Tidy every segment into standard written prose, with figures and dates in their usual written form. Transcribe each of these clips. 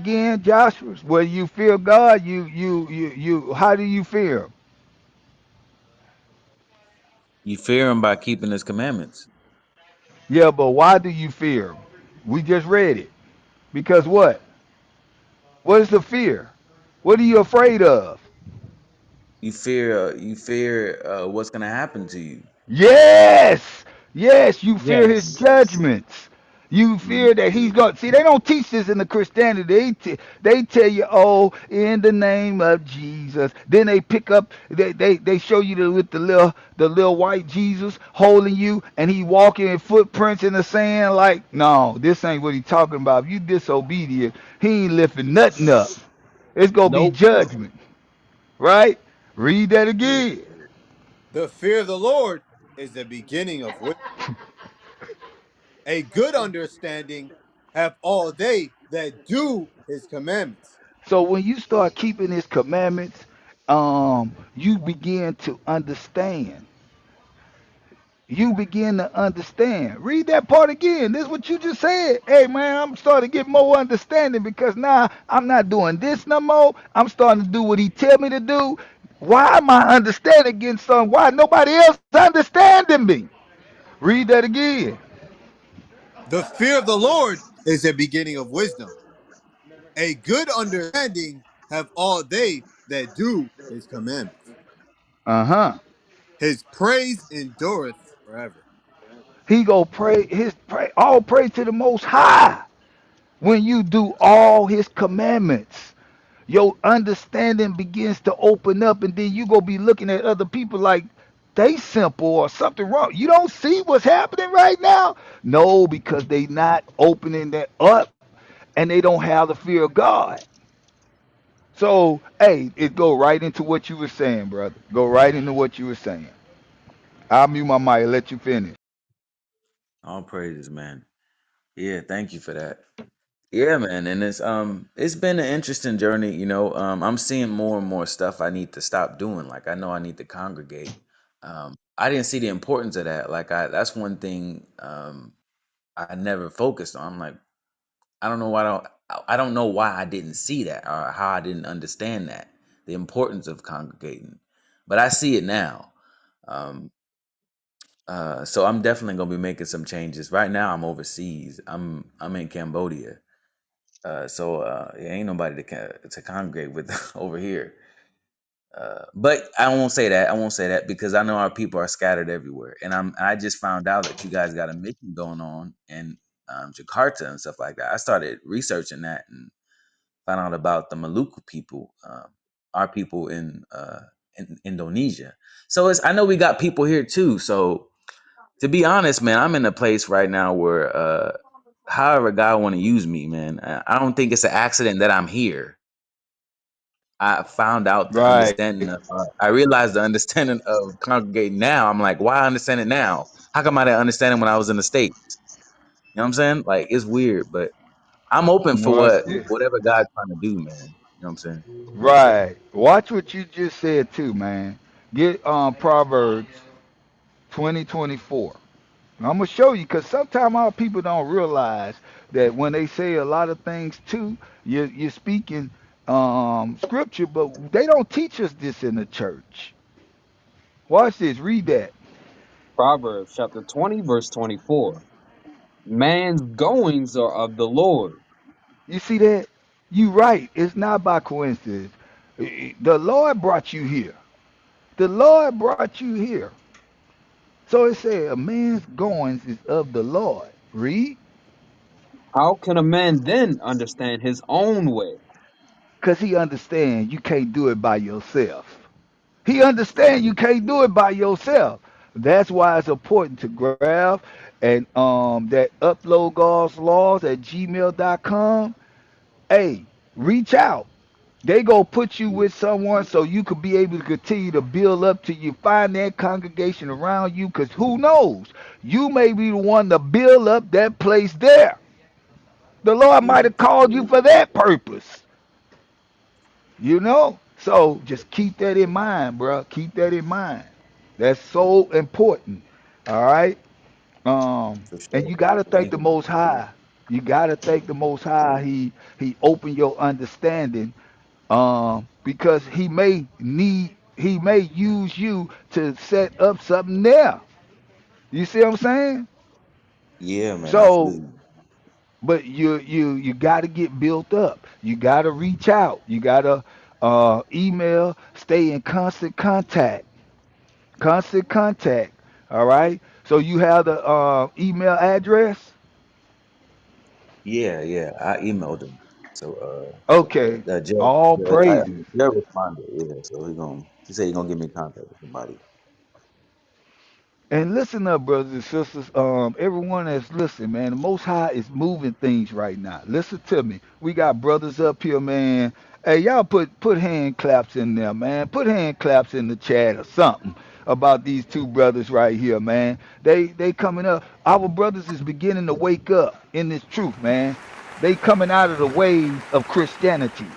again, Joshua? Whether you fear God, how do you fear him? You fear him by keeping his commandments. Yeah, but why do you fear him? We just read it. Because what? What is the fear? What are you afraid of? You fear what's gonna happen to you. Yes, yes, you fear his Yes. judgments. You Mhm. fear that he's going. See, they don't teach this in the Christianity. They tell you, oh, in the name of Jesus. Then they pick up. They show you with the little white Jesus holding you, and he walking in footprints in the sand. Like, no, this ain't what he talking about. If you disobedient, he ain't lifting nothing up. It's gonna be Nope. judgment, right? Read that Yeah. again. The fear of the Lord is the beginning of wisdom. A good understanding have all they that do his commandments. So when you start keeping his commandments, you begin to understand. You begin to understand. Read that part again. This is what you just said. Hey man, I'm starting to get more understanding because now I'm not doing this no more. I'm starting to do what he tell me to do. Why am I understanding getting something? Why nobody else understanding me? Read that again. The fear of the Lord is the beginning of wisdom. A good understanding have all they that do his commandments. Uh-huh. His praise endureth forever. He go pray his pray all praise to the most high when you do all his commandments. Your understanding begins to open up, and then you go be looking at other people like they simple or something wrong. You don't see what's happening right now? No, because they not opening that up and they don't have the fear of God. So, hey, it go right into what you were saying, brother. Go right into what you were saying. I'll mute my mic and let you finish. All praises, man. Yeah, thank you for that. Yeah, man, and it's been an interesting journey, you know. I'm seeing more and more stuff I need to stop doing. Like I know I need to congregate. I didn't see the importance of that. Like that's one thing I never focused on. I'm like, I don't know why I didn't see that or how I didn't understand that, the importance of congregating. But I see it now. Um so I'm definitely gonna be making some changes. Right now I'm overseas. I'm in Cambodia. So ain't nobody to congregate with over here. But I won't say that. I won't say that because I know our people are scattered everywhere, and I just found out that you guys got a mission going on in Jakarta and stuff like that. I started researching that and found out about the Maluku people, our people in Indonesia. So I know we got people here too. So to be honest, man, I'm in a place right now where however God want to use me, man, I don't think it's an accident that I'm here. I found out the Right. understanding of, I realized the understanding of congregating now. I'm like, why understand it now? How come I didn't understand it when I was in the States? You know what I'm saying? Like, it's weird, but I'm open for Watch this. whatever God's trying to do, man. You know what I'm saying? Right. Watch what you just said too, man. Get Proverbs 2024. I'm gonna show you because sometimes our people don't realize that when they say a lot of things too, you're speaking scripture, but they don't teach us this in the church. Watch this. Read that. Proverbs chapter 20, verse 24. Man's goings are of the Lord. You see that? You right. It's not by coincidence. The Lord brought you here. The Lord brought you here. So it said, a man's goings is of the Lord. Read. How can a man then understand his own way? Because he understands you can't do it by yourself. He understands you can't do it by yourself. That's why it's important to grab and that upload God's laws at gmail.com. Hey, reach out. They go put you with someone so you could be able to continue to build up till you find that congregation around you. Because who knows? You may be the one to build up that place there. The Lord might Yeah. have called you for that purpose. You know? So just keep that in mind, bro. Keep that in mind. That's so important. All right? For And sure. you gotta thank Thank the you. most high. You gotta thank the Most High. He opened your understanding, because he may use you to set up something there. You see what I'm saying? Yeah, man, I feel So, you. but you got to get built up. You got to reach out. You got to email, stay in constant contact. Constant contact. All right. So you have the email address. Yeah, yeah. I emailed him. So Okay. All praises. Joe responded, yeah. So he said he gonna give me contact with somebody. And listen up, brothers and sisters. Everyone that's listening, man. The Most High is moving things right now. Listen to me. We got brothers up here, man. Hey, y'all put hand claps in there, man. Put hand claps in the chat or something about these two brothers right here, man. They coming up. Our brothers is beginning to wake up in this truth, man. They coming out of the ways of Christianity.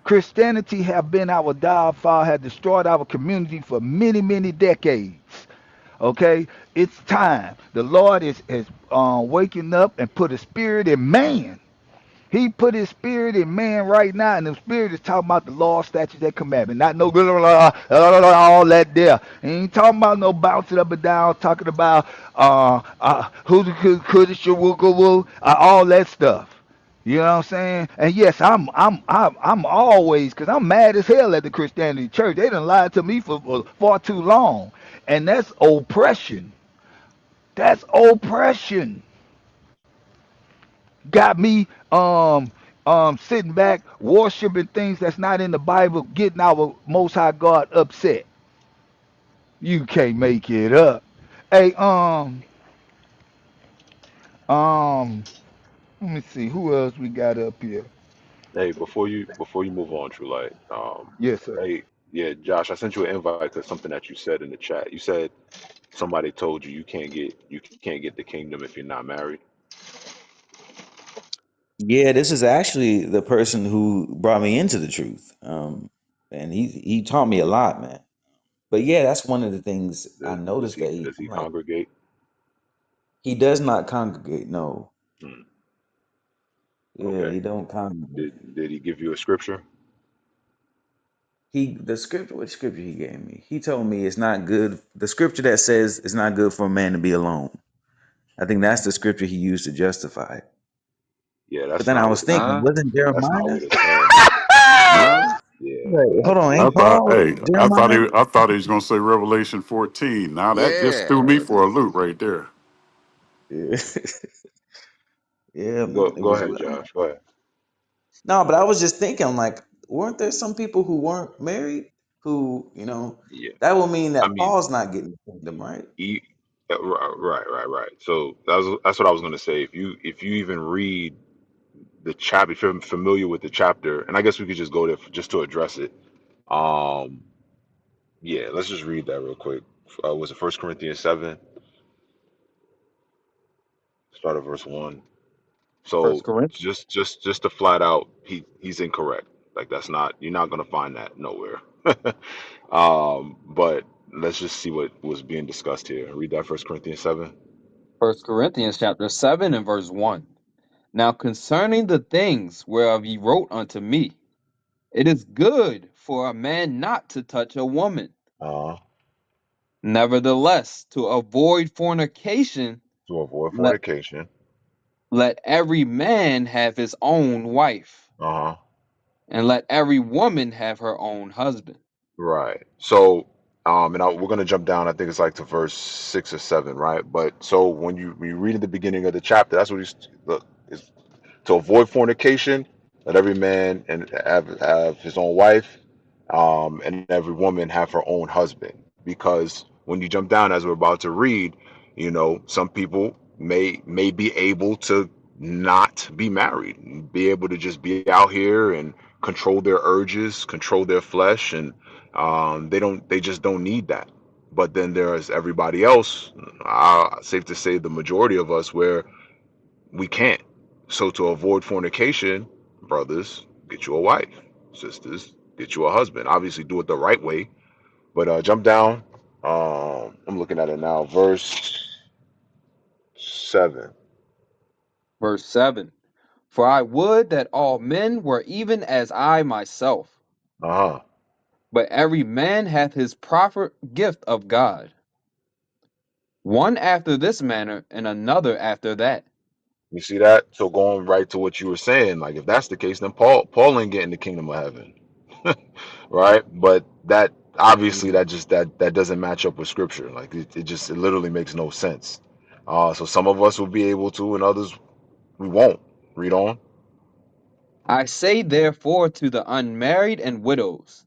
Christianity have been our downfall, have destroyed our community for many, many decades. Okay, it's time. The Lord is waking up and put a spirit in man. He put his spirit in man right now, and the spirit is talking about the law, statutes, and commandment. Not no all that there. He ain't talking about no bouncing up and down, talking about who could should woo, all that stuff. You know what I'm saying? And yes, I'm always, because I'm mad as hell at the Christianity church. They done lied to me for far too long, and that's oppression. That's oppression. Got me sitting back worshiping things that's not in the Bible, getting our Most High God upset. You can't make it up. Hey, um, let me see who else we got up here. Hey, before you move on, True Light, Yes, sir. hey, yeah, Josh, I sent you an invite to something that you said in the chat. You said somebody told you you can't get the kingdom if you're not married. Yeah, this is actually the person who brought me into the truth. And he taught me a lot, man. But yeah, that's one of the things I Does, does noticed he that does I'm he like, congregate? he does not congregate. No, Hmm, yeah, okay. he don't congregate. Did he give you a scripture? The scripture, what scripture he gave me? He told me it's not good. The scripture that says it's not good for a man to be alone. I think that's the scripture he used to justify it. Yeah, But that's then I not was what it's thinking, Huh? wasn't that's not Jeremiah? what it's saying. Huh? Yeah, Wait, hold on, yeah. I ain't thought, Paul hey, Jeremiah? I thought he was going to say Revelation 14. Now that just threw Yeah. me for a loop right there. Yeah, yeah, Go man. It go was. ahead, Josh. Go ahead. No, but I was just thinking, I'm like, weren't there some people who weren't married who, Yeah, that would mean I that mean, Paul's not getting the kingdom, right? you, right. So that's what I was gonna say. If you even read the chapter, if you're familiar with the chapter, and I guess we could just go there just to address it. Um, yeah, let's just read that real quick. Was it First Corinthians 7? Start at verse 1. First So Corinthians. just to flat out, he's incorrect. Like that's not you're not gonna find that nowhere. But let's just see what was being discussed here. Read that First Corinthians 7. 1 Corinthians chapter 7 and verse 1. Now concerning the things whereof ye wrote unto me, it is good for a man not to touch a woman. Uh, Nevertheless, to avoid fornication, to avoid let, fornication. let every man have his own wife, Uh-huh. and let every woman have her own husband. Right. So, we're gonna jump down. I think it's like to verse 6 or 7, right? But so when you read at the beginning of the chapter, that's what he's look is to avoid fornication. Let every man and have his own wife, and every woman have her own husband. Because when you jump down, as we're about to read, some people may be able to not be married, be able to just be out here and control their urges, control their flesh, and they just don't need that. But then there's everybody else, safe to say the majority of us, where we can't. So to avoid fornication, brothers, get you a wife. Sisters, get you a husband. Obviously do it the right way. But jump down. I'm looking at it now. Verse 7. Verse 7. For I would that all men were even as I myself, Uh-huh. but every man hath his proper gift of God, one after this manner, and another after that. You see that? So going right to what you were saying, like if that's the case, then Paul ain't getting the kingdom of heaven. Right? But that obviously that doesn't match up with scripture. Like it literally makes no sense. So some of us will be able to and others we won't. Read on. I say therefore to the unmarried and widows,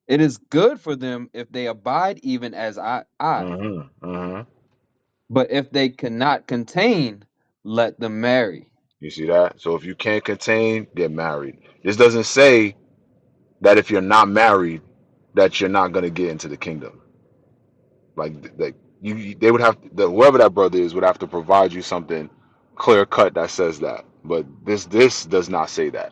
it is good for them if they abide even as I. Mm-hmm. Mm-hmm. But if they cannot contain, let them marry. You see that? So if you can't contain, get married. This doesn't say that if you're not married, that you're not gonna get into the kingdom. Like you they would have whoever that brother is would have to provide you something clear cut that says that. But this does not say that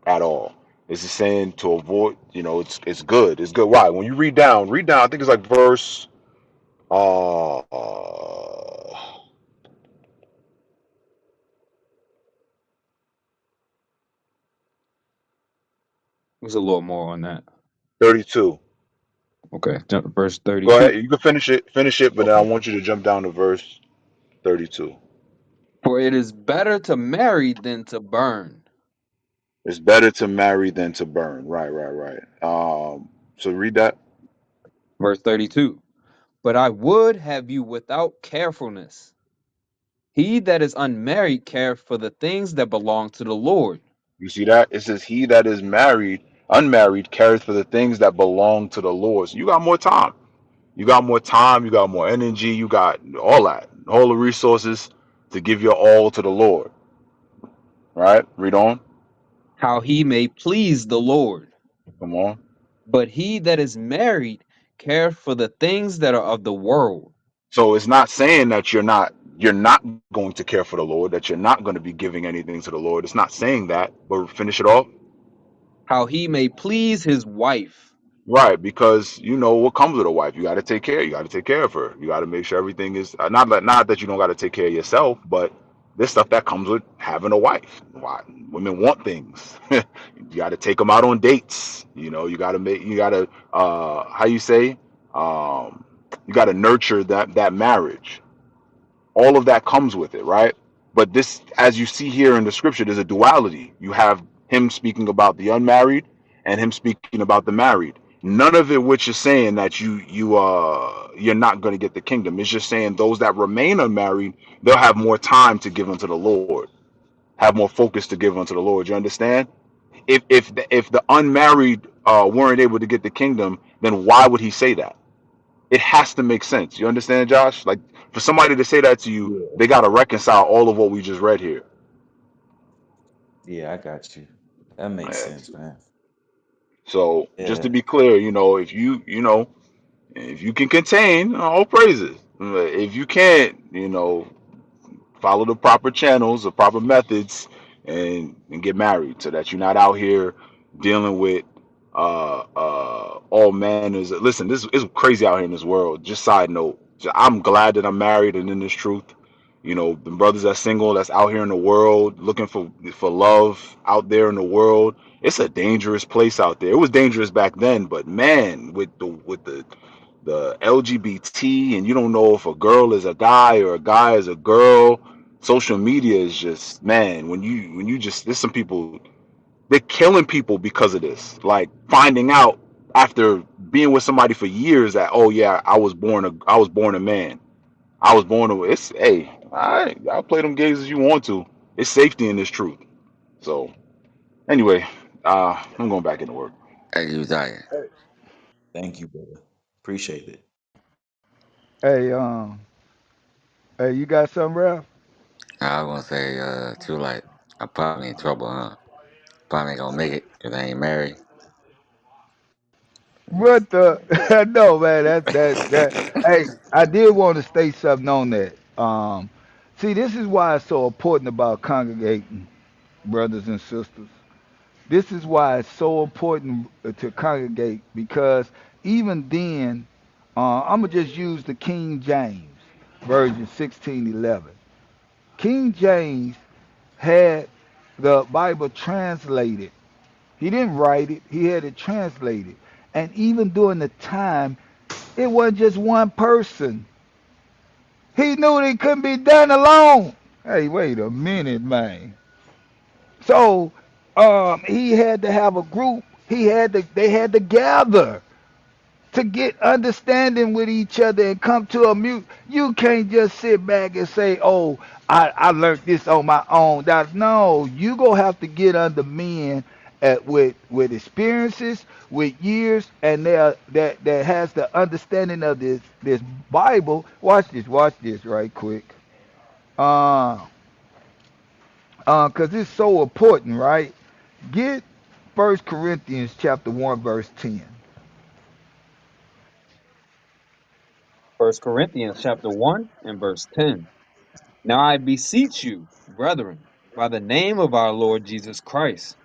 at all. This is saying to avoid, it's good. It's good. Why? When you read down, I think it's like verse uh There's a little more on that. 32. Okay, jump to verse Go 32. ahead. You can finish it, but then I Okay. want you to jump down to verse 32. For it is better to marry than to burn. It's better to marry than to burn. Right, right, right. So read that. Verse 32. But I would have you without carefulness. He that is unmarried careth for the things that belong to the Lord, You see that? It says, he that is unmarried, cares for the things that belong to the Lord. So you got more time. You got more time. You got more energy. You got all that, all the resources to give your all to the Lord. Right? Read on. how he may please the Lord. Come on. But he that is married careth for the things that are of the world, So it's not saying that you're not going to care for the Lord, that you're not going to be giving anything to the Lord. It's not saying that, but finish it off. how he may please his wife, Right, because you know what comes with a wife. You got to take care. You got to take care of her. You got to make sure everything is not that you don't got to take care of yourself, but there's stuff that comes with having a wife. Why women want things. You got to take them out on dates. You got to how you say, you got to nurture that marriage. All of that comes with it, right? But this, as you see here in the scripture, there's a duality. You have him speaking about the unmarried and him speaking about the married. None of it which is saying that you're not going to get the kingdom. It's just saying those that remain unmarried, they'll have more time to give unto the Lord, have more focus to give unto the Lord. You understand? If the unmarried weren't able to get the kingdom, then why would he say that? It has to make sense. You understand, Josh? Like for somebody to say that to you, Yeah. they got to reconcile all of what we just read here. Yeah, I got you. That makes Yeah. sense, man. So just to Yeah. be clear, if you can contain, all praises. If you can't, follow the proper channels, the proper methods, and get married, so that you're not out here dealing with all manners. Listen, this is crazy out here in this world. Just side note, I'm glad that I'm married and in this truth. The brothers that's single, that's out here in the world looking for love out there in the world. It's a dangerous place out there. It was dangerous back then, but man, with the LGBT, and you don't know if a girl is a guy or a guy is a girl. Social media is just, man, when you just, there's some people, they're killing people because of this. Like finding out after being with somebody for years that, oh yeah, I was born a man. I was born a, it's, hey, all right, y'all play them games as you want to. It's safety in this truth. So anyway, I'm going back into work. Hey, Uzziah. Thank you, brother. Appreciate it. Hey, you got something, Ralph? I was gonna say, too, like, I'm probably in trouble, huh? Probably ain't gonna make it if I ain't married. What the? No, man. That. Hey, I did want to state something on that. See, this is why it's so important about congregating, brothers and sisters. This is why it's so important to congregate because even then, I'm gonna just use the King James version 1611. King James. had the Bible translated. He didn't write it, he had it translated. And even during the time, it wasn't just one person. He knew it couldn't be done alone. Hey, wait a minute, man. So he had to have a group. They had to gather to get understanding with each other and come to a mute. You can't just sit back and say, "Oh, I learned this on my own." That no, you gonna have to get under men with experiences, with years, and that has the understanding of this Bible. Watch this right quick. Uh, cause it's so important, right? Get First Corinthians chapter 1 verse 10. First Corinthians chapter 1 and verse 10. Now I beseech you, brethren, by the name of our Lord Jesus Christ,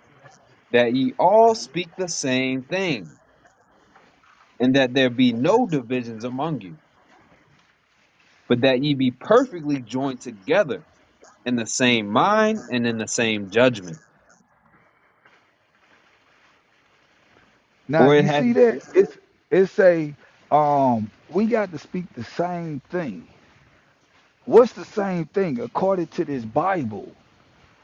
that ye all speak the same thing, and that there be no divisions among you, but that ye be perfectly joined together in the same mind and in the same judgment. Now For it you hath see that it's a we got to speak the same thing. What's the same thing according to this Bible?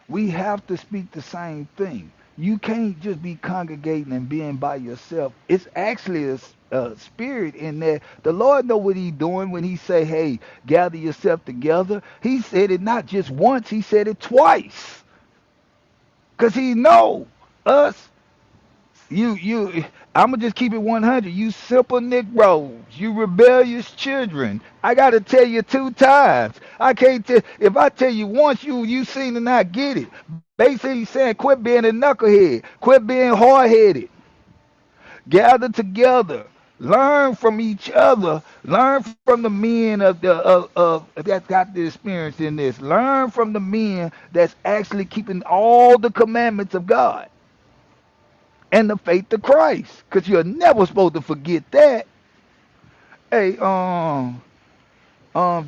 We have to speak the same thing. You can't just be congregating and being by yourself. It's actually a spirit in there. The Lord know what He's doing when He say, "Hey, gather yourself together." He said it not just once; He said it twice, cause He know us. You I'ma just keep it 100. You simple Negroes, you rebellious children. I gotta tell you 2 times. I can't tell if I tell you once you seem to not get it. Basically he's saying quit being a knucklehead, quit being hard headed, gather together. Learn from each other. Learn from the men of that got the experience in this. Learn from the men that's actually keeping all the commandments of God and the faith of Christ. Because you're never supposed to forget that. Hey,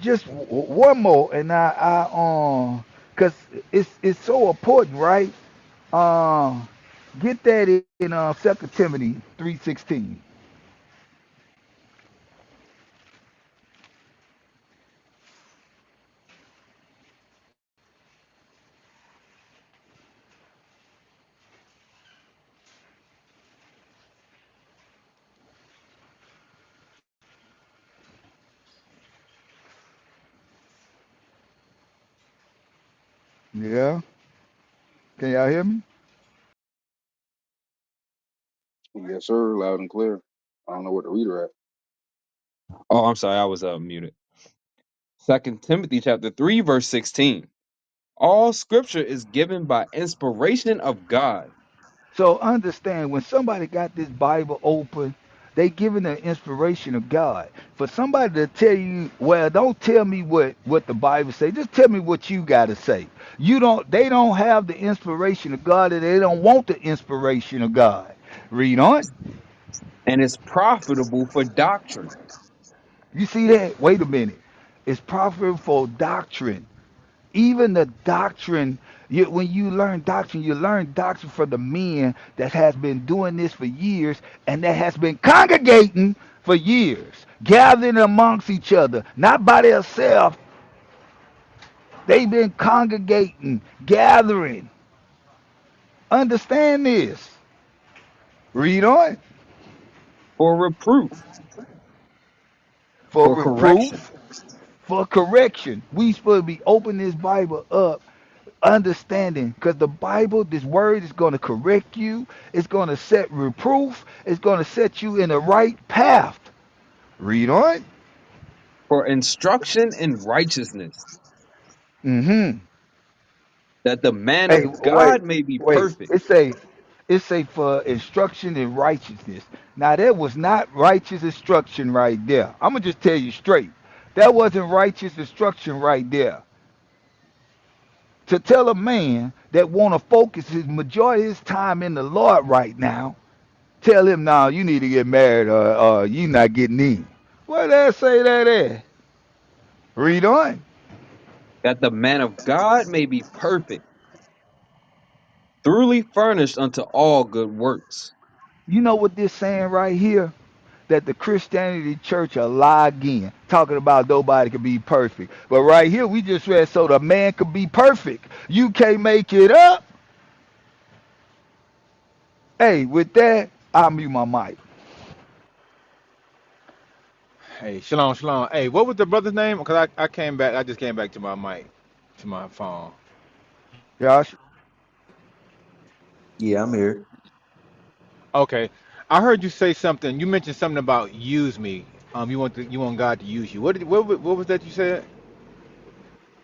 just one more, and because it's so important, right? Um, get that in 2 Timothy 3:16. Yeah, can y'all hear me? Yes, sir. Loud and clear. I don't know what the reader at. oh, I'm sorry, I was muted. Second Timothy chapter 3, verse 16. All scripture is given by inspiration of God. So understand when somebody got this Bible open, they giving the inspiration of God. For somebody to tell you, well, don't tell me what the Bible say. Just tell me what you got to say. You don't. They don't have the inspiration of God, and they don't want the inspiration of God. Read on. And is profitable for doctrine, You see that? Wait a minute. It's profitable for doctrine. Even the doctrine, when you learn doctrine from the men that has been doing this for years and that has been congregating for years, gathering amongst each other, not by themselves. They've been congregating, gathering. Understand this. Read on. for reproof, For for correction, reproof, for correction. We supposed to be opening this Bible up, understanding, because the Bible, this word is going to correct you. It's going to set reproof. It's going to set you in the right path. Read on. for instruction in righteousness, Mm-hmm. that the man Hey, of God may be wait. perfect. It say for instruction in righteousness. Now that was not righteous instruction right there. I'm gonna just tell you straight. That wasn't righteous instruction right there. To tell a man that want to focus his majority of his time in the Lord right now, tell him now you need to get married or you not getting in. Where that say that at? Read on. That the man of God may be perfect, Thoroughly furnished unto all good works. You know what this saying right here? That the Christianity church a lie again, talking about nobody can be perfect. But right here we just read so the man could be perfect. You can't make it up. Hey, with that, I'll mute my mic. Hey, shalom, shalom. Hey, what was the brother's name? Because I came back. I just came back to my mic, to my phone. Josh, Yeah, I'm here. Okay, I heard you say something. You mentioned something about use me. You want God to use you. What was that you said?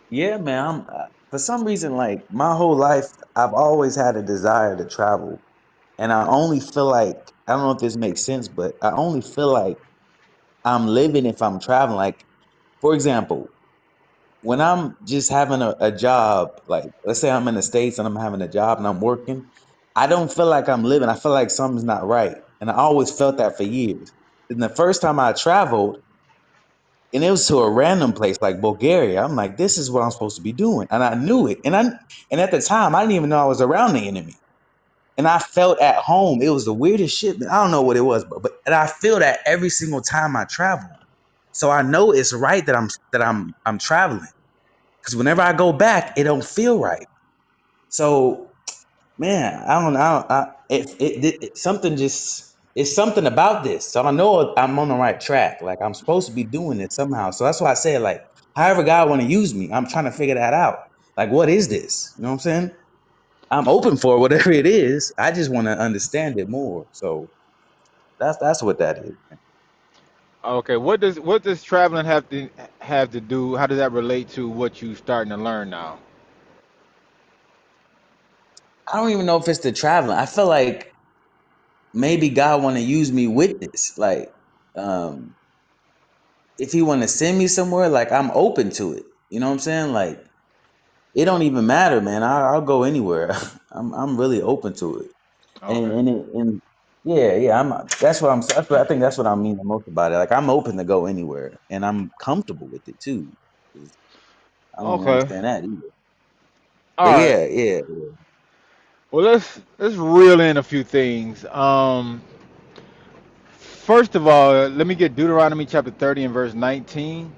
Yeah, man. For some reason, like my whole life, I've always had a desire to travel, and I only feel like I don't know if this makes sense, but I only feel like I'm living if I'm traveling. Like, for example, when I'm just having a job, like let's say I'm in the States and I'm having a job and I'm working, I don't feel like I'm living. I feel like something's not right. And I always felt that for years. And the first time I traveled, and it was to a random place like Bulgaria, I'm like, this is what I'm supposed to be doing. And I knew it. And at the time I didn't even know I was around the enemy. And I felt at home. It was the weirdest shit. I don't know what it was, but and I feel that every single time I travel. So I know it's right that I'm traveling. Because whenever I go back, it don't feel right. So man, I don't know. Something just it's something about this. So I know I'm on the right track. Like I'm supposed to be doing it somehow. So that's why I said like, however God want to use me, I'm trying to figure that out. Like, what is this? You know what I'm saying? I'm open for whatever it is. I just want to understand it more. So that's what that is. Okay, what does traveling have to do? How does that relate to what you starting to learn now? I don't even know if it's the traveling. I feel like maybe God want to use me with this. Like, um, if he want to send me somewhere, like I'm open to it. You know what I'm saying? Like it don't even matter, man. I'll go anywhere. I'm really open to it. Okay. And yeah, yeah. That's what I think. That's what I mean the most about it. Like I'm open to go anywhere, and I'm comfortable with it too. 'Cause I don't Okay. understand that either. But All right. yeah, yeah, yeah. Well, let's reel in a few things. First of all, let me get Deuteronomy chapter 30 and verse 19,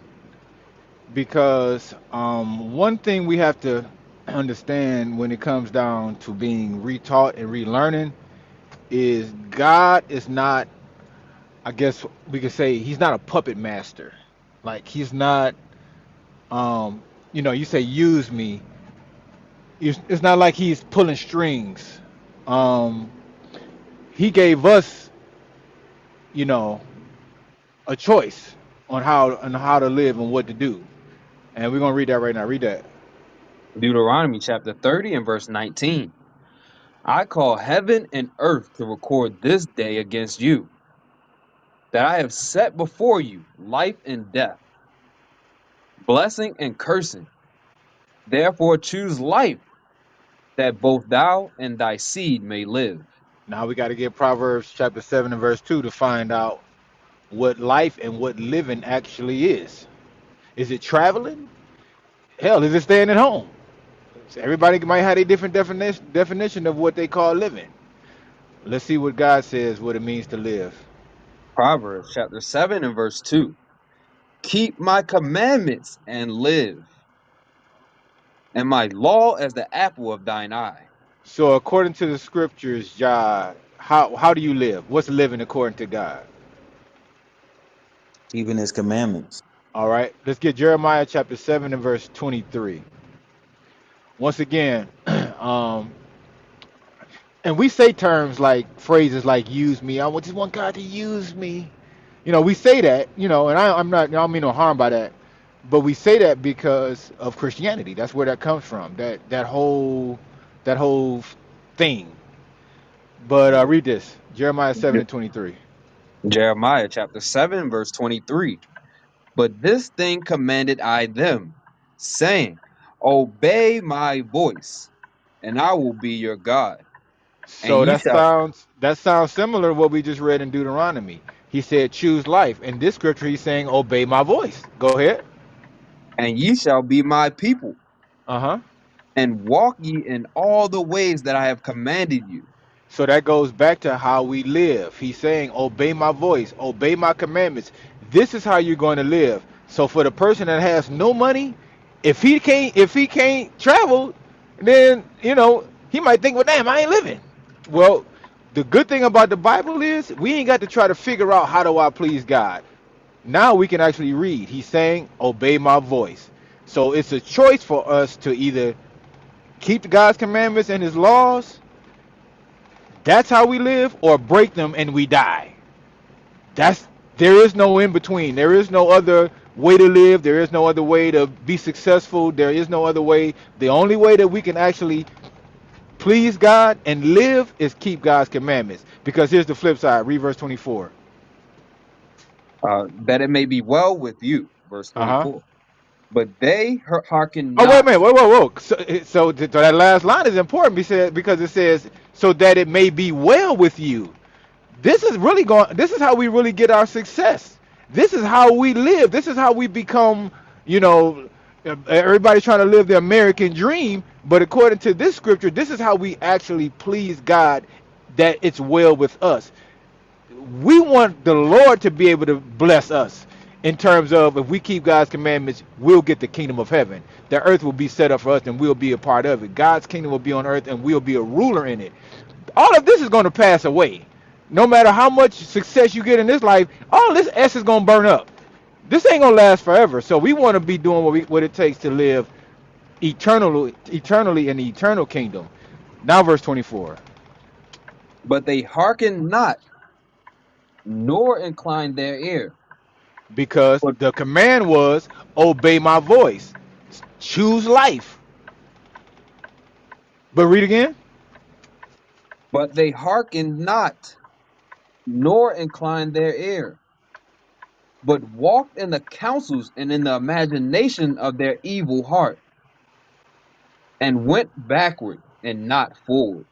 because one thing we have to understand when it comes down to being retaught and relearning is God is not, I guess we could say, he's not a puppet master. Like he's not, you say use me. It's not like he's pulling strings. Um, he gave us, you know, a choice on how to live and what to do. And we're gonna read that right now. Read that. Deuteronomy chapter 30 and verse 19. I call heaven and earth to record this day against you, that I have set before you life and death, blessing and cursing. Therefore choose life, that both thou and thy seed may live. Now we got to get Proverbs chapter 7 and verse 2 to find out what life and what living actually is. Is it traveling? Hell, is it staying at home? So everybody might have a different definition of what they call living. Let's see what God says what it means to live. Proverbs chapter 7 and verse 2. Keep my commandments and live, and my law as the apple of thine eye. So according to the scriptures, Jah, how do you live? What's living according to God? Keeping his commandments. All right, let's get Jeremiah chapter 7 and verse 23. Once again, um, and we say terms like phrases like use me. Just want God to use me. We say that, and I'm not, I don't mean no harm by that, but we say that because of Christianity. That's where that comes from. That whole thing. But read this, Jeremiah 7 Je- and 23. Jeremiah chapter 7 verse 23. But this thing commanded I them, saying, Obey my voice, and I will be your God, and So ye that shall sounds that sounds similar to what we just read in Deuteronomy. He said, choose life. In this scripture, he's saying, obey my voice. Go ahead. and ye shall be my people, Uh huh. and walk ye in all the ways that I have commanded you. So that goes back to how we live. He's saying, obey my voice, obey my commandments. This is how you're going to live. So for the person that has no money, if he can't travel, then he might think, well, damn, I ain't living. Well, the good thing about the Bible is we ain't got to try to figure out how do I please God. Now we can actually read. He's saying, obey my voice. So it's a choice for us to either keep God's commandments and his laws, that's how we live, or break them and we die. That's There is no in between. There is no other way to live. There is no other way to be successful. There is no other way. The only way that we can actually please God and live is keep God's commandments. Because here's the flip side. Read verse 24. That it may be well with you. Verse Uh-huh. 24. But they hearken Oh, wait a not. minute. Whoa, whoa, whoa. So that last line is important because it says, so that it may be well with you. This is how we really get our success. This is how we live. This is how we become, you know, everybody's trying to live the American dream, but according to this scripture, this is how we actually please God, that it's well with us. We want the Lord to be able to bless us in terms of, if we keep God's commandments, we'll get the kingdom of heaven. The earth will be set up for us and we'll be a part of it. God's kingdom will be on earth and we'll be a ruler in it. All of this is going to pass away. No matter how much success you get in this life, all this S is going to burn up. This ain't going to last forever. So we want to be doing what it takes to live eternally in the eternal kingdom. Now verse 24. But they hearken not, nor incline their ear. Because But the command was, obey my voice. Choose life. But read again. they hearken not, nor incline their ear, but walked in the counsels and in the imagination of their evil heart, and went backward and not forward.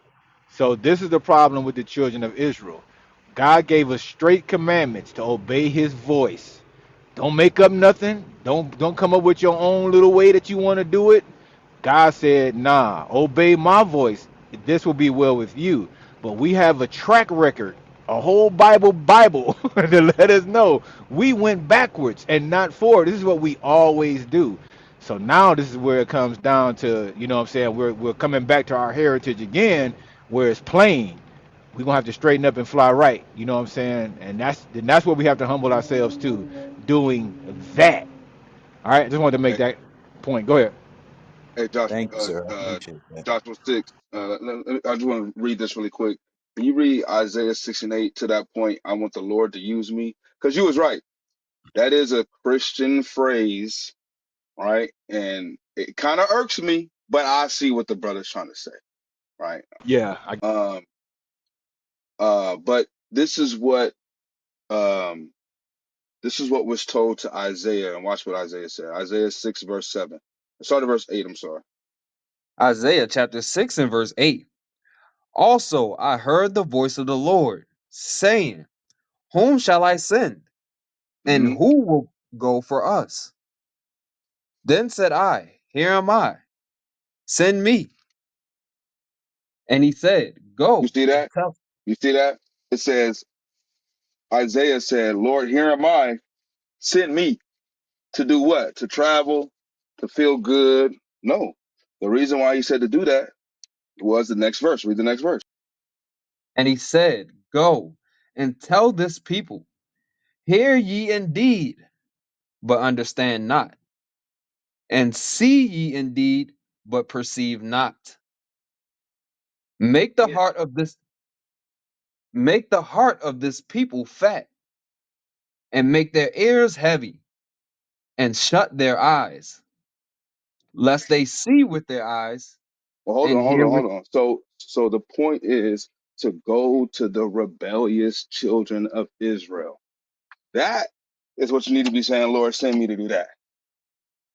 So this is the problem with the children of Israel. God gave us straight commandments to obey his voice. Don't make up nothing. Don't come up with your own little way that you want to do it. God said, nah, obey my voice. This will be well with you. But we have a track record, a whole Bible to let us know we went backwards and not forward. This is what we always do. So now this is where it comes down to, what I'm saying, we're coming back to our heritage again, where it's plain. We're gonna have to straighten up and fly right. You know what I'm saying? And that's what we have to humble ourselves to, doing that. All right, just wanted to make Hey, that point. Go ahead. hey, Josh, Thank you, sir. I appreciate that. Joshua 6. I just want to read this really quick. Can you read Isaiah 6 and 8 to that point? I want the Lord to use me. Because you was right. That is a Christian phrase, right? And it kind of irks me, but I see what the brother's trying to say, right? Yeah, Um, but um, this is what was told to Isaiah, and watch what Isaiah said. Isaiah 6, verse 7. Start at verse 8, I'm sorry. Isaiah chapter 6 and verse 8. Also I heard the voice of the Lord, saying, whom shall I send? And Hmm. who will go for us? Then said I, here am I, send me. And he said, You go see and that? tell. You see that? It says, Isaiah said, Lord, here am I, send me to do what? To travel, to feel good? No. The reason why he said to do that was the next verse. Read the next verse. And he said, go and tell this people, hear ye indeed, but understand not, and see ye indeed, but perceive not. Make the heart of this make the heart of this people fat, and make their ears heavy, and shut their eyes, lest they see with their eyes Well, hold and on, hold hear on, with. hold on. So the point is to go to the rebellious children of Israel. That is what you need to be saying, Lord, send me to do that.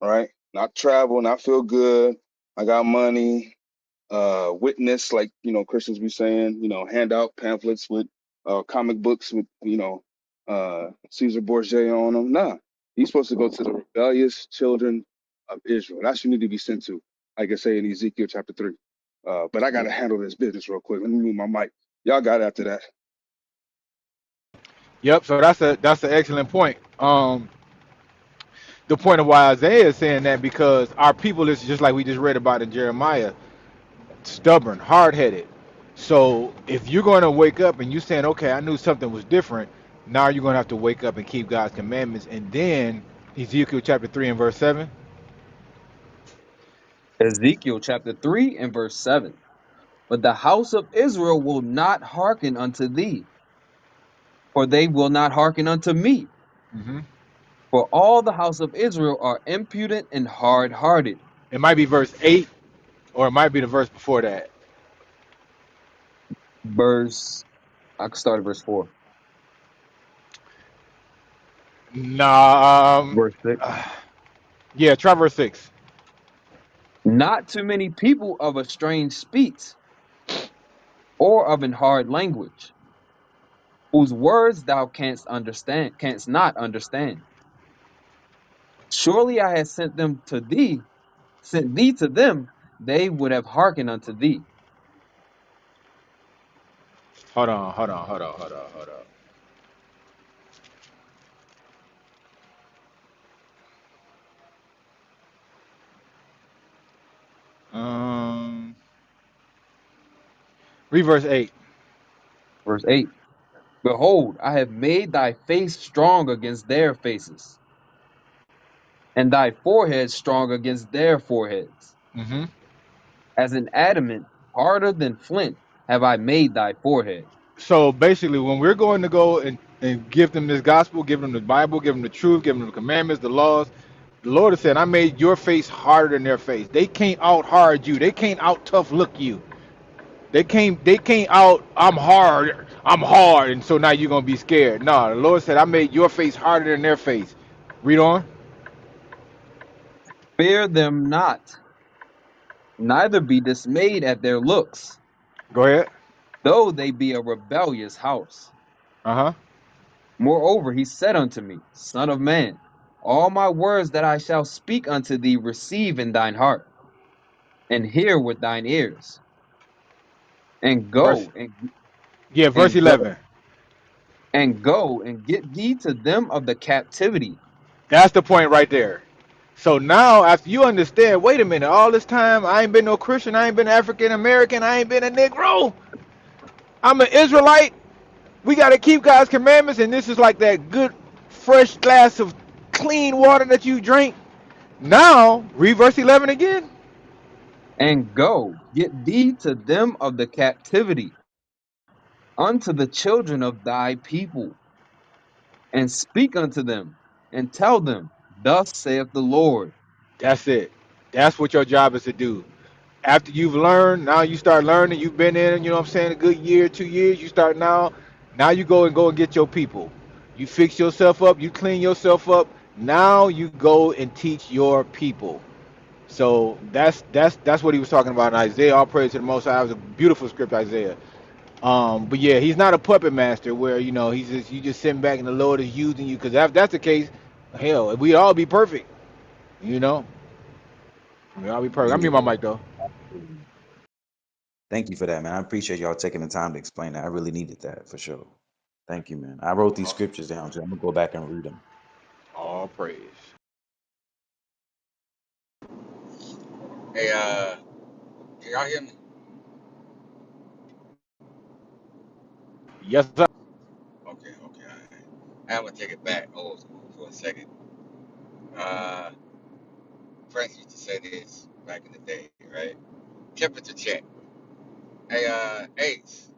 All right? Not travel, not feel good. I got money. Witness, like Christians be saying, hand out pamphlets with comic books with Caesar Borgia on them. Nah, he's supposed to go to the rebellious children of Israel. That's who you need to be sent to. like I say in Ezekiel chapter 3. But I got to handle this business real quick. Let me move my mic. Y'all got after that. Yep. So that's an excellent point. The point of why Isaiah is saying that because our people is just like we just read about in Jeremiah, stubborn, hard headed. So if you're going to wake up and you're saying, okay, I knew something was different, now you're going to have to wake up and keep God's commandments. And then Ezekiel chapter 3 and verse 7. Ezekiel chapter 3 and verse 7. But the house of Israel will not hearken unto thee, for they will not hearken unto me. Hmm. For all the house of Israel are impudent and hard hearted. It might be verse 8 or it might be the verse before that. Verse, I can start at verse 4. Nah, Verse 6. yeah, try verse 6. Not too many people of a strange speech or of an hard language, whose words thou canst not understand. Surely I had sent thee to them, they would have hearkened unto thee. Hold on. Um, read verse 8. Verse 8. Behold, I have made thy face strong against their faces, and thy forehead strong against their foreheads. Hmm. As an adamant, harder than flint, have I made thy forehead. So basically, when we're going to go and give them this gospel, give them the Bible, give them the truth, give them the commandments, the laws, the Lord has said, I made your face harder than their face. They can't out hard you. They can't out tough look you. They can't out I'm hard, and so now you're gonna be scared. No, the Lord said, I made your face harder than their face. Read on. Fear them not, neither be dismayed at their looks, Go ahead. though they be a rebellious house. Uh-huh. Moreover, he said unto me, Son of man, all my words that I shall speak unto thee receive in thine heart, and hear with thine ears, and Verse verse and go 11. go and get thee to them of the captivity. That's the point right there. So now, after you understand, wait a minute, all this time I ain't been no Christian, I ain't been African American, I ain't been a Negro. I'm an Israelite. We got to keep God's commandments, and this is like that good, fresh glass of clean water that you drink. Now, read verse 11 again. And go, get thee to them of the captivity, unto the children of thy people, and speak unto them, and tell them, Thus saith the Lord. That's it. That's what your job is to do. After you've learned, now you start learning. You've been in, you know what I'm saying, a good year, 2 years. You start now. Now you go and get your people. You fix yourself up. You clean yourself up. Now you go and teach your people. So that's what he was talking about in Isaiah. All praise to the Most High. It was a beautiful script, Isaiah. But yeah, he's not a puppet master where he's just you just sitting back and the Lord is using you. Because if that's the case, hell, we'd all be perfect. You know, we'd all be perfect. I'm Yeah. mute my mic though. Thank you for that, man. I appreciate y'all taking the time to explain that. I really needed that for sure. Thank you, man. I wrote these scriptures down, so I'm gonna go back and read them. All praise. Hey, can y'all hear me? Yes, sir. Okay, okay, all right. I'm gonna take it back old school for a second. Uh, Frank used to say this back in the day, right? Temperature check. Hey, Ace,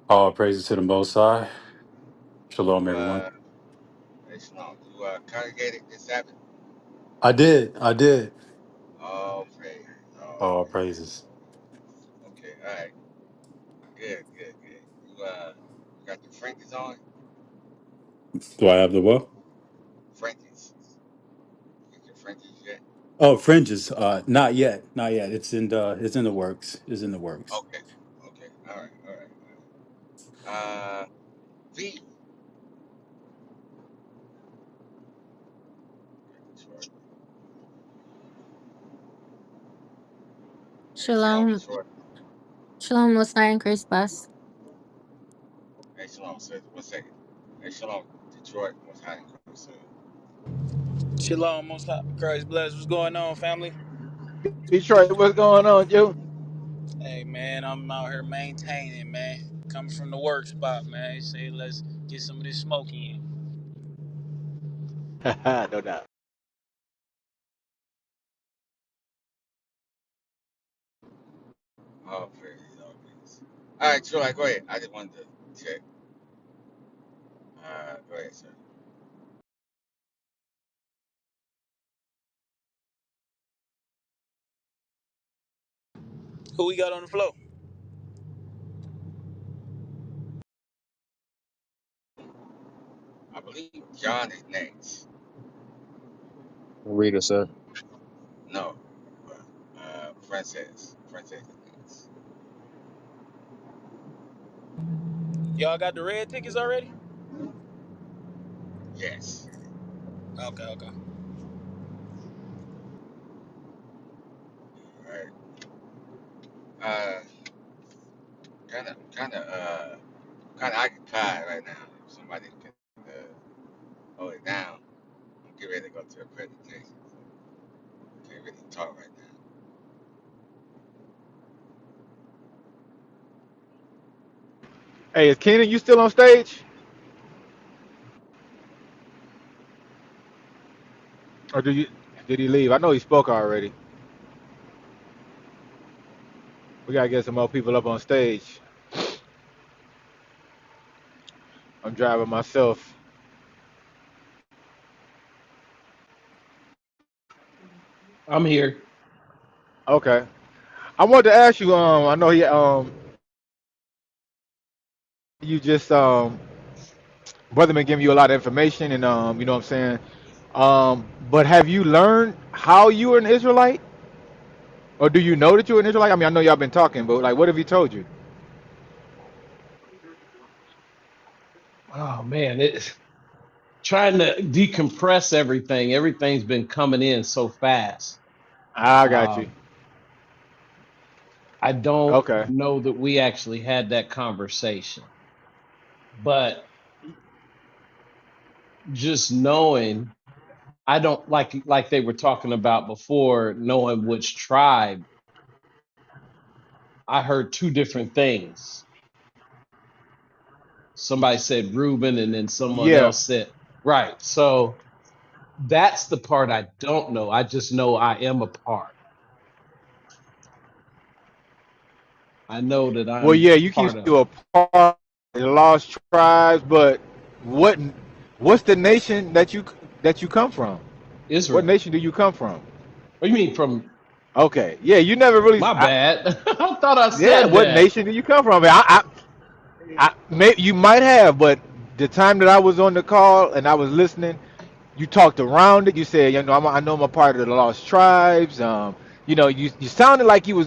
All praises to the Most High. Shalom, you everyone. Ace, no, you congregated this Sabbath. I did. All praise, all All praise. praises. Okay, all right, good, good, good. You got your Frankies on? Do I have the what? Frankies. Get your Frankies yet? Oh, fringes. Not yet. Not yet. It's in the works. It's in the works. Okay, okay, all right, all right. All right. V. Hey, Shalom, Shalom, Detroit. shalom, most high in Christ, boss. Hey, Shalom, sir. 1 second. Hey, Shalom, Detroit. What's happening, sir? Shalom, most high, Christ bless. What's going on, family? Detroit, what's going on, Joe? Hey, man, I'm out here maintaining, man. Coming from the work spot, man. Say, let's get some of this smoke in. No doubt. All praises, all praises. All right, Troy, go ahead. I just wanted to check. Go ahead, sir. Who we got on the floor? I believe John is next. Read it, sir. No, but Princess. Princess is next. Y'all got the red tickets already? Yes. Okay, okay. All right. Uh, kind of occupied right now. If somebody can hold it down, I'm getting ready to go to a presentation. So can't really talk right now. Hey, is Kenan, you still on stage? Or did he leave? I know he spoke already. We gotta get some more people up on stage. I'm driving myself. I'm here. Okay. I wanted to ask you, I know you just brother been giving you a lot of information and you know what I'm saying? But have you learned how you are an Israelite? Or do you know that you're an Israelite? I mean, I know y'all been talking, but like what have he told you? Oh man, it's trying to decompress everything. Everything's been coming in so fast. I got you. Um, I don't Okay. know that we actually had that conversation, but just knowing, I don't like they were talking about before, knowing which tribe. I heard two different things. Somebody said Reuben, and then someone Yeah. else said right. So that's the part I don't know. I just know I am a part. I know that Well, I'm yeah, you can part of still a part of the lost tribes, but what what's the nation that you come from? What Israel. nation do you come from? What do you mean from Okay. Yeah, you never really. my bad? I thought I Yeah, said what that. nation do you come from? You might have, but the time that I was on the call and I was listening, you talked around it. You said, you know, I know I'm a part of the lost tribes. You know, you sounded like you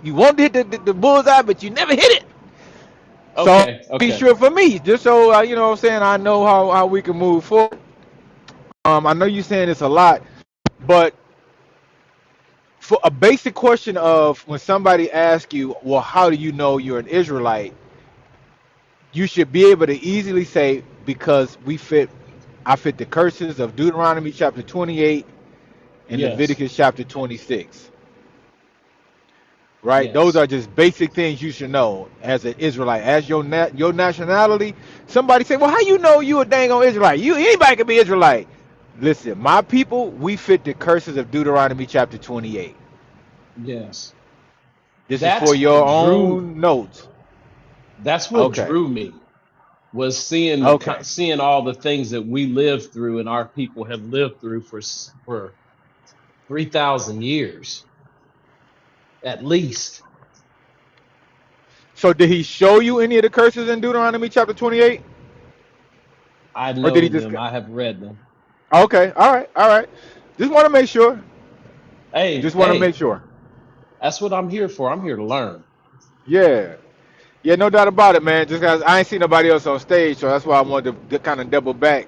wanted to hit the bullseye, but you never hit it. So Okay, be okay. sure for me, just so you know what I'm saying, I know how we can move forward. I know you're saying it's a lot, but for a basic question of when somebody asks you, well, how do you know you're an Israelite? You should be able to easily say, because I fit the curses of Deuteronomy chapter 28 and Yes, Leviticus chapter 26. Right? Those yes, are just basic things you should know as an Israelite, as your nationality. Somebody say, "Well, how you know you a dang on Israelite? You anybody can be Israelite." Listen, my people, we fit the curses of Deuteronomy chapter 28. yes. This is for That's your what drew. own notes. That's what Okay, drew me was seeing okay. seeing all the things that we lived through and our people have lived through for 3,000 years at least. So did he show you any of the curses in Deuteronomy chapter 28, I or did know he just? them. I have read them. Okay, all right, all right. Just want to make sure. Hey, Just want to make hey, sure. that's what I'm here for. I'm here to learn. Yeah. Yeah, no doubt about it, man. Just because I ain't seen nobody else on stage, so that's why I wanted to kind of double back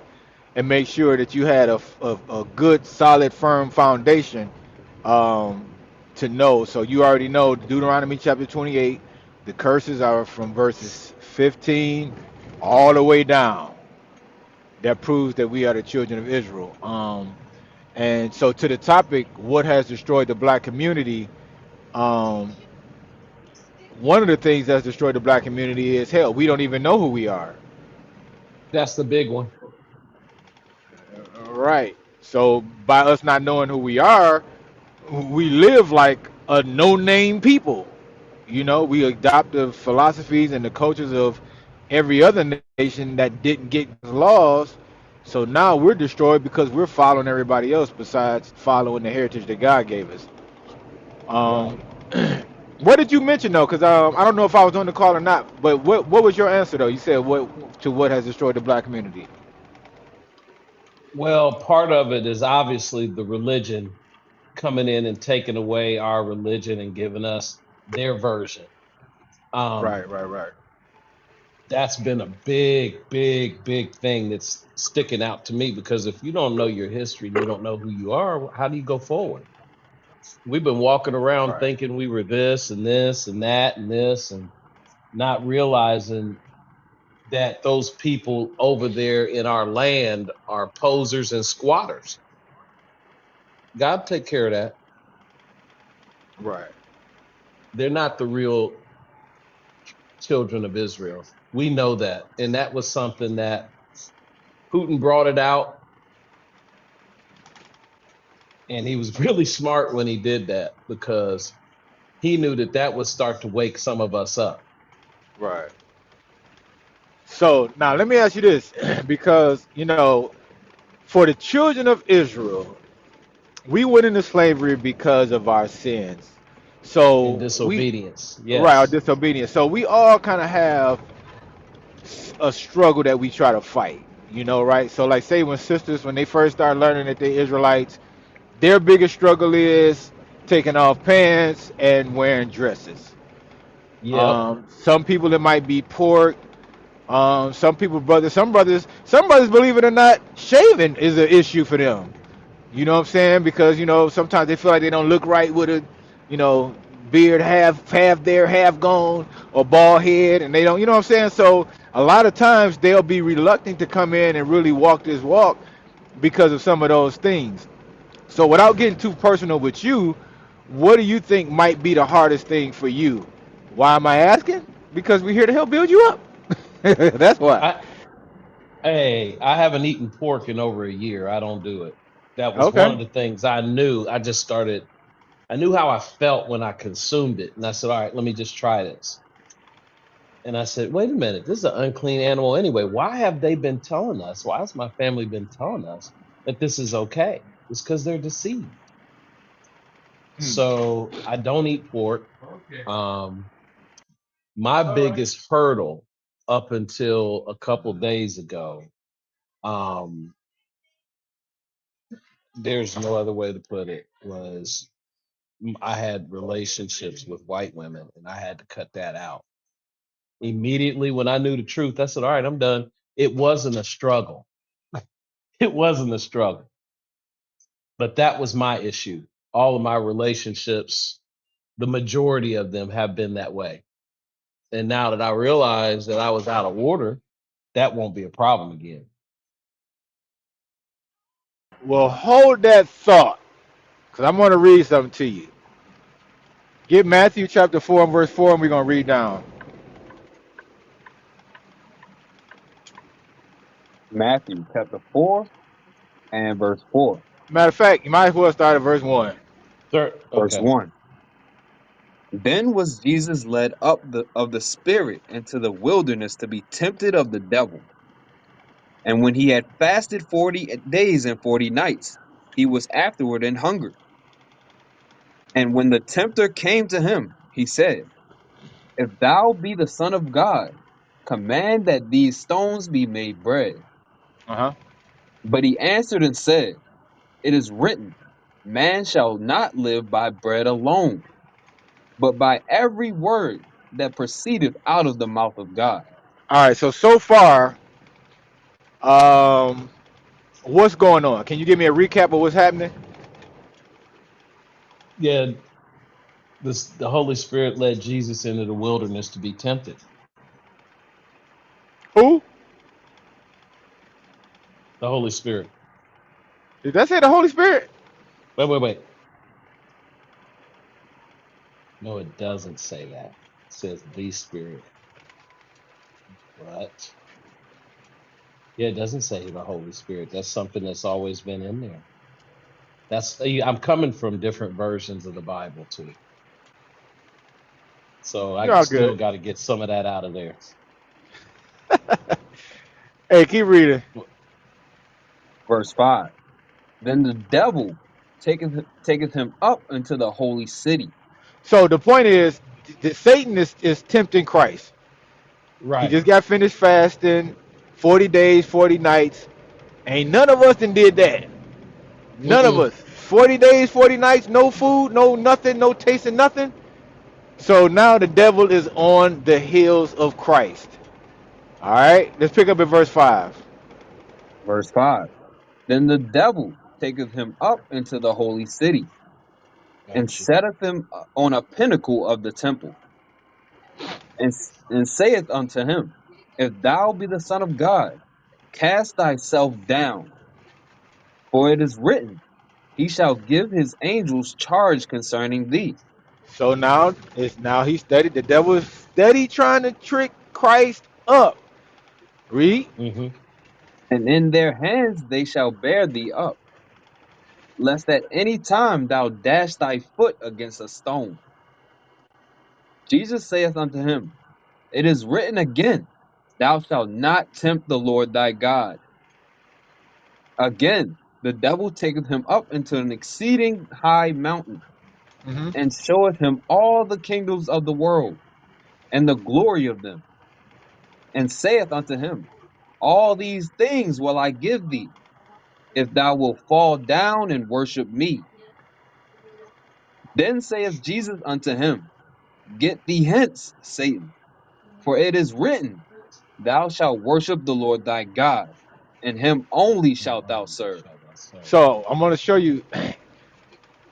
and make sure that you had a good, solid, firm foundation um, to know. So you already know Deuteronomy chapter 28. The curses are from verses 15 all the way down. That proves that we are the children of Israel. And so to the topic, what has destroyed the black community? Um, one of the things that's destroyed the black community is hell. We don't even know who we are. That's the big one. Right. So by us not knowing who we are, we live like a no-name people. You know, we adopt the philosophies and the cultures of every other nation that didn't get laws. So now we're destroyed because we're following everybody else besides following the heritage that God gave us. Um, Right. what did you mention though? Because I don't know if I was on the call or not. But what was your answer though? You said what has destroyed the black community? Well, part of it is obviously the religion coming in and taking away our religion and giving us their version. Right, Um, right, right, that's been a big, big, big thing that's sticking out to me because if you don't know your history and you don't know who you are, how do you go forward? We've been walking around right, thinking we were this and this and that and this and not realizing that those people over there in our land are posers and squatters. God take care of that. right. They're not the real children of Israel. We know that. And that was something that Putin brought it out. And he was really smart when he did that because he knew that that would start to wake some of us up. Right. So now let me ask you this, because for the children of Israel, we went into slavery because of our sins. In So we, disobedience. right, our Yes. disobedience. So we all kind of have a struggle that we try to fight. Right? So like say when sisters when they first start learning that they're Israelites, their biggest struggle is taking off pants and wearing dresses. Yep. Some people it might be pork. Some people, some brothers, believe it or not, shaving is an issue for them. You know what I'm saying? Because sometimes they feel like they don't look right with a, you know, beard half there, half gone, or bald head, and they don't. You know what I'm saying? So a lot of times they'll be reluctant to come in and really walk this walk because of some of those things. So without getting too personal with you, what do you think might be the hardest thing for you? Why am I asking? Because we're here to help build you up. That's why. I Hey, I haven't eaten pork in over a year. I don't do it. That was one Okay. of the things I knew. I knew how I felt when I consumed it. And I said, all right, let me just try this. And I said, wait a minute, this is an unclean animal anyway. Why have they been telling us? Why has my family been telling us that this is okay? It's because they're deceived. Hmm. So I don't eat pork. Um, my biggest hurdle up until a couple days ago, um, there's no other way to put it, was I had relationships with white women and I had to cut that out. Immediately when I knew the truth, I said, all right, I'm done. It wasn't a struggle. It wasn't a struggle, but that was my issue. All of my relationships, the majority of them have been that way. And now that I realized that I was out of order, that won't be a problem again. Well, hold that thought, because I'm going to read something to you. Get Matthew chapter 4 and verse 4, and we're going to read down. Matthew chapter 4 and verse 4. Matter of fact, you might as well start at verse 1. Third, Verse okay. 1. Then was Jesus led up of the Spirit into the wilderness to be tempted of the devil. And when he had fasted 40 days and 40 nights, he was afterward in hunger. And when the tempter came to him, he said, If thou be the Son of God, command that these stones be made bread. Uh-huh. But he answered and said, It is written, Man shall not live by bread alone, but by every word that proceedeth out of the mouth of God. All right, so far, um, what's going on? Can you give me a recap of what's happening? Yeah. The Holy Spirit led Jesus into the wilderness to be tempted. Who? The Holy Spirit. Did that say the Holy Spirit? Wait. No, it doesn't say that. It says the Spirit. But yeah, it doesn't say the Holy Spirit. That's something that's always been in there. I'm coming from different versions of the Bible too. So I You're all still good. got to get some of that out of there. Hey, keep reading. Verse 5. Then the devil taketh him up into the holy city. So the point is, that Satan is tempting Christ. He Right. just got finished fasting, 40 days, 40 nights. Ain't none of us done did that. None of Mm-mm. us. 40 days, 40 nights, no food, no nothing, no tasting nothing. So now the devil is on the heels of Christ. All right, let's pick up at verse 5. Verse 5. Then the devil taketh him up into the holy city, and Gotcha. setteth him on a pinnacle of the temple, and saith unto him, If thou be the Son of God, cast thyself down, for it is written, He shall give his angels charge concerning thee, So now he's steady. The devil is steady trying to trick Christ up. Read. Mm-hmm. and in their hands they shall bear thee up, lest at any time thou dash thy foot against a stone. Jesus saith unto him, It is written again, Thou shalt not tempt the Lord thy God. Again, the devil taketh him up into an exceeding high mountain, Hmm. and showeth him all the kingdoms of the world, and the glory of them, and saith unto him, All these things will I give thee, if thou wilt fall down and worship me. Then saith Jesus unto him, Get thee hence, Satan, for it is written, Thou shalt worship the Lord thy God, and him only Him shalt thou only serve. shall thou serve. So I'm going to show you.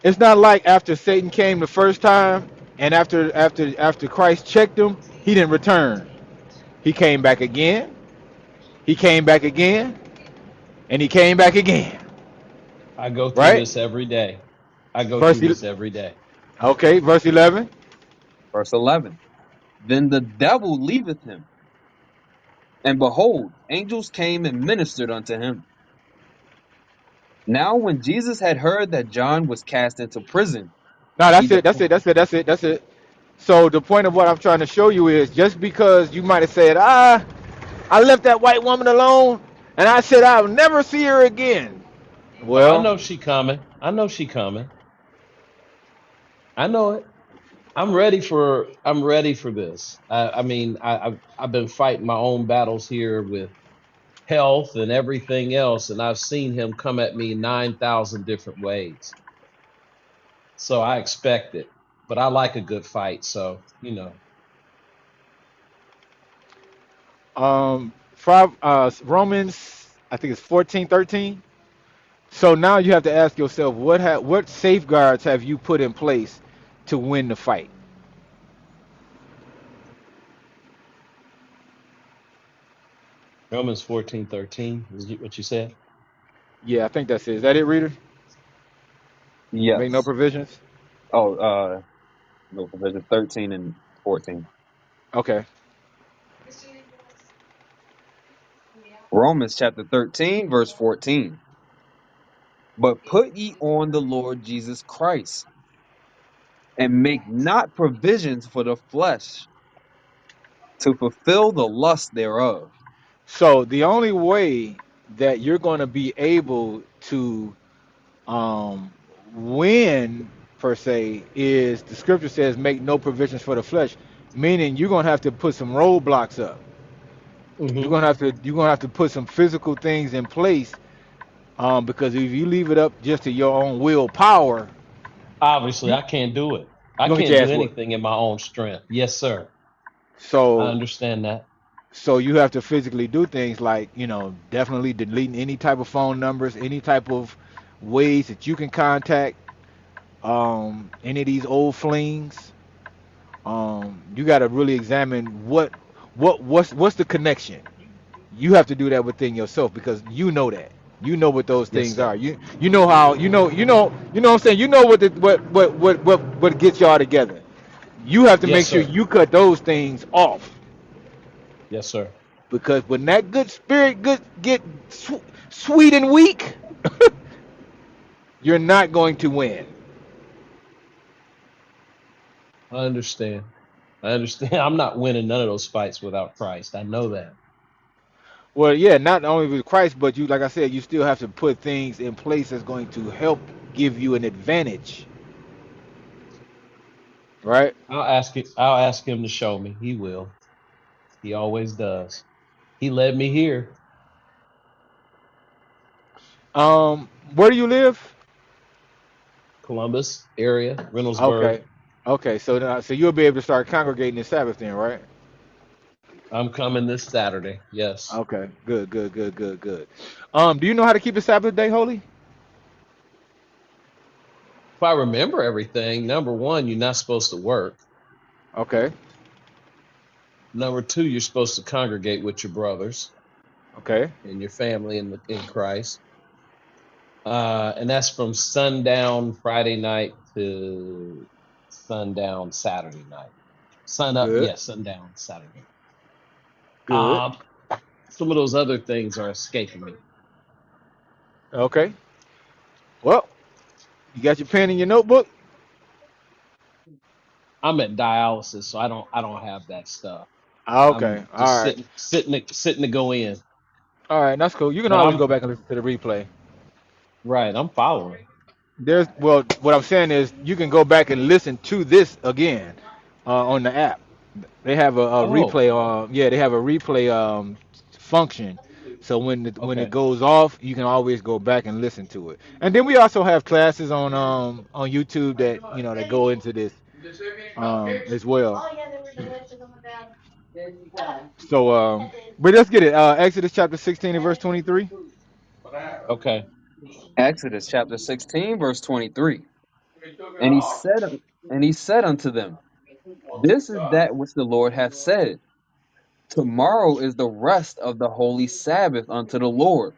It's not like after Satan came the first time, and after Christ checked him, he didn't return. He came back again. He came back again, and he came back again. I go through Right? this every day. I go Verse through el- this every day. okay, verse 11. Verse 11. Then the devil leaveth him, and behold, angels came and ministered unto him. Now when Jesus had heard that John was cast into prison, No, he that's it. That's departed. it. That's it. That's it. That's it. So the point of what I'm trying to show you is just because you might have said, I left that white woman alone, and I said I'll never see her again. Oh, I Well, know she coming. I know she coming. I know it. I'm ready for this. I mean, I've been fighting my own battles here with health and everything else, and I've seen him come at me 9,000 different ways. So I expect it. But I like a good fight, so Romans, I think it's 14:13. So now you have to ask yourself, what safeguards have you put in place to win the fight? Romans 14:13 is what you said. Yeah, I think that's it. Is that it, reader? Make no Yes. provisions. Oh, no, provision 13 and 14. Okay. Romans chapter 13, verse 14. But put ye on the Lord Jesus Christ, and make not provisions for the flesh to fulfill the lust thereof. So the only way that you're going to be able to um, win per se is the scripture says make no provisions for the flesh, meaning you're going to have to put some roadblocks up. Hmm. You're gonna have to put some physical things in place, because if you leave it up just to your own willpower, Obviously, you I can't do it. I you're gonna get can't your do ass whooped. anything in my own strength. Yes, sir. I So understand that. so you have to physically do things like, definitely deleting any type of phone numbers, any type of ways that you can contact, Any of these old flings, you got to really examine what's the connection. You have to do that within yourself because you know that. You know what those Yes, things sir. are. You know how you know what I'm saying. You know what gets y'all together. You have to Yes, make sure sir. you cut those things off Yes, sir. because when that good spirit get sweet and weak, you're not going to win. I understand. I understand. I'm not winning none of those fights without Christ. I know that. Well, yeah, not only with Christ, but you, like I said, you still have to put things in place that's going to help give you an advantage, right? I'll ask him to show me. He will. He always does. He led me here, Where do you live? Columbus area, Reynoldsburg. Okay, okay, so you'll be able to start congregating this Sabbath then, right? I'm coming this Saturday. Yes. Okay, good, good, good, good, good. Do you know how to keep the Sabbath day holy? If I remember everything, number one, you're not supposed to work. Okay, Number two, you're supposed to congregate with your brothers okay, and your family in Christ. And that's from sundown Friday night to sundown Saturday night. Sun up, good, yes, sundown Saturday. good. Um, some of those other things are escaping me. Okay, well, you got your pen and your notebook. I'm at dialysis, so I don't have that stuff. Okay, I'm just all right, sitting to go in. all right, that's cool. You can But always I'm go back and listen to the replay. right. I'm following. There's well, what I'm saying is you can go back and listen to this again on the app. They have a Oh, replay. Yeah, they have a replay function. So when it okay. goes off, you can always go back and listen to it. And then we also have classes on YouTube that that go into this as well. So but let's get it. Exodus chapter 16 and verse 23. Okay. Exodus chapter 16, verse 23. And he said, and he said unto them, This is that which the Lord hath said. Tomorrow is the rest of the holy Sabbath unto the Lord.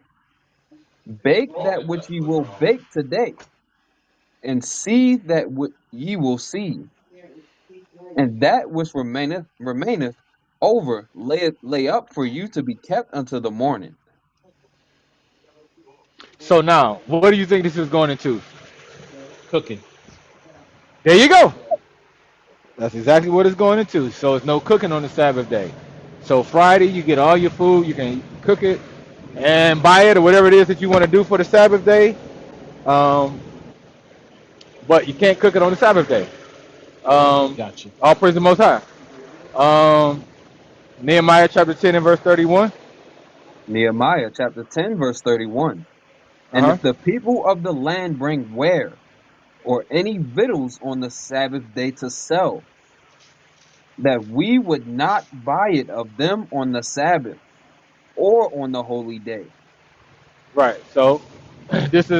Bake that which ye will bake today, and seethe that which ye will seethe, and that which remaineth over lay up for you to be kept until the morning. So now, what do you think this is going into? Cooking. There you go. That's exactly what it's going into. So it's no cooking on the Sabbath day. So Friday you get all your food, you can cook it and buy it or whatever it is that you want to do for the Sabbath day. Um, but you can't cook it on the Sabbath day. Um, Gotcha. all praise the Most High. Um, Nehemiah chapter 10 and verse 31. Nehemiah chapter 10, verse 31. Uh And huh. if the people of the land bring ware or any victuals on the Sabbath day to sell, that we would not buy it of them on the Sabbath or on the holy day. Right. So this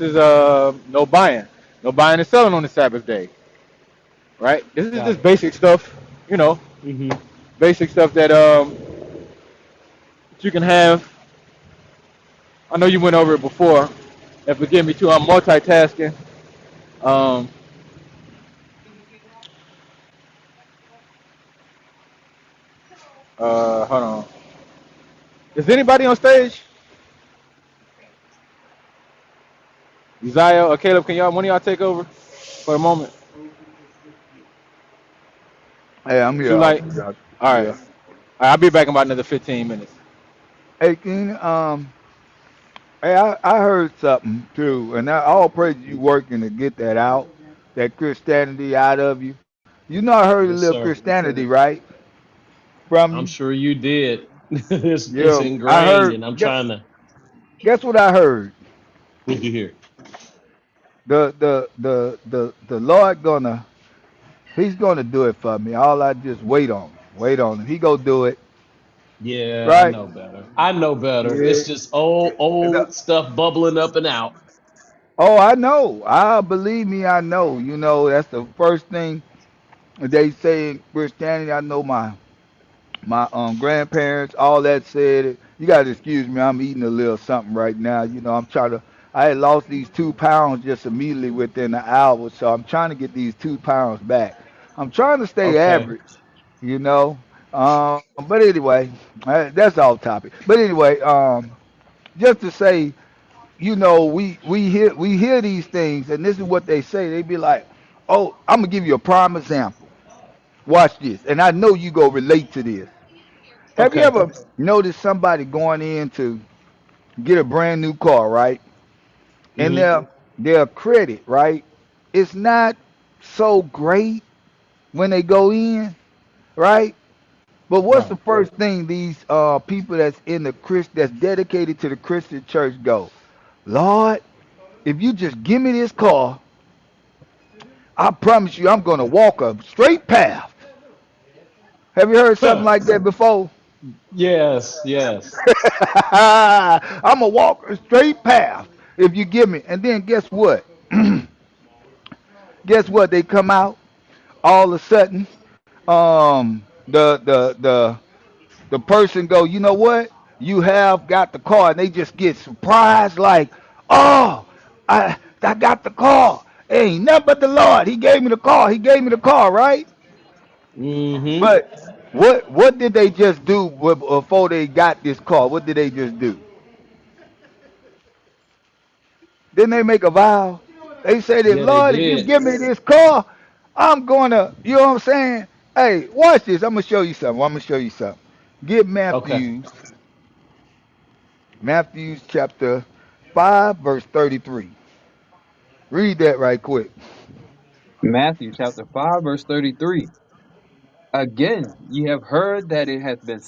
is no buying and selling on the Sabbath day. Right. This is Got just it. basic stuff. You know, Mm-hmm. basic stuff that you can have. I know you went over it before, and forgive me too. I'm multitasking. Um, hold on. Is anybody on stage? Uzziah or Caleb? Can y'all one of y'all take over for a moment? Hey, I'm Too here. light. Yeah, All right. All yeah. right. I'll be back in about another 15 minutes. Hey, hey, I heard something too, and all praise you working to get that out, that Christianity out of you. You know, I heard a Yes, little sir. Christianity, right, from I'm you. sure you did. It's Yeah, I ingrained, heard. and I'm trying to. Guess what I heard? What'd you hear? The Lord He's gonna do it for me. All I just wait on him. He gonna do it, Yeah, I right? know better. I know better. Yeah. It's just old The- stuff bubbling up and out. Oh, I know. I believe me, I know. You know, that's the first thing they say in Christianity. I know my grandparents, all that said it. You gotta excuse me, I'm eating a little something right now. You know, I'm trying to I had lost these 2 pounds just immediately within the hour, so I'm trying to get these 2 pounds back. I'm trying to stay Okay. average, you know. But anyway, that's off topic. But anyway, just to say, you know, we hear these things, and this is what they say. They be like, "Oh, I'm gonna give you a prime example. Watch this," and I know you go relate to this. Have you Okay. ever noticed somebody going in to get a brand new car, right? And Hmm. their credit, right? It's not so great when they go in, right? But what's Right. the first thing these people that's in the Christ that's dedicated to the Christian church go? Lord, if you just give me this car, I promise you I'm gonna walk a straight path. Have you heard something Huh. like that before? Yes. Yes. I'm gonna walk a straight path if you give me. And then guess what? Guess what? They come out all of a sudden. The person go, you know what? You have got the car, and they just get surprised, like, oh, I got the car. Ain't nothing but the Lord. He gave me the car. He gave me the car, right? Hmm. But what did they just do before they got this car? What did they just do? Didn't they make a vow? They say that, Yeah, they Lord, if you did. give me this car, I'm gonna, you know what I'm saying? Hey, watch this. I'm gonna show you something. I'm gonna show you something. Get Okay. Matthew chapter 5, verse 33. Read that right quick. Matthew chapter 5, verse 33. Again, ye have heard that it hath been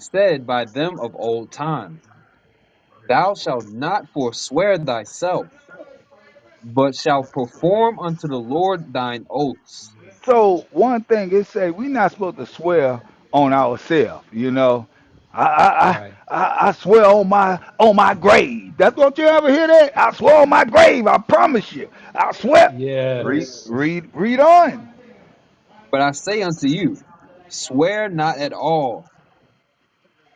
said by them of old time, thou shalt not forswear thyself, but shalt perform unto the Lord thine oaths. So one thing it say we not supposed to swear on ourselves, you know. I I, I Right. I swear on my grave. That's what you ever hear that? I swear on my grave, I promise you. I swear. Read Yes. read read on. But I say unto you, swear not at all,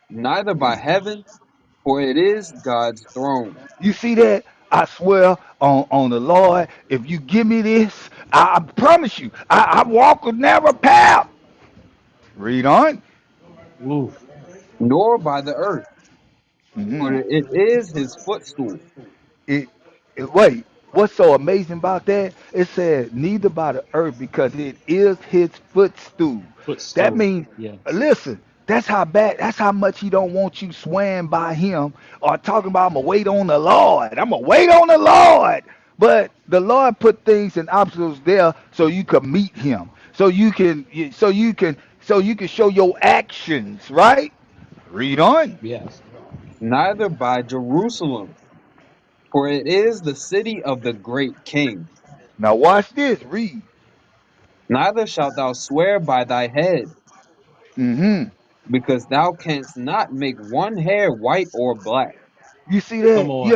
neither by heaven, for it is God's throne, You see that? I swear on the Lord, if you give me this, I promise you, I walk a narrow path. Read on. Oof. nor by the earth, for Mhm. it is his footstool. Wait, what's so amazing about that? It said neither by the earth because it is his footstool. That Footstool. means, Yes. listen, that's how much he don't want you swearing by him or talking about I'm gonna wait on the Lord. I'm gonna wait on the Lord. But the Lord put things and obstacles there so you can meet him. So you can show your actions, right? Read on. Yes. Neither by Jerusalem, for it is the city of the great king. Now watch this. Read. Neither shalt thou swear by thy head, Mm-hmm. because thou canst not make one hair white or black. You see Come that? on.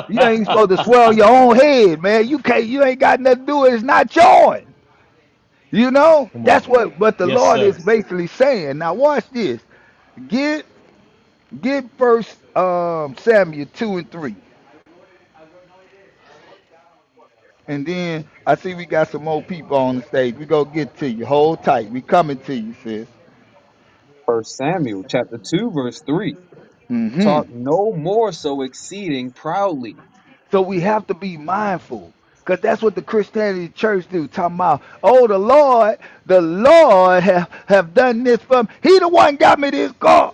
You ain't even supposed to swell your own head, man. You ain't got nothing to do with it. It's not yours. You know? Come That's on. what the Yes, Lord is sir. basically saying. Now watch this. Get get first Samuel 2 and 3. And then I see we got some more people on the stage. We go get to you. Hold tight. We coming to you, sis. First Samuel chapter 2, verse 3. Mm-hmm. Talk no more so exceeding proudly. So we have to be mindful. Because that's what the Christianity church do. Talking about, oh, the Lord have done this for me. He the one got me this car.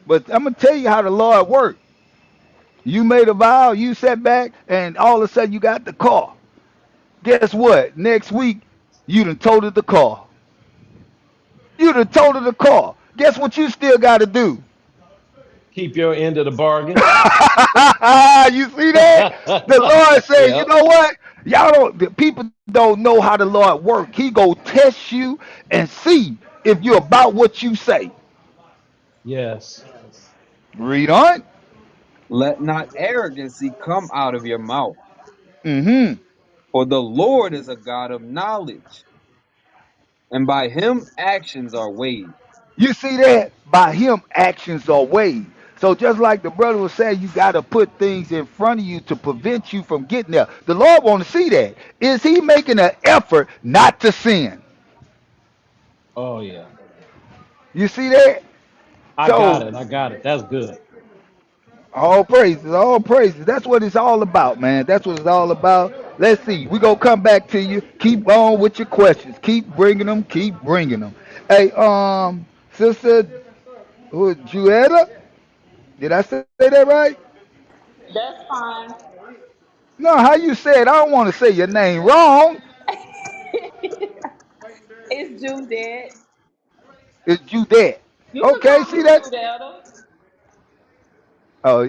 But I'm going to tell you how the Lord works. You made a vow, you sat back, and all of a sudden you got the car. Guess what? Next week, you done totaled the car. You done totaled the car. Guess what you still got to do? Keep your end of the bargain. You see that? The Lord said, you Yep. know what? Y'all don't, the people don't know how the Lord work. He go test you and see if you're about what you say. Yes. Read on. Let not arrogancy come out of your mouth, Mm-hmm. for the Lord is a God of knowledge, and by him actions are weighed. You see that? By him, actions are weighed. So just like the brother was saying, you got to put things in front of you to prevent you from getting there. The Lord want to see that. Is he making an effort not to sin? Oh yeah. You see that? I got So it. I got it. That's good. all praises, all praises. That's what it's all about, man. That's what it's all about. Let's see. We gonna come back to you. Keep on with your questions. Keep bringing them. Keep bringing them. Hey, sister, who, Juetta? Did I say that right? That's fine. No, how you say it? I don't want to say your name wrong. It's Judette. It's Judette. You can Okay, call see me that? Judetta. Oh,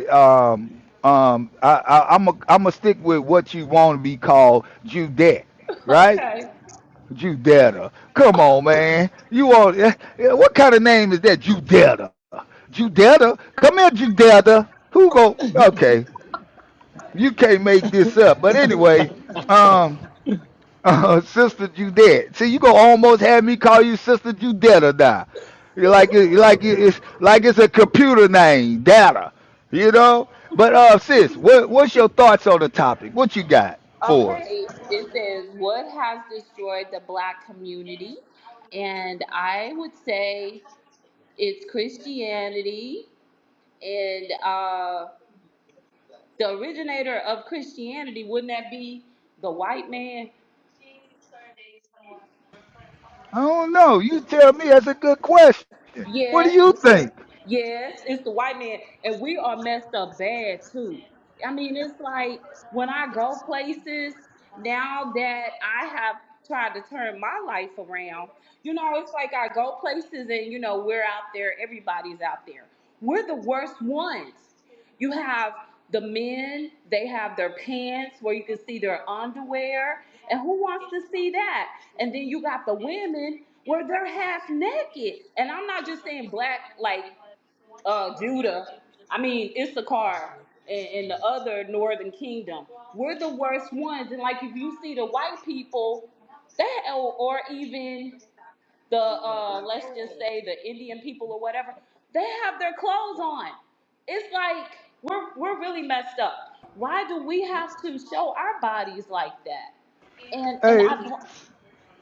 I'm a stick with what you want to be called, Judette, right? Okay. Judetta. Come on, man. You want what kind of name is that, Judetta? Judetta? Come here, Judetta. Who go? Okay, you can't make this up. But anyway, um, Sister Judette. See, you gonna almost have me call you Sister Judetta now. It's like it's a computer name, data. You know. But sis, what's your thoughts on the topic? What you got for us? Okay. It says, what has destroyed the black community? And I would say it's Christianity. And the originator of Christianity, wouldn't that be the white man? I don't know. You tell me. That's a good question. What do you Yes. think? Yes, it's the white man, and we are messed up bad too. I mean, it's like when I go places now that I have tried to turn my life around, it's like I go places and we're out there, everybody's out there. We're the worst ones. You have the men, they have their pants where you can see their underwear, and who wants to see that? And then you got the women where they're half naked. And I'm not just saying black like Judah. I mean, Issachar and the other northern kingdom. We're the worst ones. And like if you see the white people, that or even the let's just say the Indian people or whatever, they have their clothes on. It's like we're really messed up. Why do we have to show our bodies like that? And Hey, I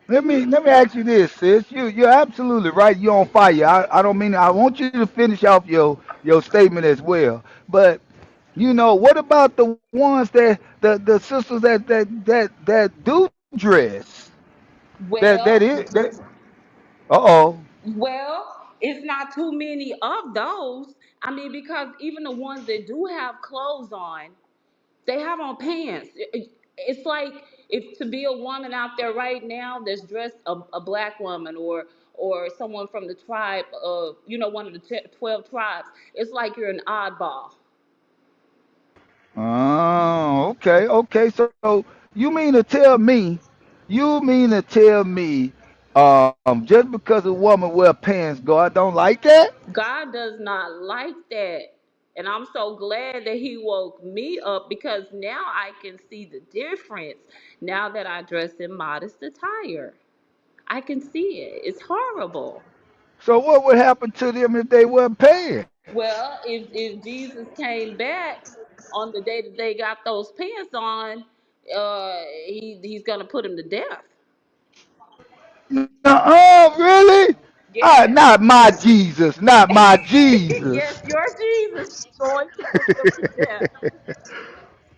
let me ask you this, sis. You're absolutely right. You're on fire. I don't mean. I want you to finish off your statement as well. But what about the ones the sisters that do dress? That well is that. Uh-oh. It's not too many of those. I mean, because even the ones that do have clothes on, they have on pants. It's like if to be a woman out there right now that's dressed a black woman or someone from the tribe of one of the 12 tribes. It's like you're an oddball. Oh, okay, okay. So you mean to tell me, just because a woman wear pants, God don't like that? God does not like that. And I'm so glad that he woke me up because now I can see the difference now that I dress in modest attire. I can see it. It's horrible. So what would happen to them if they wear pants? Well, if Jesus came back on the day that they got those pants on, he's gonna put him to death. Nuh-uh, really? Yes, Not my Jesus, not my Jesus. yes, your Jesus is going to put them to death.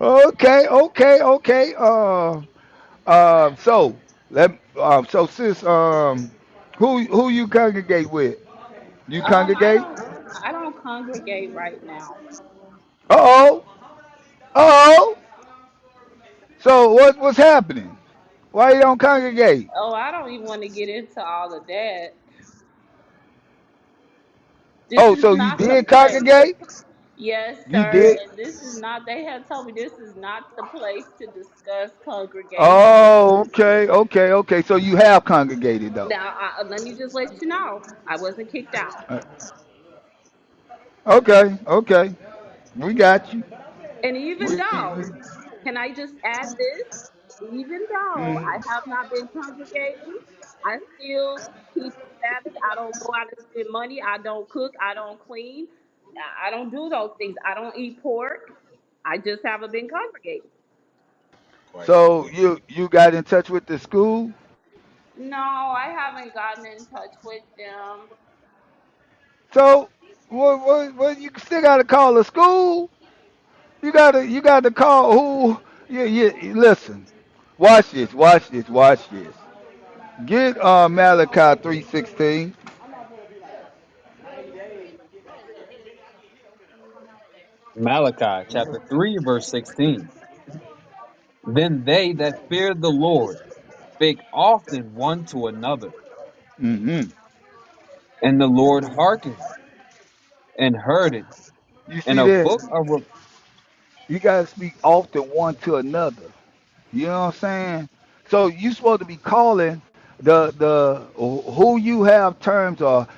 Okay, okay, okay. So sis, who you congregate with? You I congregate? don't, I don't congregate right now. Uh oh, oh. So what's happening? Why you don't congregate? Oh, I don't even want to get into all of that. This Oh, is so you not the did place. congregate? Yes, You sir. did? And this is not, they had told me this is not the place to discuss congregation. Oh, okay, okay, okay. So you have congregated though. Now, let me just let you know, I wasn't kicked out. Uh, Okay, okay. We got you. And even We, though, can I just add this? Even though mm. I have not been congregating, I still keep the Sabbath. I don't go out and spend money. I don't cook. I don't clean. I don't do those things. I don't eat pork. I just haven't been congregating. Question. So you got in touch with the school. No, I haven't gotten in touch with them. So what you still got to call the school. You got to call who? Yeah. Listen, watch this. Watch this. Watch this. Get Malachi 3:16. Malachi chapter 3, verse 16. Then they that feared the Lord spake often one to another, Mm-hmm. and the Lord hearkened and heard it. You And see a that? book of You got to speak often one to another. You know what I'm saying? So you supposed to be calling the who you have terms or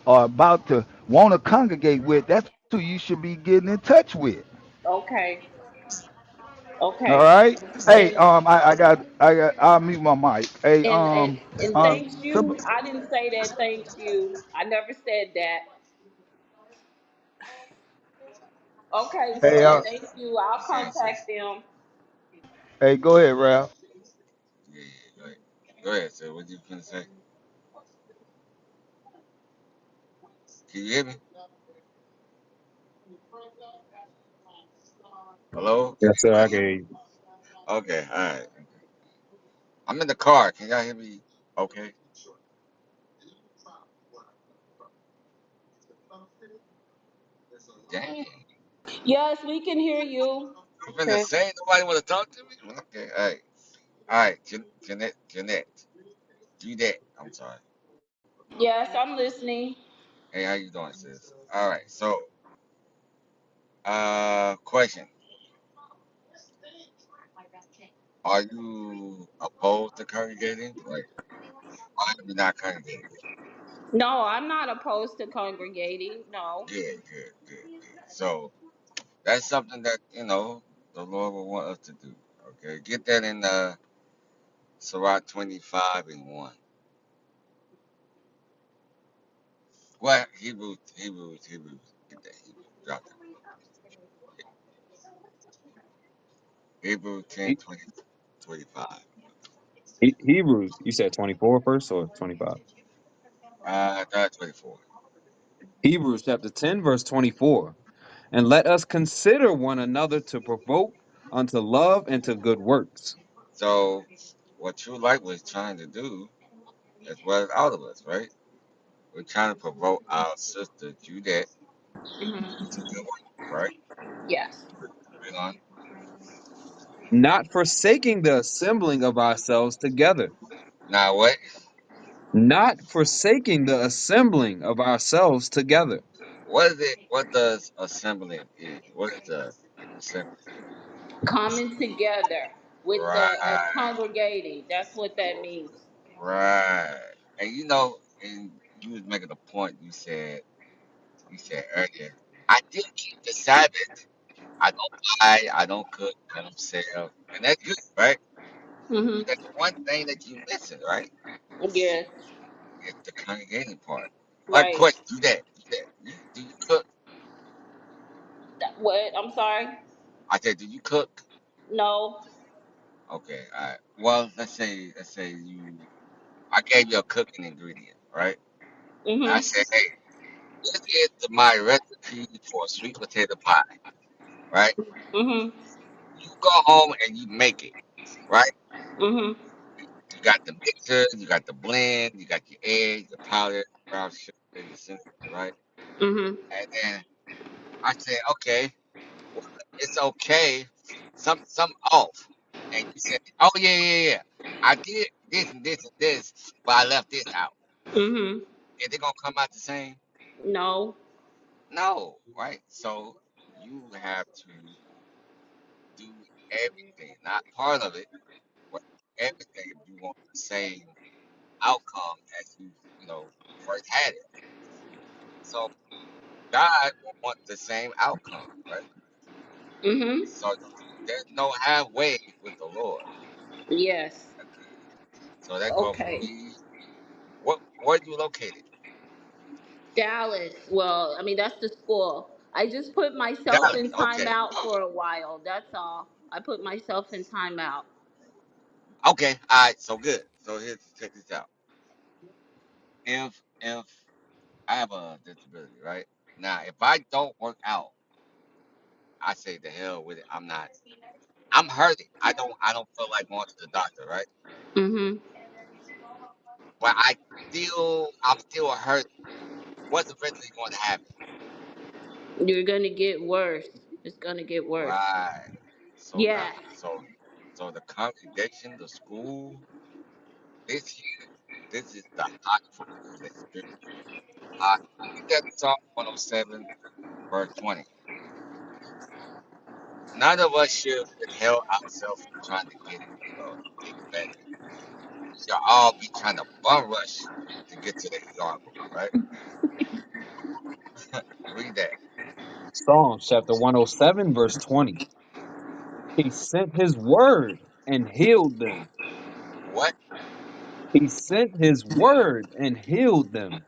about to want to congregate with. That's who you should be getting in touch with. Okay. All Okay. right. Hey, And I'll mute my mic. Hey, and thanks some, you. I didn't say that. Thanks you. I never said that. Okay, hey, sis. Thank you. I'll You saying contact sis? them. hey, go ahead, Ralph. Yeah, go ahead. Go ahead, sir. What you finna say? Can you hear me? Hello? Can Yes, sir. I anybody hear can me? hear you. Okay, all right. I'm in the car. Can y'all hear me? Okay. Dang. Yes, we can hear you. I'm finna Okay. say nobody wanna talk to me? Okay, all right. All right, Jeanette. I'm sorry. Yes, I'm listening. Hey, how you doing, sis? All right, so, question. Are you opposed to congregating? Like, why are you not congregating? No, I'm not opposed to congregating. No. Good. So, that's something that, the Lord will want us to do. Okay, get that in Sirach 25 and 1. Well, Hebrews. Get that Hebrews. Drop that. Hebrews 10, He, 20, 25. Hebrews, you said 24 first or 25? 24. Hebrews chapter 10, verse 24. And let us consider one another to provoke unto love and to good works. So, what True Light was trying to do is what is out of us, right? We're trying to provoke our sister Judette Hmm. to good work, right? Yes. Read on. Not forsaking the assembling of ourselves together. Now, what? Not forsaking the assembling of ourselves together. What is it? What does assembling is? What is the assembly? Coming together with the and Right, congregating. That's what that means. right. And and you was making a point. You said earlier. I did keep the Sabbath. I don't buy. I don't cook. I don't sell, and that's good, right? Hmm. But that's one thing that you missing, right? Yes. It's the congregating part. Like, Right. question, do that. Do you cook? What? I'm sorry. I said, do you cook? No. Okay, all right. Well, let's say I gave you a cooking ingredient, right? And I Mhm. said, hey, this is my recipe for sweet potato pie, right? Mhm. You go home and you make it, right? Mhm. You got the mixer, you got the blend, you got your egg, your powder, brown sugar, your cinnamon, right? Mhm. And then I said, okay, well, it's okay. Some off. And you said, oh yeah. I did this and this and this, but I left this out. Mhm. Is it gonna come out the same? No. No, right? So you have to do everything, not part of it, but everything if you want the same outcome as you first had it. So God will want the same outcome, right? Mm-hmm. So there's no halfway with the Lord. Yes. So that go for Okay. me. What where you located? Dallas. Well, I mean that's the school. I just put myself Dallas. in Okay. timeout for a while. That's all. I put myself in timeout. Okay. All right. So good. So here, check this out. If I have a disability, right? Now, if I don't work out, I say the hell with it. I'm not. I'm hurting. I don't feel like going to the doctor, right? Mm-hmm. But I'm still hurting. What's eventually going to happen? You're gonna get worse. It's gonna get worse. Right. So Yes. the congregation, the school, this here, this is the hot for the spirit. Get that Psalm 107, verse 20. None of us should withhold ourselves from trying to get better. We should all be trying to bum rush to get to the ER room, right? Read that. Psalms chapter 107, verse 20. He sent his word and healed them. What? He sent his word and healed them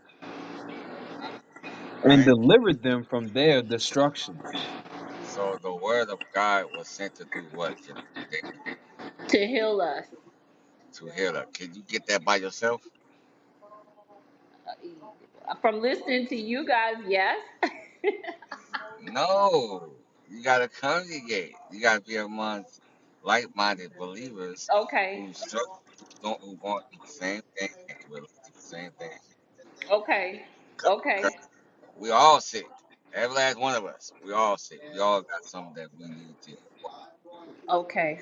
and Right? delivered them from their destructions. So the word of God was sent to do what? To heal us. To heal her. Can you get that by yourself? From listening to you guys, yes. No. You gotta congregate. You gotta be amongst like-minded believers Okay. who struggle, who going through the same thing, who relate to the same thing. Okay. Because Okay. we all sick. Every last one of us. We all sick. We all got something that we need to. Okay.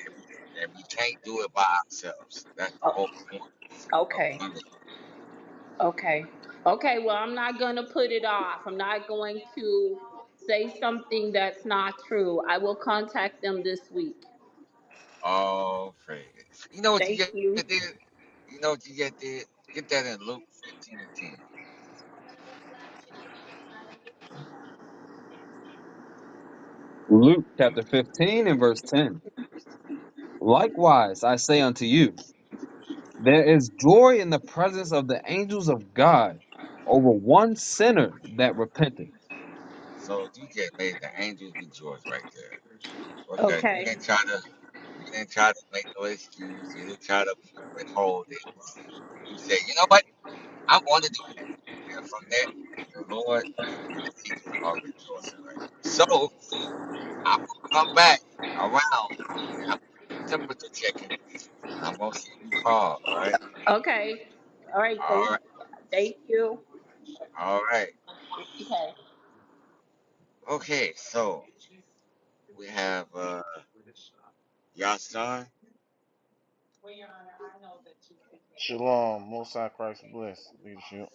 And we can't do it by ourselves. That's the O- whole point of Okay. coming. Okay. Okay. Well, I'm not gonna put it off. I'm not going to say something that's not true. I will contact them this week. All praise. You know what you Thank just you. did? You know what you just did? Get that in Luke 15 and 10. Luke chapter 15 and verse 10. Likewise, I say unto you, there is joy in the presence of the angels of God over one sinner that repenteth. So you just made the angels rejoice right there. Okay. You Okay. didn't try to make no excuse. You didn't try to withhold it. You said, you know what? I'm going to do that. And from there, the Lord and the angels are rejoicing right there. So I'm gonna come back around and I'm temperature checking and I'm gonna see you call, all right? Okay. All right. All right, Thank you. all right. Okay. Okay, so we have Yasan. Shalom, Most High Christ bless leadership.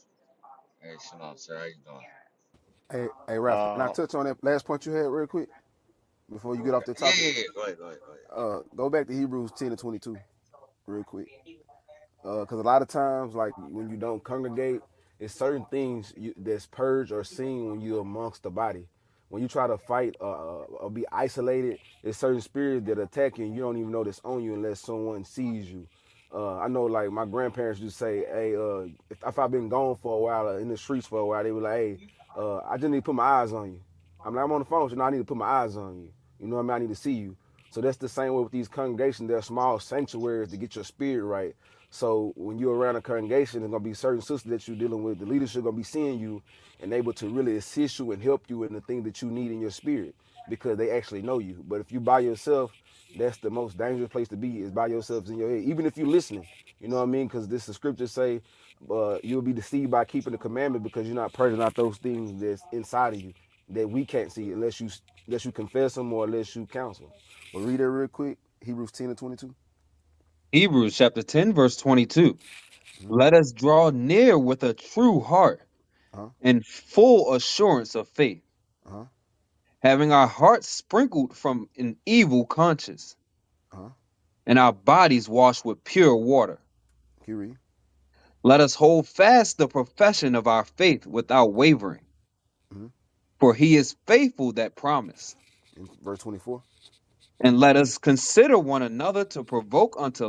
Hey, Shalom, sir, how you doing? Hey, Ralph, can I Uh, touch on that last point you had real quick before you get off the Yeah, topic? yeah, yeah. Go ahead, go ahead, go ahead. Go back to Hebrews 10 and 22 real quick. Because a lot of times, like when you don't congregate, it's certain things that's purged or seen when you're amongst the body. When you try to fight or be isolated, it's certain spirits that attack you and you don't even know that's on you unless someone sees you. I know, like my grandparents used to say, "Hey, if I've been gone for a while in the streets for a while, they were like, hey, I just need to put my eyes on you. I'm like, I'm on the phone, so now I need to put my eyes on you. You know what I mean? I need to see you. So that's the same way with these congregations. They're small sanctuaries to get your spirit right. So when you're around a congregation, there's gonna be certain sisters that you're dealing with. The leadership gonna be seeing you and able to really assist you and help you in the thing that you need in your spirit because they actually know you. But if you by yourself, that's the most dangerous place to be is by yourself in your head. Even if you're listening, you know what I mean? Because this the scriptures say, you'll be deceived by keeping the commandment because you're not purging out those things that's inside of you that we can't see unless you confess them or unless you counsel. But read it real quick. Hebrews 10 and 22. Hebrews chapter 10, verse 22. Let us draw near with a true heart Uh-huh. and full assurance of faith, Uh-huh. having our hearts sprinkled from an evil conscience Uh-huh. and our bodies washed with pure water. Can you read? Let us hold fast the profession of our faith without wavering, Mm-hmm. for he is faithful that promised. In verse 24. And let us consider one another to provoke unto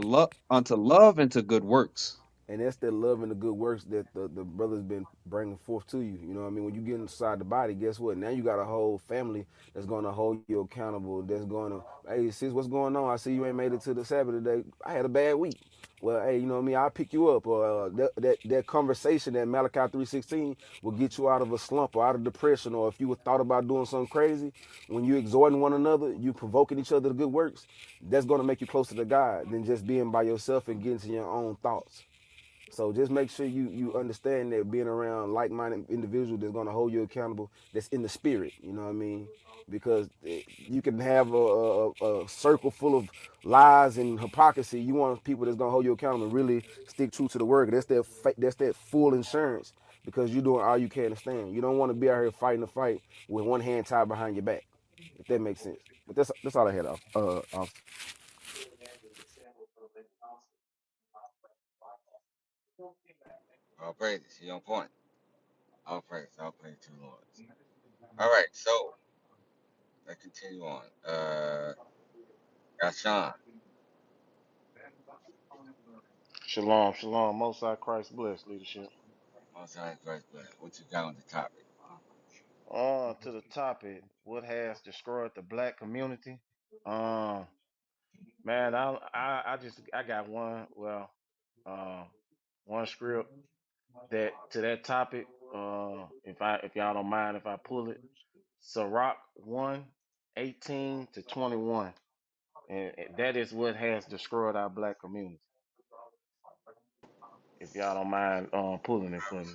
love and to good works. And that's that love and the good works that the brother's been bringing forth to you. You know what I mean? When you get inside the body, guess what? Now you got a whole family that's going to hold you accountable. That's going to, hey, sis, what's going on? I see you ain't made it to the Sabbath today. I had a bad week. Well, hey, you know what I mean? I'll pick you up. Or that conversation that Malachi 3:16 will get you out of a slump or out of depression. Or if you were thought about doing something crazy, when you exhorting one another, you provoking each other to good works, that's going to make you closer to God than just being by yourself and getting to your own thoughts. So just make sure you understand that being around like-minded individuals that's gonna hold you accountable, that's in the spirit. You know what I mean? Because you can have a circle full of lies and hypocrisy. You want people that's gonna hold you accountable and really stick true to the word. That's that full insurance because you're doing all you can to stand. You don't want to be out here fighting a fight with one hand tied behind your back. If that makes sense. But that's all I had. Off. All praises. He on point. All praise to the Lord. All right, so let's continue on. Gashan, Shalom, shalom. Most High Christ bless leadership. most high Christ bless. What you got on the topic? On to the topic: what has destroyed the black community? Um, man, I got one. Well, one script that to that topic. If y'all don't mind if I pull it, Sirach 1:18 to 21, and that is what has destroyed our black community. If y'all don't mind pulling it for me.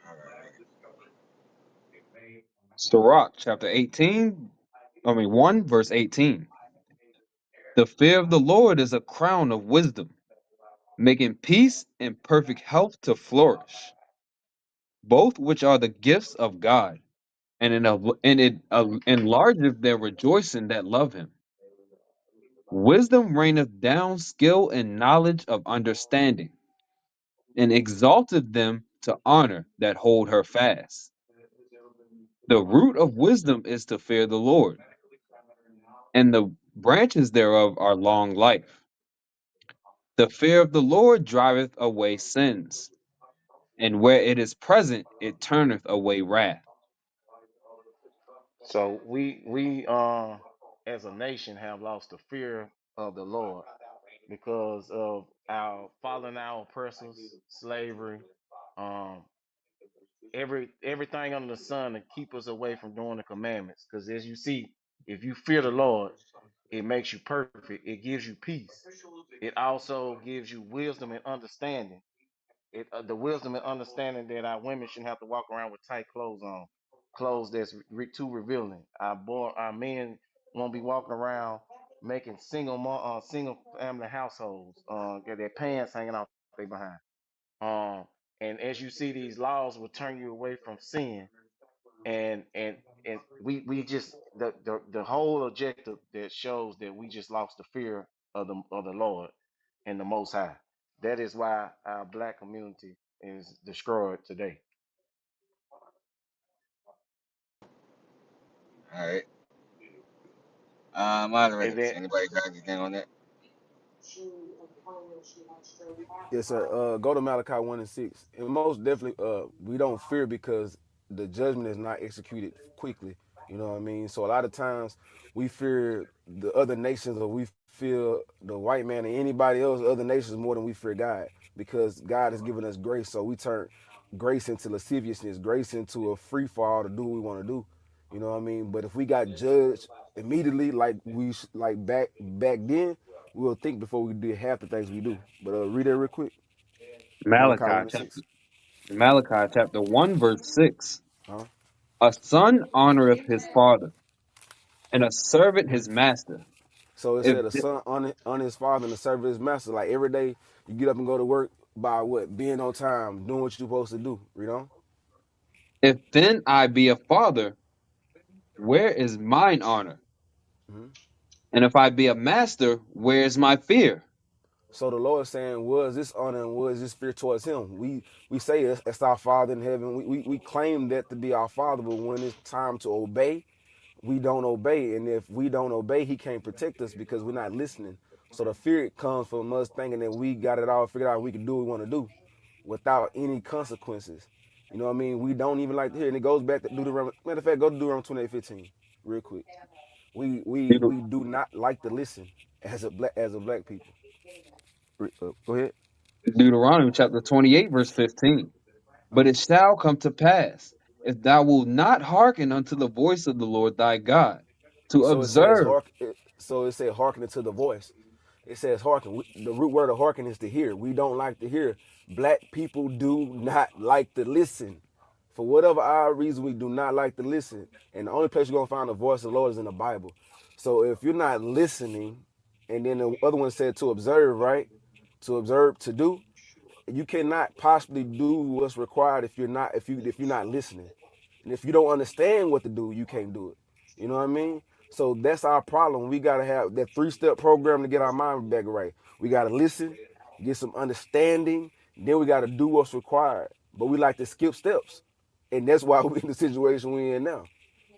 All right, bring it. Sirach chapter 1 verse 18. The fear of the Lord is a crown of wisdom, making peace and perfect health to flourish, both which are the gifts of God, and it enlargeth their rejoicing that love him. Wisdom raineth down skill and knowledge of understanding, and exalteth them to honor that hold her fast. The root of wisdom is to fear the Lord, and the branches thereof are long life. The fear of the Lord driveth away sins, and where it is present, it turneth away wrath. So we as a nation have lost the fear of the Lord because of our following our oppressors, slavery, um, everything under the sun to keep us away from doing the commandments. Because as you see, if you fear the Lord, it makes you perfect. It gives you peace. It also gives you wisdom and understanding. The wisdom and understanding that our women shouldn't have to walk around with tight clothes on, clothes that's too revealing. Our men won't be walking around making single family households, get their pants hanging out they behind. Um, and as you see, these laws will turn you away from sin, and we just the whole objective that shows that we just lost the fear of the Lord and the Most High. That is why our black community is destroyed today. All right. And Moderators, then anybody got anything on that? Yes, sir. Go to Malachi 1:6. And most definitely, we don't fear because the judgment is not executed quickly. You know what I mean? So a lot of times we fear the other nations or we fear the white man and anybody else, other nations more than we fear God because God has given us grace. So we turn grace into lasciviousness, grace into a free fall to do what we want to do. You know what I mean? But if we got judged immediately, like like back then, we'll think before we did half the things we do. But read it real quick. Malachi 1 Malachi and chapter 6. Malachi chapter 1 verse 6. Huh? A son honoreth his father, and a servant his master. So it If said a son on his father and the servant his master. Like every day you get up and go to work by what? Being on time, doing what you're supposed to do. You know? if then I be a father, where is mine honor? hmm And if I be a master, where is my fear? So the Lord is saying, was this honor and was this fear towards him? We say it's our Father in heaven. We claim that to be our Father, but when it's time to obey, We don't obey, and if we don't obey, he can't protect us because we're not listening. So the fear comes from us thinking that we got it all figured out, we can do what we want to do without any consequences. You know what I mean? We don't even like to hear, and it goes back to Deuteronomy. Matter of fact, go to Deuteronomy 28:15 real quick. We do not like to listen as a black people. Go ahead. Deuteronomy chapter 28, verse 15. But it shall come to pass, if thou wilt not hearken unto the voice of the Lord thy God, to So it says observe. hearken. So it said hearkening to the voice. It says hearken. The root word of hearken is to hear. We don't like to hear. Black people do not like to listen. For whatever our reason, we do not like to listen. And the only place you're gonna find the voice of the Lord is in the Bible. So if you're not listening, and then the other one said to observe, right? To observe, to do. You cannot possibly do what's required if you're not listening. And if you don't understand what to do, you can't do it. You know what I mean? So that's our problem. We gotta have that 3-step program to get our mind back right. We gotta listen, get some understanding, then we gotta do what's required. But we like to skip steps. And that's why we're in the situation we're in now.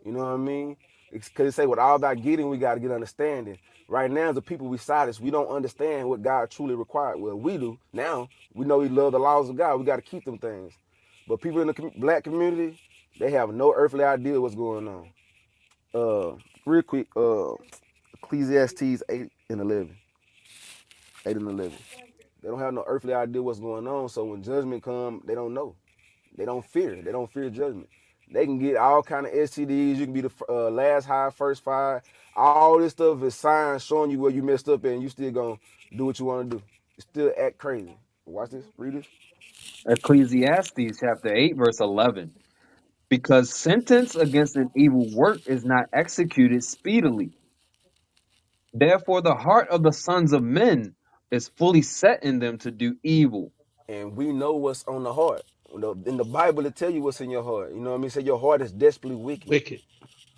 You know what I mean? Because it say, with all that getting, we got to get understanding. Right now, as the people beside us, we don't understand what God truly required. Well, we do. Now, we know we love the laws of God. We got to keep them things. But people in the black community, they have no earthly idea what's going on. Real quick, Ecclesiastes 8 and 11. 8 and 11. They don't have no earthly idea what's going on. So when judgment come, they don't know. They don't fear. They don't fear judgment. They can get all kind of STDs. You can be the last high, first five. All this stuff is signs showing you where you messed up, and you still gonna do what you want to do. You still act crazy. Watch this. Read this. Ecclesiastes chapter 8, verse 11. Because sentence against an evil work is not executed speedily. Therefore, the heart of the sons of men is fully set in them to do evil. And we know what's on the heart. In the Bible, it tell you what's in your heart. You know what I mean? Say your heart is desperately wicked. Wicked.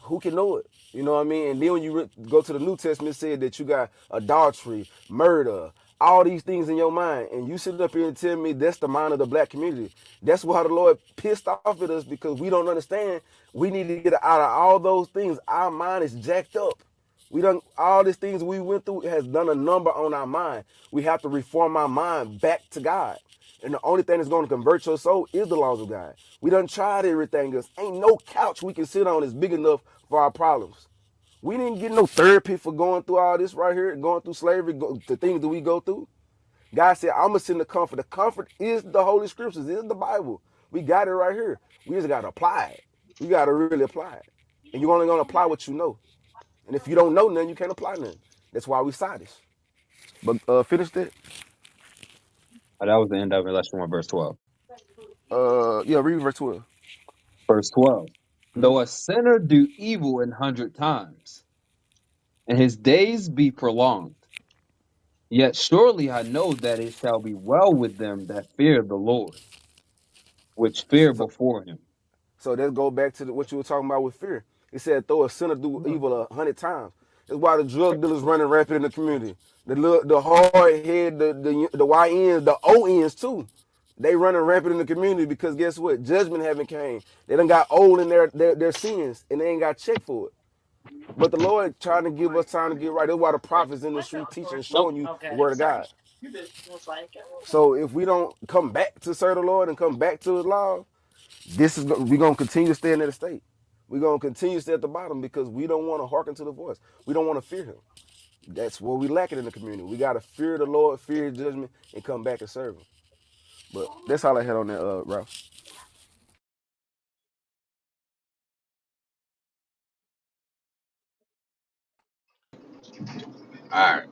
Who can know it? You know what I mean? And then when you go to the New Testament, it said that you got adultery, murder, all these things in your mind. And you sit up here and tell me that's the mind of the black community. That's why the Lord pissed off at us, because we don't understand. We need to get out of all those things. Our mind is jacked up. We done all these things we went through has done a number on our mind. We have to reform our mind back to God. And the only thing that's going to convert your soul is the laws of God. We done tried everything else. Ain't no couch we can sit on is big enough for our problems. We didn't get no therapy for going through all this right here, going through slavery, the things that we go through. God said, I'm going to send the comfort. The comfort is the Holy Scriptures, is the Bible. We got it right here. We just got to apply it. We got to really apply it. And you're only going to apply what you know. And if you don't know nothing, you can't apply nothing. That's why we this. But finish that. That was the end of it. Let's go on verse 12. Yeah, read verse 12. Verse 12. Mm-hmm. Though a sinner do evil 100 times, and his days be prolonged, yet surely I know that it shall be well with them that fear the Lord, which fear So, before him. So let's go back to what you were talking about with fear. It said, "Throw a sinner do evil 100 times." That's why the drug dealers running rampant in the community. The hard head, the YNs, the ONs too. They running rampant in the community because guess what? Judgment haven't came. They done got old in their sins and they ain't got checked for it. But the Lord trying to give us time to get right. That's why the prophets in the street teaching and showing you the word of God. So if we don't come back to serve the Lord and come back to His law, we're gonna continue to stay in that state. We're gonna continue to stay at the bottom because we don't want to hearken to the voice. We don't want to fear Him. That's what we lack it in the community. We gotta fear the Lord, fear His judgment, and come back and serve Him. But that's all I had on that, Ralph. All right.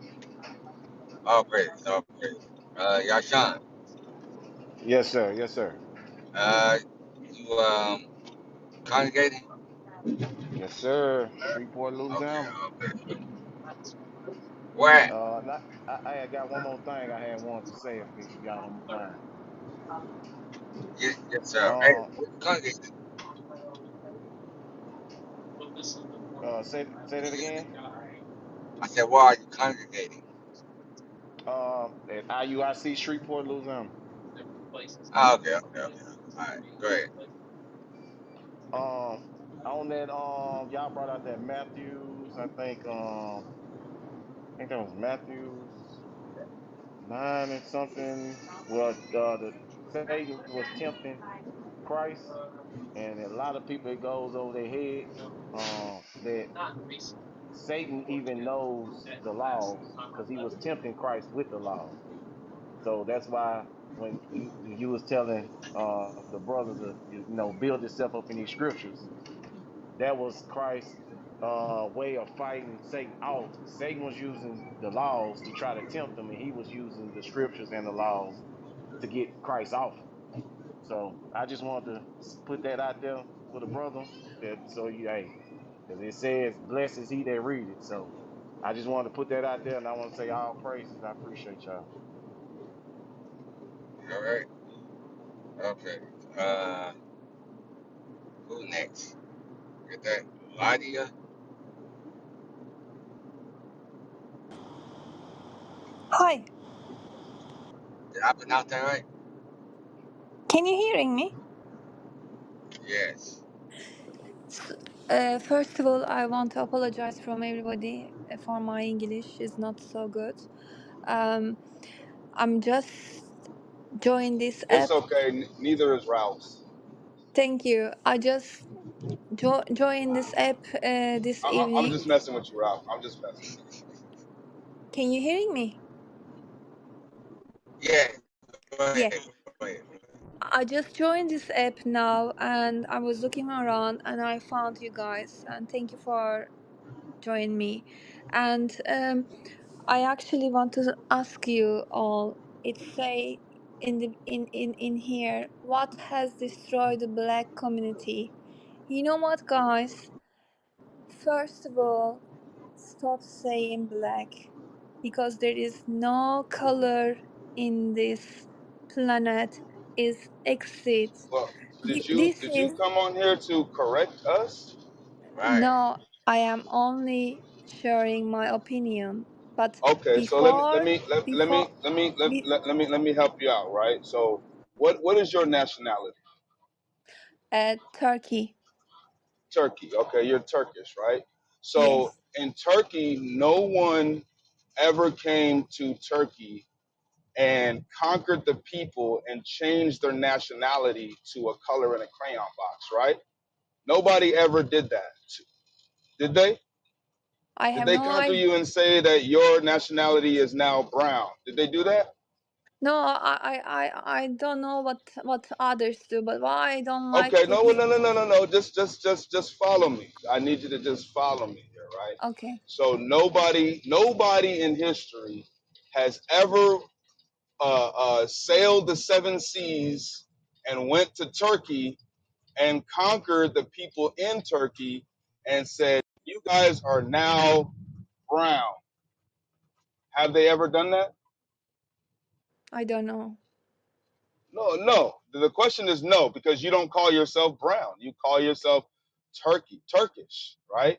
All praise. All praise. Yashan, Yes, sir. Yes, sir. you congregating? Yes, sir. Shreveport, Okay. Louisiana. Okay. Where at? I had got one more thing I had wanted to say if y'all don't mind. Yes, yes, sir. Hey, Uh, where you congregating? say that again. I said, where are you congregating? At IUIC Shreveport, Louisiana. Oh, okay, okay, okay. All right, go ahead. Um, on that y'all brought out that Matthews, I think that was Matthews 9 and something. Well, the Satan was tempting Christ, and a lot of people it goes over their head that Satan even knows the laws because he was tempting Christ with the laws. So that's why when you was telling the brother to build himself up in these scriptures, that was Christ's way of fighting Satan off. Satan was using the laws to try to tempt him, and he was using the scriptures and the laws to get Christ off him. So I just wanted to put that out there for the brother, that so you hey, because it says, "Blessed is he that read it." So I just wanted to put that out there, and I want to say all praises. I appreciate y'all. All right. Okay. Uh, who next? Get that? Ladia? Hi, Did I pronounce that right? can you hearing me? Yes. First of all, I want to apologize from everybody for my English is not so good. Um, I'm just joined this It's app. okay. Neither is Ralph's. Thank you. I just joined this app this I'm evening. just messing with you, Ralph. I'm just messing. Can you hearing me? Yeah. Go Yeah. ahead. Go ahead. I just joined this app now, and I was looking around, and I found you guys. And thank you for joining me. And I actually want to ask you all. It say in here, what has destroyed the black community? You know what, guys? First of all, stop saying black, because there is no color in this planet is exit. Well, This did you is come on here to correct us? Right. no. I am only sharing my opinion. But Okay, so before, before, be, let me help you out, right? So, what is your nationality? Turkey. Turkey. Okay, you're Turkish, right? So, Yes, in Turkey, no one ever came to Turkey and conquered the people and changed their nationality to a color in a crayon box, right? Nobody ever did that. Did they? I Did have they no come to idea. you and say that your nationality is now brown? Did they do that? No, I don't know what others do, but why I don't like Okay, to no, hear. no. Just follow me. I need you to just follow me here, right? Okay, So nobody in history has ever sailed the seven seas and went to Turkey and conquered the people in Turkey and said, "You guys are now brown." Have they ever done that? I don't know. No, no. The question is no, because you don't call yourself brown. You call yourself Turkish, right?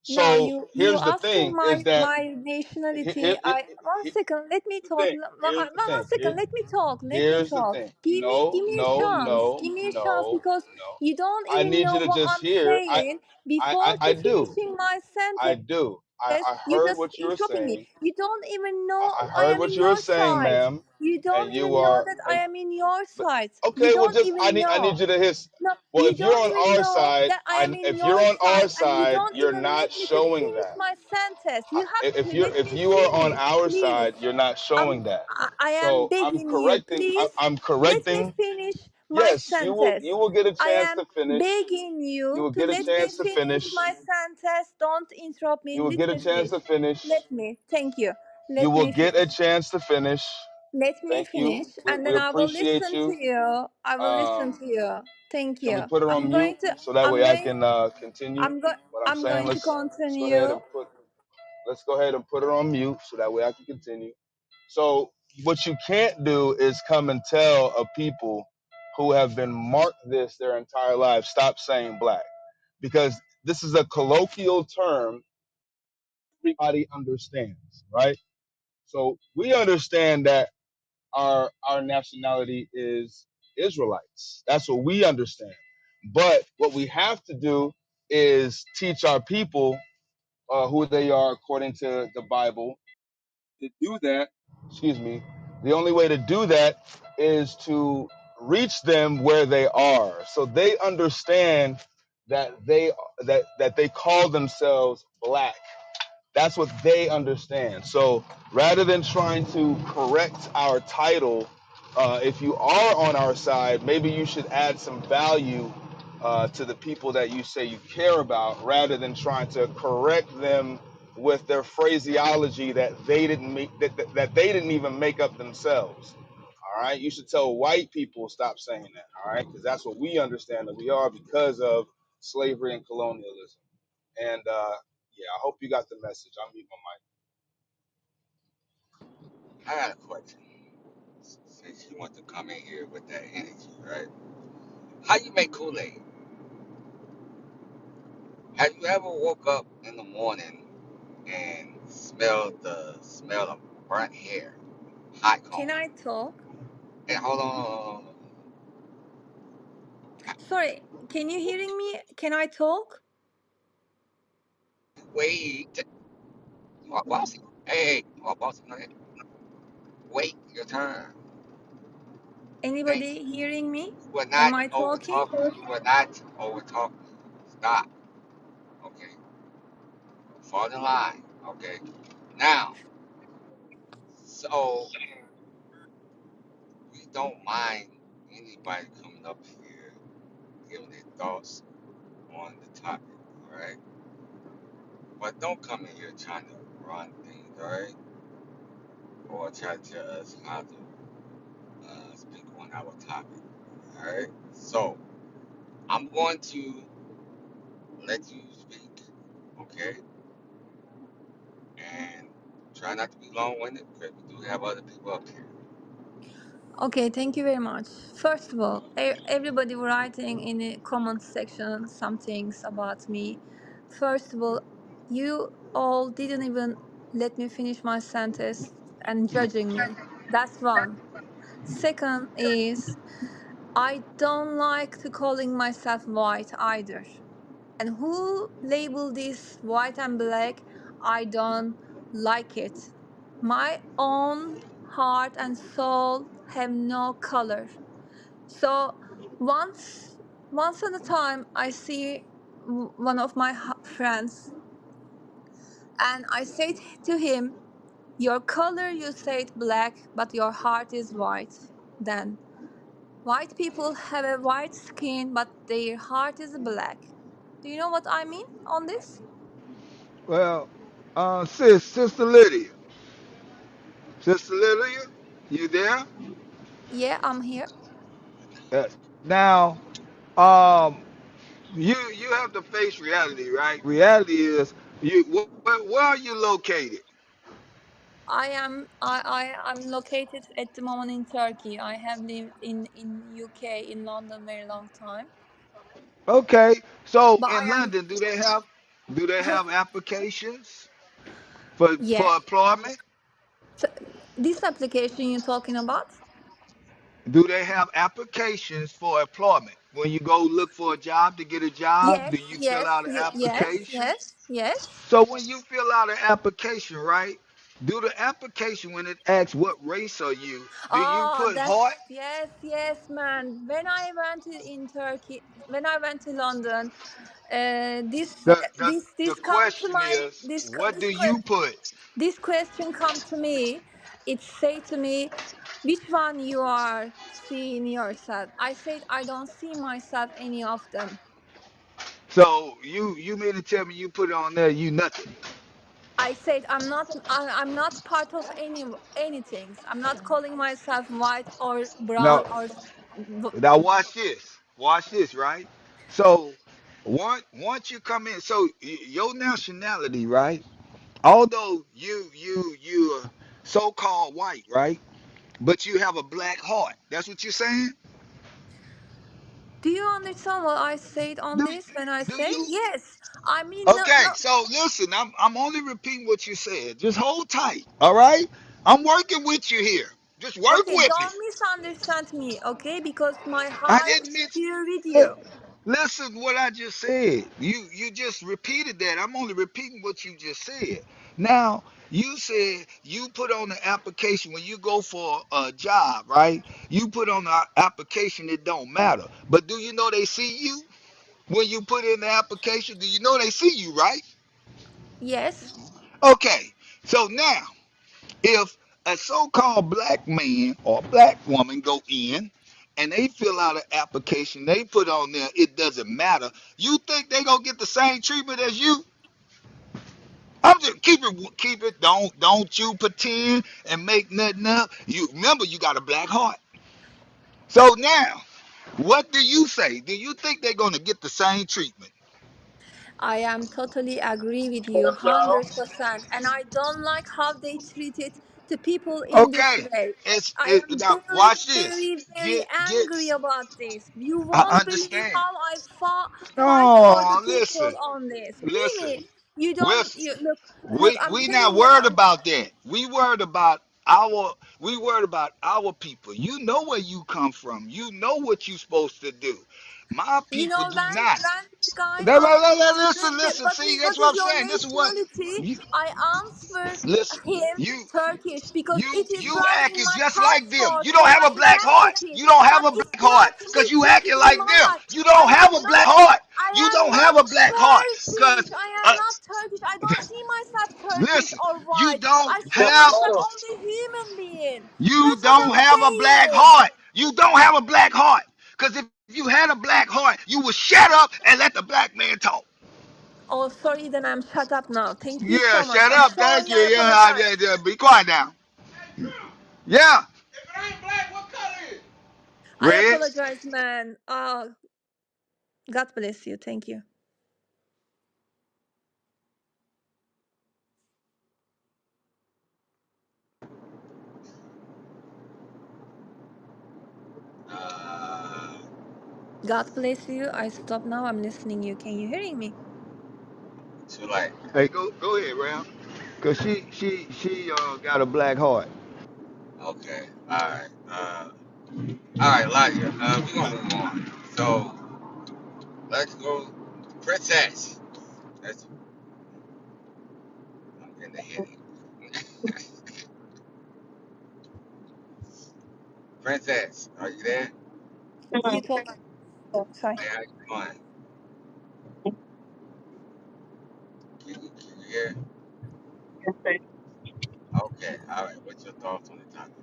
No, So you here's the asking thing: is that my nationality. I one here's second. Let me the talk. thing. Here's the One thing. second. Let me talk. Let me Here's the talk. thing. Give No, me a no, chance. no, Give me a chance, no, because no. you don't I even need you know to what just I'm hear. saying before I to do. finishing my I sentence. do. Yes, I you heard just what you were interrupting me. saying. You don't even know I I heard am what in you were your saying, side. ma'am. You don't And you even know are. that I am in your But side. You okay, well, don't just even I know. need you to hit. No, Well, you if you're don't on even our know side, that I am in if you're your on our side, and you side, don't you're even not let me to showing finish that. my sentence. You have If to you're let if me you are on finish, our please. side, you're not showing that. I am So begging you, please. I'm Let me correcting. finish my Yes, sentence. you will get a I chance am to finish. begging You you will to get a let me chance to finish finish. my sentence. Don't interrupt me. You will Let get a me chance finish. to finish. Let me. Thank you. You Let will me get a finish. chance to finish. Let me Thank you. finish, and We then I will appreciate listen to you. you. I will listen Um, to you. Thank can we you. put her on mute so that I'm way I going. can continue I'm go. what I'm I'm saying? going to Let's go ahead continue. and put her on mute so that way I can continue. So what you can't do is come and tell a people who have been marked this their entire life, stop saying black, because this is a colloquial term everybody understands, right? So we understand that our nationality is Israelites. That's what we understand. But what we have to do is teach our people who they are according to the Bible. To do that, excuse me, the only way to do that is to reach them where they are, so they understand that they call themselves black. That's what they understand. So rather than trying to correct our title, if you are on our side, maybe you should add some value to the people that you say you care about, rather than trying to correct them with their phraseology that they didn't make, that they didn't even make up themselves. All right, you should tell white people stop saying that. All right, because that's what we understand that we are because of slavery and colonialism. And yeah, I hope you got the message. I'll mute my I got a question. Since you want to come in here with that energy, right? How you make Kool-Aid? Have you ever woke up in the morning and smelled the smell of burnt hair, hot Can comb? I talk? And hold on. Sorry, can you hearing me? Can I talk? Wait, you are bossy. Hey, you are bossy. No, wait your turn. Thank Anybody you. hearing me? You will Am not I talking? overtalk me. You will not overtalk me. Stop. Okay. Fall in line. Okay. Now, so we don't mind anybody coming up here giving their thoughts on the topic, all right? But don't come in here trying to run things, all right? Or try to tell us how to speak on our topic, all right? So I'm going to let you speak, okay? And try not to be long-winded because we do have other people up here. Okay, thank you very much. First of all, everybody writing in the comment section some things about me. First of all, you all didn't even let me finish my sentence and judging me. That's one. Second is I don't like to calling myself white either. And who labeled this white and black? I don't like it. My own heart and soul have no color. So once at a time I see one of my friends and I say to him, your color you said black, but your heart is white. Then white people have a white skin, but their heart is black. Do you know what I mean on this? Well, Sister Lydia, you there? Yeah, I'm here. Uh, now, um, you have to face reality, right? Reality is where are you located? I am located at the moment in Turkey. I have lived in UK in London very long time. Okay, so But I in am London, do they have applications yeah. for employment? So this application you're talking about? Do they have applications for employment? When you go look for a job to get a job, Yes, do you fill yes, out an yes, application? yes, yes. So when you fill out an application, right? Do the application when it asks what race are you, do you Oh, put that's heart? yes, man. In Turkey, when I went to London, The the the this come to question my is, what do you put? this question come to me. It say to me, which one you are seeing yourself? I said I don't see myself any of them. So you mean to tell me you put on there you nothing? I said I'm not part of anything. I'm not calling myself white or brown No. or Now watch this. Watch this, right? So once you come in, so your nationality, right? Although you are so-called white, right? But you have a black heart. That's what you're saying? Do you understand what I said on Do this when I do say you? yes? I mean no Okay, no. so listen, I'm only repeating what you said. Just hold tight, all right? I'm working with you here. Just work Okay, with me. don't misunderstand me, okay? Because my I heart didn't miss. here with eh, you. Listen what I just said. You just repeated that. I'm only repeating what you just said. Now, you said you put on the application when you go for a job, right? You put on the application, it don't matter. But do you know they see you when you put in the application? Do you know they see you, right? Yes. Okay. So now, if a so-called black man or black woman go in and they fill out an application, they put on there, it doesn't matter. You think they gonna get the same treatment as you? I'm just keep it. Don't you pretend and make nothing up. You remember you got a black heart. So now, what do you say? Do you think they're gonna get the same treatment? I am totally agree with you 100%, and I don't like how they treated the people in this Okay, way. I am now very, watch this. very, very angry Get about this. You I won't believe understand. how I fight for the No, people listen. on this. Listen, Really, you don't. listen. You look. We I'm we telling not you. worried about that. We worried about our people. You know where you come from. You know what you supposed to do. My You people know, do not. when this guy asked me, Listen, listen. See, that's what what is I'm your saying. This is what nationality? you I answered listen. him You Turkish because it is you right in acting my just like them. passport, You in don't have my a black heart. identity. You don't have But a if black heart that because will you keep acting it in like them. mind, You I don't have am a black not. heart. I You am don't have not a black heart because Turkish. I am uh, not Turkish. I don't see myself Turkish listen. or You white. don't I see have myself only human being. You That's what don't I'm have a black saying. heart. You don't have a black heart. Because if you had a black heart, you would shut up and let the black man talk. Oh, sorry, then I'm shut up now. Thank you Yeah, so much. shut I'm up. Thank sorry. you. I Yeah, apologize. be quiet now. Yeah. I Red. apologize, man. God bless you. Thank you. Uh, God bless you. I stop now. I'm listening you. Can you hearing me? too late. Hey, go ahead, Ram. Cause she got a black heart. Okay. All right. All right, Elijah. We're gonna move on. So let's go, Princess. That's I'm getting the hitty. Princess, are you there? You told me. Oh, sorry. Hey, how you doing? Can you hear? Okay. All right. What's your thoughts on the topic?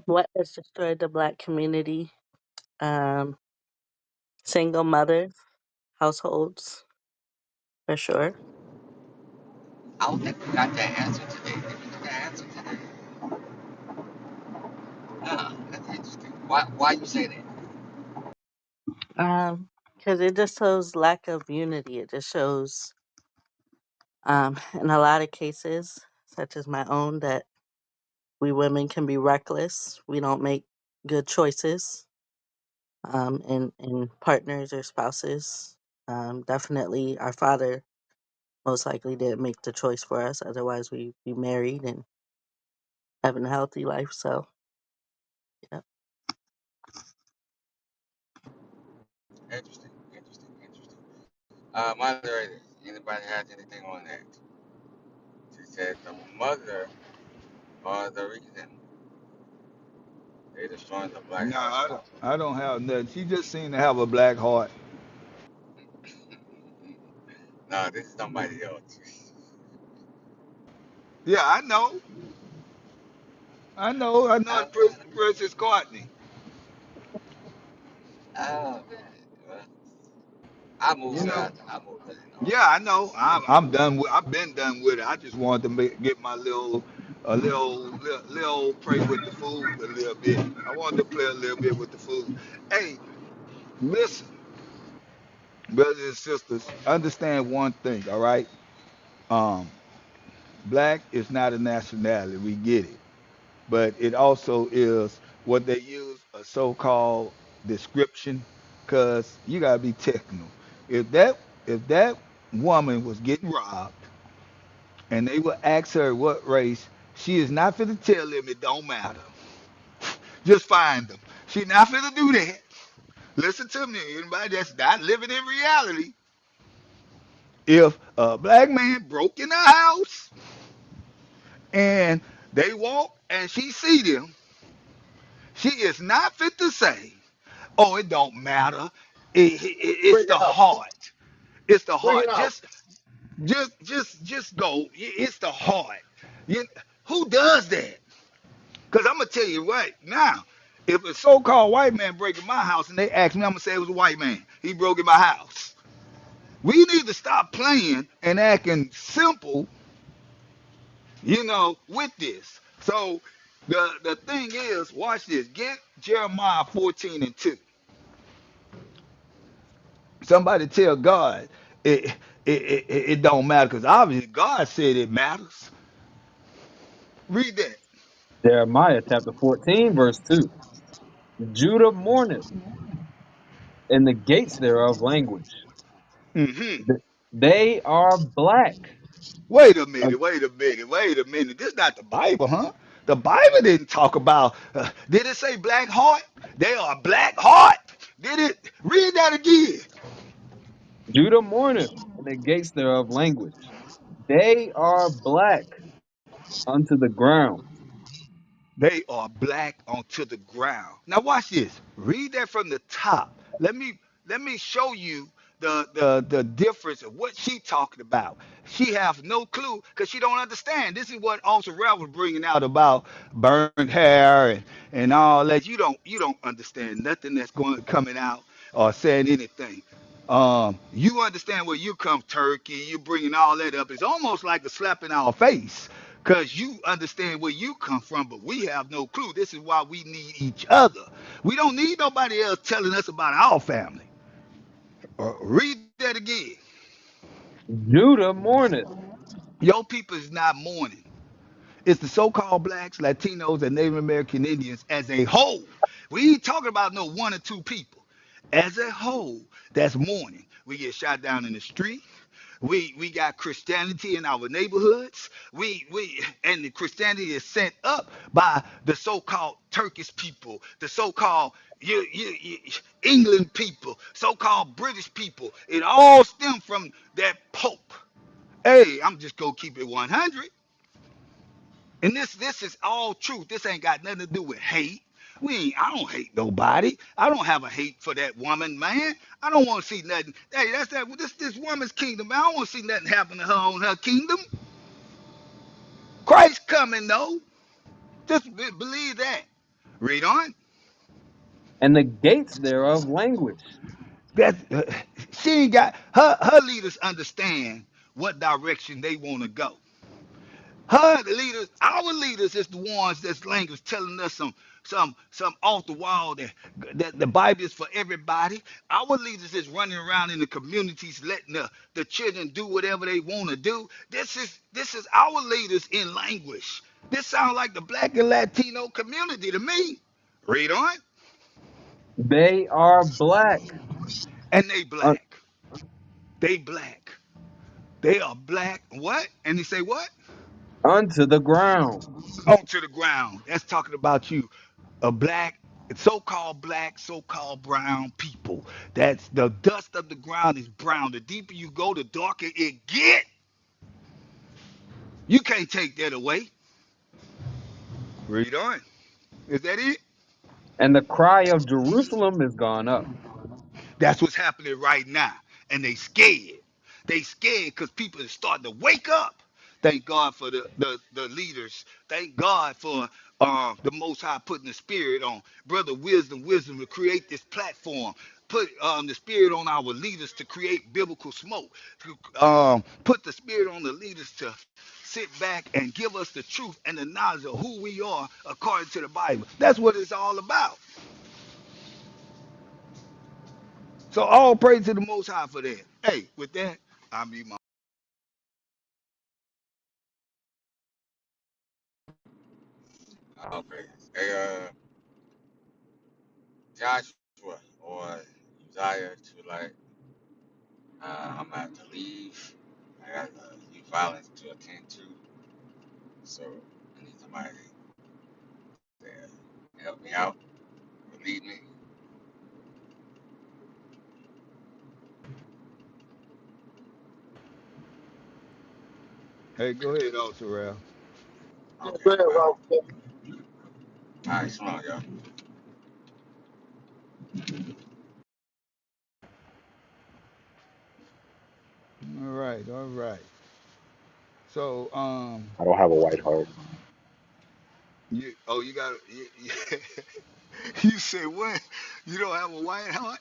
What has destroyed the Black community? Um, Single mothers, households, for sure. I don't think we got that answer today. Did we get that answer today? That's interesting. Why you say that? Because it just shows lack of unity. It just shows, in a lot of cases, such as my own, that we women can be reckless. We don't make good choices, in partners or spouses. Definitely, our father most likely didn't make the choice for us. Otherwise, we'd be married and having a healthy life. So, yeah. Interesting. Interesting. Interesting. Moderator, anybody has anything on that? She said the mother are the reason they destroying the black No, household. I don't have nothing. She just seemed to have a black heart. No, this is somebody else. Yeah, I know. I know Uh, it's Princess Courtney. oh man. Well, I moved You her know. out. I moved her in the Yeah, I audience. know. I'm done with. I've been done with it. I just wanted to get my little pray with the food a little bit. I wanted to play a little bit with the food. Hey, listen, brothers and sisters, understand one thing. All right, um, black is not a nationality. We get it, but it also is what they use a so-called description, because you gotta be technical. If that if that woman was getting robbed and they will ask her what race, she is not finna tell them it don't matter. Just find them. She not finna do that. Listen to me, anybody that's not living in reality. If a black man broke in a house and they walk and she see them, she is not fit to say, "Oh, it don't matter. It's Bring the it out. heart. It's the Bring it heart. out. Just go. It's the heart." You, who does that? Because I'm gonna tell you right now, if a so-called white man break in my house and they ask me, I'm gonna say it was a white man. He broke in my house. We need to stop playing and acting simple, with this. So the thing is, watch this. Get Jeremiah 14:2. Somebody tell God it don't matter because obviously God said it matters. Read that. Jeremiah chapter 14, verse 2. Judah mourneth, and the gates thereof languish. Hmm. Th- They are black. Wait a Uh, minute. Wait a minute. Wait a minute. This is not the Bible, huh? The Bible didn't talk about. Did it say black heart? They are black heart. Did it? Read that again. Judah mourneth, and the gates thereof languish. They are black unto the ground. They are black onto the ground. Now watch this. Read that from the top. Let me show you the difference of what she talking about. She has no clue because she don't understand. This is what also Ralph was bringing out about burned hair and all that. You don't understand nothing that's going coming out or saying anything. You understand where you come, Turkey. You bringing all that up. It's almost like a slap in our face because you understand where you come from, but we have no clue. This is why we need each other. We don't need nobody else telling us about our family. Read that again. Judah mourneth. Your people is not mourning. It's the so-called blacks, Latinos, and Native American Indians as a whole. We ain't talking about no one or two people. As a whole, that's mourning. We get shot down in the street. We got Christianity in our neighborhoods. We and the Christianity is sent up by the so-called Turkish people, the so-called England people, so-called British people. It all stemmed from that Pope. Hey, I'm just gonna keep it 100. And this is all truth. This ain't got nothing to do with hate. I don't hate nobody. I don't have a hate for that woman, man. I don't want to see nothing. Hey, that's that this woman's kingdom, man. I don't want to see nothing happen to her on her kingdom. Christ coming though. Just believe that. Read on. And the gates thereof languish. That she ain't got her leaders understand what direction they want to go. Her leaders, our leaders is the ones that's language telling us some off the wall that the Bible is for everybody. Our leaders is running around in the communities letting the children do whatever they want to do. This is our leaders in language. This sounds like the black and Latino community to me. Read on. They are black And they un- black. They black. They are black. What? And they say what? unto the ground. Onto the ground. That's talking about you, a black, so-called brown people. That's the dust of the ground is brown. The deeper you go, the darker it get. You can't take that away. Read on. Is that it? And the cry of Jerusalem is gone up. That's what's happening right now. And they scared. They scared because people are starting to wake up. Thank God for the leaders. Thank God for the Most High putting the spirit on Brother Wisdom to create this platform. Put the spirit on our leaders to create biblical smoke. Put the spirit on the leaders to sit back and give us the truth and the knowledge of who we are according to the Bible. That's what it's all about. So all praise to the Most High for that. Hey, with that, I mean my. All praises. Hey, Joshua or Uzziah to like, I'm gonna have to leave. I got youth violence to attend to, so I need somebody to help me out, relieve me. Hey, go ahead, also, Ralph. Okay, well, all right, small, y'all. All right, all right. So, I don't have a white heart. you got you say what? You don't have a white heart?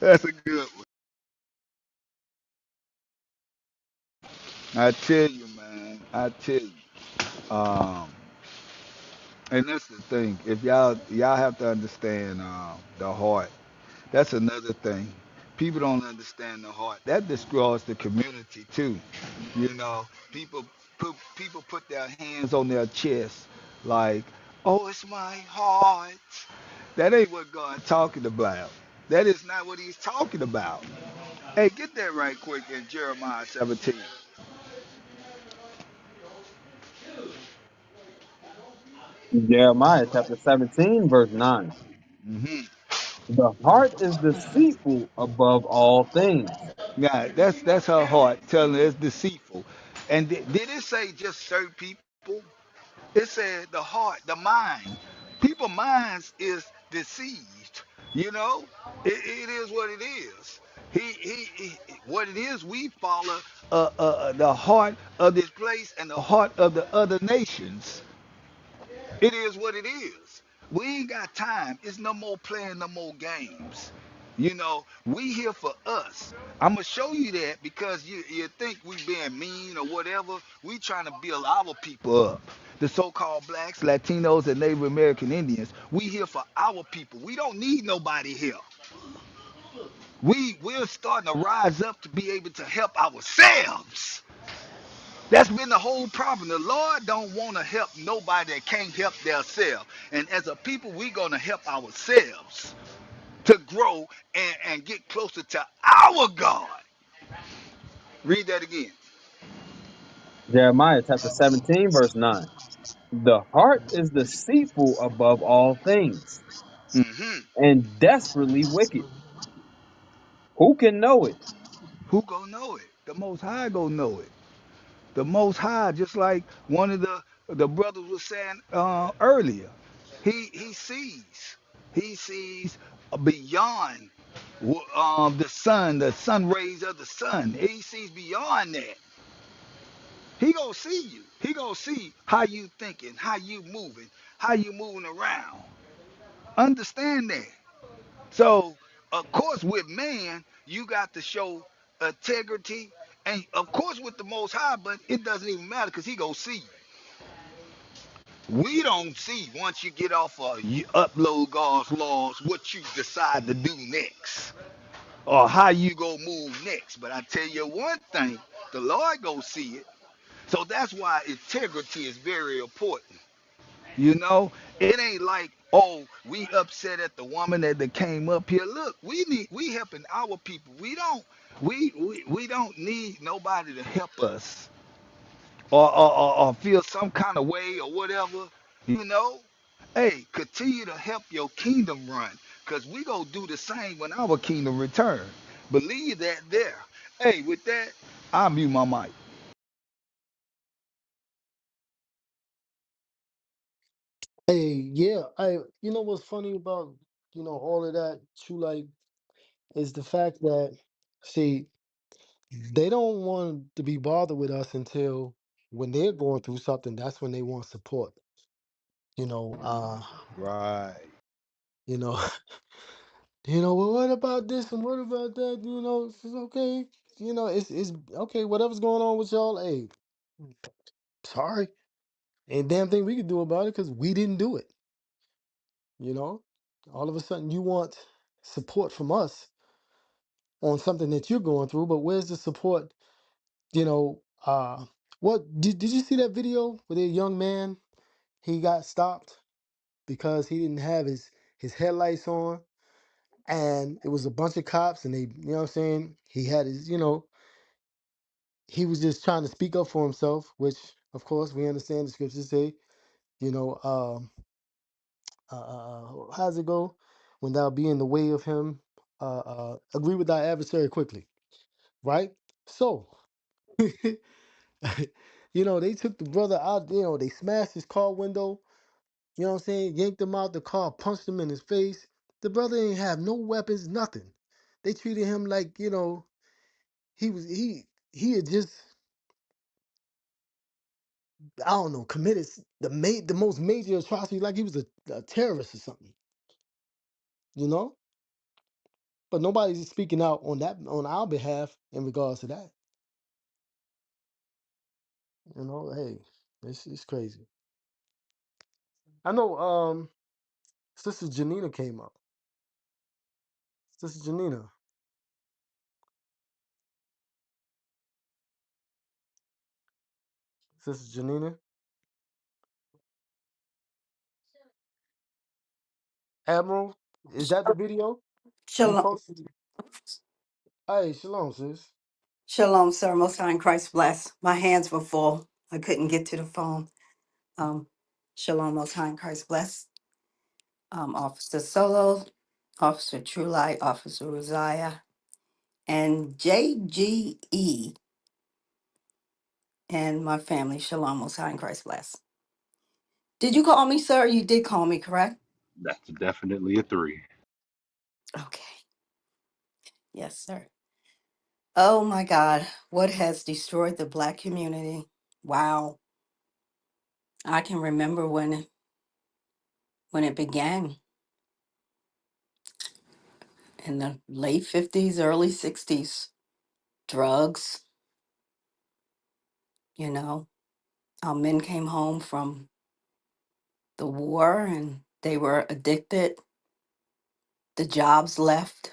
That's a good one. I tell you, man. I tell you. Um, and that's the thing. If y'all have to understand the heart. That's another thing. People don't understand the heart. That destroys the community too. You know, people put their hands on their chest like, "Oh, it's my heart." That ain't what God's talking about. That is not what He's talking about. Hey, get that right quick in Jeremiah 17. Jeremiah chapter 17, verse 9. Hmm. The heart is deceitful above all things. Yeah, that's her heart telling her it's deceitful. And did it say just certain people? It said the heart, the mind. People minds is deceived. You know, it is what it is. What it is. We follow the heart of this place and the heart of the other nations. It is what it is. We ain't got time. It's no more playing no more games. You know, we here for us. I'm gonna show you that because you think we being mean or whatever. We trying to build our people up. The so-called blacks, Latinos, and Native American Indians. We here for our people. We don't need nobody here. We're starting to rise up to be able to help ourselves. That's been the whole problem. The Lord don't want to help nobody that can't help themselves. And as a people, we're going to help ourselves to grow and get closer to our God. Read that again. Jeremiah chapter 17, verse 9. The heart is deceitful above all things Hmm. and desperately wicked. Who can know it? Who gonna know it? The Most High gonna know it. The Most High, just like one of the brothers was saying earlier, he sees. He sees beyond the sun rays of the sun. He sees beyond that. He gonna see you. He gonna see how you thinking, how you moving, how you moving around. Understand that. So, of course, with man, you got to show integrity, and of course with the Most High, but it doesn't even matter because he gonna see you. We don't see once you get off you upload God's laws what you decide to do next or how you go move next. But I tell you one thing, the Lord go see it. So that's why integrity is very important. You know, it ain't like, oh, we upset at the woman that came up here. Look, we helping our people. We don't need nobody to help us or feel some kind of way or whatever. You know, hey, continue to help your kingdom run, cause we gonna do the same when our kingdom return. Believe that there. Hey, with that, I'll mute my mic. Hey, yeah, you know what's funny about, all of that, true light, is the fact that, see, they don't want to be bothered with us until when they're going through something, that's when they want support. You know, Right. you know, well, what about this and what about that? It's okay. It's okay, whatever's going on with y'all, hey, sorry. Ain't damn thing we could do about it because we didn't do it, you know? All of a sudden you want support from us on something that you're going through, but where's the support? You know, what did you see that video with a young man? He got stopped because he didn't have his headlights on, and it was a bunch of cops, and they, what I'm saying, he had his, he was just trying to speak up for himself, which of course we understand the scriptures say, you know, how's it go? When thou be in the way of him, agree with thy adversary quickly. right? So, they took the brother out, they smashed his car window, you know what I'm saying? Yanked him out the car, punched him in his face. The brother ain't have no weapons, nothing. They treated him like, he was he had just, I don't know, committed the most major atrocity, like he was a terrorist or something, you know? But nobody's speaking out on our behalf in regards to that. Hey, it's crazy. I know Sister Janina came up. Sister Janina. Sister Janina. Admiral, is that the video you Shalom, posted? Hey, shalom, sis. shalom, sir. Most High in Christ bless. My hands were full. I couldn't get to the phone. Um, shalom, Most High in Christ bless. Officer Solo, Officer True Light, Officer Uzziah, and JGE, and my family. Shalom, Most High in Christ bless. Did you call me, sir? You did call me, correct? That's definitely a three. Okay. Yes, sir. Oh my God, what has destroyed the Black community? Wow. I can remember when it began in the late 50s, early 60s. Drugs, you know. Our men came home from the war and they were addicted. The jobs left,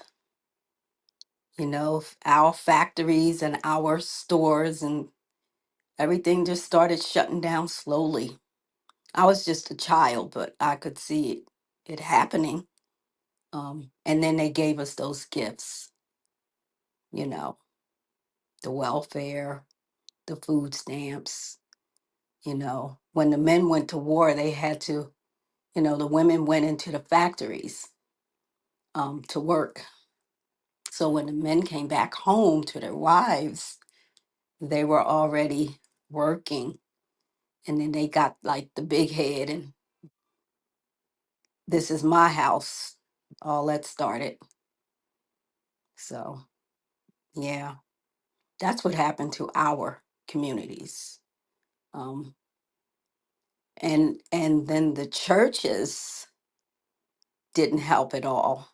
our factories and our stores, and everything just started shutting down slowly. I was just a child, but I could see it happening. And then they gave us those gifts, you know, the welfare, the food stamps. When the men went to war, they had to, the women went into the factories to work. So when the men came back home to their wives, they were already working. And then they got like the big head and this is my house. All that started. So yeah, that's what happened to our communities. Um, and then the churches didn't help at all.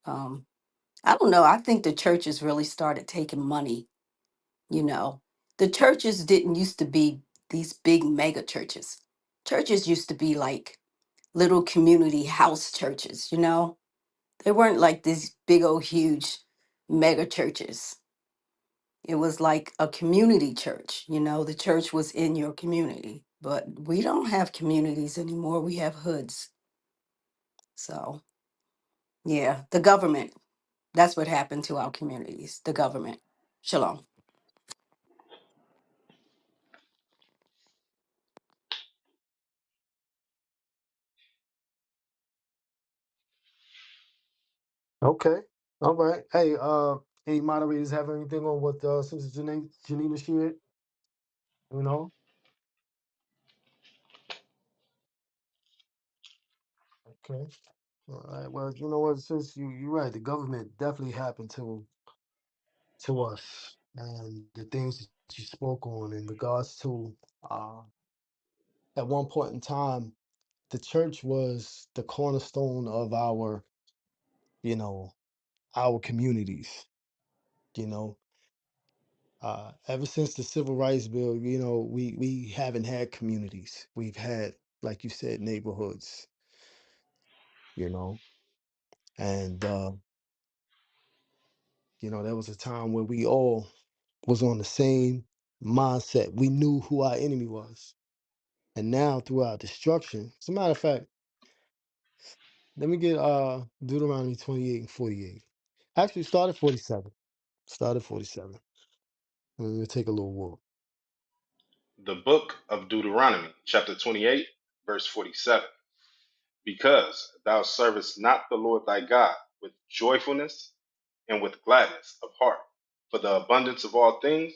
Um, I don't know. I think the churches really started taking money. You know, the churches didn't used to be these big mega churches. Churches used to be like little community house churches, They weren't like these big old huge mega churches. It was like a community church, The church was in your community. But we don't have communities anymore. We have hoods. So, yeah, the government, that's what happened to our communities, the government. Shalom. Okay. All right. Hey, any moderators have anything on what Sister Janina shared? You know? Okay. All right. Well, you know what, sis, you're right. The government definitely happened to us. And the things that you spoke on in regards to uh at one point in time, the church was the cornerstone of you know, our communities, you know. Ever since the Civil Rights Bill, we haven't had communities. We've had, like you said, neighborhoods, you know, and there was a time where we all was on the same mindset. We knew who our enemy was, and now through our destruction. As a matter of fact, let me get Deuteronomy 28 and 48. Actually, start at 47. Start at 47. Let me take a little walk. The book of Deuteronomy, chapter 28, verse 47. Because thou servest not the Lord thy God with joyfulness and with gladness of heart, For the abundance of all things,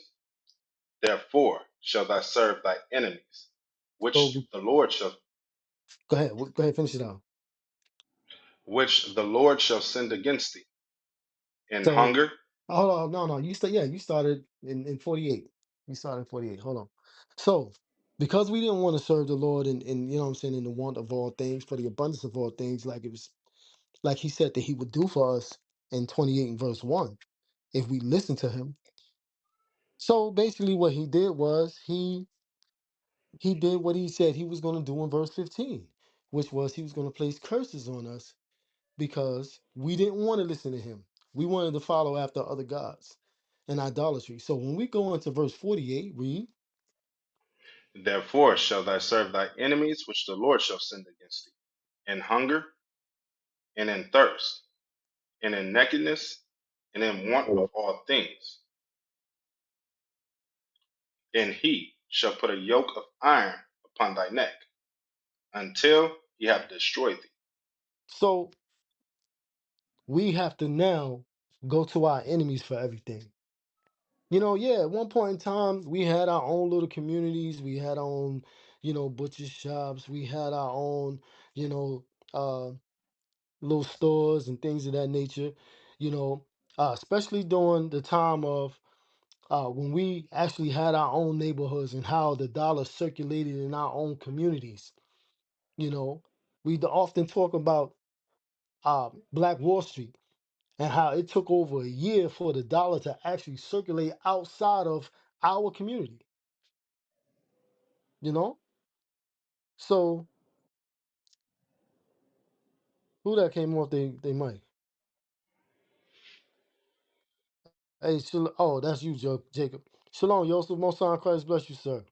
therefore shall thou serve thy enemies, So go ahead. Go ahead. Finish it out. which the Lord shall send against thee, in So hunger. hold on. No, no. Yeah, you started in 48. You started in 48. Hold on. So because we didn't want to serve the Lord and you know what I'm saying in the want of all things, for the abundance of all things, like it was like he said that he would do for us in 28 and verse 1, if we listen to him. So basically what he did was he did what he said he was going to do in verse 15, which was he was going to place curses on us because we didn't want to listen to him. We wanted to follow after other gods and idolatry. So when we go into verse 48, read. Therefore shall thou serve thy enemies, which the Lord shall send against thee, in hunger, and in thirst, and in nakedness, and in want of all things. And he shall put a yoke of iron upon thy neck, until he have destroyed thee. So we have to now go to our enemies for everything. You know, yeah, at one point in time, we had our own little communities. We had our own, butcher shops. We had our own, you know, uh, little stores and things of that nature. You know, especially during the time of when we actually had our own neighborhoods and how the dollar circulated in our own communities. You know, we often talk about Black Wall Street and how it took over a year for the dollar to actually circulate outside of our community. You know, so who that came off they mic? Hey, oh, that's you, Jacob. Shalom, Yosef, most high in Christ bless you, sir.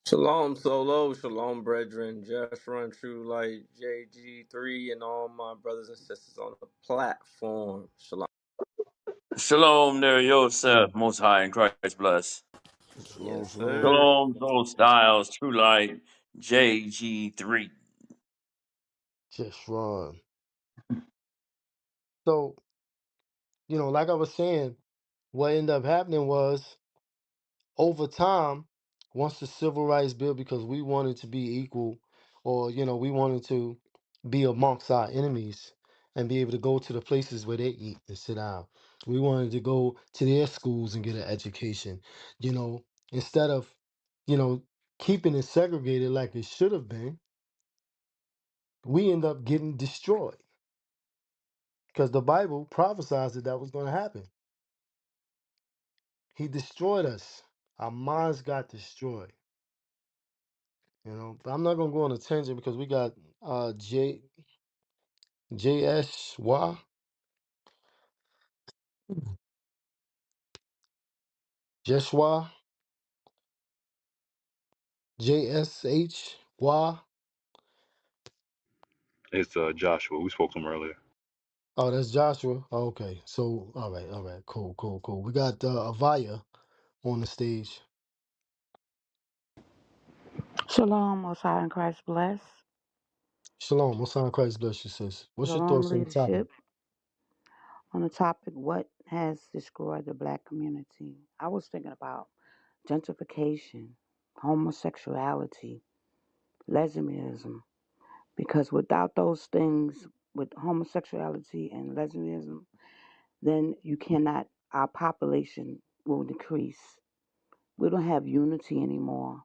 Shalom Solo, Shalom Brethren, Just Run True Light, JG3, and all my brothers and sisters on the platform. Shalom. Shalom there, Yosef, Most High in Christ bless. Shalom, Yes, shalom. sir. Shalom, Soul Styles, True Light, JG3. Just run. So, like I was saying, what ended up happening was over time, once the civil rights bill, because we wanted to be equal, or we wanted to be amongst our enemies and be able to go to the places where they eat and sit down. We wanted to go to their schools and get an education, instead of, you know, keeping it segregated like it should have been, we end up getting destroyed because the Bible prophesied that was going to happen. He destroyed us. Our minds got destroyed. But I'm not gonna go on a tangent because we got JSY Jeshua JSHY. It's Joshua. We spoke to him earlier. Oh, that's Joshua. Oh, okay, so all right, cool, cool, cool. We got Avaya on the stage. Shalom, Most High in Christ bless. Shalom, what's on Christ bless you, sis. What's your Shalom, thoughts on the topic? leadership. On the topic, what has destroyed the black community? I was thinking about gentrification, homosexuality, lesbianism, because without those things, with homosexuality and lesbianism, then you cannot, our population will decrease. We don't have unity anymore.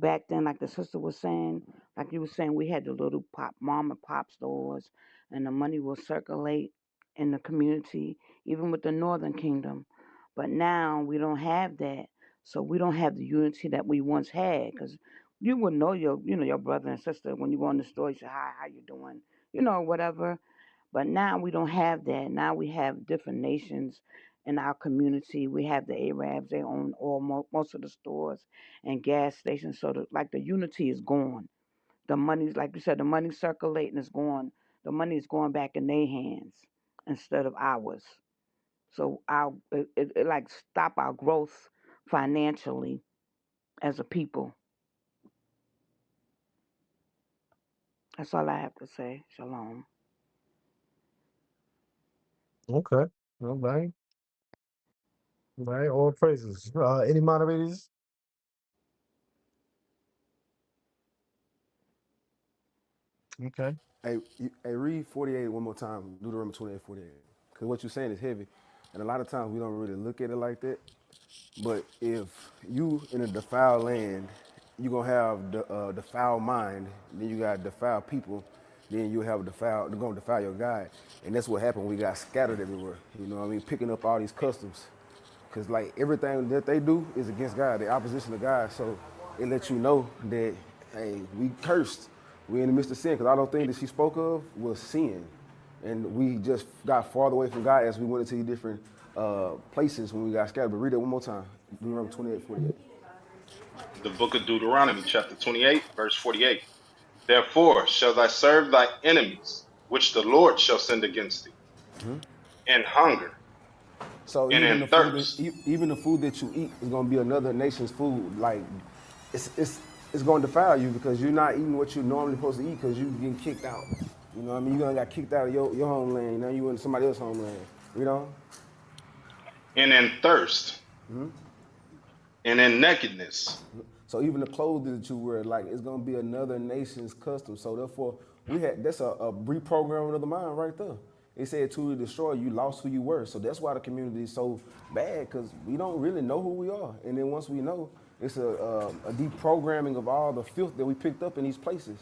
Back then, like the sister was saying, like you were saying, we had the little mom and pop stores, and the money will circulate in the community, even with the Northern Kingdom. But now we don't have that, so we don't have the unity that we once had. Because you would know your brother and sister when you go in the store. You say, "Hi, how you doing?" Whatever. But now we don't have that. Now we have different nations in our community. We have the Arabs; they own most of the stores and gas stations. So the unity is gone. The money's like you said, the money circulating is gone. The money is going back in their hands instead of ours. So it like stop our growth financially as a people. That's all I have to say. Shalom. Okay, all right. Right, all praises. Any moderators? Okay. Hey, read 48 one more time. Deuteronomy 28:48. Because what you're saying is heavy. And a lot of times we don't really look at it like that. But if you in a defiled land, you're going to have the defiled mind. Then you got defiled people. Then you have defiled, they're going to defile your God. And that's what happened. We got scattered everywhere. You know what I mean? Picking up all these customs. Because like everything that they do is against God, the opposition of God. So it lets you know that, hey, we cursed. We in the midst of sin. Because all those things that she spoke of was sin. And we just got farther away from God as we went into these different places when we got scattered. But read it one more time. Deuteronomy 28:48. The book of Deuteronomy, chapter 28, verse 48. Therefore shall thy serve thy enemies, which the Lord shall send against thee, in hunger So and even in the food that thirst, even the food that you eat is gonna be another nation's food. Like it's gonna defile you because you're not eating what you're normally supposed to eat because you getting kicked out. You know what I mean? You gonna got kicked out of your homeland. Now you in somebody else's homeland. You know? and in thirst, and in nakedness. So even the clothes that you wear, like it's gonna be another nation's custom. So therefore, we had that's a reprogramming of the mind right there. It said to destroy you, lost who you were. So that's why the community is so bad because we don't really know who we are. And then once we know, it's a deprogramming of all the filth that we picked up in these places.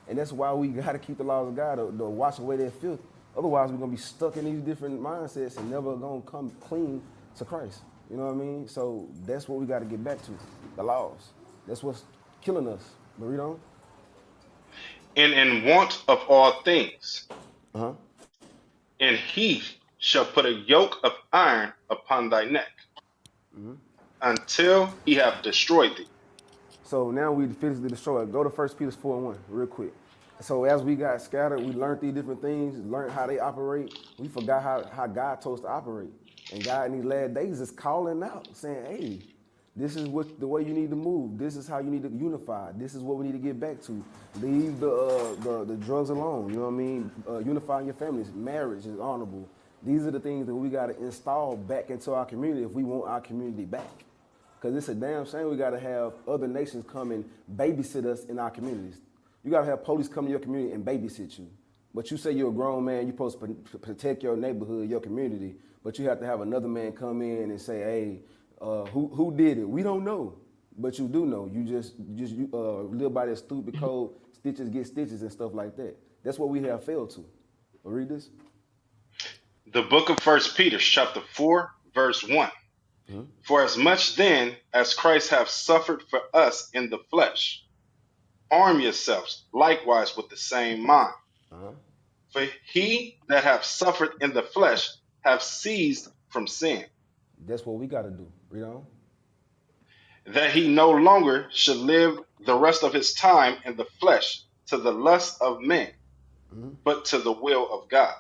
And that's why we got to keep the laws of God to wash away that filth. Otherwise, we're gonna be stuck in these different mindsets and never gonna come clean to Christ. You know what I mean? So that's what we got to get back to, the laws. That's what's killing us. But we don't. And in want of all things, and he shall put a yoke of iron upon thy neck, until he have destroyed thee. So now we physically destroy it. Go to 1 Peter 4:1 real quick. So as we got scattered, we learned these different things, learned how they operate. We forgot how God told us to operate. And God in these last days is calling out, saying, hey, this is what the way you need to move. This is how you need to unify. This is what we need to get back to. Leave the drugs alone. You know what I mean? Unifying your families. Marriage is honorable. These are the things that we got to install back into our community if we want our community back. Because it's a damn shame we got to have other nations come and babysit us in our communities. You got to have police come to your community and babysit you. But you say you're a grown man, you're supposed to protect your neighborhood, your community, but you have to have another man come in and say, hey, who did it? We don't know. But you do know. You live by that stupid code, stitches get stitches and stuff like that. That's what we have failed to. Read this. The book of First Peter, chapter 4, verse 1. For as much then as Christ hath suffered for us in the flesh, arm yourselves likewise with the same mind. For he that hath suffered in the flesh hath ceased from sin, That's what we got to do. Read on. that he no longer should live the rest of his time in the flesh to the lust of men, but to the will of God.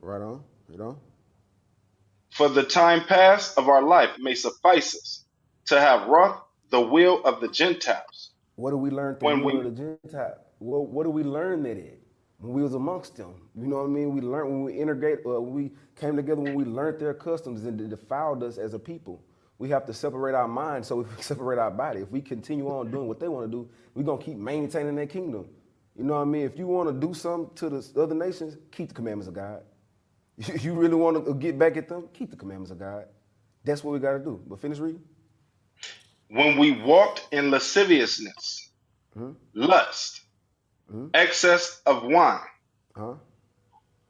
Right on. Read on. For the time past of our life may suffice us to have wrought the will of the Gentiles, What do we learn the when will of we the Gentile? What do we learn that at? When we was amongst them. You know what I mean? We learned when we integrate, when we came together, when we learned their customs and it defiled us as a people. We have to separate our minds so we separate our body. If we continue on doing what they want to do, we're going to keep maintaining their kingdom. You know what I mean? If you want to do something to the other nations, keep the commandments of God. You really want to get back at them, keep the commandments of God. That's what we got to do. But finish reading. when we walked in lasciviousness, lust, excess of wine, Huh?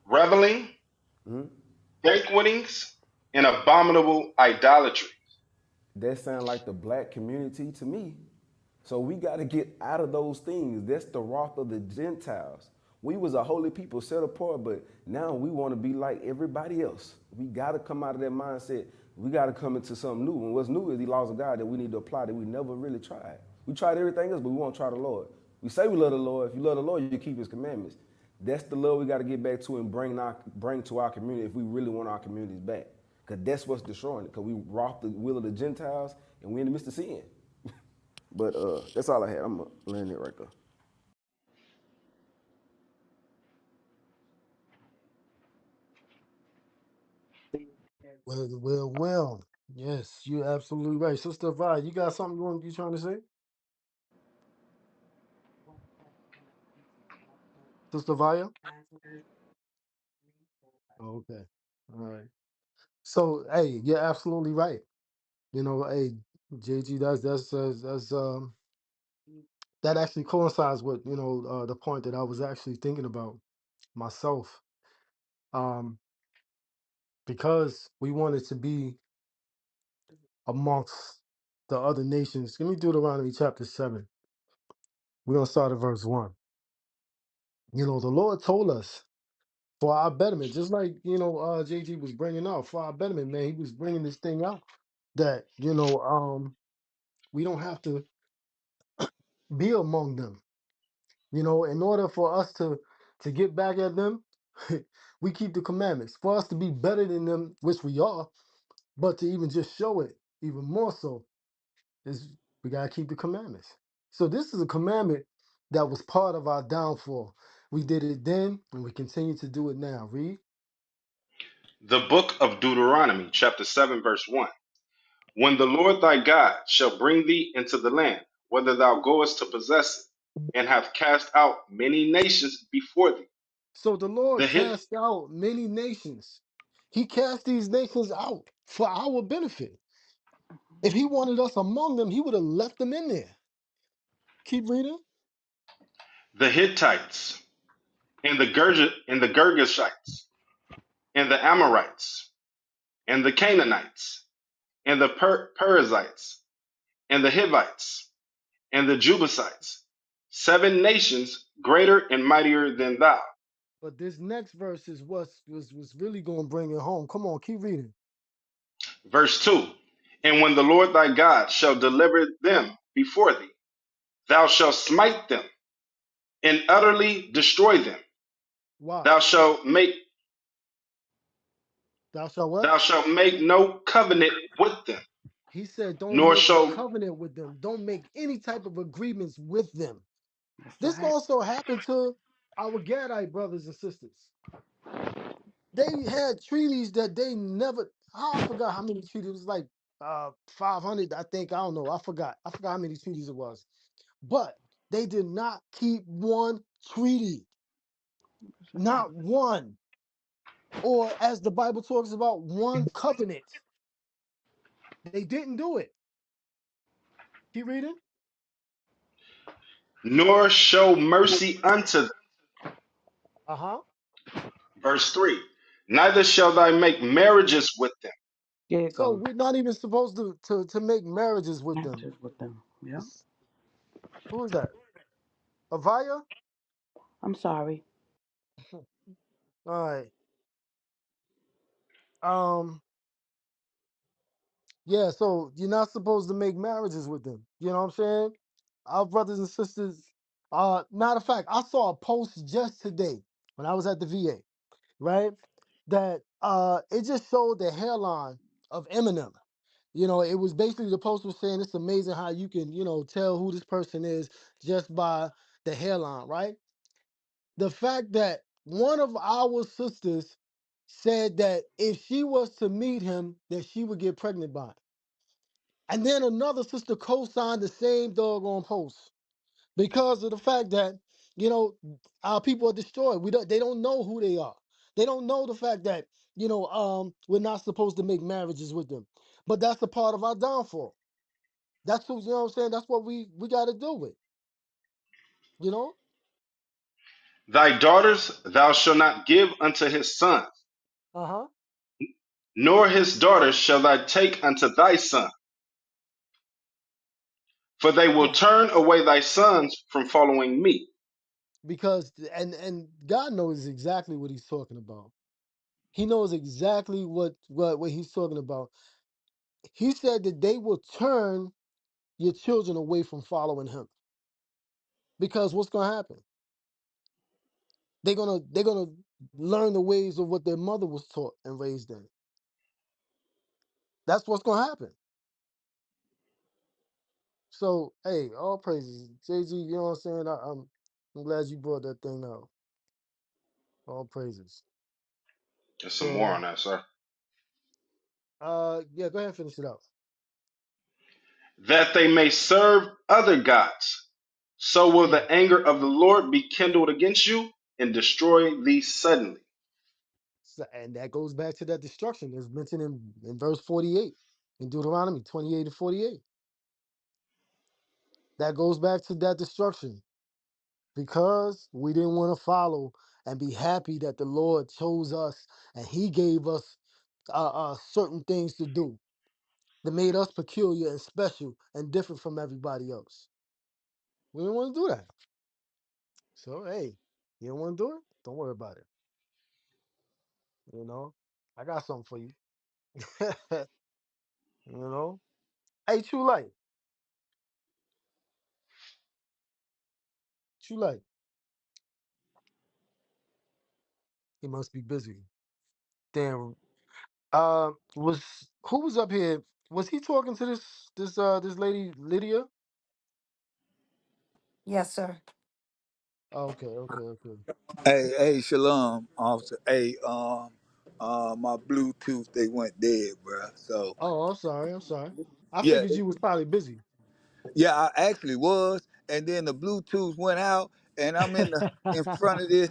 reveling, banquetings, and abominable idolatry. That sound like the black community to me. So we got to get out of those things. That's the wrath of the Gentiles. We was a holy people set apart, but now we want to be like everybody else. We got to come out of that mindset. We got to come into something new. And what's new is the laws of God that we need to apply that we never really tried. We tried everything else, but we won't try the Lord. We say we love the Lord. If you love the Lord, you keep his commandments. That's the love we got to get back to and bring to our community if we really want our communities back. Because that's what's destroying it. Because we wrought the will of the Gentiles and we in the midst of sin. But that's all I had. I'm going to land it right there. Well. Yes, you're absolutely right. Sister Vi, you got something you trying to say? Sister Vaya? Oh, okay. All right. So, hey, you're absolutely right. Hey, JG, that's that actually coincides with the point that I was actually thinking about myself. Um, because we wanted to be amongst the other nations. Give me Deuteronomy chapter 7. We're gonna start at verse 1. The Lord told us for our betterment, just like JG was bringing out for our betterment, man. He was bringing this thing out that we don't have to be among them. In order for us to get back at them, we keep the commandments. For us to be better than them, which we are, but to even just show it even more so is we gotta keep the commandments. So this is a commandment that was part of our downfall. We did it then, and we continue to do it now. Read. The book of Deuteronomy, chapter 7, verse 1. When the Lord thy God shall bring thee into the land, whether thou goest to possess it, and hath cast out many nations before thee. So the Lord The Hit, cast out many nations. He cast these nations out for our benefit. If he wanted us among them, he would have left them in there. Keep reading. the Hittites, and the Girgashites, and the Amorites, and the Canaanites, and the Perizzites, and the Hivites, and the Jebusites, 7 nations greater and mightier than thou. But this next verse is was really going to bring it home. Come on, keep reading. Verse 2. And when the Lord thy God shall deliver them before thee, thou shalt smite them and utterly destroy them. Why? Thou shalt make Thou shalt what? thou shalt make no covenant with them, He said, don't nor make a shall covenant with them. Don't make any type of agreements with them. That's This right. also happened to our Gadite brothers and sisters. They had treaties that they never. I forgot how many treaties. It was like 500, I think. I don't know. I forgot how many treaties it was. But they did not keep one treaty, That's right. not one. Or as the Bible talks about, one covenant. They didn't do it. Keep reading. nor show mercy unto them. Uh huh. Verse 3. Neither shall thou make marriages with them. There it So goes. we're not even supposed to make marriages with them. Matches with them. Yeah. Who is that? Avaya? I'm sorry. All right. Um. Yeah. So you're not supposed to make marriages with them. You know what I'm saying? Our brothers and sisters. Matter of fact, I saw a post just today when I was at the VA. Right. That it just showed the hairline of Eminem. It was basically the post was saying it's amazing how you can tell who this person is just by the hairline. Right. The fact that one of our sisters said that if she was to meet him, that she would get pregnant by him. And then another sister co-signed the same doggone post because of the fact that, you know, our people are destroyed. They don't know who they are. They don't know the fact that, we're not supposed to make marriages with them. But that's a part of our downfall. That's what, what I'm saying. That's what we got to do with, you know? Thy daughters thou shalt not give unto his sons, Uh-huh. nor his daughters shall thou take unto thy son, for they will Yeah. turn away thy sons from following me. Because and God knows exactly what he's talking about. He knows exactly what he's talking about. He said that they will turn your children away from following him. Because what's gonna happen? They're gonna learn the ways of what their mother was taught and raised in. That's what's gonna happen. So hey, all praises. JG, you know what I'm saying? I'm glad you brought that thing out. All praises. There's some more So on that, sir. Yeah, go ahead and finish it up. That they may serve other gods. So will Mm. the anger of the Lord be kindled against you and destroy thee suddenly. So, and that goes back to that destruction that's mentioned in verse 48 in Deuteronomy 28 to 48. That goes back to that destruction because we didn't want to follow and be happy that the Lord chose us and He gave us certain things to do that made us peculiar and special and different from everybody else. We didn't want to do that. So, hey, you don't want to do it? Don't worry about it. You know, I got something for you. you know, hey, True Light, True Light. He must be busy. Damn. Was who was up here? Was he talking to this lady Lydia? Yes, sir. Oh, okay, okay, okay. Hey, shalom, officer. Hey, my Bluetooth they went dead, bro. So Oh, I'm sorry. I'm sorry. I yeah, figured you was probably busy. yeah, I actually was, and then the Bluetooth went out, and I'm in front of this.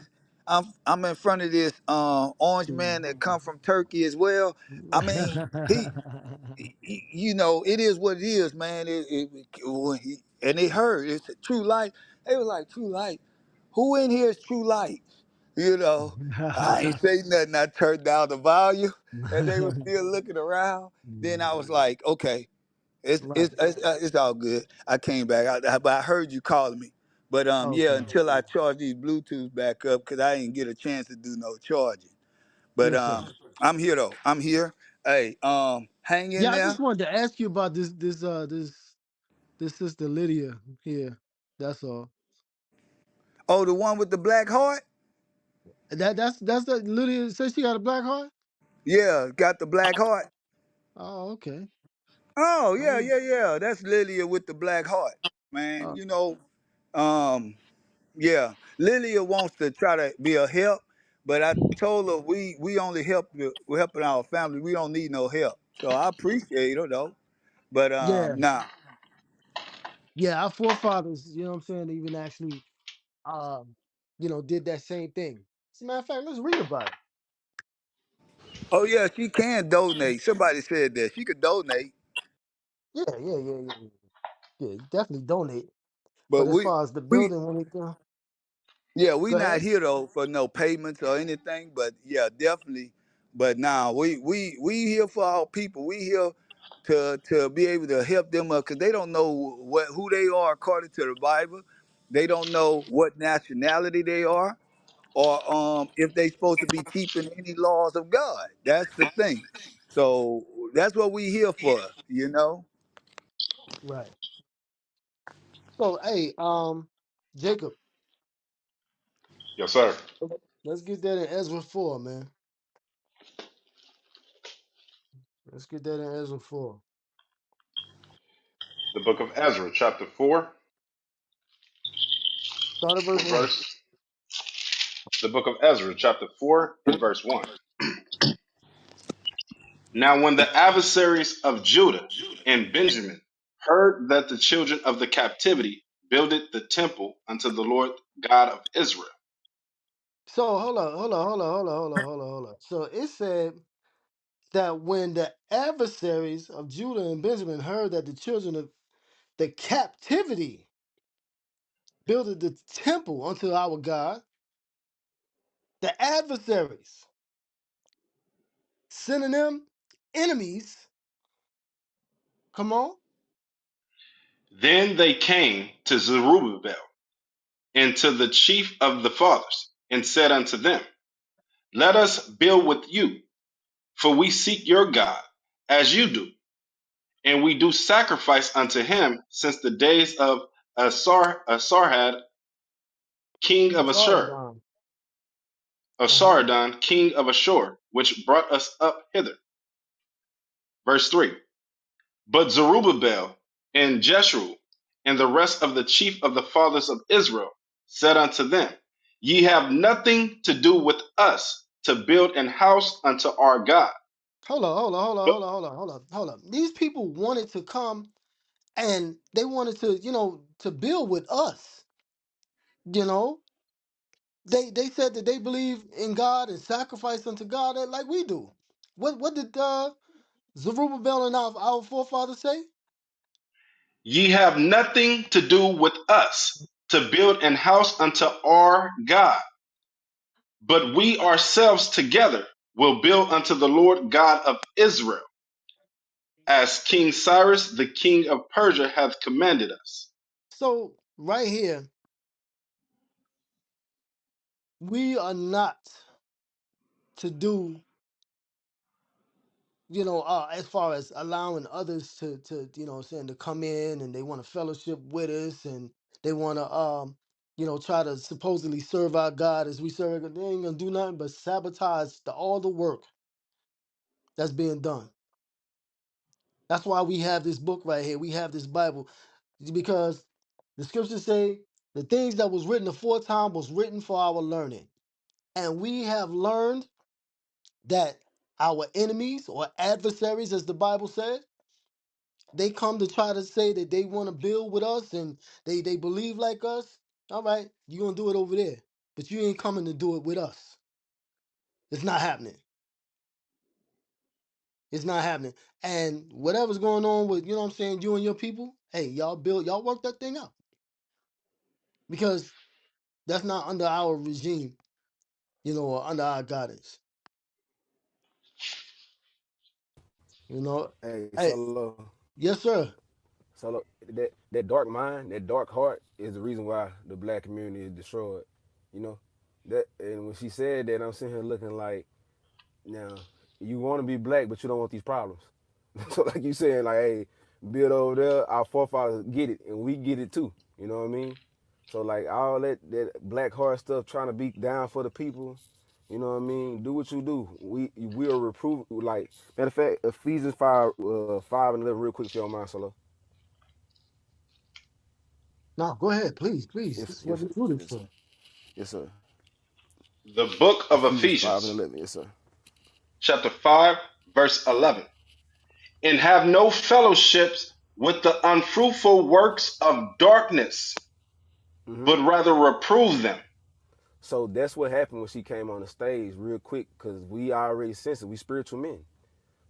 I'm in front of this orange man that come from Turkey as well. I mean, you know, it is what it is, man. And they heard it's a true light. They was like, true light. Who in here is true light? You know, I ain't say nothing. I turned down the volume, and they was still looking around. Then I was like, okay, right. it's all good. I came back, but I heard you calling me. But yeah, Okay. until I charge these Bluetooths back up, cause I didn't get a chance to do no charging. But Yes, sir. I'm here though. I'm here. Hey, hang in Yeah, I there. just wanted to ask you about this sister Lydia here. That's all. Oh, the one with the black heart? That's that Lydia says she got a black heart. Yeah, got the black heart. Oh, okay. Oh, yeah, Oh, yeah, yeah. That's Lilia with the black heart, man. oh, You know, um, yeah. Lilia wants to try to be a help, but I told her we only we're helping our family. We don't need no help. So I appreciate her though. But yeah, nah. yeah. Our forefathers, you know what I'm saying, even actually, did that same thing. As a matter of fact, let's read about it. Oh yeah, she can donate. Somebody said that she could donate, Yeah, yeah, yeah, yeah, yeah. Yeah, definitely donate. but But as far as the we building, when it go, yeah, we go not ahead. here though for no payments or anything, but yeah, definitely. But now we here for our people. We here to be able to help them up because they don't know who they are according to the Bible. They don't know what nationality they are or if they supposed to be keeping any laws of God. That's the thing. So that's what we here for, you know. Right. So, hey, Jacob, Yes, sir. let's get that in Ezra 4, man. Let's get that in Ezra 4. The book of Ezra, chapter 4, Start at verse 1. verse. The book of Ezra, chapter 4, and verse 1. Now, when the adversaries of Judah and Benjamin heard that the children of the captivity builded the temple unto the Lord God of Israel. So, hold on. So, it said that when the adversaries of Judah and Benjamin heard that the children of the captivity builded the temple unto our God, the adversaries, synonym, enemies, come on, Then they came to Zerubbabel and to the chief of the fathers, and said unto them, let us build with you, for we seek your God, as you do, and we do sacrifice unto him since the days of Asarhad, king of Ashur, Sargon. of Uh-huh. Saradon, king of Ashur, which brought us up hither. Verse 3. But Zerubbabel and Jeshua and the rest of the chief of the fathers of Israel said unto them, ye have nothing to do with us to build an house unto our God. Hold on, hold on, hold on, hold on, hold on, hold on, hold on. These people wanted to come and they wanted to, to build with us. You know, they said that they believe in God and sacrifice unto God like we do. What did Zerubbabel and our forefathers say? Ye have nothing to do with us to build an house unto our God, but we ourselves together will build unto the Lord God of Israel, as King Cyrus the king of Persia hath commanded us. So right here, we are not to do, as far as allowing others to saying to come in and they want to fellowship with us and they want to try to supposedly serve our God as we serve God. They ain't gonna do nothing but sabotage all the work that's being done. That's why we have this book right here. We have this Bible because the scriptures say the things that was written aforetime was written for our learning, and we have learned that our enemies or adversaries, as the Bible said, they come to try to say that they want to build with us and they believe like us. All right, you're gonna do it over there, but you ain't coming to do it with us. It's not happening. It's not happening. And whatever's going on with, what I'm saying, you and your people, hey, y'all work that thing out. Because that's not under our regime, or under our guidance. You know. Hey, Hey, Solo. yes, sir. Solo. That dark mind, that dark heart is the reason why the black community is destroyed. You know that, and when she said that, I'm sitting here looking like, now you want to be black, but you don't want these problems. So like you saying, like, hey, build over there, our forefathers get it, and we get it too. You know what I mean? So like all that black heart stuff, trying to be down for the people. You know what I mean? Do what you do. We are reprove. Like matter of fact, Ephesians 5:11, real quick, if you don't mind, Solo. No, go ahead, please, please. Yes, This is what yes, we do this yes, for. yes, sir. The book of Ephesians 5 and Ephesians, 11, yes, sir. chapter 5, verse 11. And have no fellowships with the unfruitful works of darkness, Hmm. but rather reprove them. So that's what happened when she came on the stage, real quick, because we already sense it. We spiritual men.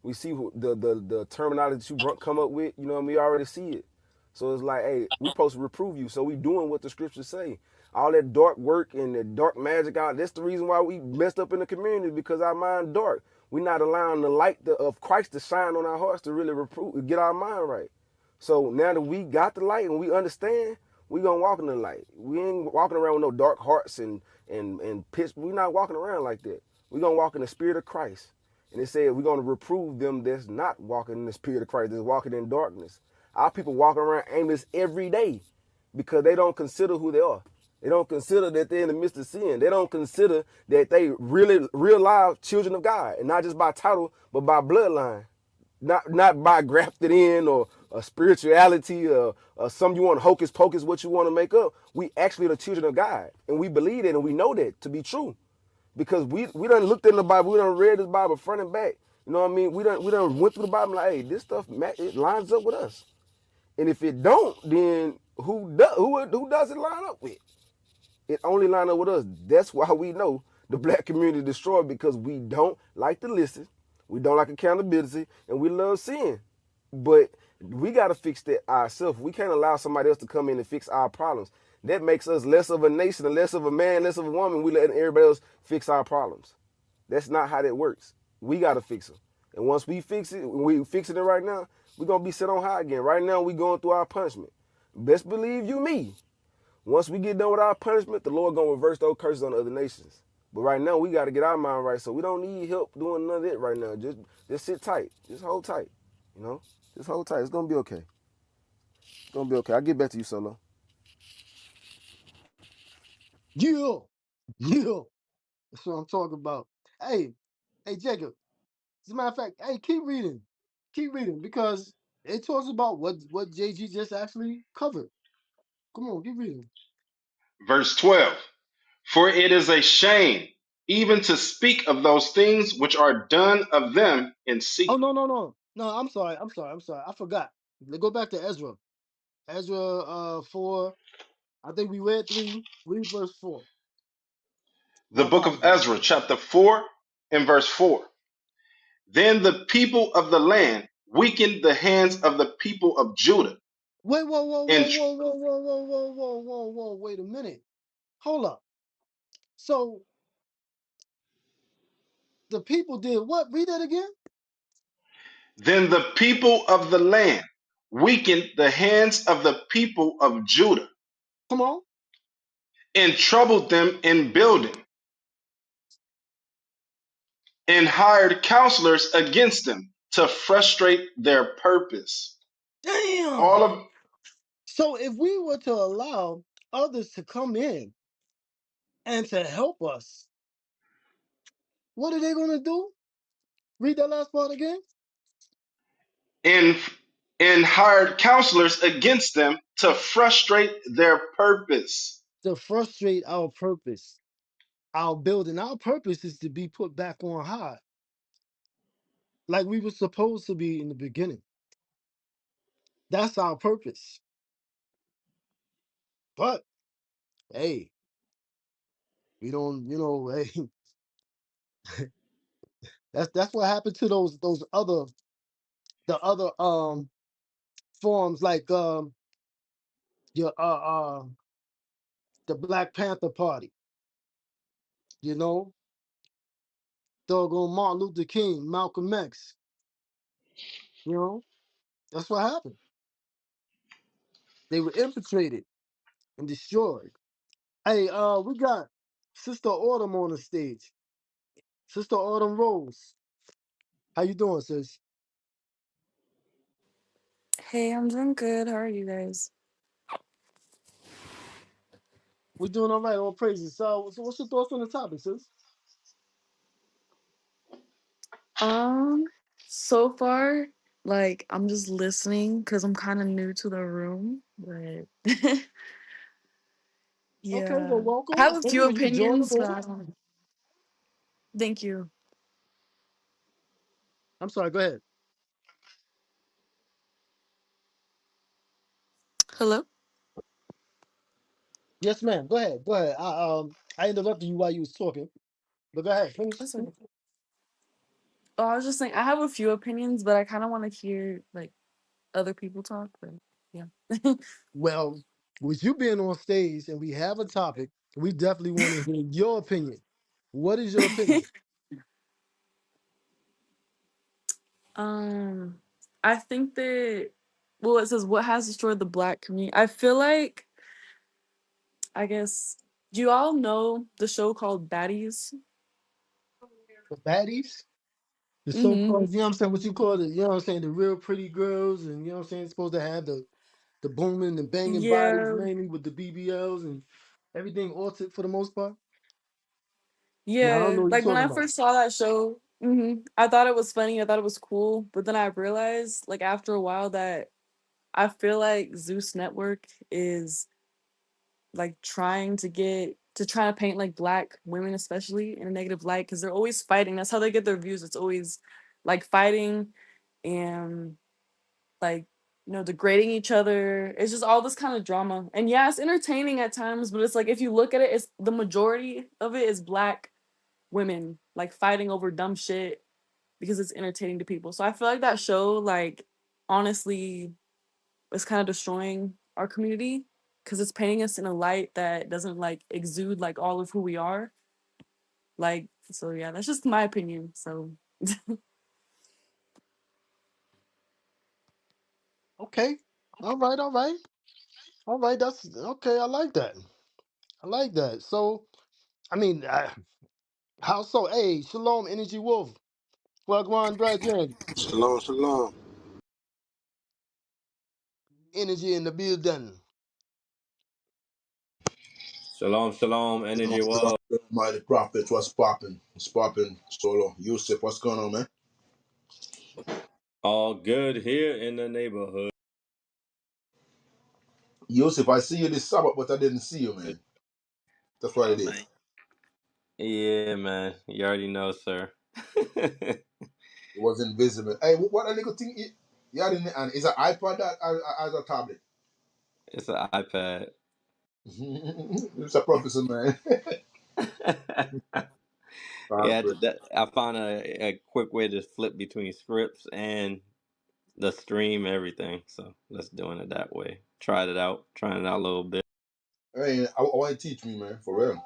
We see the terminology that you come up with. You know what I mean? We already see it. So it's like, hey, we supposed to reprove you. So we doing what the scriptures say. All that dark work and the dark magic out. That's the reason why we messed up in the community, because our mind dark. We're not allowing the light of Christ to shine on our hearts to really reprove, get our mind right. So now that we got the light and we understand, we gonna walk in the light. We ain't walking around with no dark hearts and pitch. We not walking around like that. We gonna walk in the spirit of Christ. And it said we're gonna reprove them that's not walking in the spirit of Christ, that's walking in darkness. Our people walking around aimless every day because they don't consider who they are. They don't consider that they're in the midst of sin. They don't consider that they really real live children of God, and not just by title, but by bloodline, not by grafted in or a spirituality or some you want hocus pocus what you want to make up. We actually are the children of God, and we believe it and we know that to be true because we done looked in the Bible, we done read this Bible front and back. You know what I mean? We done went through the Bible like, hey, this stuff it lines up with us. And if it don't, then who does it line up with? It only line up with us. That's why we know the black community destroyed, because we don't like to listen, we don't like accountability, and we love sin. But we got to fix that ourselves. We can't allow somebody else to come in and fix our problems. That makes us less of a nation and less of a man, less of a woman. We letting everybody else fix our problems. That's not how that works. We got to fix them. And once we fix it, we fixing it right now, we're going to be set on high again. Right now, we going through our punishment. Best believe you me. Once we get done with our punishment, the Lord going to reverse those curses on the other nations. But right now, we got to get our mind right. So we don't need help doing none of that right now. Just sit tight. Just hold tight. You know? Just hold tight. It's going to be okay. It's going to be okay. I'll get back to you, Solo. Yeah, yeah. That's what I'm talking about. Hey, hey, Jacob. As a matter of fact, hey, keep reading, because it talks about what JG just actually covered. Come on, keep reading. Verse 12. For it is a shame, even to speak of those things which are done of them in Oh secret. no, no, no, no. I'm sorry. I'm sorry. I'm sorry. I forgot. Let's go back to Ezra. Ezra 4. I think we read 3. Read verse 4. The My book of apologies. Ezra, chapter 4, and verse 4. Then the people of the land weakened the hands of the people of Judah. Wait, whoa, whoa, whoa, And whoa, whoa, whoa, whoa, whoa, whoa, whoa, whoa. Wait a minute. Hold up. So the people did what? Read that again. then the people of the land weakened the hands of the people of Judah Come on. and troubled them in building and hired counselors against them to frustrate their purpose. Damn. All of So if we were to allow others to come in and to help us, what are they going to do? Read that last part again. and and hired counselors against them to frustrate their purpose. To frustrate our purpose, our building. Our purpose is to be put back on high, like we were supposed to be in the beginning. That's our purpose. But hey, we don't, hey, that's what happened to those other the other forms like your the Black Panther Party, you know, doggone Martin Luther King, Malcolm X, you know, that's what happened. They were infiltrated and destroyed. Hey, we got Sister Autumn on the stage. Sister Autumn Rose. How you doing, sis? Hey, I'm doing good. How are you guys? We're doing all right, all praises. So what's your thoughts on the topic, sis? Um, so far, like I'm just listening because I'm kind of new to the room, but Okay, well, yeah, I welcome. have a few When you join the opinions, but room. I don't. Thank you. I'm sorry, go ahead. Hello. Yes, ma'am. Go ahead. Go ahead. I interrupted you while you was talking, but go ahead. Finish. That's okay. Oh, I was just saying I have a few opinions, but I kind of want to hear like other people talk. But yeah. Well, with you being on stage and we have a topic, we definitely want to hear your opinion. What is your opinion? um, I think that well, it says what has destroyed the black community. I feel like I guess do you all know the show called Baddies? The baddies? The Mm-hmm. so-called, you know what I'm saying, what you call it, you know what I'm saying, the real pretty girls, and you know what I'm saying, supposed to have the booming and banging bodies, Yeah, mainly with the BBLs and everything altered for the most part. Now, I don't yeah. know what you're Like when talking I about. first saw that show, I thought it was funny. I thought it was cool. But then I realized, like after a while, that I feel like Zeus Network is like trying to paint like black women, especially in a negative light, because they're always fighting. That's how they get their views. It's always like fighting and like degrading each other. It's just all this kind of drama. And yeah, it's entertaining at times, but it's like if you look at it, it's the majority of it is black women like fighting over dumb shit because it's entertaining to people. So I feel like that show, like, honestly, is kind of destroying our community because it's painting us in a light that doesn't like exude like all of who we are. Like, so yeah, that's just my opinion. So Okay. All right, all right. All right, that's okay. I like that. I like that. So, I mean, how so? Hey, Shalom, Energy Wolf. Wagwan Dragon. Shalom, shalom. Energy in the building. Shalom, shalom, Shalom, energy shalom. world. Mighty prophet, what's popping? What's popping? Solo. Yusuf, what's going on, man? All good here in the neighborhood. Yusuf, I see you this Sabbath, but I didn't see you, man. That's what it is. Yeah, man. You already know, sir. It's It was invisible. Hey, what a little thing you had in the hand? Is an iPad that as a tablet? an iPad. It's a professor, man. Ah, Yeah, bro. I found a quick way to flip between scripts and the stream and everything. So let's doing it that way. Trying it out a little bit. Hey, I want to teach me, man, for real.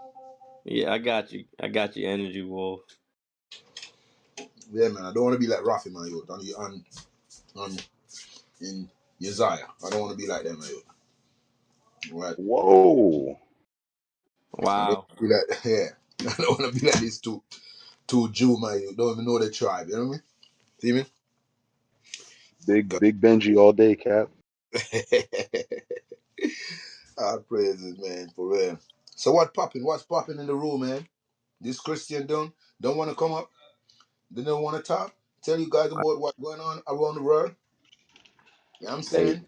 Yeah, I got you. I got you, Energy Wolf. Yeah, man. I don't want to be like Rafi, man, yo. On in Uzziah. I don't want to be like them, man, yo. Right? Whoa, I don't Wow. want to be like yeah. I don't want to be like these two Jew, man. You don't even know the tribe. You know what I mean? See me? big Benji all day, Cap. Our praises, man, for real. So what popping? What's popping in the room, man? This Christian don't want to come up. They don't want to talk. Tell you guys about what's going on around the world. You know what I'm Hey, saying?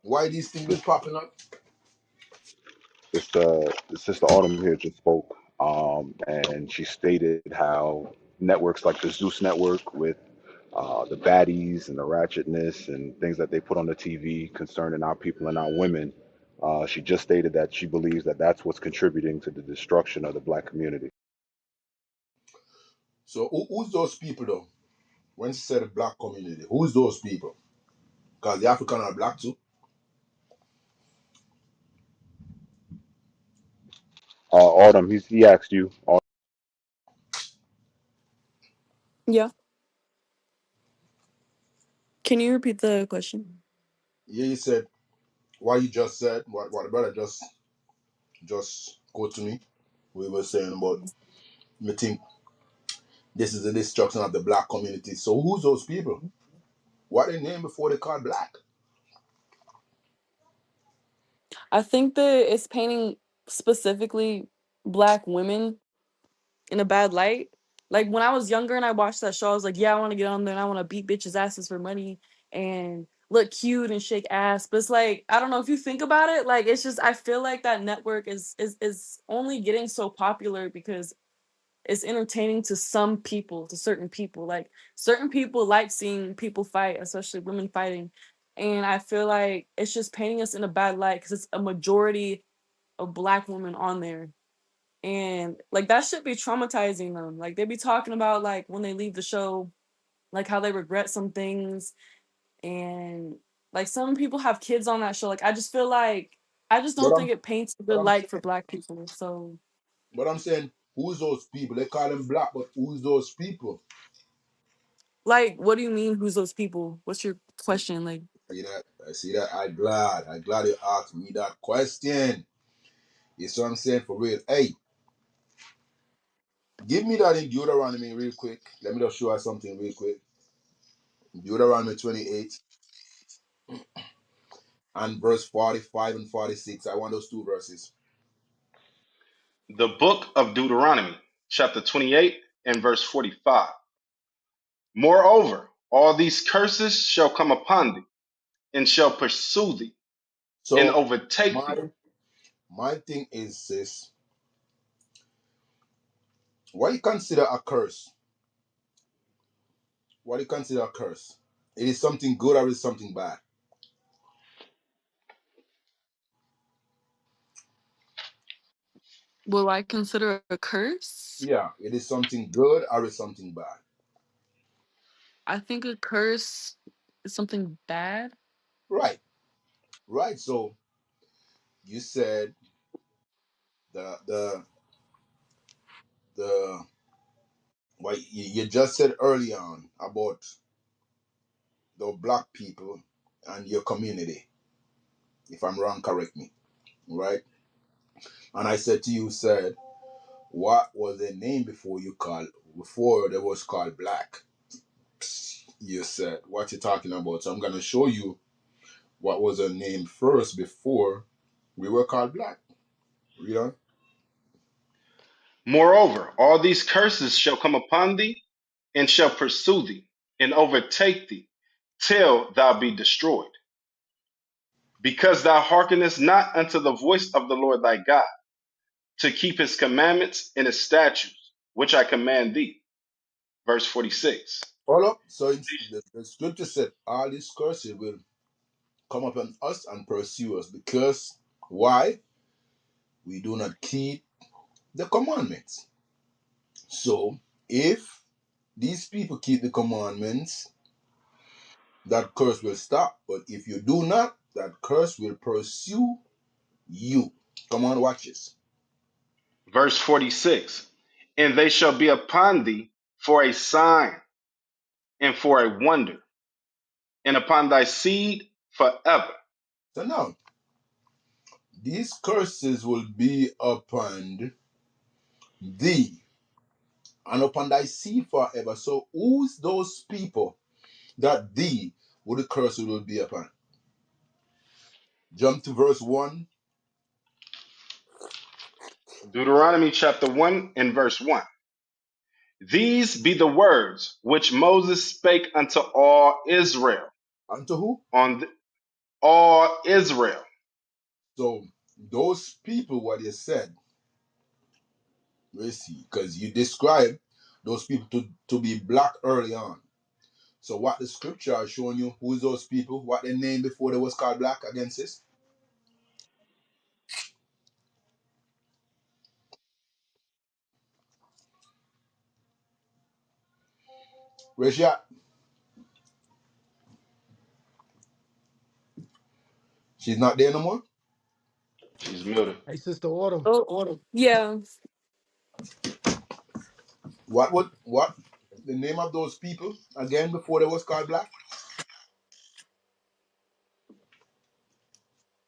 Why these things been popping up? the sister Autumn here just spoke, and she stated how networks like the Zeus network with the baddies and the ratchetness and things that they put on the TV concerning our people and our women. She just stated that she believes that that's what's contributing to the destruction of the black community. So who's those people though? When she said the black community, who's those people? Because the African are black too. Autumn, he asked you. Yeah. Can you repeat the question? Yeah, you said what you just said, what the brother just go to me. We were saying about me think this is the destruction of the black community. So who's those people? What they name before they call black? I think that it's painting specifically black women in a bad light. Like when I was younger and I watched that show, I was like, yeah, I want to get on there and I want to beat bitches' asses for money and look cute and shake ass. But it's like, I don't know if you think about it, like it's just I feel like that network is only getting so popular because it's entertaining to some people, to certain people. Like certain people like seeing people fight, especially women fighting. And I feel like it's just painting us in a bad light because it's a majority of black women on there. And like that should be traumatizing them. Like they be talking about like when they leave the show, like how they regret some things. And like some people have kids on that show. Like I just feel like I just But don't think it paints a but good I'm light for saying black people. So but I'm saying who's those people? They call them black, but who's those people? like what do you mean who's those people? What's your question? Like See that? I see that. I glad you asked me that question. You see what I'm saying for real? Hey, give me that in Deuteronomy real quick. Let me just show you something real quick. Deuteronomy 28 and verse 45 and 46. I want those two verses. The book of Deuteronomy, chapter 28 and verse 45. Moreover, all these curses shall come upon thee, and shall pursue thee, and So overtake thee. my my thing is this: what you consider a curse? What do you consider a curse? It is something good or is something bad? will I consider a curse? Yeah, it is something good or is something bad. I think a curse is something bad. Right, right. So you said the what you just said early on about the black people and your community. If I'm wrong, correct me. Right? And I said to you, said, what was the name before they was called black? You said, what you talking about? So I'm gonna show you what was the name first before we were called black. Read on. Moreover, all these curses shall come upon thee, and shall pursue thee, and overtake thee, till thou be destroyed. Because thou hearkenest not unto the voice of the Lord thy God, to keep his commandments and his statutes, which I command thee. Verse 46. Hold up. So the scripture said all these curses will come upon us and pursue us because why? We do not keep the commandments. So if these people keep the commandments, that curse will stop. But if you do not, that curse will pursue you. Come on, watch this. Verse 46. And they shall be upon thee for a sign and for a wonder, and upon thy seed forever. So now, these curses will be upon thee and upon thy seed forever. So who's those people that thee will the curse will be upon? Jump to verse 1. Deuteronomy chapter 1 and verse 1. These be the words which Moses spake unto all Israel, Unto who? all Israel. So those people, what they said, let's see, because you describe those people to be black early on. So what the scripture is showing you, who is those people, what their name before they was called black against this? Rashad, she's not there no more. She's muted. Hey, Sister Autumn. Oh, yeah. What the name of those people again before they was called black?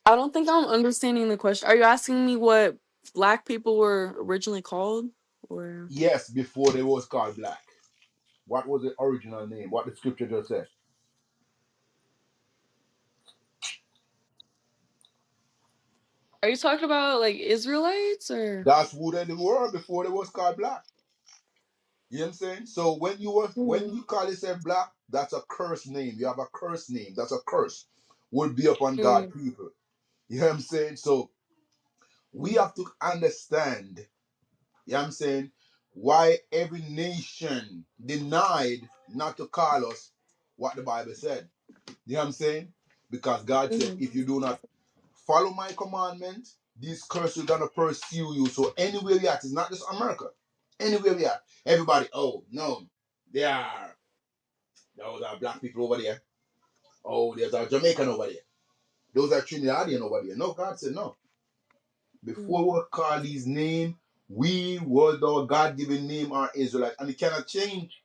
I don't think I'm understanding the question. Are you asking me what black people were originally called? Or Yes, before they was called black. What was the original name? What the scripture just said? are you talking about like Israelites or? That's who they were before they was called black. You know what I'm saying? So when Mhm. you call yourself black, that's a curse name. You have a curse name. That's a curse. Would be upon God Mm. people. You know what I'm saying? So we have to understand, you know what I'm saying, why every nation denied not to call us what the Bible said. You know what I'm saying? Because God said, Mhm. if you do not follow my commandment, these curses are gonna pursue you. So anywhere we at, it's not just America. Anywhere we at, everybody, oh no, they are those are black people over there. Oh, there's a Jamaican over there. Those are Trinidadian over there. No, God said no. Before Mhm. we call these name, we was our God-given name are Israelite, and it cannot change.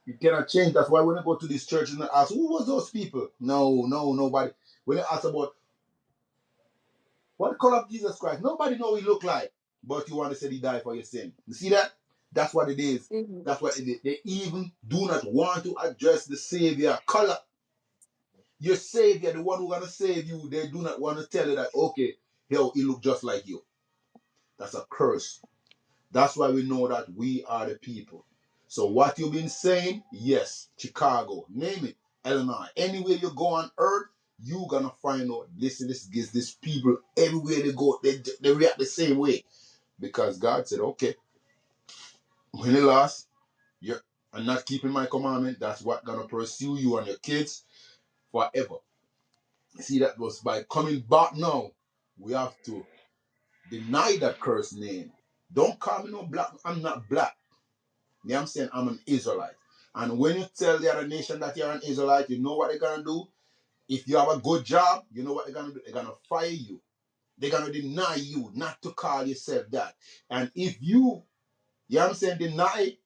It cannot change. That's why when I go to this church and I ask, who was those people? No, no, nobody. When I ask about what color of Jesus Christ, nobody know what he look like. But you want to say he died for your sin. You see that? That's what it is. Mhm. That's what it is. They even do not want to address the Savior color. Your Savior, the one who gonna save you, they do not want to tell you that, okay, hell, he look just like you. That's a curse. That's why we know that we are the people. So what you've been saying, yes, Chicago, name it, Illinois, anywhere you go on earth, you gonna find out this gives this people everywhere they go, they react the same way. Because God said, okay, when you lost, you're not keeping my commandment, that's what gonna pursue you and your kids forever. You see, that was by coming back now, we have to deny that cursed name. Don't call me no black, I'm not black. You know what I'm saying? I'm an Israelite. And when you tell the other nation that you're an Israelite, you know what they're gonna do? If you have a good job, you know what they're gonna do? They're gonna fire you. They're gonna deny you not to call yourself that. And if you know what I'm saying, deny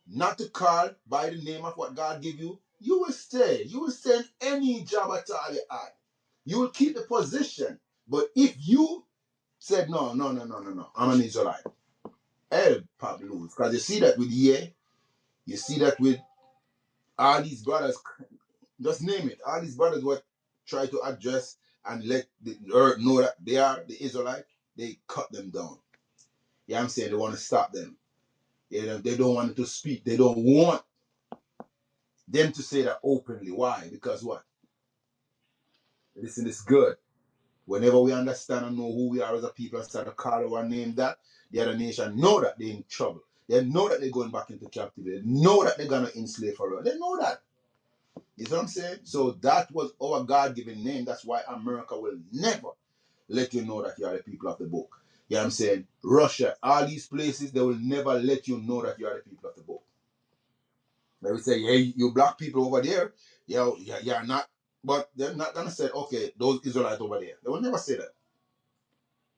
not to call by the name of what God give you, you will stay. You will stay in any job at all you had. You will keep the position. But if you said no, no, no, no, no, no, I'm an Israelite, hey, Pablo, because you see that with Ye, you see that with all these brothers, just name it. All these brothers what try to address and let the earth know that they are the Israelite, they cut them down. You know what I'm saying? They want to stop them. You know, they don't want to speak. They don't want them to say that openly. Why? Because what? Listen, it's good. Whenever we understand and know who we are as a people and start to call our name that, the other nation know that they're in trouble. They know that they're going back into captivity. They know that they're gonna enslave forever. They know that. You see what I'm saying? So that was our God-given name. That's why America will never let you know that you are the people of the book. You know what I'm saying? Russia, all these places, they will never let you know that you are the people of the book. They will say, hey, you black people over there, you're not, but they're not gonna say, okay, those Israelites over there. They will never say that.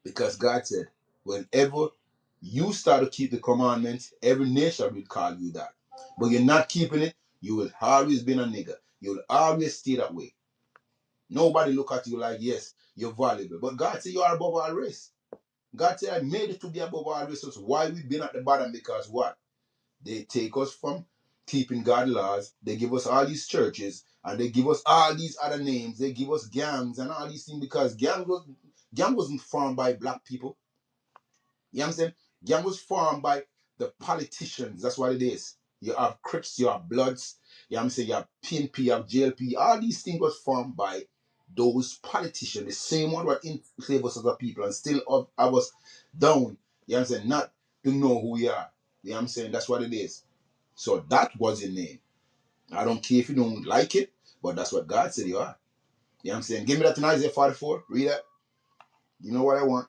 Because God said, whenever you start to keep the commandments, every nation will call you that. But you're not keeping it, you will always be a nigger. You will always stay that way. Nobody look at you like, yes, you're valuable. But God said you are above all race. God said I made it to be above all race. So why we've been at the bottom? Because what? They take us from keeping God's laws. They give us all these churches and they give us all these other names. They give us gangs and all these things because gang wasn't formed by black people. You know what I'm saying? Gang was formed by the politicians. That's what it is. You have Crips, you have Bloods, you know what I'm saying? You have PNP, you have JLP. All these things was formed by those politicians. The same one that enslaved us as a people and still have us down. You know what I'm saying? Not to know who we are. You know what I'm saying? That's what it is. So that was your name. I don't care if you don't like it, but that's what God said you are. You know what I'm saying? Give me that in Isaiah 44. Read that. You know what I want.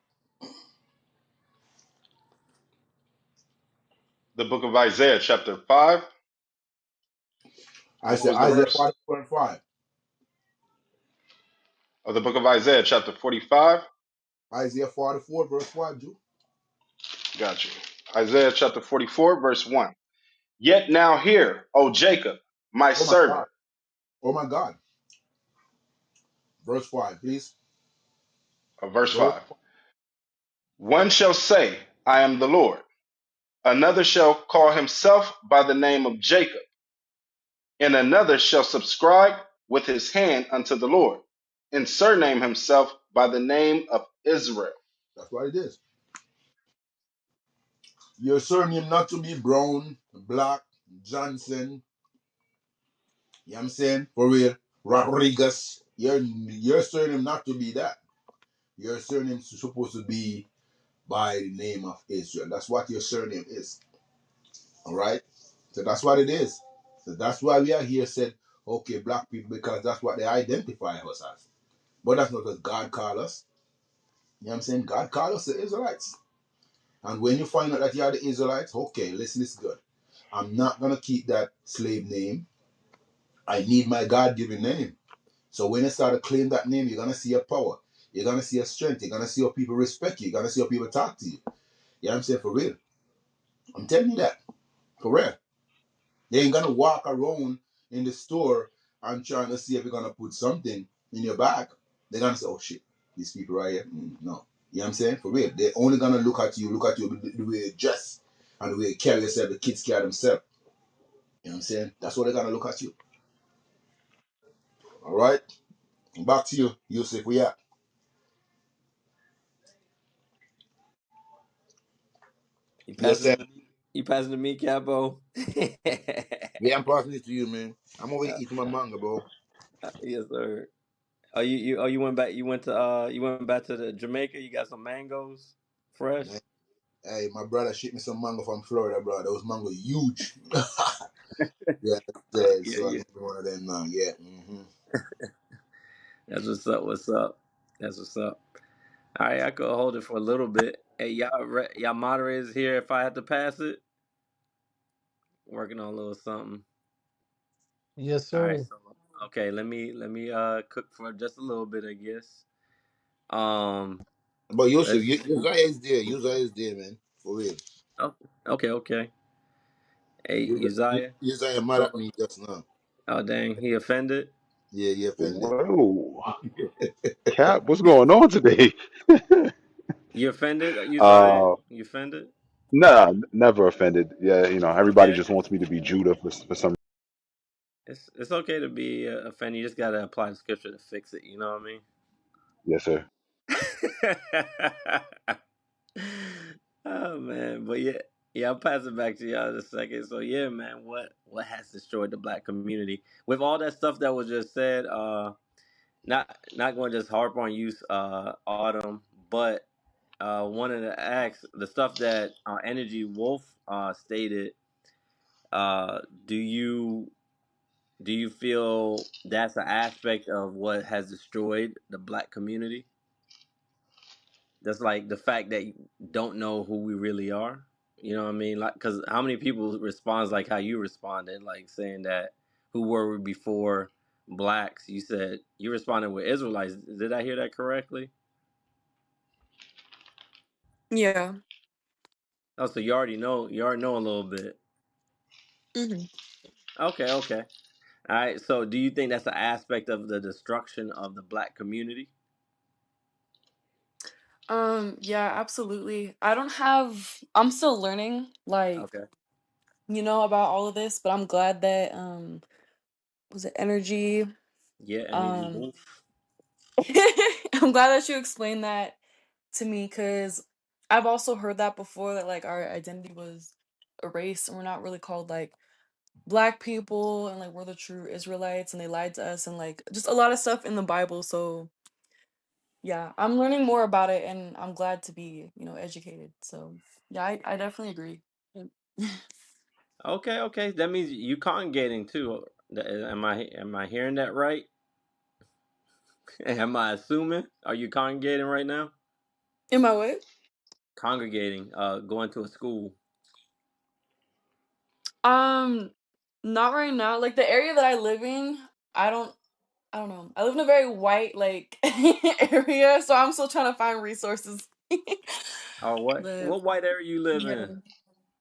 The book of Isaiah, chapter 5. I What said was the Isaiah verse? 44 and 5. Of the book of Isaiah, chapter 45. Isaiah 44, verse 5, Jew. Got you. Isaiah chapter 44, verse 1. Yet now hear, O Jacob, my Oh my servant. God. Oh my God. Verse 5, please. Verse Verse 5. One shall say, I am the Lord. Another shall call himself by the name of Jacob. And another shall subscribe with his hand unto the Lord, and surname himself by the name of Israel. That's what it is. Your surname not to be Brown, Black, Johnson, you know what I'm saying? For real. Rodriguez. Your surname not to be that. Your surname is supposed to be by the name of Israel. That's what your surname is. All right? So that's what it is. So that's why we are here said, okay, black people, because that's what they identify us as. But that's not what God called us. You know what I'm saying? God called us the Israelites. And when you find out that you are the Israelites, okay, listen, this is good. I'm not going to keep that slave name. I need my God given name. So when you start to claim that name, you're going to see your power. You're going to see your strength. You're going to see how people respect you. You're going to see how people talk to you. You know what I'm saying? For real. I'm telling you that. For real. They ain't going to walk around in the store and trying to see if you're going to put something in your bag. They're going to say, oh shit, these people right here. No. You know what I'm saying? For real. They're only going to look at you the way you dress and the way you carry yourself. The kids carry themselves. You know what I'm saying? That's what they're going to look at you. All right? Back to you, Yusuf. We are. You Yes, passing sir. it to me? You passing to me, Capo? Yeah, I'm passing it to you, man. I'm over here eating my manga, bro. Yes, sir. You went back. You went back to the Jamaica. You got some mangoes, fresh. Man, hey, my brother shipped me some mango from Florida, bro. Those mango huge. Yeah, Yeah, so I'm yeah. having one of them now. Yeah. That's what's up. What's up? That's what's up. All right, I could hold it for a little bit. Hey, y'all moderators here. If I had to pass it, working on a little something. Yes, All right, sir. so okay, let me cook for just a little bit, I guess. But Yusuf, Let's see. Uzziah is there. Uzziah is there, man. For real. Oh, okay. Hey, Uzziah. Uzziah mad So, at me just now. oh dang, he offended. Yeah, he offended. Whoa, Cap, what's going on today? You offended, Uzziah? uh, You offended? nah, never offended. Yeah, It's everybody okay. just wants me to be Judah for some. It's okay to be offended. You just gotta apply the scripture to fix it. You know what Yes, sir. I mean? Oh man, but yeah. I'll pass it back to y'all in a second. So yeah, man, what has destroyed the black community with all that stuff that was just said? Not going to just harp on you, Autumn, but wanted to ask the stuff that Energy Wolf stated. Do you feel that's an aspect of what has destroyed the black community? That's like the fact that you don't know who we really are. You know what I mean? Like, because how many people responds like how you responded, like saying that who were we before blacks? You said you responded with Israelites. Did I hear that correctly? Yeah. Oh, so you already know. You already know a little bit. Hmm. Okay, okay. All right. So, do you think that's an aspect of the destruction of the black community? Yeah, absolutely. I don't have I'm still learning, like, Okay. about all of this, but I'm glad that was it energy? Yeah, Energy Um Wolf. I'm glad that you explained that to me because I've also heard that before that like our identity was erased and we're not really called like black people and like we're the true Israelites and they lied to us and like just a lot of stuff in the Bible. So yeah, I'm learning more about it and I'm glad to be, educated. So yeah, I definitely agree. Yep. Okay, okay. That means you congregating too. Am I hearing that right? Am I assuming? Are you congregating right now? In my way? Congregating, going to a school. Um, not right now. Like the area that I live in, I don't I don't know. I live in a very white like area, so I'm still trying to find resources. Oh, what? But What white area you live yeah. in?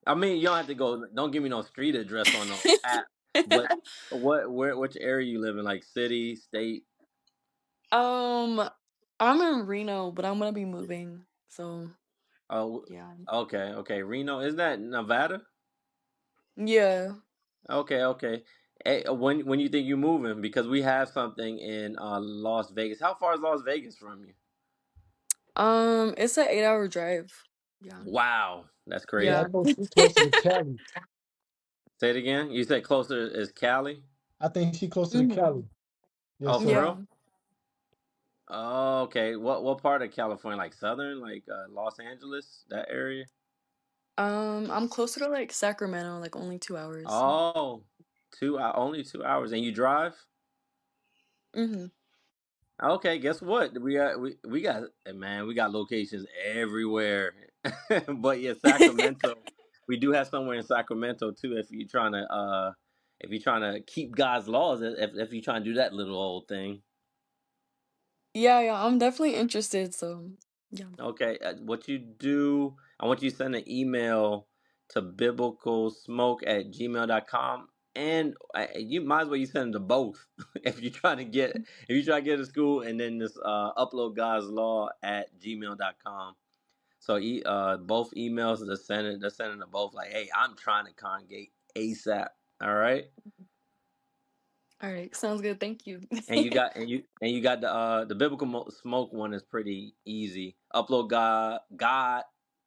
I mean, you don't have to go. Don't give me no street address on no app. But which area you live in? Like city, state? um, I'm in Reno, but I'm gonna be moving. So Oh, yeah. okay, okay. Reno, isn't that Nevada? Yeah. Okay, okay. Hey, when you think you moving? Because we have something in Las Vegas. How far is Las Vegas from you? It's an 8-hour drive. Yeah. Wow, that's Yeah, I Yeah. crazy. think she's closer to Cali. Say it again. You said closer is Cali? I think she's closer to Hmm. Cali. Oh, Yes, for sir. Yeah. real? Oh, okay. What part of California? Like southern, like Los Angeles, that area? I'm closer to like Sacramento, like only 2 hours. Oh, only 2 hours, and you drive? Mm-hmm. Okay, guess what? We got locations everywhere. But yeah, Sacramento. We do have somewhere in Sacramento too. If you're trying to keep God's laws, if you're trying to do that little old thing. Yeah, yeah, I'm definitely interested. So yeah. Okay, what you do, I want you to send an email to biblicalsmoke@gmail.com. And you might as well you send them to both if you try to get to school and then this upload God's law at gmail.com. So both emails they're sending to both like, hey, I'm trying to congregate ASAP. All right. All right, sounds good. Thank you. And you got the biblical smoke one is pretty easy. Upload God.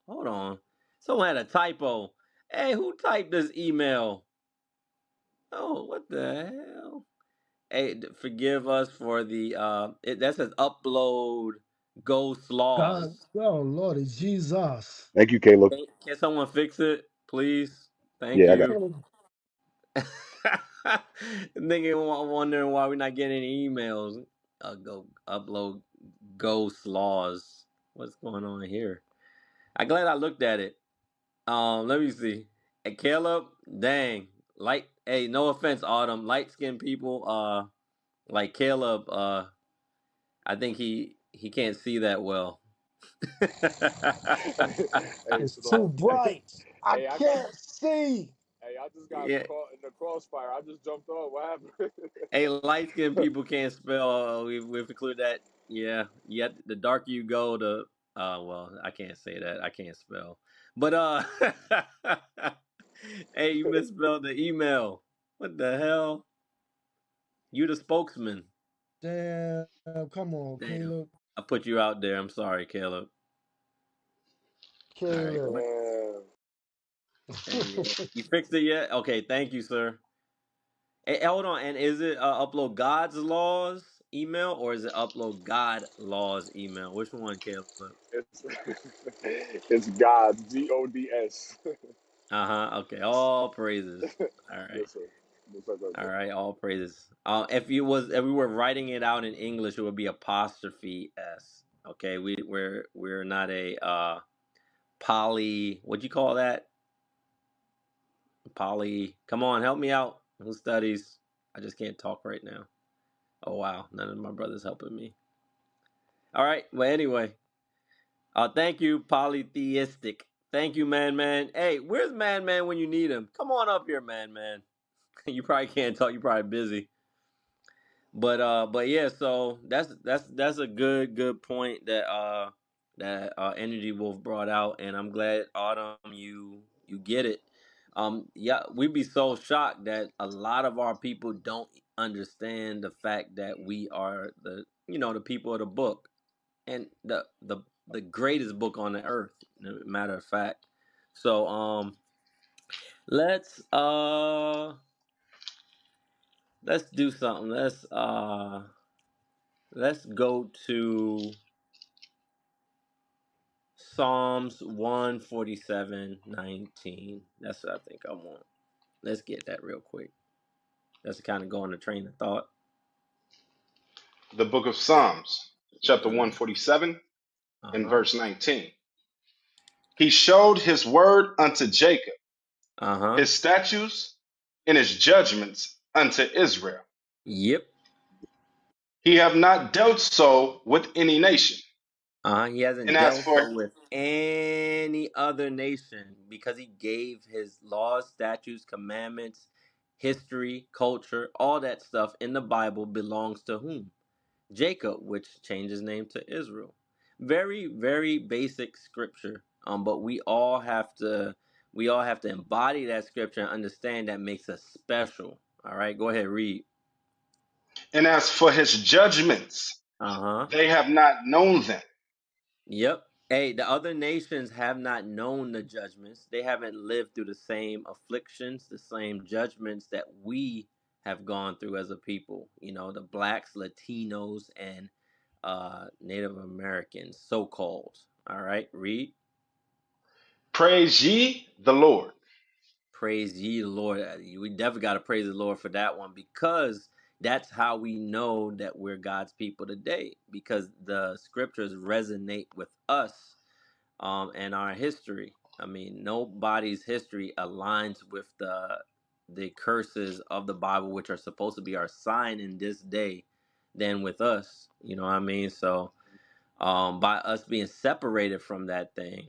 Hold on, someone had a typo. Hey, who typed this email? Oh, what the hell? Hey, forgive us for the that says upload ghost God, laws. oh Lord, Jesus. Thank you, Caleb. Can someone fix it, please? Thank Yeah, I got. you. Nigga wondering why we're not getting any emails. Go upload ghost laws. What's going on here? I'm glad I looked at it. Let me see. Hey, Caleb, dang, light. Hey, no offense, Autumn. Light skinned people, like Caleb, I think he can't see that well. Hey, It's too Shalom. bright. I Hey, I got. can't see. Hey, I just got Yeah. caught in the crossfire. I just jumped on. What happened? Hey, light skinned people can't spell. We've included that. Yeah. Yet the darker you go, the well, I can't say that. I can't spell. But hey, you misspelled the email. What the hell? You the spokesman. Damn, come on, Damn. Caleb. I put you out there. I'm sorry, Caleb. All right. Caleb. Damn. Hey, yeah. You fixed it yet? Okay. Thank you, sir. Hey, hold on. And is it upload God's laws email or is it upload God laws email? Which one, Caleb? It's it's God's Gods. Uh huh. Okay. All praises. All right. Yes, sir. Yes, sir, All brother. right. All praises. If we were writing it out in English, it would be apostrophe s. Okay. We're not a poly. What'd you call that? Poly. Come on, help me out. Who studies? I just can't talk right now. Oh wow, none of my brothers helping me. All right. Well, anyway, thank you, polytheistic. Thank you, man. Hey, where's man when you need him? Come on up here, man. You probably can't talk. You're probably busy. But yeah. So that's a good point that Energy Wolf brought out, and I'm glad Autumn you get it. Yeah, we'd be so shocked that a lot of our people don't understand the fact that we are the people of the book and the greatest book on the earth. Matter of fact. So let's let's do something. Let's go to Psalms 147:19. That's what I think I want. Let's get that real quick. That's to kind of go on the train of thought. The book of Psalms, chapter Uh 147 and huh. verse 19. He showed his word unto Jacob, Uh huh. his statutes and his judgments unto Israel. Yep. He have not dealt so with any nation. He And hasn't as dealt for so with any other nation because he gave his laws, statutes, commandments, history, culture, all that stuff in the Bible belongs to whom? Jacob, which changed his name to Israel. Very, very basic scripture. But we all have to embody that scripture and understand that makes us special. All right, go ahead, read. and as for his judgments, Uh-huh. they have not known them. Yep. Hey, the other nations have not known the judgments. They haven't lived through the same afflictions, the same judgments that we have gone through as a people. The blacks, Latinos, and Native Americans, so called. All right, read. Praise ye the Lord. Praise ye the Lord. We definitely got to praise the Lord for that one because that's how we know that we're God's people today because the scriptures resonate with us and our history. I mean, nobody's history aligns with the curses of the Bible, which are supposed to be our sign in this day, than with us. You know what I mean? So, by us being separated from that thing,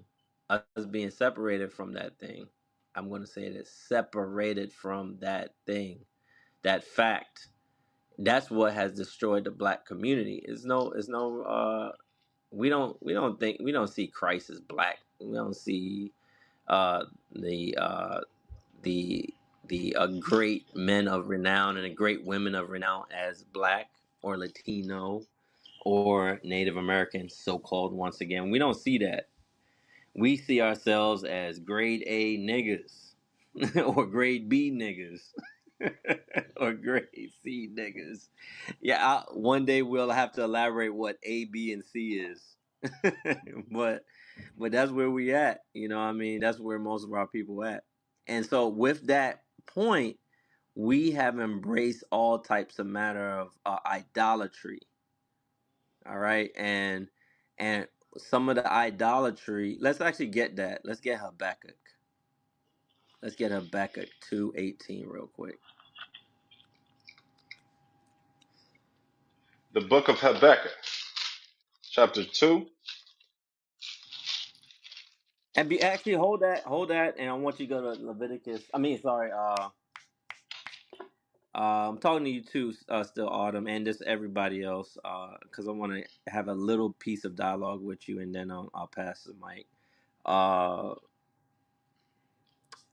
I'm going to say it is separated from that thing, that fact. That's what has destroyed the black community. We don't see Christ as black. We don't see uh, the the great men of renown and the great women of renown as black or Latino or Native American, so called. Once again, we don't see that. We see ourselves as grade A niggas or grade B niggas or grade C niggas. Yeah, one day we'll have to elaborate what A, B, and C is. but that's where we at. You know what I mean? That's where most of our people at. And so with that point, we have embraced all types of matter of idolatry. All right, and some of the idolatry. Let's actually get that. Let's get Habakkuk. Let's get Habakkuk 2:18 real quick. The book of Habakkuk, chapter 2. And be actually hold that, and I want you to go to Leviticus. I mean, sorry. I'm talking to you too, still Autumn, and just everybody else, because I want to have a little piece of dialogue with you, and then I'll pass the mic. Uh,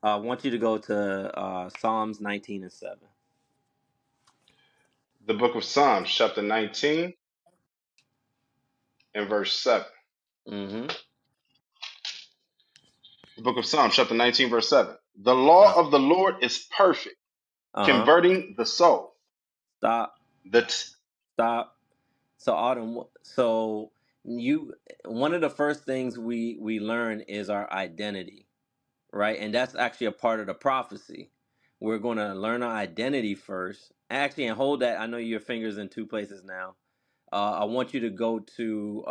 I want you to go to Psalms 19:7. The book of Psalms, chapter 19 and verse 7. Mm-hmm. The book of Psalms, chapter 19, verse 7. The law of the Lord is perfect, Uh huh. converting the soul. Stop. The t- Stop. So Autumn, so you one of the first things we learn is our identity, right? And that's actually a part of the prophecy. We're going to learn our identity first. Actually, and hold that. I know your fingers in two places now. I want you to go to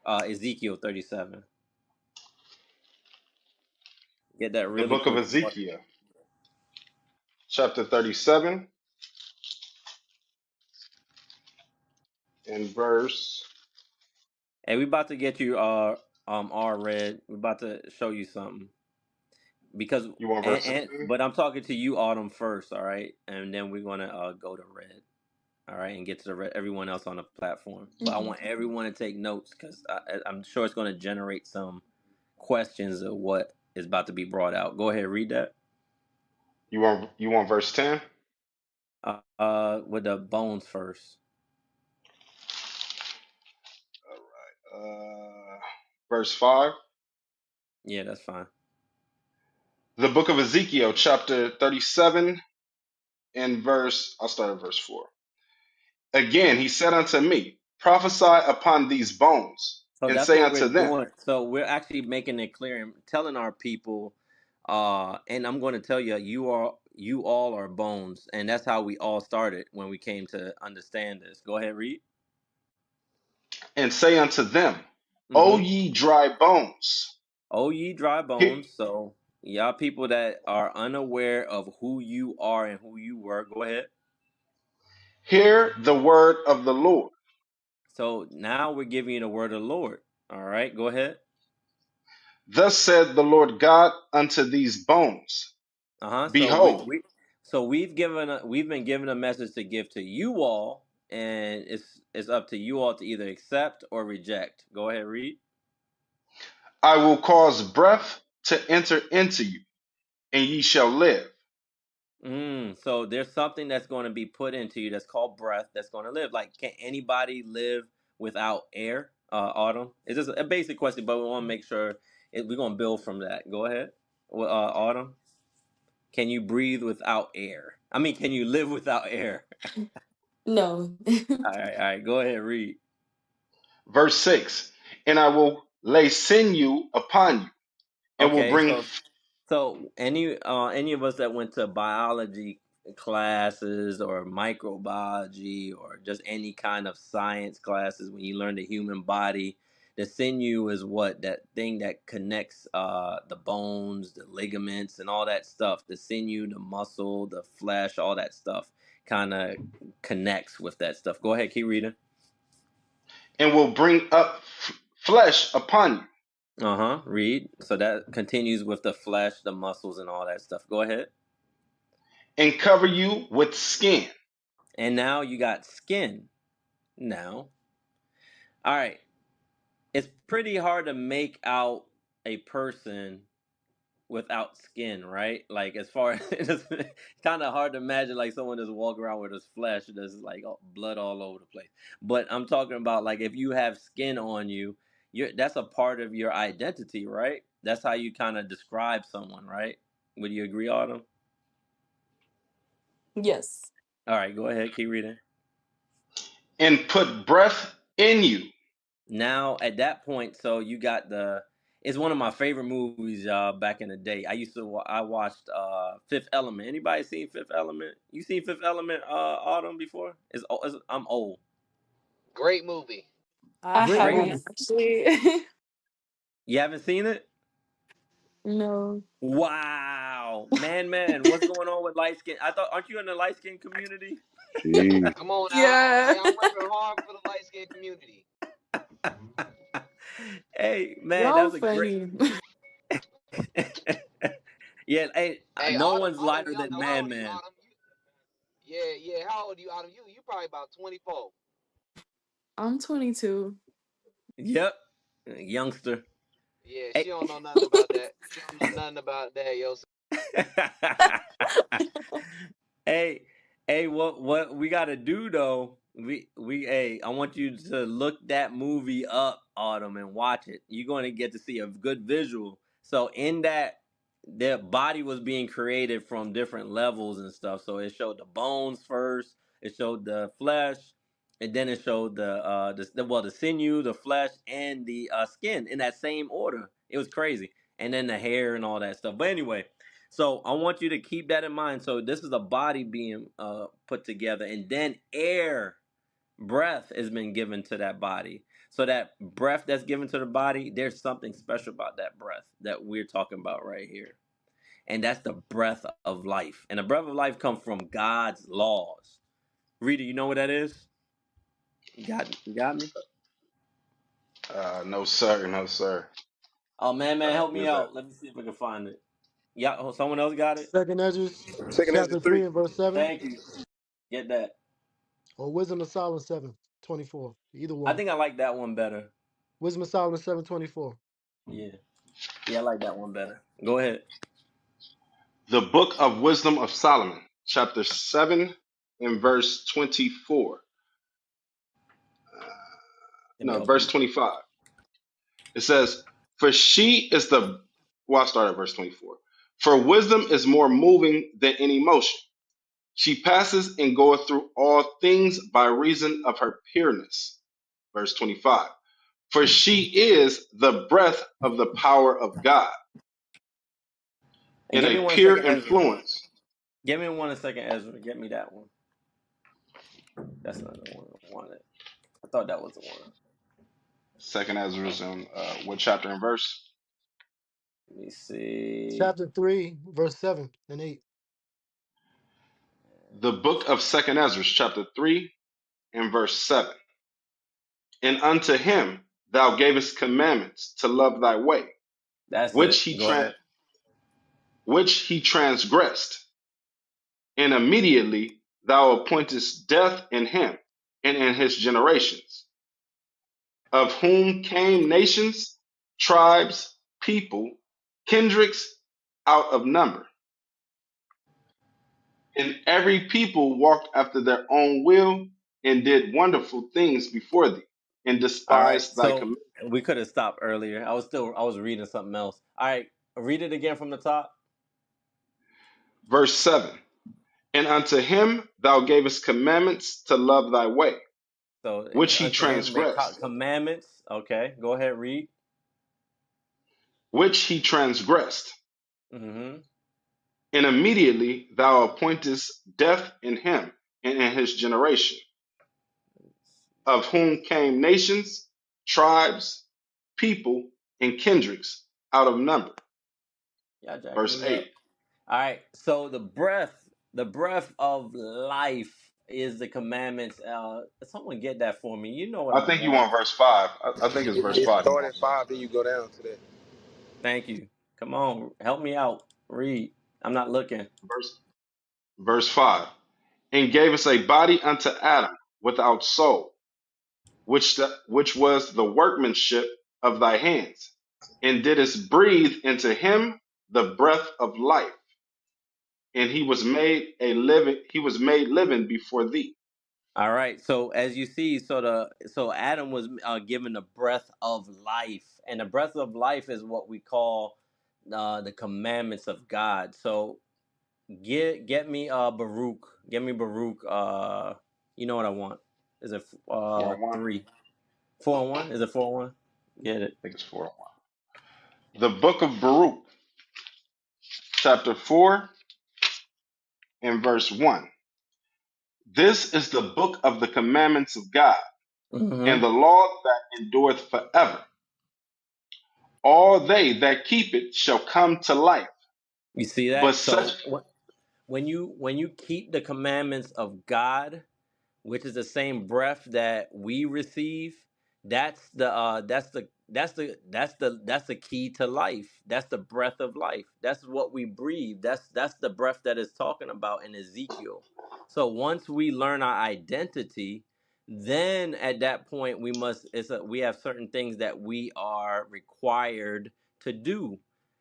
Ezekiel 37. Get that The really book of quick. Ezekiel, chapter 37, and verse. Hey, we about to get you R red. We're about to show you something because You want verse 16? but I'm talking to you Autumn first, all right, and then we're gonna go to red, all right, and get to everyone else on the platform. But I Hmm. want everyone to take notes because I'm sure it's gonna generate some questions of what is about to be brought out. Go ahead, read that. You want verse 10? With the bones first. All right. Verse 5. Yeah, that's fine. The book of Ezekiel, chapter 37, and verse. I'll start at verse 4. Again, he said unto me, prophesy upon these bones, So and that's say what we're unto them. doing. So we're actually making it clear and telling our people, and I'm going to tell you, you all are bones, and that's how we all started when we came to understand this. Go ahead, read. And say unto them, O Mm-hmm. ye dry bones, Oh, ye dry he- bones. So y'all people that are unaware of who you are and who you were, go ahead. hear the word of the Lord. So now we're giving you the word of the Lord. All right, go ahead. Thus said the Lord God unto these bones, Uh-huh. So behold, we've been given a message to give to you all, and it's up to you all to either accept or reject. Go ahead, read. I will cause breath to enter into you, and ye shall live. So there's something that's going to be put into you that's called breath that's going to live. Like, can anybody live without air? Autumn. It's just a basic question, but we want to make sure we're going to build from that. Go ahead. Well, Autumn. Can you breathe without air? I mean, can you live without air? No. All right. Go ahead, read. Verse 6. And I will lay sinew upon you, and will Okay, bring. so any of us that went to biology classes or microbiology or just any kind of science classes, when you learn the human body, the sinew is what that thing that connects the bones, the ligaments, and all that stuff. The sinew, the muscle, the flesh, all that stuff kind of connects with that stuff. Go ahead, keep reading. And will bring up flesh upon you, Uh huh. Read. So that continues with the flesh, the muscles, and all that stuff. Go ahead. and cover you with skin. And now you got skin. Now, all right, it's pretty hard to make out a person without skin, right? Like, as far as it's kind of hard to imagine like someone just walk around with his flesh that's like blood all over the place. But I'm talking about like if you have skin on you, that's a part of your identity, right? That's how you kind of describe someone, right? Would you agree, Autumn? Yes. All right, go ahead, keep reading. And put breath in you. Now at that point, so you got the. It's one of my favorite movies, back in the day. I watched Fifth Element. Anybody seen Fifth Element? You seen Fifth Element, Autumn, before? I'm old. Great movie. I Great Great. haven't movie. actually. You haven't seen it? No. Wow, man, what's going on with light skin? I thought, aren't you in the light skin community? Jeez. Come on now. Yeah. Hey, I'm repping hard for the light skinned community. Hey, man, Y'all that's a great. funny. Yeah, hey, Hey, no Autumn, one's Autumn, lighter than how Man old are you, Man. Autumn? Yeah, yeah. How old are you, Autumn? You probably about 24. I'm 22. Yep, youngster. Yeah, she Hey. don't know nothing about that. She don't know nothing about that, yo. hey, hey, what we gotta do though? Hey, I want you to look that movie up, Autumn, and watch it. You're going to get to see a good visual. So in that. their body was being created from different levels and stuff. So it showed the bones first, it showed the flesh, and then it showed the sinew, the flesh, and the skin in that same order. It was crazy, and then the hair and all that stuff. But anyway, so I want you to keep that in mind. So this is a body being put together, and then air, breath has been given to that body. So that breath that's given to the body, there's something special about that breath that we're talking about right here. And that's the breath of life. And the breath of life comes from God's laws. Reader, you know what that is? You got me? No sir, no sir. Oh man, help me Where's that? out. Let me see if I can find it. Yeah, oh, someone else got it? Second Ezra Second Ezra chapter 3 3. and verse 7, Thank you. Get that. or Wisdom of Solomon 7:24. Either I one. think I like that one better. Wisdom of Solomon 7:24. Yeah. Yeah, I like that one better. Go ahead. The Book of Wisdom of Solomon, chapter 7 and verse 24. Let me No, open verse my 25. It says, For she is the, well, I'll start at verse 24. For wisdom is more moving than any motion. She passes and goeth through all things by reason of her pureness. Verse 25. For she is the breath of the power of God and in give me a one pure second, Ezra. influence. Give me one second, Ezra. Get me that one. That's not the one I wanted. I thought that was the one. Second Ezra is in what chapter and verse? Let me see. Chapter 3, verse 7 and 8. The book of Second Ezra, chapter 3 and verse 7. And unto him thou gavest commandments to love thy way, That's which it. he Go ahead. which he transgressed, and immediately thou appointest death in him and in his generations, of whom came nations, tribes, people, kindreds out of number. And every people walked after their own will and did wonderful things before thee, and All right. despised thy So command. we could have stopped earlier. I was reading something else. All right. Read it again from the top. Verse 7. And unto him thou gavest commandments to love thy way, So which he unto him make transgressed, commandments. Okay. Go ahead. Read. which he transgressed. Mm-hmm. And immediately thou appointest death in him and in his generation, of whom came nations, tribes, people, and kindreds out of number. Y'all jacking Verse me 8. up. All right. So the breath of life is the commandments. Someone get that for me. You know what I I think you want. want verse 5. I think it's verse It 5 you start want, at bro. 5, then you go down to that. Thank you. Come on. Help me out. Read. I'm not looking. Verse 5. And gave us a body unto Adam without soul, which was the workmanship of thy hands, and didst breathe into him the breath of life, and he was made living before thee. All right. So as you see, so Adam was given the breath of life, and the breath of life is what we call the commandments of God. So get me Baruch. Get me Baruch. You know what I want? Is it 4:1. I 3, 4 and 1? Is it 4 and 1? Get it. think it's 4:1. The book of Baruch, chapter 4 and verse 1. This is the book of the commandments of God, and Mm-hmm. the law that endureth forever. All they that keep it shall come to life, You see but that? such. So when you keep the commandments of God, which is the same breath that we receive, that's the key to life. That's the breath of life. That's what we breathe. That's the breath that is talking about in Ezekiel. So once we learn our identity, then at that point we have certain things that we are required to do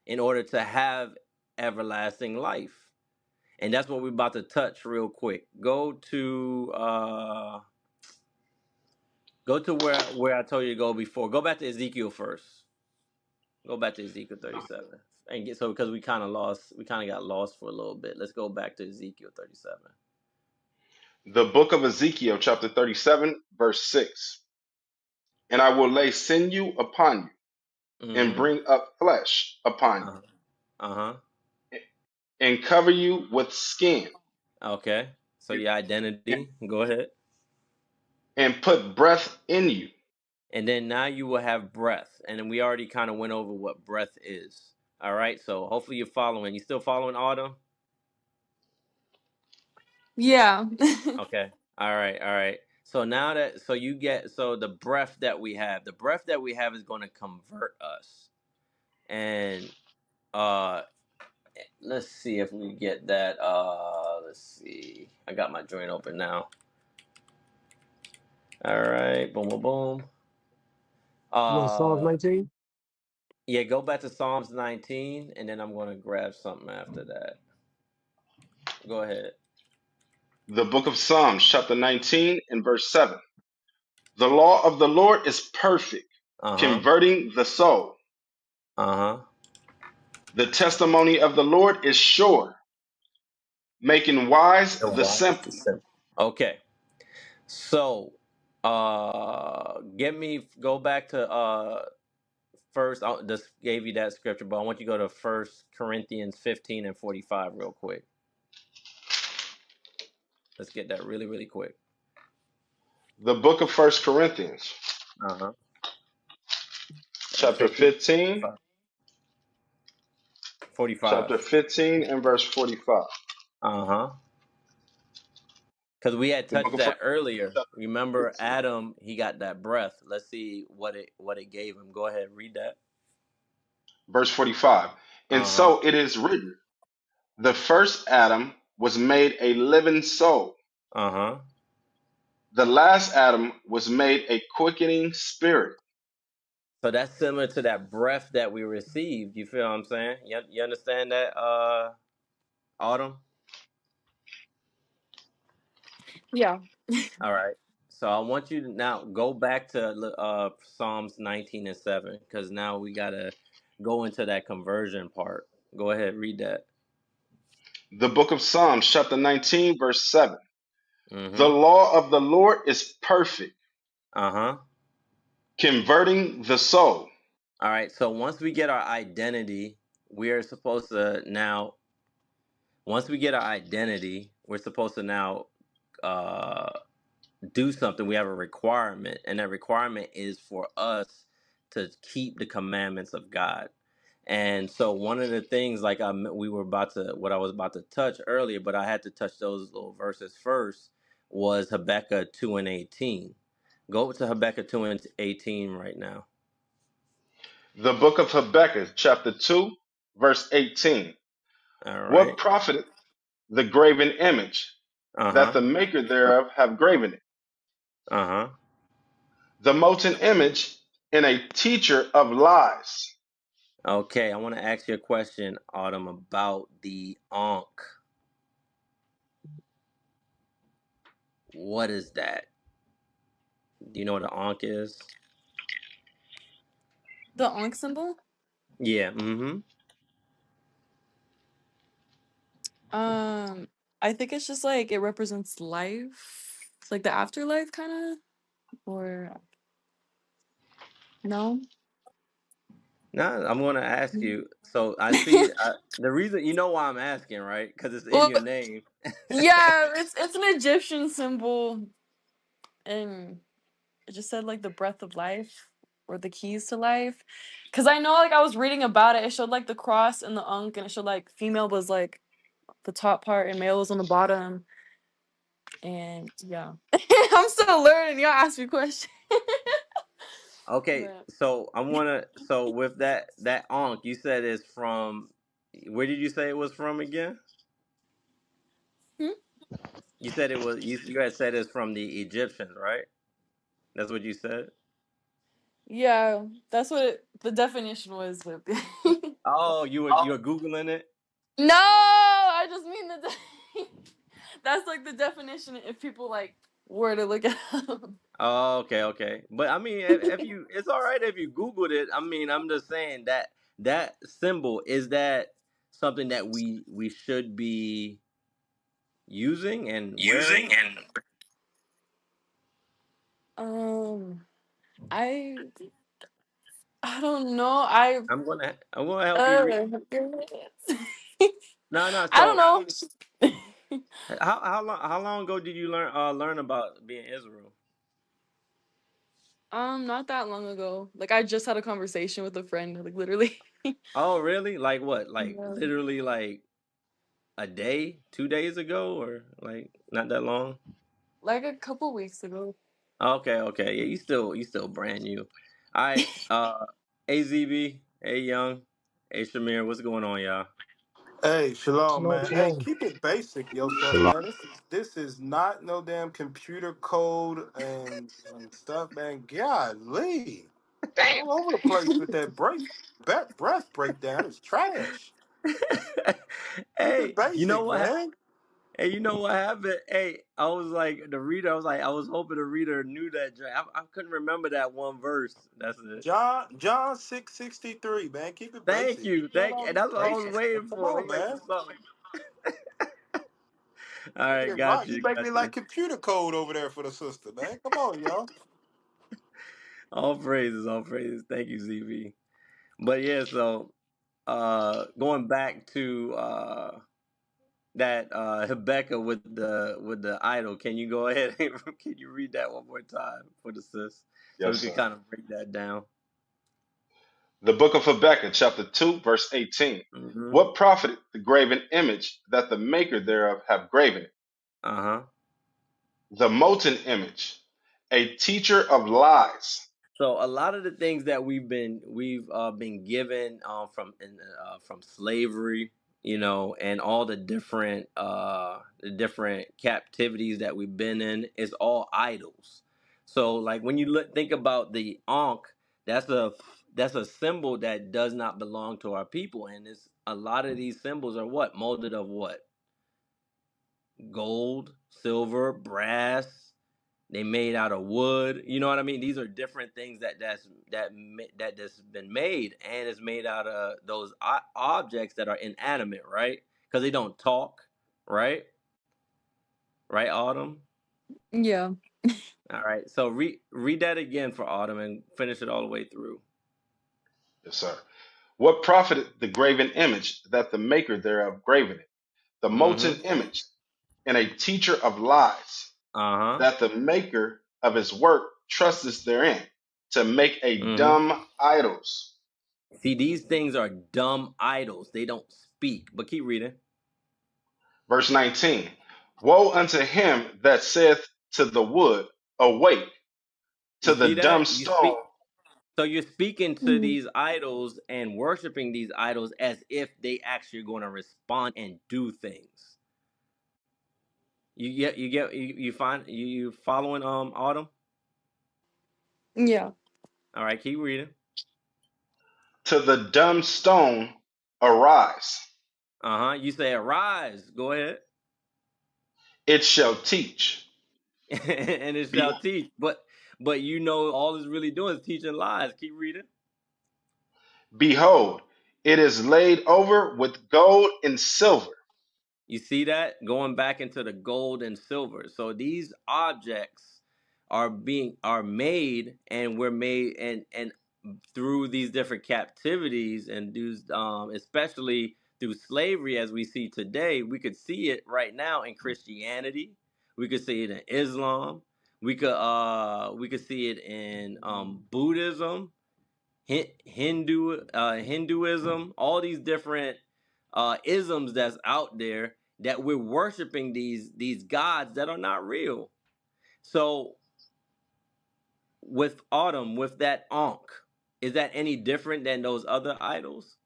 in order to have everlasting life. And that's what we're about to touch real quick. Go to where I told you to go before. Go back to Ezekiel first. Go back to Ezekiel 37. and get so because we kind of got lost for a little bit. Let's go back to Ezekiel 37. The book of Ezekiel, chapter 37, verse 6. And I will lay sinew upon you, and Mm-hmm. bring up flesh upon Uh-huh. Uh-huh. you, and cover you with skin, Okay. So your and identity. Go ahead. put breath in you. And then now you will have breath. And then we already kind of went over what breath is. All right. So hopefully you're following. You still following Autumn? Yeah. Okay. All right. All right. So now that so you get so the breath that we have is going to convert us. And uh let's see if we get that. Let's see. I got my joint open now. All right. Boom boom boom. You want Psalms Uh 19? yeah, go back to Psalms 19 and then I'm going to grab something after that. Go ahead. The book of Psalms, chapter 19, and verse 7. The law of the Lord is perfect, Uh-huh. converting the soul. Uh-huh. The testimony of the Lord is sure, making wise The the wise simple. the simple. Okay. So, get me go back to first. I just gave you that scripture, but I want you to go to First Corinthians 15 and 45 real quick. Let's get that really really quick. The book of First Corinthians, Uh huh. chapter 15, 15, 45. chapter 15 and verse 45. Uh huh. Because we had The book touched of First that Corinthians, earlier. chapter Remember, 15, Adam, he got that breath. Let's see what it gave him. Go ahead, read that. verse 45. And Uh huh. so it is written, the first Adam was made a living soul. Uh huh. The last Adam was made a quickening spirit. So that's similar to that breath that we received. You feel what I'm saying? You understand that, Autumn? Yeah. All right. So I want you to now go back to Psalms 19 and 7 because now we gotta go into that conversion part. Go ahead, read that. The book of Psalms, chapter 19, verse 7. The Mm-hmm. law of the Lord is perfect, Uh huh. converting the soul. All right. So once we get our identity, we are supposed to now. Once we get our identity, we're supposed to now uh, do something. We have a requirement, and that requirement is for us to keep the commandments of God. And so one of the things, like we were about to, what I was about to touch earlier, but I had to touch those little verses first, was Habakkuk 2 and 18. Go to Habakkuk 2 and 18 right now. The book of Habakkuk, chapter 2, verse 18. All What right. profiteth the graven image, Uh that huh. the maker thereof have graven it? Uh huh. The molten image and a teacher of lies. Okay. I want to ask you a question, Autumn, about the Ankh. What is that? Do you know what an Ankh is? The onk symbol? Yeah. Mm-hmm. Um, I think it's just like it represents life. It's like the afterlife kind of, or no? Now I'm going to ask you. So I see the reason you know why I'm asking, right? Because it's in Well, your name. yeah, it's an Egyptian symbol, and it just said like the breath of life or the keys to life. Cause I know like I was reading about it. It showed like the cross and the ankh, and it showed like female was like the top part and male was on the bottom. And yeah, I'm still learning. Y'all ask me questions. Okay, But so I want to. So with that Ankh, you said it's from. Where did you say it was from again? hmm? You said it was. You had said it's from the Egyptians, right? That's what you said. Yeah, that's what the definition was. But Oh, you were googling it. no, I just mean that's like the definition if people like were to look it up. Oh, okay, okay. But I mean, if you, it's all right if you Googled it. I mean, I'm just saying that That symbol, is that something that we should be using and using wearing? and Um, I I don't know. I I'm gonna help you read. No, no. I don't So know. how long ago did you learn about being Israel? Not that long ago. Like I just had a conversation with a friend, like literally. Oh, really? Like what? Like Yeah. literally like a day, 2 days ago, or like not that long? Like a couple weeks ago. Okay, okay. Yeah, you still brand new. All right. AZB, hey Young, hey Shamir, what's going on, y'all? Hey, shalom, Shalom, man. Hey, shalom. keep it basic, yourself, Shalom. man. This is not no damn computer code and stuff, man. Golly, all over the place with that breath breakdown. It's trash. Keep it Hey, you know basic, what? man. Hey, you know what happened? Hey, I was like the reader. I was like, I was hoping the reader knew that. I couldn't remember that one verse. That's it. John 6:63, man. Keep it Thank basic. you, You doing thank all you. And these that's what I was basics, man. waiting Come for. on, Wait, wait man. for something. All right, got You you, make got me like you. computer code over there for the sister, man. Come on, y'all. All praises, all praises. Thank you, ZV. But yeah, so going back to that Habakkuk with the idol. Can you go ahead and can you read that one more time for the sis so we Yes, could sir. kind of break that down? The book of Habakkuk, chapter 2, verse 18. Mm-hmm. What profited the graven image that the maker thereof have graven it? Uh-huh. The molten image, a teacher of lies. So a lot of the things that we've been given from slavery, and all the different captivities that we've been in is all idols. So like when you think about the Ankh, that's a symbol that does not belong to our people, and it's a lot of these symbols are what molded of what gold, silver, brass. They made out of wood. You know what I mean? These are different things that's been made, and it's made out of those objects that are inanimate, right? Because they don't talk, right? Right, Autumn. Yeah. All right. So read that again for Autumn and finish it all the way through. Yes, sir. What profited the graven image that the maker thereof graven it? The molten Mm-hmm. image, and a teacher of lies, Uh huh. that the maker of his work trusteth therein, to make a Mm-hmm. dumb idols. See, these things are dumb idols. They don't speak. But keep reading. Verse 19. Woe unto him that saith to the wood, awake, You to the see dumb that? You speak. stone. So you're speaking to Mhm. these idols and worshiping these idols as if they actually are going to respond and do things. You following Autumn? Yeah. All right, keep reading. To the dumb stone, arise, Uh-huh. You say arise, go ahead. it shall teach. And it Be, shall teach. But all it's really doing is teaching lies. Keep reading. behold, it is laid over with gold and silver. You see that? Going back into the gold and silver. So these objects are made, and we're made and through these different captivities, and these especially through slavery as we see today. We could see it right now in Christianity. We could see it in Islam. We could see it in Buddhism, Hinduism, all these different isms that's out there, that we're worshiping these gods that are not real. So with Autumn, with that Ankh, is that any different than those other idols?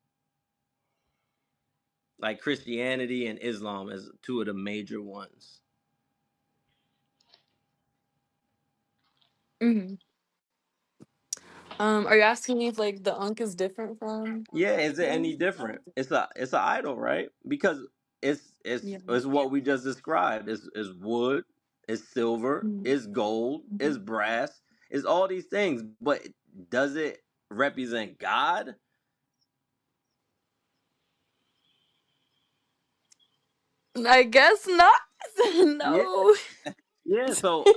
Like Christianity and Islam as two of the major ones. Hmm. Are you asking me if like the Ankh is different from Yeah, is it any them? different? It's an idol, right? Because it's Yeah. it's it's what we just described. It's wood, it's silver, Mhm. it's gold, it's brass, it's all these things. But does it represent God? I guess not. Yeah, No. yeah. So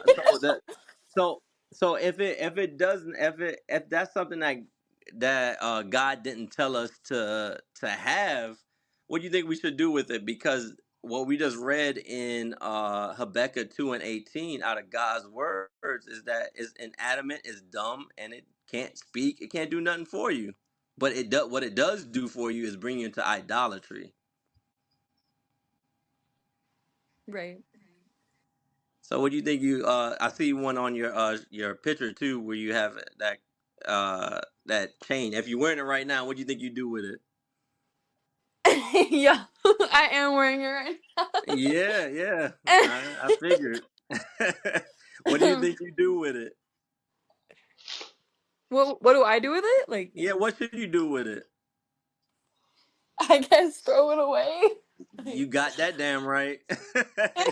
so if it doesn't if that's something that God didn't tell us to have, what do you think we should do with it? Because what we just read in Habakkuk 2:18 out of God's words is that is inanimate, is dumb, and it can't speak, it can't do nothing for you. But it does what it does do for you is bring you into idolatry. Right. So what do you think I see one on your picture too where you have that chain. If you're wearing it right now, what do you think you do with it? Yeah, I am wearing it Yeah, yeah. right I figured. What do you now. think you do with it? What do I do with it? Like, Yeah, what should you do with it? I guess throw it away. You Like, got that damn right.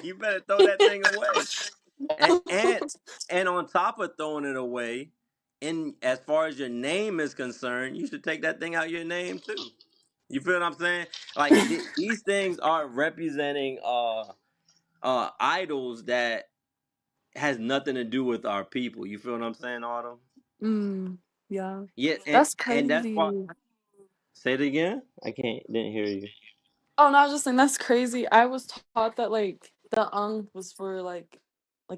You better throw that thing away. And and and on top of throwing it away, in as far as your name is concerned, you should take that thing out your name too. You feel what I'm saying? Like these things are representing idols that has nothing to do with our people. You feel what I'm saying, Autumn? mm, yeah, Yeah, that's and that's why. crazy. Say it again. I can't didn't hear you. Oh no, I was just saying that's crazy. I was taught that like the was for like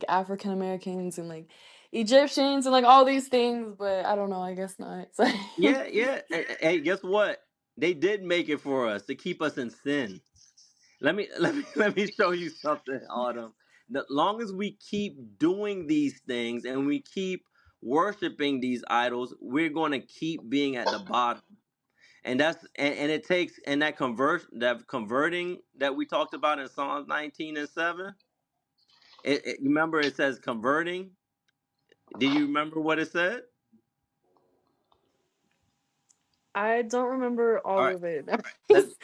African Americans and like Egyptians and like all these things, but I don't know. I guess not. So Yeah, yeah. Hey, guess what? They did make it for us to keep us in sin. Let me show you something, Autumn. The long as we keep doing these things and we keep worshiping these idols, we're going to keep being at the bottom. And it takes and that converting that we talked about in Psalms 19:7. Remember it says converting. Do you remember what it said? I don't remember All all right, of it.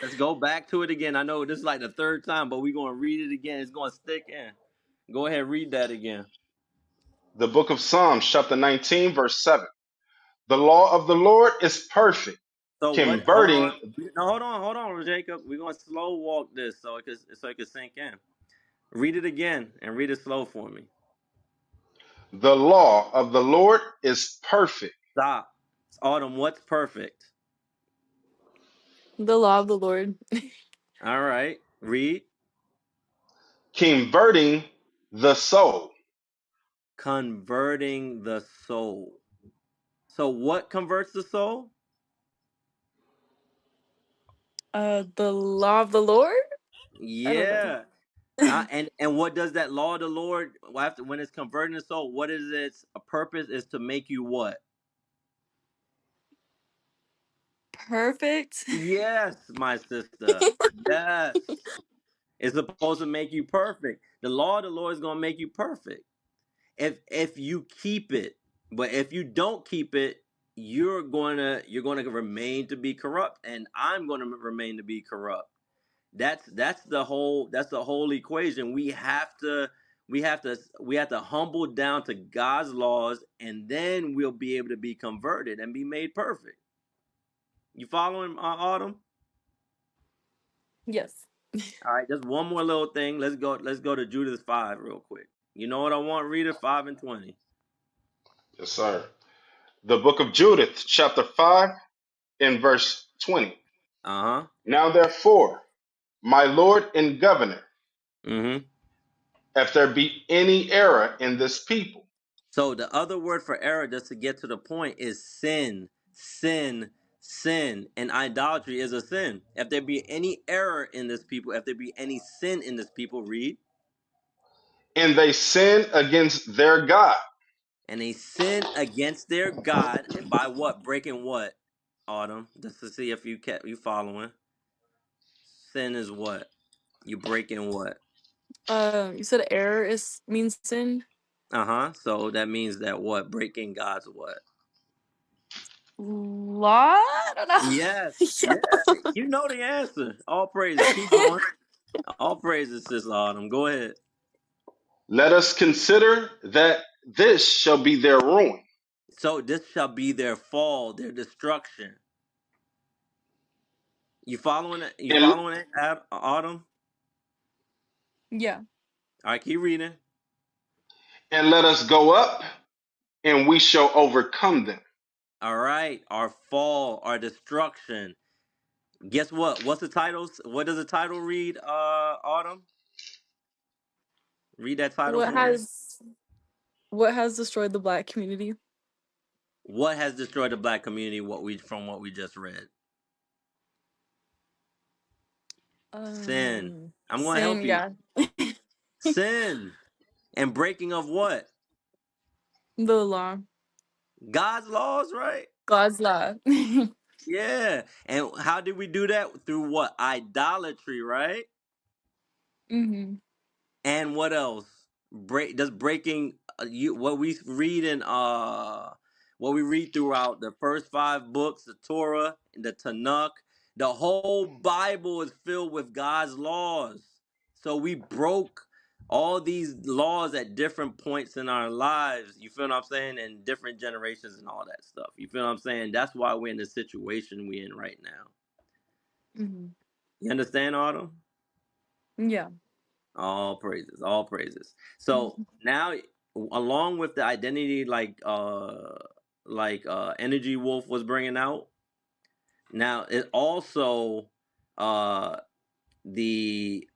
let's go back to it again. I know this is like the third time, but we're gonna read it again. It's gonna stick in. Go ahead, read that again. The book of Psalms, chapter 19, verse 7. The law of the Lord is perfect, So what? Hold on. converting. No, hold on, Jacob. We're gonna slow walk this so it can sink in. Read it again and read it slow for me. The law of the Lord is perfect, Stop. Autumn, what's perfect? The law of the Lord. All right. Read. converting the soul. Converting the soul. So what converts the soul? The law of the Lord. I don't know. Yeah. And what does that law of the Lord after when it's converting the soul? What is its purpose? Is to make you what? Perfect. Yes, my sister. Yes. It's supposed to make you perfect. The law of the Lord is gonna make you perfect. If you keep it, but if you don't keep it, you're gonna remain to be corrupt, and I'm gonna remain to be corrupt. That's the whole equation. We have to humble down to God's laws, and then we'll be able to be converted and be made perfect. You following, Autumn? Yes. All right, just one more little thing. Let's go to Judith 5 real quick. You know what I want? Read it 5 and 20. Yes, sir. The book of Judith, chapter 5, and verse 20. Uh-huh. Now, therefore, my Lord and governor, Mm-hmm. if there be any error in this people, So the other word for error, just to get to the point, is sin. Sin. Sin. And idolatry is a sin. If there be any error in this people, if there be any sin in this people, read. and they sin against their God, And they sin against their God, and by what? Breaking what? Autumn. Just to see if you following. Sin is what? You breaking what? You said error is means sin. Uh-huh. So that means that what? Breaking God's what? Law? I don't Yes. know. Yeah. You know the answer. All praises. Keep Yeah. going. All praises, Sis Autumn. Go ahead. let us consider that this shall be their ruin. So this shall be their fall, their destruction. You following it? You And following it, Autumn? Yeah. All right, keep reading. And let us go up, and we shall overcome them. All right, our fall, our destruction. Guess what? What's the title? What does the title read? Autumn. Read that title What for me. has what has destroyed the black community? What has destroyed the black community? What we just read? Sin. I'm gonna Sin, help you. yeah. Sin and breaking of what? The law. God's laws, right? God's law. Yeah. And how did we do that? Through what? Idolatry, right? Hmm. And what else? Breaking you what we read in what we read throughout the first five books, the Torah, the Tanakh, the whole Bible is filled with God's laws. So we broke all these laws at different points in our lives. You feel what I'm saying? And different generations and all that stuff. You feel what I'm saying? That's why we're in the situation we're in right now. Hmm. You understand, Autumn? Yeah. All praises, all praises. So now, along with the identity, Energy Wolf was bringing out, now it also uh the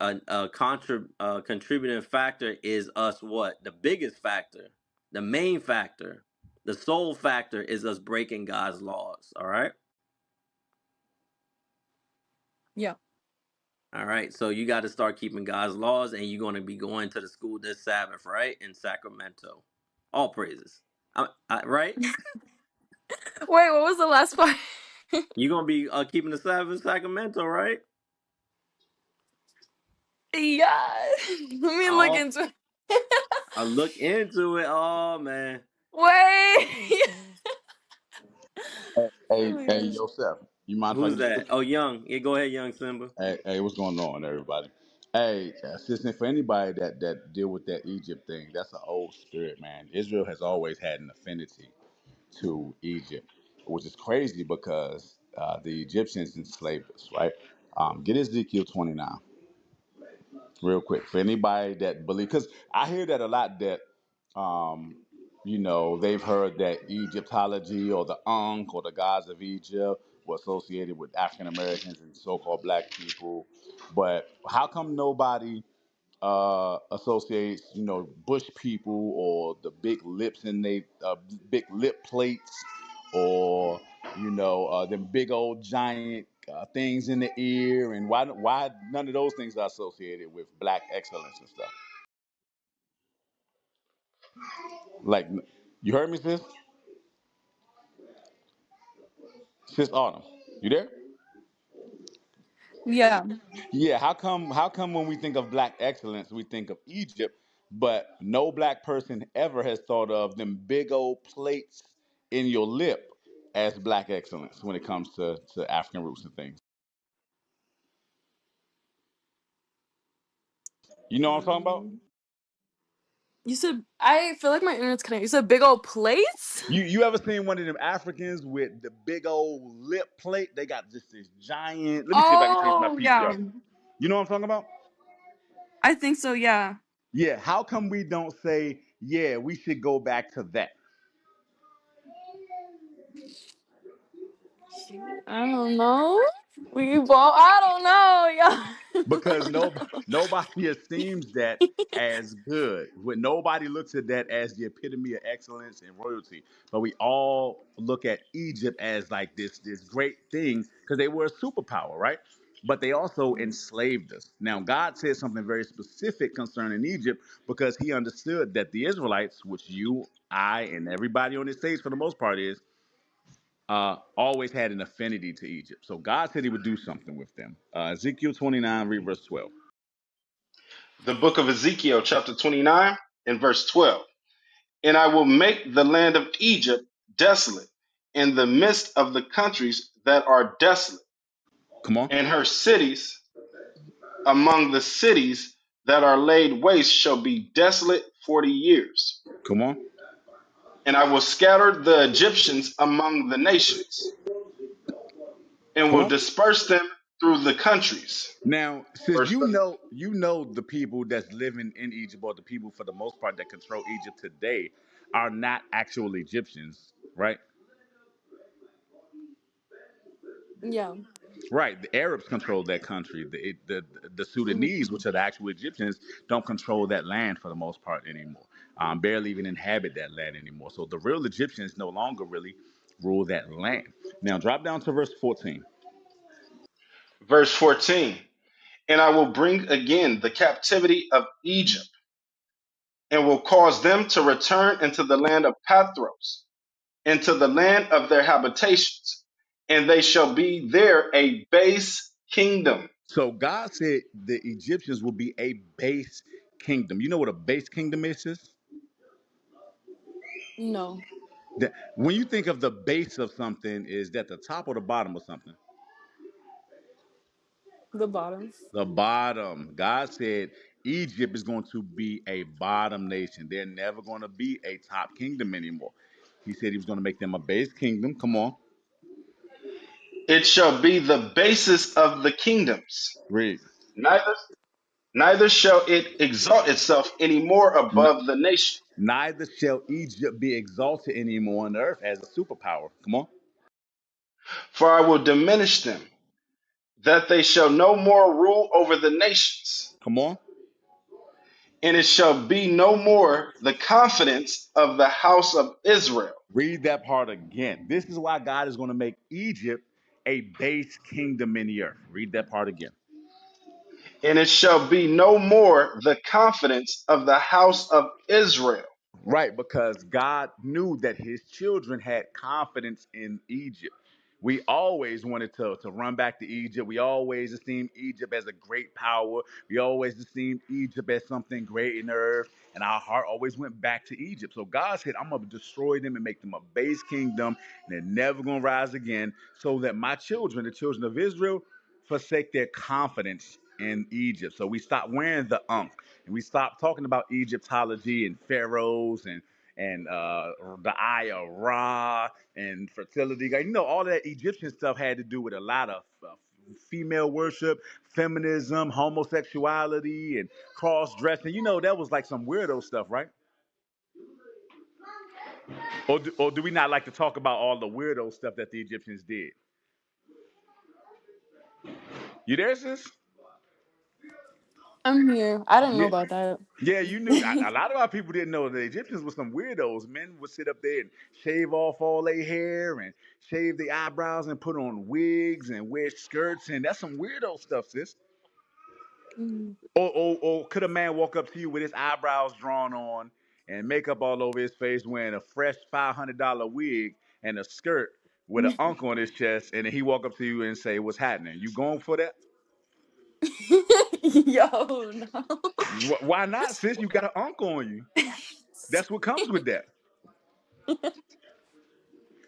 contributing factor is us. What the biggest factor, the main factor, the sole factor is us breaking God's laws. All right, Yeah. all right. So you got to start keeping God's laws, and you're going to be going to the school this Sabbath, right, in Sacramento. All praises. Right? Wait, what was the last part? You're gonna be keeping the Sabbath in Sacramento, right? Yeah. Let me look Oh, into it. I look into it. Oh man, Wait. Hey, Oh my hey, gosh. Yosef, you mind if I who's get in that? with Oh, you? Young. Yeah, go ahead, Young Simba. Hey, what's going on, everybody? Hey, assistant for anybody that deal with that Egypt thing, that's an old spirit, man. Israel has always had an affinity to Egypt, which is crazy because the Egyptians enslaved us, right? Get Ezekiel 29 real quick for anybody that believe, because I hear that a lot that they've heard that Egyptology or the Ankh or the gods of Egypt were associated with African Americans and so-called black people. But how come nobody associates, bush people or the big lips and they big lip plates or them big old giant things in the ear, and why none of those things are associated with black excellence and stuff? Like, you heard me, sis Autumn, you there? Yeah. Yeah, how come when we think of black excellence, we think of Egypt, but no black person ever has thought of them big old plates in your lip as black excellence when it comes to African roots and things. You know what I'm talking about? Um, you said I feel like my internet's connected. You said big old plates? You ever seen one of them Africans with the big old lip plate? They got just this giant. Let me see if I can change my Oh PCR. yeah. You know what I'm talking about? I think so, yeah. Yeah. How come we don't say, yeah, we should go back to that? Shoot, I don't know. We both I don't know, Because yeah. nobody esteems that as good. When nobody looks at that as the epitome of excellence and royalty, but we all look at Egypt as like this great thing because they were a superpower, right? But they also enslaved us. Now, God said something very specific concerning Egypt because He understood that the Israelites, which you, I, and everybody on this stage for the most part is, always had an affinity to Egypt. So God said He would do something with them. Ezekiel 29, read verse 12. The book of Ezekiel, chapter 29, and verse 12. And I will make the land of Egypt desolate in the midst of the countries that are desolate, Come on. and her cities among the cities that are laid waste shall be desolate 40 years. Come on. And I will scatter the Egyptians among the nations, and Come will on. disperse them through the countries. Now, since Verse you know the people that's living in Egypt, or the people for the most part that control Egypt today, are not actual Egyptians, right? Yeah. Right. The Arabs control that country. The Mhm. Sudanese, which are the actual Egyptians, don't control that land for the most part anymore. Barely even inhabit that land anymore. So the real Egyptians no longer really rule that land. Now, drop down to verse 14. verse 14. And I will bring again the captivity of Egypt, and will cause them to return into the land of Pathros, into the land of their habitations, and they shall be there a base kingdom. So God said the Egyptians will be a base kingdom. You know what a base kingdom is? Sis? No, When you think of the base of something, is that the top or the bottom of something? the bottom. The bottom. God said Egypt is going to be a bottom nation. They're never going to be a top kingdom anymore. He said he was going to make them a base kingdom. Come on, It shall be the basis of the kingdoms. read. Neither, neither shall it exalt itself any more N- above the nation. Neither shall Egypt be exalted anymore on the earth as a superpower. Come on, For I will diminish them, that they shall no more rule over the nations. come on. And it shall be no more the confidence of the house of Israel. Read that part again. This is why God is going to make Egypt a base kingdom in the earth. Read that part again. And it shall be no more the confidence of the house of Israel. Right, because God knew that his children had confidence in Egypt. We always wanted to run back to Egypt. We always esteemed Egypt as a great power. We always esteemed Egypt as something great in the earth. And our heart always went back to Egypt. So God said, I'm going to destroy them and make them a base kingdom. And they're never going to rise again. So that my children, the children of Israel, forsake their confidence in Egypt. So we stopped wearing the ankh, and we stopped talking about Egyptology and pharaohs and the Eye of Ra and fertility. Like, you know, all that Egyptian stuff had to do with a lot of female worship, feminism, homosexuality, and cross dressing. You know, that was like some weirdo stuff, right? Or do we not like to talk about all the weirdo stuff that the Egyptians did? You there, sis? I'm here. I didn't know Yeah. about that. Yeah, you knew. A lot of our people didn't know the Egyptians were some weirdos. Men would sit up there and shave off all their hair and shave their eyebrows and put on wigs and wear skirts, and that's some weirdo stuff, sis. Mm. Or could a man walk up to you with his eyebrows drawn on and makeup all over his face, wearing a fresh $500 wig and a skirt with an unk on his chest, and then he walk up to you and say, "What's happening? You going for that?" Yo, no. Why not, sis? You got an unk on you. That's what comes with that.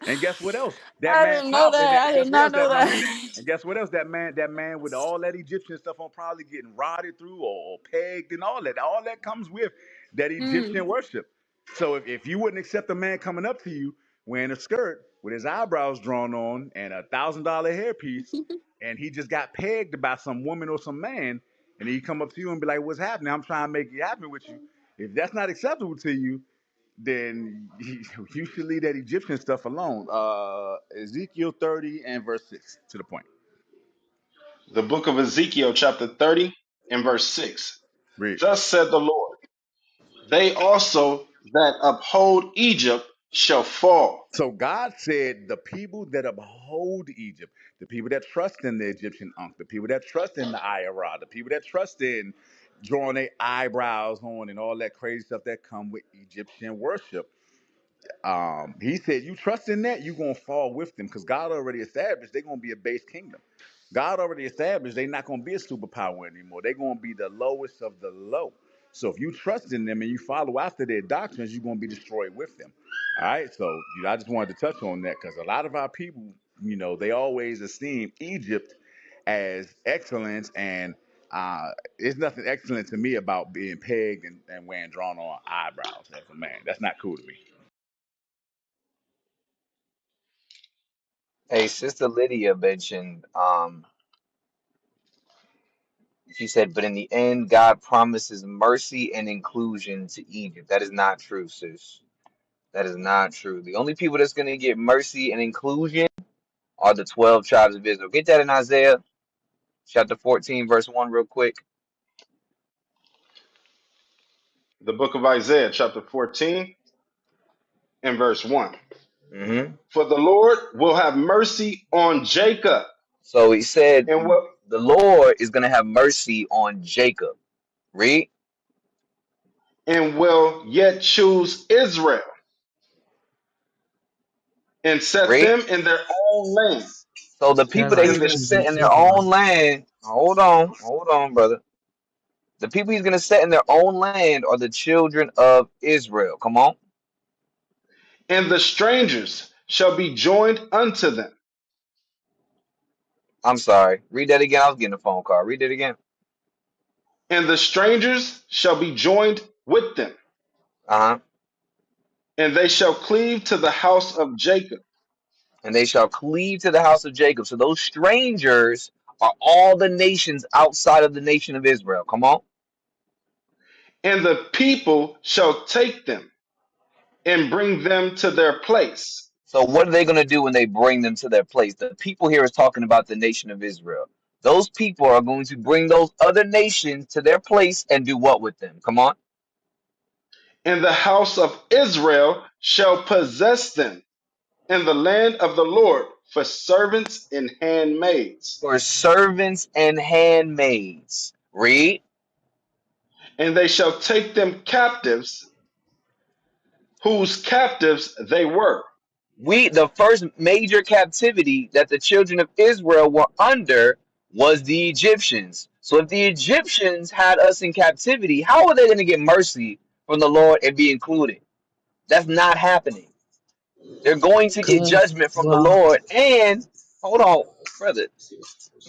And guess what else? That I man didn't know probably that. I did guess what not else know that man that. and guess what else that man with all that Egyptian stuff on probably getting rotted through or pegged and all that. All that comes with that Mm. Egyptian worship. So if you wouldn't accept a man coming up to you wearing a skirt with his eyebrows drawn on and $1,000 hairpiece, and he just got pegged by some woman or some man, and he come up to you and be like, "What's happening? I'm trying to make it happen with you." If that's not acceptable to you, then you should leave that Egyptian stuff alone. Ezekiel 30 and verse 6 to the point. The book of Ezekiel, chapter 30, and verse 6. Read. Thus said the Lord, they also that uphold Egypt shall fall. So God said the people that uphold Egypt, the people that trust in the Egyptian Ankh, the people that trust in the Ayarah, the people that trust in drawing their eyebrows on and all that crazy stuff that come with Egyptian worship. He said, you trust in that, you're going to fall with them because God already established they're going to be a base kingdom. God already established they're not going to be a superpower anymore. They're going to be the lowest of the low. So if you trust in them and you follow after their doctrines, you're going to be destroyed with them. All right. So I just wanted to touch on that because a lot of our people, they always esteem Egypt as excellence, and it's nothing excellent to me about being pegged and wearing drawn on eyebrows as a man. That's not cool to me. Hey, Sister Lydia mentioned She said, but in the end, God promises mercy and inclusion to Egypt. That is not true, sis. That is not true. The only people that's going to get mercy and inclusion are the 12 tribes of Israel. Get that in Isaiah chapter 14, verse 1, real quick. The book of Isaiah, chapter 14 and verse 1. hmm For the Lord will have mercy on Jacob So he said, and will the Lord is going to have mercy on Jacob. Read. yet choose Israel and set Read. them in their own land. So the people that In he's the going to set sh- in their own land, hold on, brother. The people he's going to set in their own land are the children of Israel. Come on. and the strangers shall be joined unto them, I'm sorry. Read that again. I was getting a phone call. Read it again. and the strangers shall be joined with them, Uh-huh. and they shall cleave to the house of Jacob. And they shall cleave to the house of Jacob. So those strangers are all the nations outside of the nation of Israel. Come on. And the people shall take them and bring them to their place. So what are they going to do when they bring them to their place? The people here is talking about the nation of Israel. Those people are going to bring those other nations to their place and do what with them? Come on. And the house of Israel shall possess them in the land of the Lord for servants and handmaids. For servants and handmaids. Read. And they shall take them captives, whose captives they were. The first major captivity that the children of Israel were under was the Egyptians. So if the Egyptians had us in captivity, how are they going to get mercy from the Lord and be included? That's not happening. They're going to get Cause judgment from the well, Lord. And hold on, brother,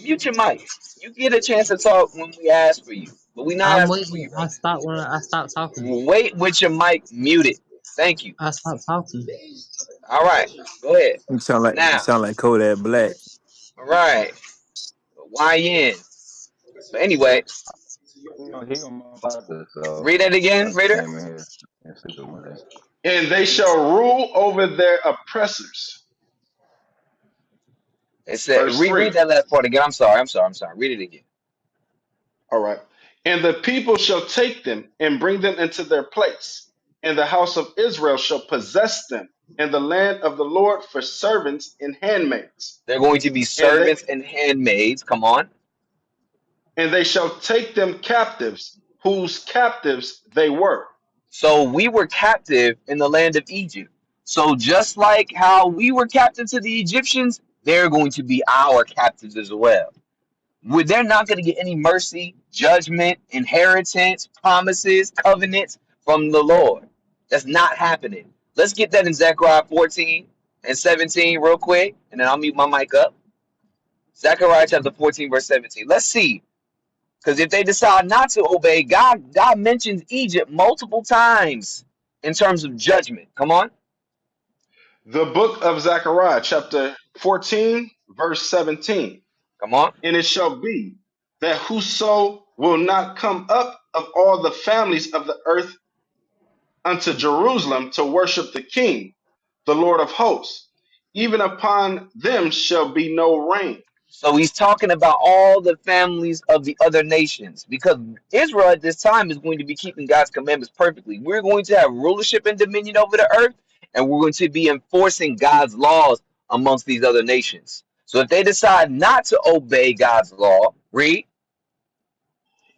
mute your mic. You get a chance to talk when we ask for you, but we're not I'm asking for waiting. you, brother. I stopped talking. Wait with your mic muted. Thank you. I stopped talking. All right, go ahead. You Now, sound like Kodak Black. all right, YN. But anyway, He on my father, so read it I again, just Reader. came in here and see the word. And they shall rule over their oppressors. It said, Verse 3. read that last part again. I'm sorry. Read it again. All right. And the people shall take them and bring them into their place, and the house of Israel shall possess them, in the land of the Lord for servants and handmaids. They're going to be And they servants and handmaids. Come on. and they shall take them captives, whose captives they were. So we were captive in the land of Egypt. So just like how we were captive to the Egyptians, they're going to be our captives as well. They're not going to get any mercy, judgment, inheritance, promises, covenants from the Lord. That's not happening. Let's get that in Zechariah 14 and 17 real quick, and then I'll mute my mic up. Zechariah chapter 14, verse 17. Let's see. Because if they decide not to obey, God mentions Egypt multiple times in terms of judgment. Come on. The book of Zechariah, chapter 14, verse 17. Come on. And it shall be that whoso will not come up of all the families of the earth unto Jerusalem to worship the King, the Lord of hosts, even upon them shall be no rain. So he's talking about all the families of the other nations because Israel at this time is going to be keeping God's commandments perfectly. We're going to have rulership and dominion over the earth, and we're going to be enforcing God's laws amongst these other nations. So if they decide not to obey God's law, read.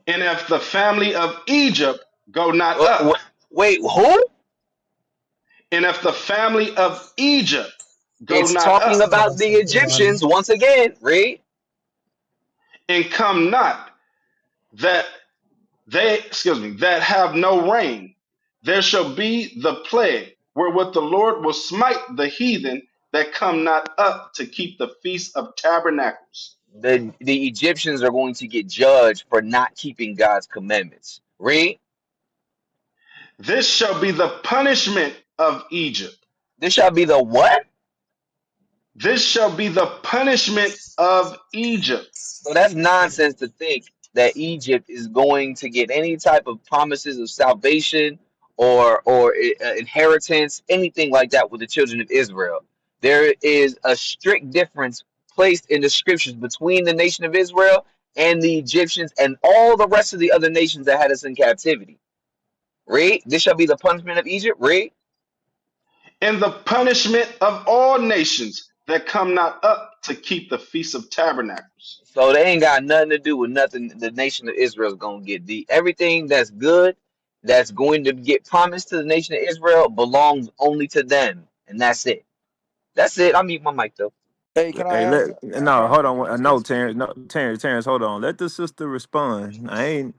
And if the family of Egypt go not up, Wait, who? and if the family of Egypt go It's not talking up, about the Egyptians once again. Read. and come not, that that have no rain, there shall be the plague wherewith the Lord will smite the heathen that come not up to keep the feast of tabernacles. The Egyptians are going to get judged for not keeping God's commandments. Read. This shall be the punishment of Egypt. This shall be the what? This shall be the punishment of Egypt. So that's nonsense to think. that Egypt is going to get any type of promises of salvation or inheritance, anything like that with the children of Israel. There is a strict difference placed in the scriptures between the nation of Israel and the Egyptians and all the rest of the other nations that had us in captivity. Read, this shall be the punishment of Egypt. Read. And the punishment of all nations that come not up to keep the feast of tabernacles. So they ain't got nothing to do with nothing the nation of Israel is gonna get. The everything that's good that's going to get promised to the nation of Israel belongs only to them. And that's it. That's it. I'll mute my mic though. Hey, can I Hey, ask no, hold on. No, Terrence, no, Terrence, hold on. Let the sister respond. I ain't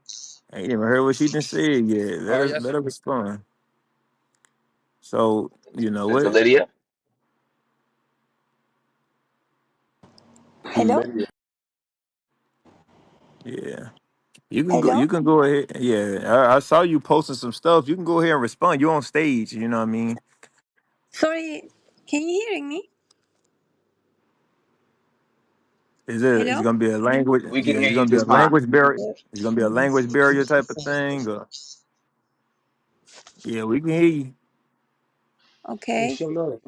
even heard what she done said yet. all right, Let yes. her respond. So, you know Sister what? Lydia, Hello? Yeah. You can go. Hello? You can go ahead. Yeah, I saw you posting some stuff. You can go ahead and respond. You're on stage. You know what I mean? Sorry, can you hearing me? Is it Hello? gonna be a language? we can Yeah, hear it's you gonna be a just fine. language barrier. It's gonna be a language barrier type of thing. Or, yeah, we can hear you. Hey, Okay. show love.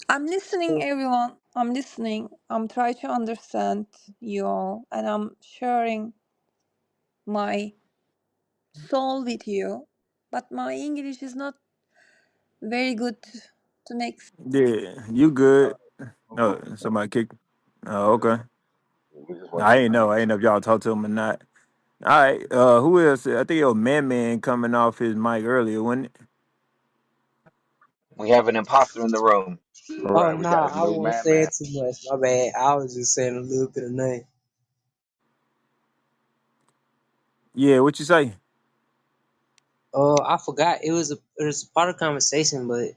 I'm listening, everyone. I'm listening. I'm trying to understand you all, and I'm sharing my soul with you. But my English is not very good to make. Yeah, you good? We're Oh, cool. somebody kicked. Oh, okay. We just I waiting ain't on know. I ain't know if y'all talked to him or not. All right. Who else? I think it was Man coming off his mic earlier, wasn't it? We have an imposter in the room. All Oh right, we no, got a I new won't man, say man. it too much. My bad. I was just saying a little bit of nothing. Yeah. What you say? Oh, I forgot. It was a part of conversation, but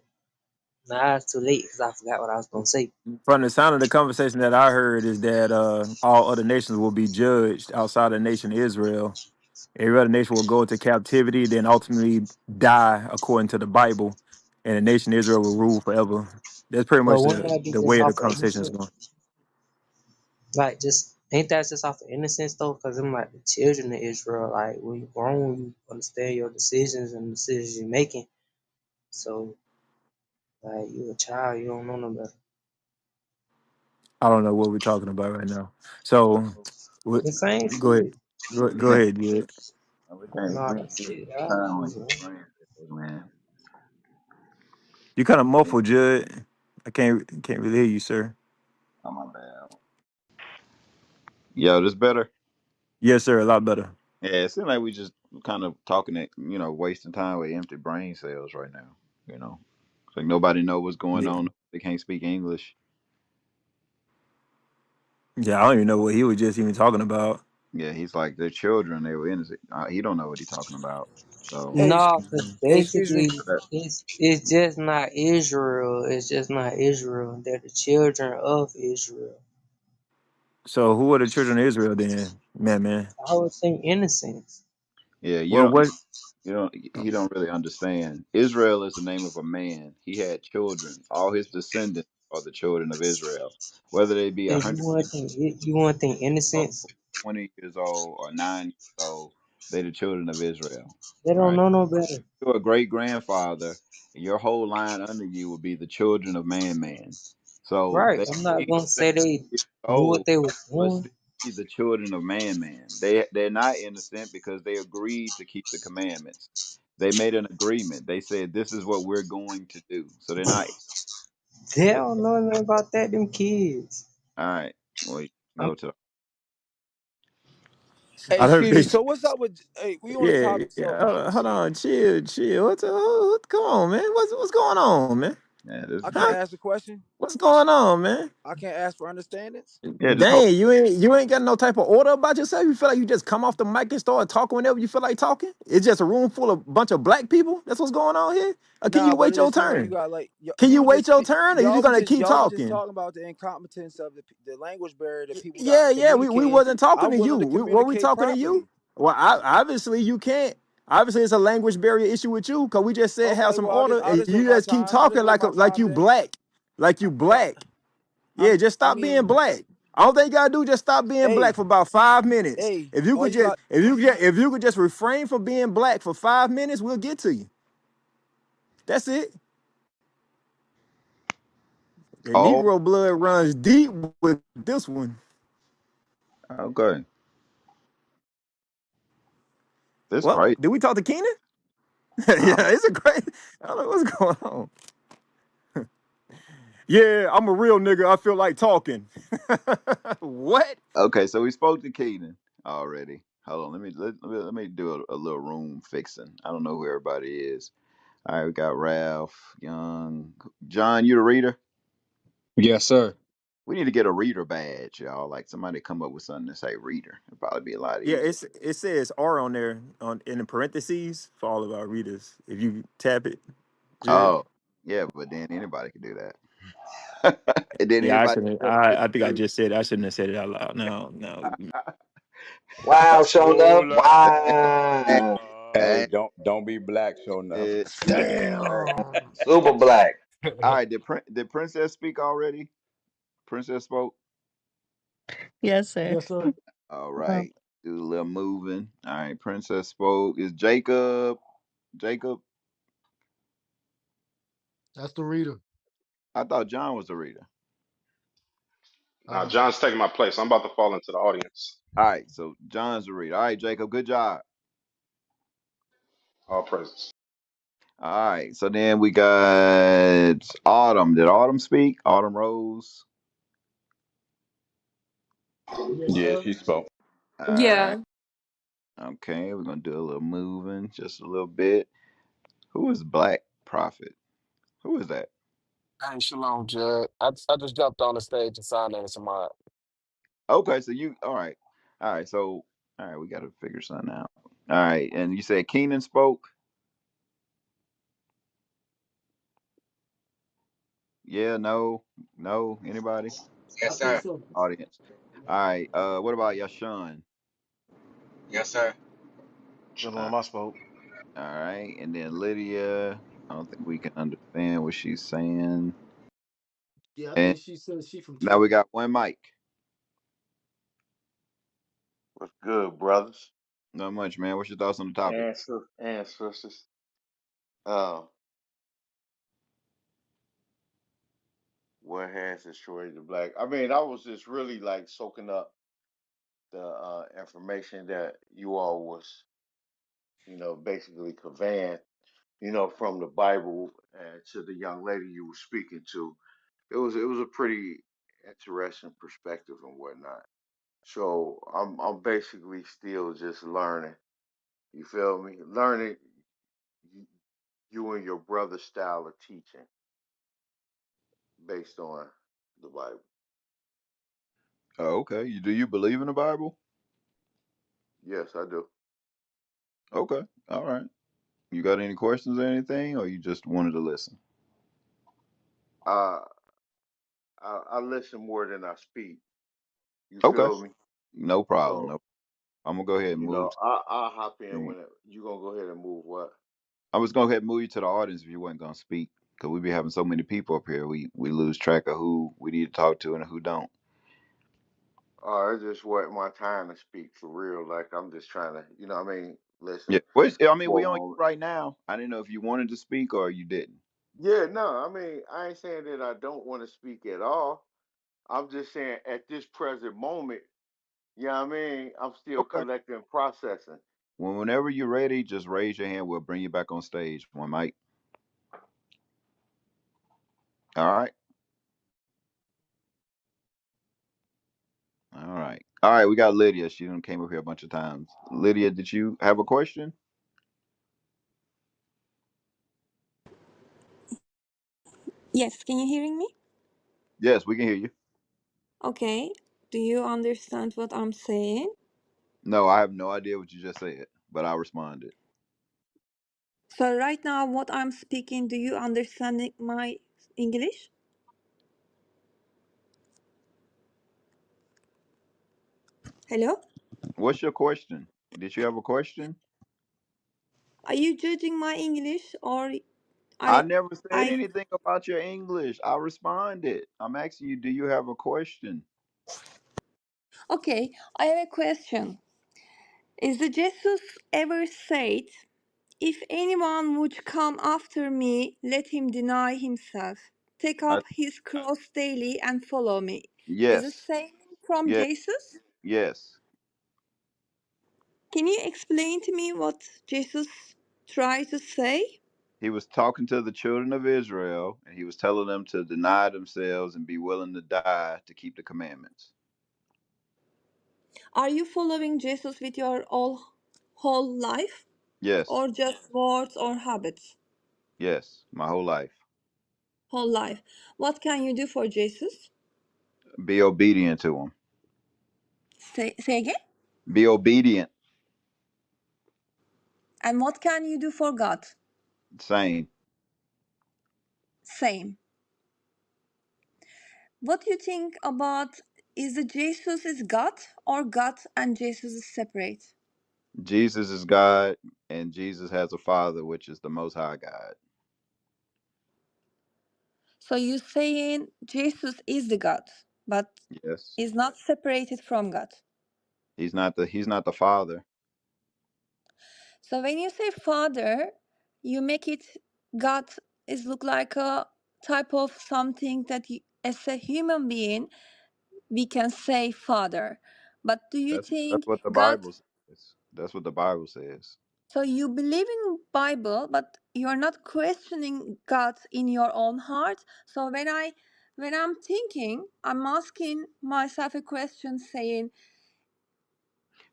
now it's too late because I forgot what I was gonna say. From the sound of the conversation that I heard is that all other nations will be judged outside the nation of Israel. Every other nation will go into captivity, then ultimately die according to the Bible, and the nation of Israel will rule forever. That's pretty But much wouldn't that be the just way the off of conversation is innocence? going. Like, just ain't that just off of innocence though? Because I'm like the children of Israel. Like, when you're grown, you understand your decisions and the decisions you're making. So, like, you a child, you don't know no better. I don't know what we're talking about right now. So, what, The same go ahead. shit. We Go can't, ahead, yeah. Nah, we can't give shit. time on your brain, man. You kind of muffled, Judd. I can't really hear you, sir. Oh my bad. Yo, this better. Yes, sir. A lot better. Yeah, it seems like we just kind of talking it, wasting time with empty brain cells right now. It's like nobody know what's going Yeah. on. They can't speak English. Yeah, I don't even know what he was just even talking about. Yeah, he's like their children. They were innocent. He don't know what he's talking about. So Hey, No, because hey, excuse me. basically it's just not Israel. It's just not Israel. They're the children of Israel. So, who are the children of Israel then, man? I would think innocence. yeah, you Well, don't. what? He don't really understand. Israel is the name of a man. He had children. All his descendants are the children of Israel. Whether they be Yeah, 100 years you want to think old, innocence. 20 years old, or 9 years old, they the children of Israel. They All don't right. know no better. You're a great grandfather, and your whole line under you will be the children of man. So Right. they I'm not be gonna say 70 they years knew what old, they were but doing. still be the children of man. They're not innocent because they agreed to keep the commandments. They made an agreement. They said this is what we're going to do. So they're not. They don't know nothing about that. Them kids. All right. Well, you can I'm, go to. Hey, I don't excuse me. think. So what's up with? Hey, we on the Yeah, topic. yeah. So Hold on, chill. Come on, man? What's going on, man? Yeah, this I is can't Huh? great. ask a question. What's going on, man? I can't ask for understandings. Yeah, just hold. Dang, you ain't got no type of order about yourself. You feel like you just come off the mic and start talking whenever you feel like talking. It's just a room full of bunch of black people. That's what's going on here. Or can Nah, you but wait it your just seemed like you turn? got like Can we you were wait just your turn, or you just gonna keep y'all was just talking? talking about the incompetence of the language barrier that people got in Yeah. We communicating. wasn't talking I'm to you. willing to Were we communicate talking to you? properly. Well, obviously you can't. Obviously, it's a language barrier issue with you because we just said have Okay, some well order, I'll and just wait you my just keep time. I'll just talking wait like my like time you then. black, like you Well, black. Yeah, just I stop being mean, black. All they gotta do just stop being black Hey, for about 5 minutes. hey, If you why could you just got? if you could just refrain from being black for 5 minutes, we'll get to you. That's it. The Oh, Negro blood runs deep with this one. okay. This Well, crazy. did we talk to Keenan? I Yeah, it's a great. I don't know what's going on. Yeah, I'm a real nigga. I feel like talking. What? Okay, so we spoke to Keaton already. Hold on, let me do a little room fixing. I don't know who everybody is. All right, we got Ralph, Young, John. You the reader? Yes, sir. We need to get a reader badge, y'all. Like somebody come up with something to say reader. It'd probably be a lot Yeah, easier. it says R on there on in the parentheses for all of our readers. If you tap it, Jared. Oh, yeah, but then anybody could do that. And then Yeah, I anybody shouldn't. else could I think I do. just said I shouldn't have said it out loud. No, no. Wow, showing up. Hold up. Hey, Wow. hey, Hey, don't be black, show enough. hey, hey. Damn. Super black. All right, did Princess speak already? Princess spoke. Yes, sir. Yes, sir. All right. Do a little moving. All right. Princess spoke. Is Jacob? Jacob? That's the reader. I thought John was the reader. Uh, I all do. right. John's taking my place. I'm about to fall into the audience. All right. So John's the reader. All right, Jacob. Good job. All praises. All right. So then we got Autumn. Did Autumn speak? Autumn Rose. Yes, Yeah, sir. she spoke. All right. Yeah. Okay. We're gonna do a little moving, just a little bit. Who is Black Prophet? Who is that? Hey, shalom, Jared. I just jumped on the stage and signed in as a mod. Okay. So you. All right. All right. So all right. We got to figure something out. All right. And you said Keenan spoke. Yeah, no, no. Anybody? I Yes, think sir. so. Audience. All right. What about Yashan? Yes, sir. Uh, Shalom, I spoke. all right. And then Lydia. I don't think we can understand what she's saying. Yeah, I And think she said she from now we Texas. got one mic. What's good, brothers Not much, man. What's your thoughts on the topic? and sisters? Uh, what has destroyed the black? I mean, I was just really like soaking up the information that you all was, basically conveying, from the Bible and to the young lady you were speaking to. It was a pretty interesting perspective and whatnot. So I'm basically still just learning. You feel me? Learning you, you and your brother's style of teaching based on the Bible. Oh, okay. Do you believe in the Bible? Yes, I do. Okay. All right. You got any questions or anything, or you just wanted to listen? I I listen more than I speak. You Okay. feel me? No problem. So No. I'm gonna go ahead and move. I'll hop in To, when you gonna go ahead and move what? I was gonna go ahead and move you to the audience if you weren't gonna speak, because we be having so many people up here. We lose track of who we need to talk to and who don't. It's just what my time to speak for real. Like I'm just trying to, what I mean, listen Yeah. Which I mean, for we a on you moment. right now. I didn't know if you wanted to speak or you didn't. Yeah, no, I mean, I ain't saying that I don't want to speak at all. I'm just saying at this present moment, what I mean, I'm still Okay. collecting, processing. Whenever you're ready, just raise your hand. We'll bring you back on stage. One mic. All right. All right. All right. We got Lydia. She done came up here a bunch of times. Lydia, did you have a question? Yes, can you hearing me? Yes, we can hear you. Okay. Do you understand what I'm saying? No, I have no idea what you just said, but I responded. So right now what I'm speaking, do you understand my English? Hello? What's your question? Did you have a question? Are you judging my English or I I never said I anything about your English. I responded. I'm asking you, do you have a question? Okay, I have a question. Is the Jesus ever said, "If anyone would come after me, let him deny himself, take I, up his cross daily and follow me"? Is it yes, saying from yes, Jesus? yes. Can you explain to me what Jesus tried to say? He was talking to the children of Israel, and he was telling them to deny themselves and be willing to die to keep the commandments. Are you following Jesus with your whole life, Yes, or just words or habits? yes, my whole life. Whole life. What can you do for Jesus? Be obedient to him. Say again. Be obedient. And what can you do for God? Same. Same. What do you think about, is the Jesus is God, or God and Jesus is separate? Jesus is God, and Jesus has a Father, which is the Most High God. So you saying Jesus is the God, but Yes, is not separated from God. he's not the Father. So when you say Father, you make it, God is look like a type of something that you, as a human being, we can say Father. But do you That's think what the God? Bible says. That's what the Bible says. So you believe in Bible, but you are not questioning God in your own heart. So when I'm thinking, I'm asking myself a question, saying,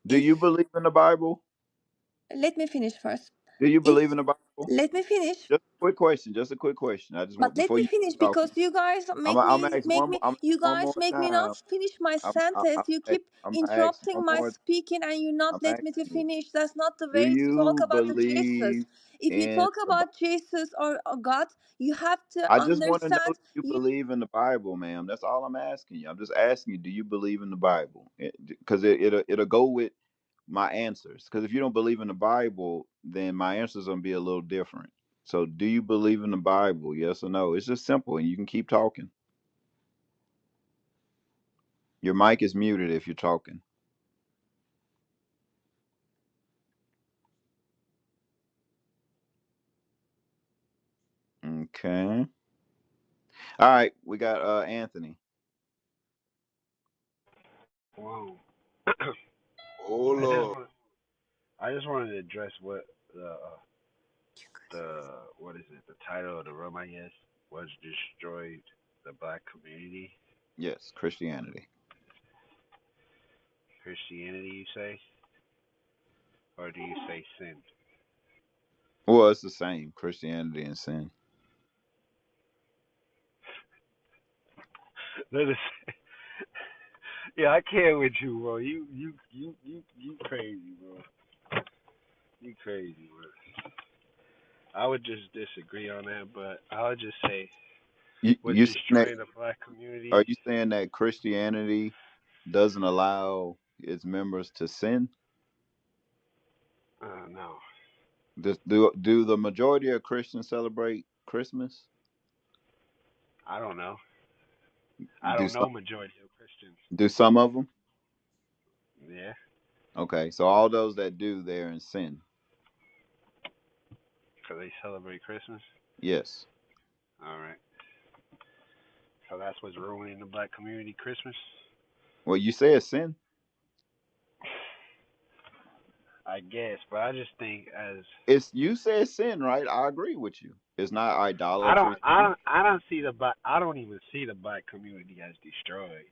Do you if, believe in the Bible? let me finish first. Do you believe If, in the Bible? let me finish. Just a quick question. Just a quick question. I just want But let before me you finish, keep talking. because you guys I'm gonna ask one more. I'm gonna you ask one guys more make me not time. finish my I'm sentence. You keep gonna ask interrupting one my more. speaking and you not I'm let me to asking you. finish. That's not the Do way to talk you about the Jesus. believe If you in talk the Bible? about Jesus or God, you have to I just want to know understand. if you You believe in the Bible, ma'am. That's all I'm asking you. I'm just asking you, do you believe in the Bible? Because it'll go with my answers. Because if you don't believe in the Bible, then my answers gonna be a little different. So, do you believe in the Bible? Yes or no? It's just simple, and you can keep talking. Your mic is muted if you're talking. Okay. All right. We got Anthony. Wow. Oh Lord. I just wanted to address what the what is it? The title of the room, I guess, was destroyed the black community. Yes, Christianity. Christianity, you say, or do you say sin? Well, it's the same. Christianity and sin. That is, yeah, I can't with you, bro. You crazy, bro. You crazy, bro. I would just disagree on that, but I would just say You what's you saying that? destroying the black Are community. you saying that Christianity doesn't allow its members to sin? No, Do the majority of Christians celebrate Christmas? I don't know. I Do don't some know majority of Christians. do some of them? Yeah, Okay, so all those that do, they're in sin. because they celebrate Christmas. Yes. All right. So that's what's ruining the black community Christmas. Well, you say it's sin. I guess, but I just think as It's you say it's sin, right? I agree with you. It's not I don't idolatry. I don't I don't see the black I don't even see the black community as destroyed.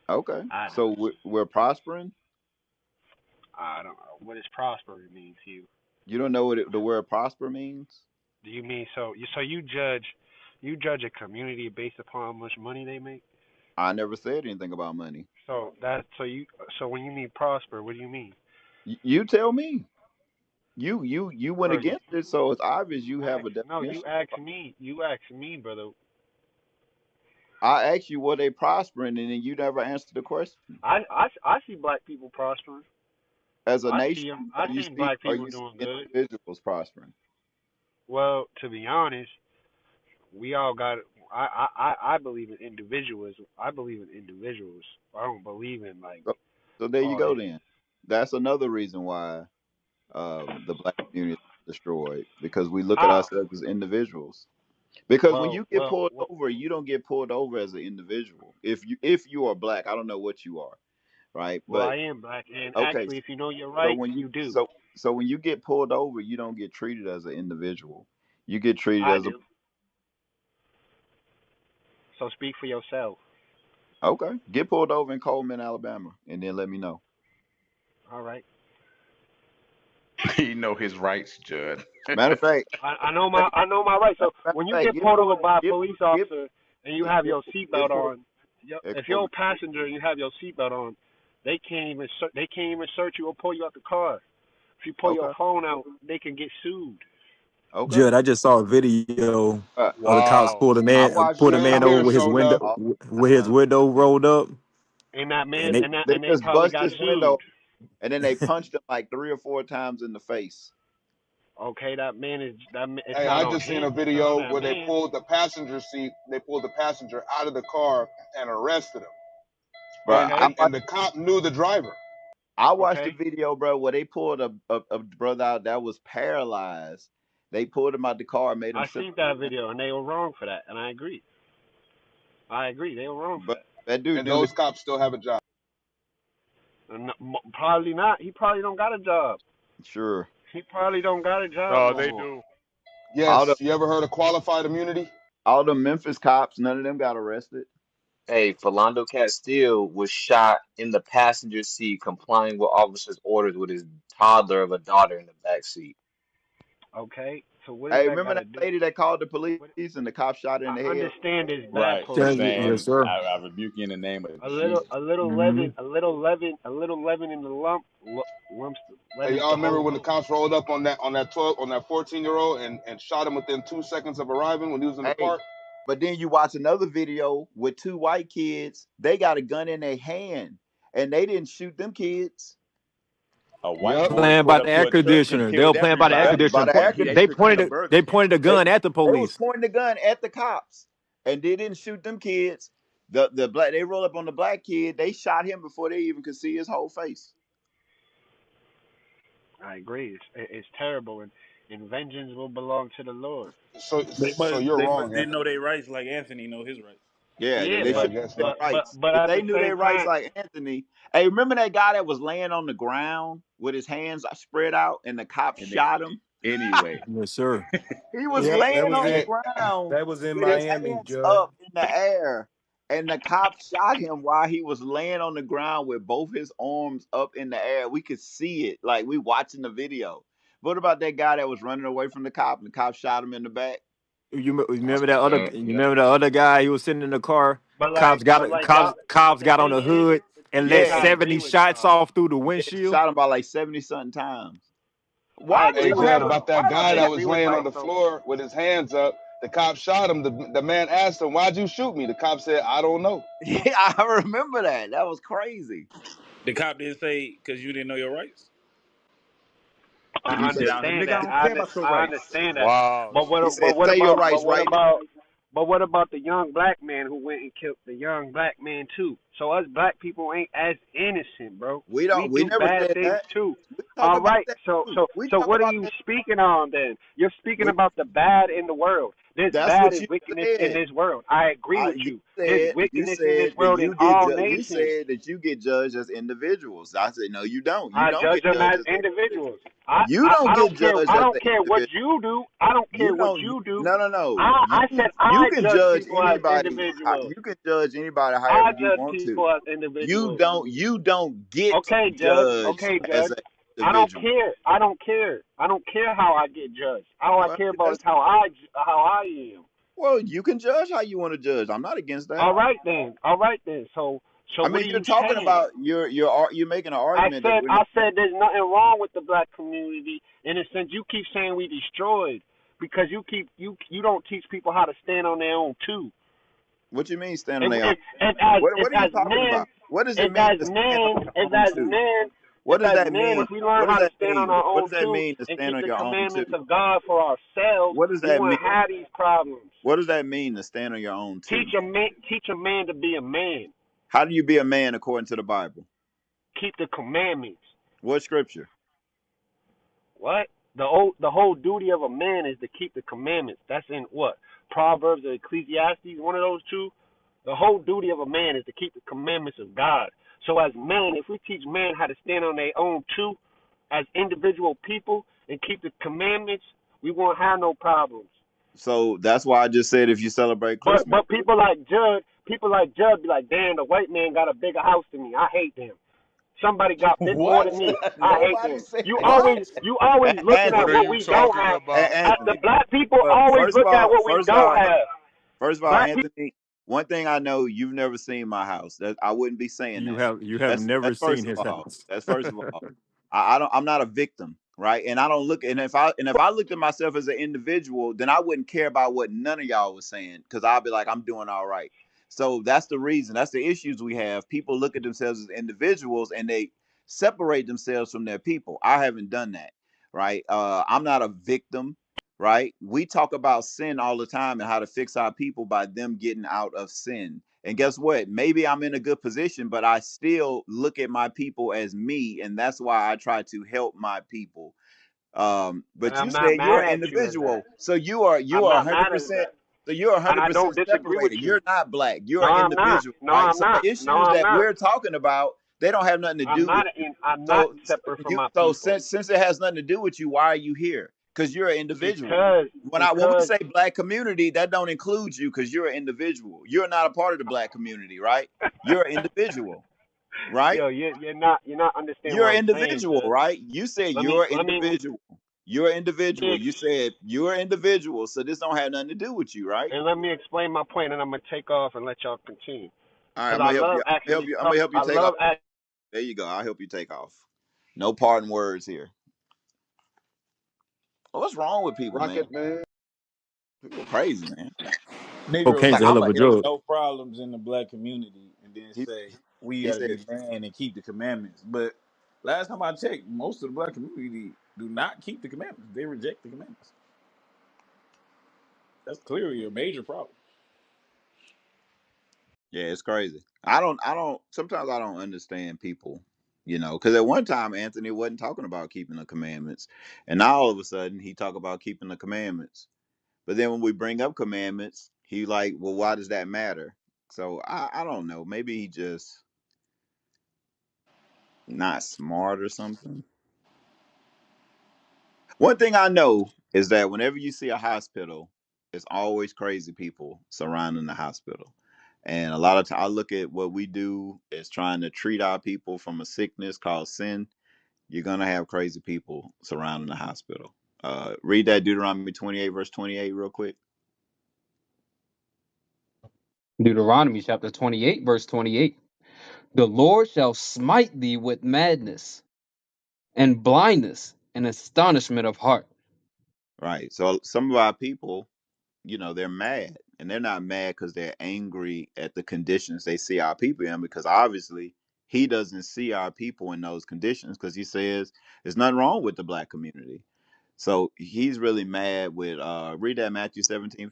Okay, I so don't. we're prospering. I don't know what does prospering mean to you. You don't know what the word prosper means? Do you mean so you judge a community based upon how much money they make? I never said anything about money. So when you mean prosper, what do you mean? You tell me. You went Bro, against it, so it's obvious you have a you definition. asked me. You asked me, brother. I asked you were they prospering, and then you never answered the question. I see black people prospering. As a I nation, see them. I think black are people you doing seeing good. individuals prospering? Well, to be honest, we all got. I believe in individuals. I believe in individuals. I don't believe in like So, So there you all go. this. Then that's another reason why the black community is destroyed because we look at How? ourselves as individuals. Because when Well, you get well, pulled well, over, you don't get pulled over as an individual. If you are black, I don't know what you are, right? well, But I am black, and okay, actually, if you know your so rights, when you you do. so when you get pulled over, you don't get treated as an individual. You get treated I as a do. So speak for yourself. okay. Get pulled over in Coleman, Alabama, and then let me know. All right. He know his rights, Judd. Matter of fact, I know my rights. So matter when of you fact, get pulled over by a get police get officer and you get have get, your get seatbelt pulled. on, Hey, if you're a Coleman. passenger and you have your seatbelt on, they can't even search you or pull you out the car. If you pull Okay, your phone out, they can get sued. okay. Judd, I just saw a video of the cops Wow. I watched pulled a I, man Sandomir over with his showed window up. I, rolled up, And that and man they they and they just probably bust got his sued. window and then they punched him like 3 or 4 times in the face. Okay, it's Hey, not I on just seen him. a It's not on video that where they man. pulled the passenger seat. They pulled the passenger out of the car and arrested him. But And Okay, and and the cop knew the driver. I watched the okay. video, bro, where they pulled a brother out that was paralyzed. They pulled him out the car and made him I sit. seen that video and they were wrong for that, and I agree. They were wrong for But that. that dude And do live. those cops still have a job. And probably not. He probably don't got a job. Sure. He probably don't got a job No, no they more. do. All the Yes, you ever heard of qualified immunity? all the Memphis cops, none of them got arrested. Hey, Philando Castile was shot in the passenger seat, complying with officers' orders with his toddler of a daughter in the back seat. Okay, so what does Hey, that remember got to that do? lady that called the police What, and the cop shot her in the I head? understand it's bad Right. yeah, police, but yes, Saying, sir. I rebuke you in the name of a little, Jesus. a little Hmm. leaven, a little leaven in the lumps Hey, leavens y'all the remember whole when the lump. cops rolled up on that 14-year-old and shot him within 2 seconds of arriving when he was in the Hey, park? but then you watch another video with two white kids. They got a gun in their hand and they didn't shoot them kids. A white Yep. boy Playing by pulled the up to air a church and conditioner. They were killed playing by the air Yeah, everybody. by conditioner. the air They They took him conditioner. to pointed Burger they King. pointed a They gun at the they was police. pointing the gun at the cops and they didn't shoot them kids. The black they roll up on the black kid. They shot him before they even could see his whole face. I agree. It's terrible, and vengeance will belong to the Lord. So so you're They wrong, must didn't know Anthony. their rights like Anthony know his rights. Yeah, Yeah, they Yeah, I should guess know their not. rights. but If at they the knew same their rights time, like Anthony, hey, remember that guy that was laying on the ground with his hands spread out and the cop And they, shot him? anyway, Yes, sir. He was Yep, that laying was on the Hey, it. ground That was in with his Miami, hands Judd. up in the air, and the cop shot him while he was laying on the ground with both his arms up in the air. We could see it, like we watching the video. What about that guy that was running away from the cop and the cop shot him in the back? that's Remember that what's other up. you remember the other guy, he was sitting in the car. but like y'all, Cops but the got on thing the is, hood and this let Yeah, I agree 70 with shots y'all. off through the it windshield. shot him by like 70 something times. I Why do Hey, agree you with have Judd, a y'all. about why that do guy they I that have was agree with laying on y'all. the So floor with his hands up. The cop shot him. The man asked him, "Why'd you shoot me?" The cop said, "I don't know." Yeah, I remember that. That was crazy. the cop didn't say because you didn't know your rights. He I said understand Nigga, I that. don't care about your I rights. understand that. Wow. he said say your rights right now. But what about the young black man who went and killed the young black man too? So us black people ain't as innocent, bro. We We do never bad said things that. too. We talk All about right. that So too. so We so talk what are about you that. speaking on then? You're speaking We about the bad in the world. There's that's bad what and you wickedness in said. this world. I agree with you. There's You wickedness in this said that world in you get all you nations. said that you get judged as individuals. I said no, you don't. You I don't judge get them judged as as an individual. individuals. You don't I get don't care. judged I as don't an care what individual. you do. I don't care You what don't. you do. No. I said You I can judge judge people as anybody. individuals. You can judge anybody I however you judge want to. people as individuals. You don't get Okay, Judge. judged Okay, as Judge. an I don't individual. care. I don't care. I don't care how I get judged. All I Well, care about is that's how I am. well. You can judge how you want to judge. I'm not against that. All right then. All right then. So I what mean, are you're you talking saying? about you're making an argument that we're I not. said there's nothing wrong with the black community in a sense. You keep saying we destroyed because you don't teach people how to stand on their own too. What you mean stand on their own? If What are you as talking men, about? What does it mean to stand on your own too? What does that if mean? we learn What does how to that stand on mean? our What own does that too mean to and stand keep on the your own commandments too? of God for ourselves, What does we that mean? wouldn't have these problems. What does that mean to stand on your own too? Teach a man to be a man. How do you be a man according to the Bible? keep the commandments. What scripture? What? The whole duty of a man is to keep the commandments. That's in what? Proverbs or Ecclesiastes, one of those two. The whole duty of a man is to keep the commandments of God. So as men, if we teach men how to stand on their own too, as individual people, and keep the commandments, we won't have no problems. So that's why I just said if you celebrate Christmas. But people like Judd be like, damn, the white man got a bigger house than me. I hate them. Somebody got more What? than me. I hate Nobody them. said You that. always What? looking What at are what Anthony, you we don't talking have. about? As the Anthony. black people Well, always look at what we don't have. first of all, Black people. Anthony. One thing I know, you've never seen my house. That I wouldn't be saying You that. have never That's seen first of his all. house. That's first of all. I don't. I'm not a victim, right? And I don't look. And if I looked at myself as an individual, then I wouldn't care about what none of y'all was saying because I'd be like, I'm doing all right. So that's the reason. That's the issues we have. People look at themselves as individuals and they separate themselves from their people. I haven't done that, right? I'm not a victim, right? We talk about sin all the time and how to fix our people by them getting out of sin. And guess what? Maybe I'm in a good position, but I still look at my people as me, and that's why I try to help my people. And But you I'm not said you're mad an at you as that. individual, so you I'm are not 100. mad at percent that. So you're And I don't 100% disagree with separated. you. You're not black. You're No, an I'm not. individual, No, right? I'm So not. the No, issues I'm that not. we're talking about, they don't have nothing to I'm do with not you. in. I'm not So separate from you my so people since it has nothing to do with you, why are you here? Because you're an individual. because When we because say black community, that don't include you because you're an individual. You're not a part of the black community, right? You're an individual, right? yo, you're not understanding You're what an I'm saying, individual, Judge. right? You said Let me you're an let me individual. You're an individual. You said you're an individual, so this don't have nothing to do with you, right? let me explain my point, and I'm gonna take off and let y'all continue. All right, Cause I'm I gonna help love you. asking these. I'm gonna help you I take off. love asking. There you go. I'll help you take off. No parting words here. What's wrong with people, man? Rocket man. People crazy, man. Cocaine's Like a I'm hell a of a help. drug. He, he said, yeah, it's crazy. I don't. Sometimes I don't understand people, because at one time Anthony wasn't talking about keeping the commandments, and now all of a sudden he talk about keeping the commandments. But then when we bring up commandments, he like, well, why does that matter? So I don't know. Maybe he just not smart or something. One thing I know is that whenever you see a hospital, it's always crazy people surrounding the hospital. And a lot of times I look at what we do is trying to treat our people from a sickness called sin. You're going to have crazy people surrounding the hospital. Read that Deuteronomy 28, verse 28, real quick. Deuteronomy chapter 28, verse 28. The Lord shall smite thee with madness and blindness and astonishment of heart. Right. So some of our people, they're mad. And they're not mad because they're angry at the conditions they see our people in, because obviously he doesn't see our people in those conditions because he says there's nothing wrong with the black community. So he's really mad with read that Matthew 17:15.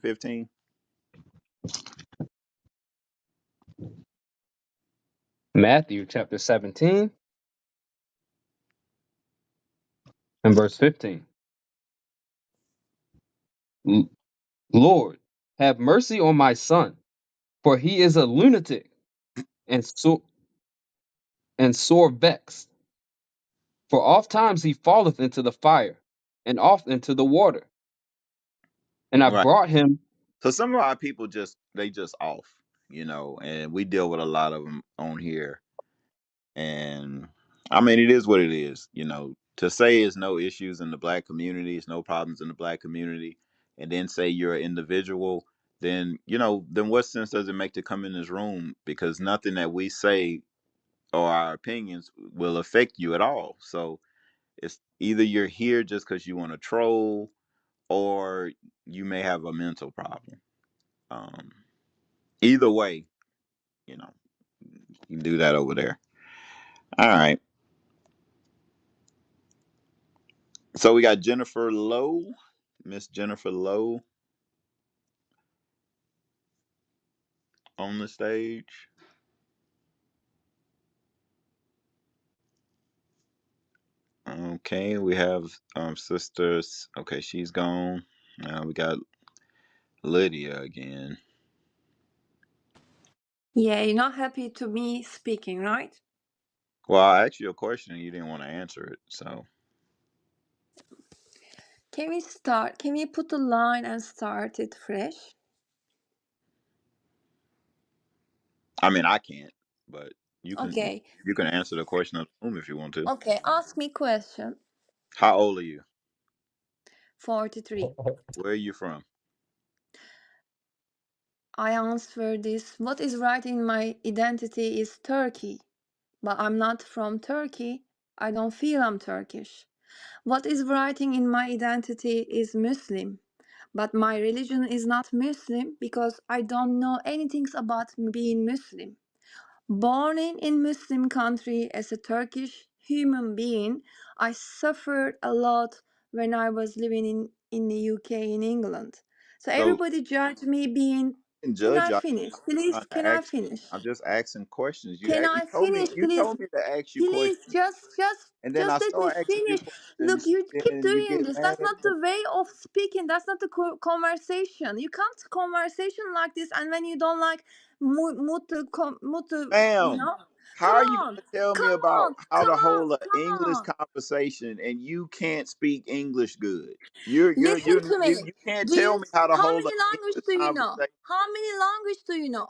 Matthew chapter 17 and verse 15. Lord, have mercy on my son, for he is a lunatic and sore vexed. For oft times he falleth into the fire, and oft into the water. And I Right. brought him. So some of our people just off, and we deal with a lot of them on here. And I mean, it is what it is, to say it's no issues in the black community, it's no problems in the black community, and then say you're an individual, then what sense does it make to come in this room? Because nothing that we say or our opinions will affect you at all. So it's either you're here just because you want to troll, or you may have a mental problem. Um, Either way, you know, you can do that over there. All right. So we got Jennifer Lowe, Miss Jennifer Lowe on the stage. Okay, we have sisters. Okay, she's gone. We got Lydia again. Yeah, you're not happy to me speaking, right? Well, I asked you a question and you didn't want to answer it. So, Can we start? Can we put a line and start it fresh? I mean, I can't, but you can. Okay. You can answer the question of the room if you want to. Okay, ask me question. How old are you? 43. Where are you from? I answer this. What is right in my identity is Turkey, but I'm not from Turkey. I don't feel I'm Turkish. What is writing in my identity is Muslim, but my religion is not Muslim because I don't know anything about being Muslim. Born in Muslim country as a Turkish human being, I suffered a lot when I was living in the UK in England. So So, everybody judged me being. I can Can judge I you. finish? I'm Please, trying to can I ask. finish? I'm just asking questions. Can You I told me. finish, You please? told me to ask you Please, questions, and then I just let me start asking you finish. Look, questions, you keep and you doing get this. mad That's at not me. the way of speaking. That's not the conversation. You can't conversation like this, and when you don't like mood to, you Ma'am, know. how Come are you on, going to tell me come about on, how come to on, hold an come English on. conversation and you can't speak English good? Listen to me. You can't Do tell you? me how to How hold an many language English do you know? conversation. How many language do you know?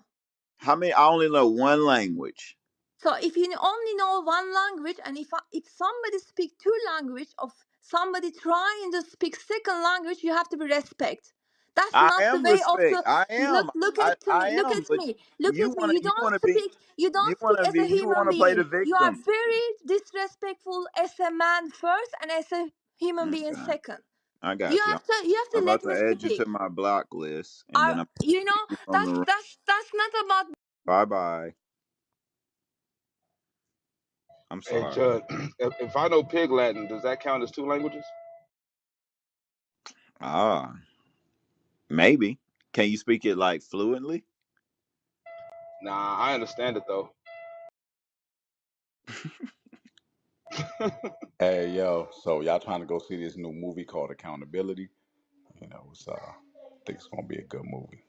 How many? I only know one language. So if you only know one language, and if somebody speak two language of somebody trying to speak second language, you have to be respect. That's I not the am way of respect. the I am. look at to I me. Look am. at But me. Look at me. you want to be You don't speak as a you want human to play the being. You are victim. very disrespectful as a man first and as a human being Okay, second. I got you. You have I'm to about let to me add you to speak. my block list, and then I'm You know you from the room. that's not about. Bye bye. I'm Hey, sorry. Judge, if I know Pig Latin, does that count as two languages? Ah, maybe. Can you speak it like fluently? Nah, I understand it though. Hey yo, so y'all trying to go see this new movie called Accountability? You know, I think it's gonna be a good movie.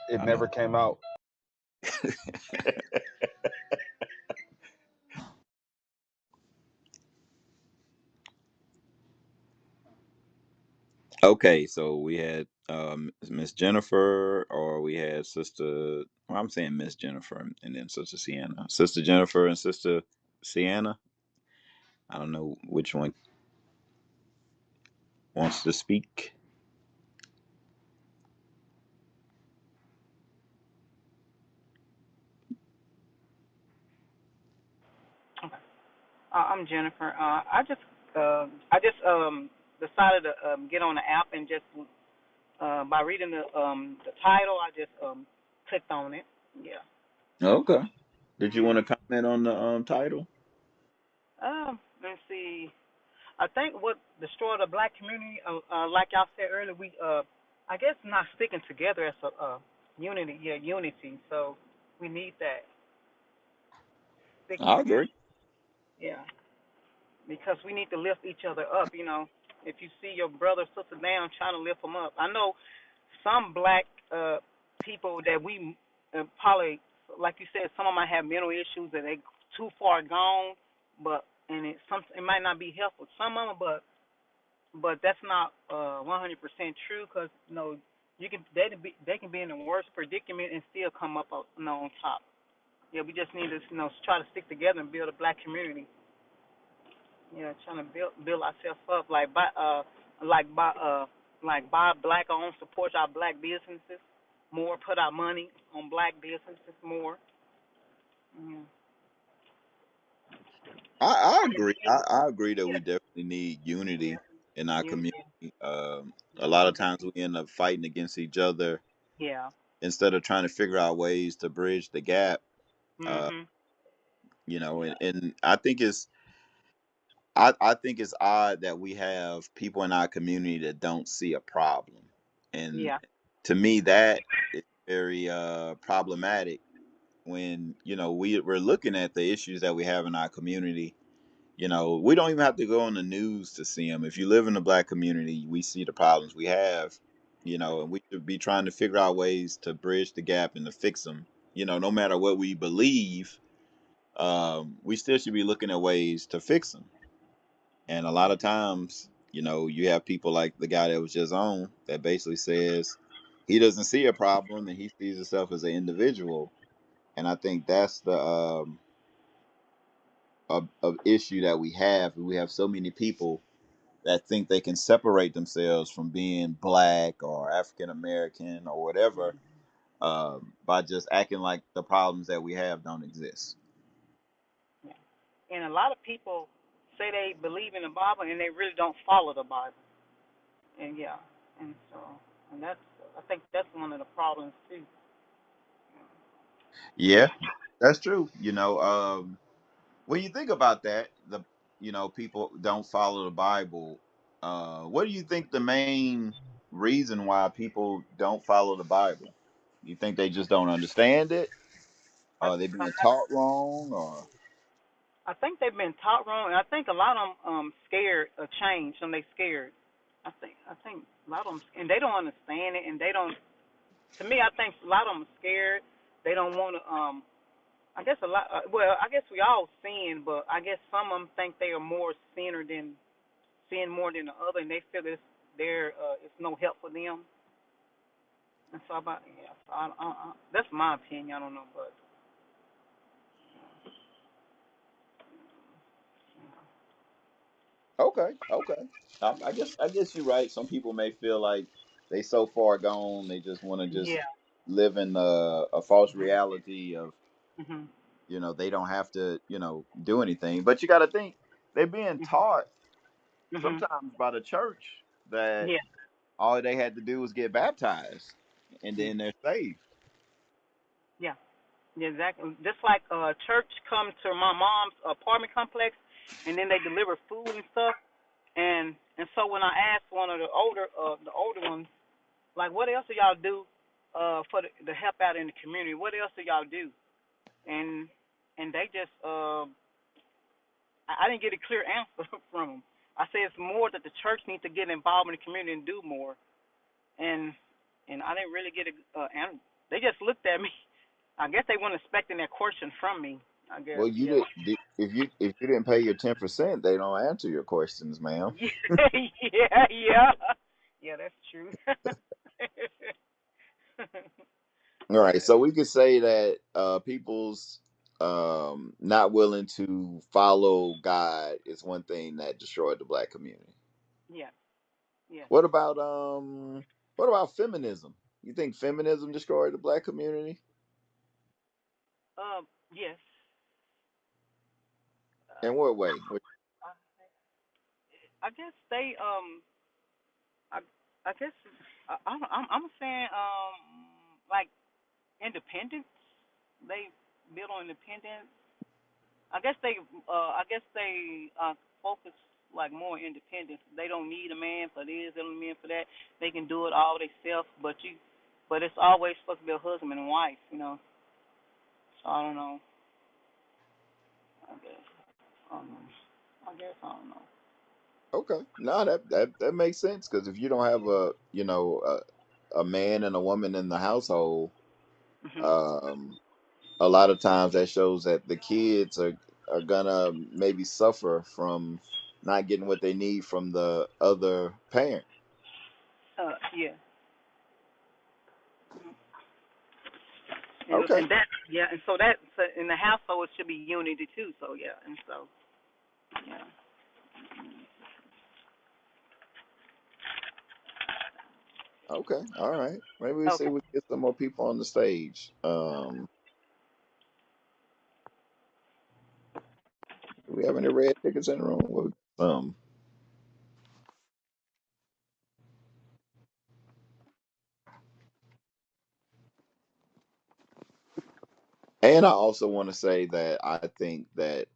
It I never know. came out. Okay, so we had Miss Jennifer, or we had Sister. Well, I'm saying Miss Jennifer, and then Sister Sienna. Sister Jennifer and Sister Sienna. I don't know which one wants to speak. Okay. I'm Jennifer. I just decided to get on the app and just by reading the title, I just clicked on it. Yeah. Okay. Did you want Mhm. to comment on the title? Let's see. I think what destroyed the black community, like y'all said earlier, we I guess not sticking together as a unity. Yeah, unity. So we need that sticking I together. agree. Yeah. Because we need to lift each other up. You know, if you see your brother or sister down, trying to lift them up. I know some black people that we probably, like you said, some of them might have mental issues that they too far gone, but and it might not be helpful. Some of them, but that's not 100% true because you can they can be in the worst predicament and still come up on top. Yeah, we just need to try to stick together and build a black community. Yeah, trying to build ourselves up like by buy black owned, support our black businesses more, put our money on black businesses more. Yeah. I agree. I agree that we Yeah. definitely need unity in our You, community. A lot of mhm. times we end up fighting against each other Yeah. instead of trying to figure out ways to bridge the gap. Uh, Mhm. and I think it's odd that we have people in our community that don't see a problem, and Yeah. to me that is very problematic when we're looking at the issues that we have in our community. We don't even have to go on the news to see them. If you live in the black community, we see the problems we have. And we should be trying to figure out ways to bridge the gap and to fix them. No matter what we believe, we still should be looking at ways to fix them. And a lot of times, you have people like the guy that was just on that basically says he doesn't see a problem and he sees himself as an individual. And I think that's the of issue that we have. We have so many people that think they can separate themselves from being black or African American or whatever, by just acting like the problems that we have don't exist. Yeah. And a lot of people say they believe in the Bible and they really don't follow the Bible. And yeah, and so, and that's, I think that's one of the problems too. Yeah, that's true. When you think about that, people don't follow the Bible. What do you think the main reason why people don't follow the Bible? You think they just don't understand it? I, Are they being taught wrong? Or I think they've been taught wrong, and I think a lot of them scared of change, and they scared. I think a lot of them, and they don't understand it, and they don't. To me, I think a lot of them are scared. They don't want to. I guess a lot. Well, I guess we all sin, but I guess some of them think they are more sinner than sin more than the other, and they feel it's no help for them. And so about yeah, so that's my opinion. I don't know, but okay, okay. I guess you're right. Some people may feel like they so far gone, they just want to just yeah. live in a false reality of Mhm. they don't have to do anything. But you got to think they're being Mhm. taught Mhm. sometimes by the church that Yeah. all they had to do was get baptized and Yeah. then they're saved. Yeah. Yeah. Exactly. Just like church come to my mom's apartment complex, and then they deliver food and stuff. And so when I asked one of the older ones, like, what else do y'all do for the help out in the community? What else do y'all do? And they just I didn't get a clear answer from them. I say it's more that the church needs to get involved in the community and do more. And I didn't really get a answer. They just looked at me. I guess they weren't expecting that question from me. I guess, Well, you yeah. if you didn't pay your 10%, they don't answer your questions, ma'am. Yeah, yeah. Yeah, that's true. All right, Yeah, so we could say that people's not willing to follow God is one thing that destroyed the black community. yeah, yeah. What about feminism? You think feminism destroyed the black community? Yes. In what way? I, I guess they I I guess I'm saying like independence. They build on independence. I guess they focus like more independence. They don't need a man for this, they don't need a man for that. They can do it all themselves, but it's always supposed to be a husband and wife, you know. So I don't know. I guess I don't know. I don't know. Okay, no, that makes sense because if you don't have a man and a woman in the household, Mhm. um, a lot of times that shows that the kids are gonna maybe suffer from not getting what they need from the other parent. Yeah. And Okay, that yeah, and so that so in the household it should be unity too. So yeah, and so yeah. okay, all right. Maybe we see Okay. we get some more people on the stage. Do we have any red tickets in the room? And I also want to say that I think that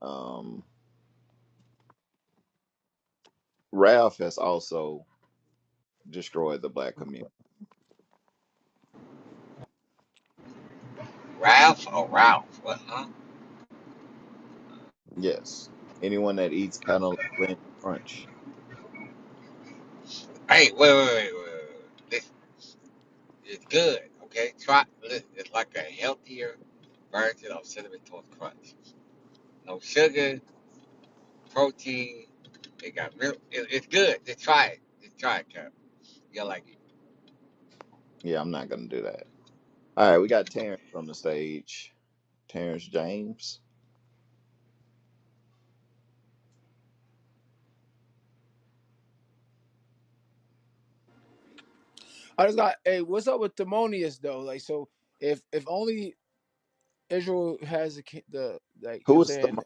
Ralph has also destroyed the black community. Ralph or Ralph? What? Huh? Yes. Anyone that eats Lynn Crunch. Hey, wait. This is good. Okay, try. It's like a healthier version of cinnamon toast crunch. No sugar, protein. It got milk. It's good. Just try it. Just try it, Cap. You'll like it. Yeah, I'm not gonna do that. All right, we got Terrence on the stage. Terrence James. I just got, hey, what's up with Thelonious though? Like, so if only Israel has the, like, you know Who what I'm is the saying,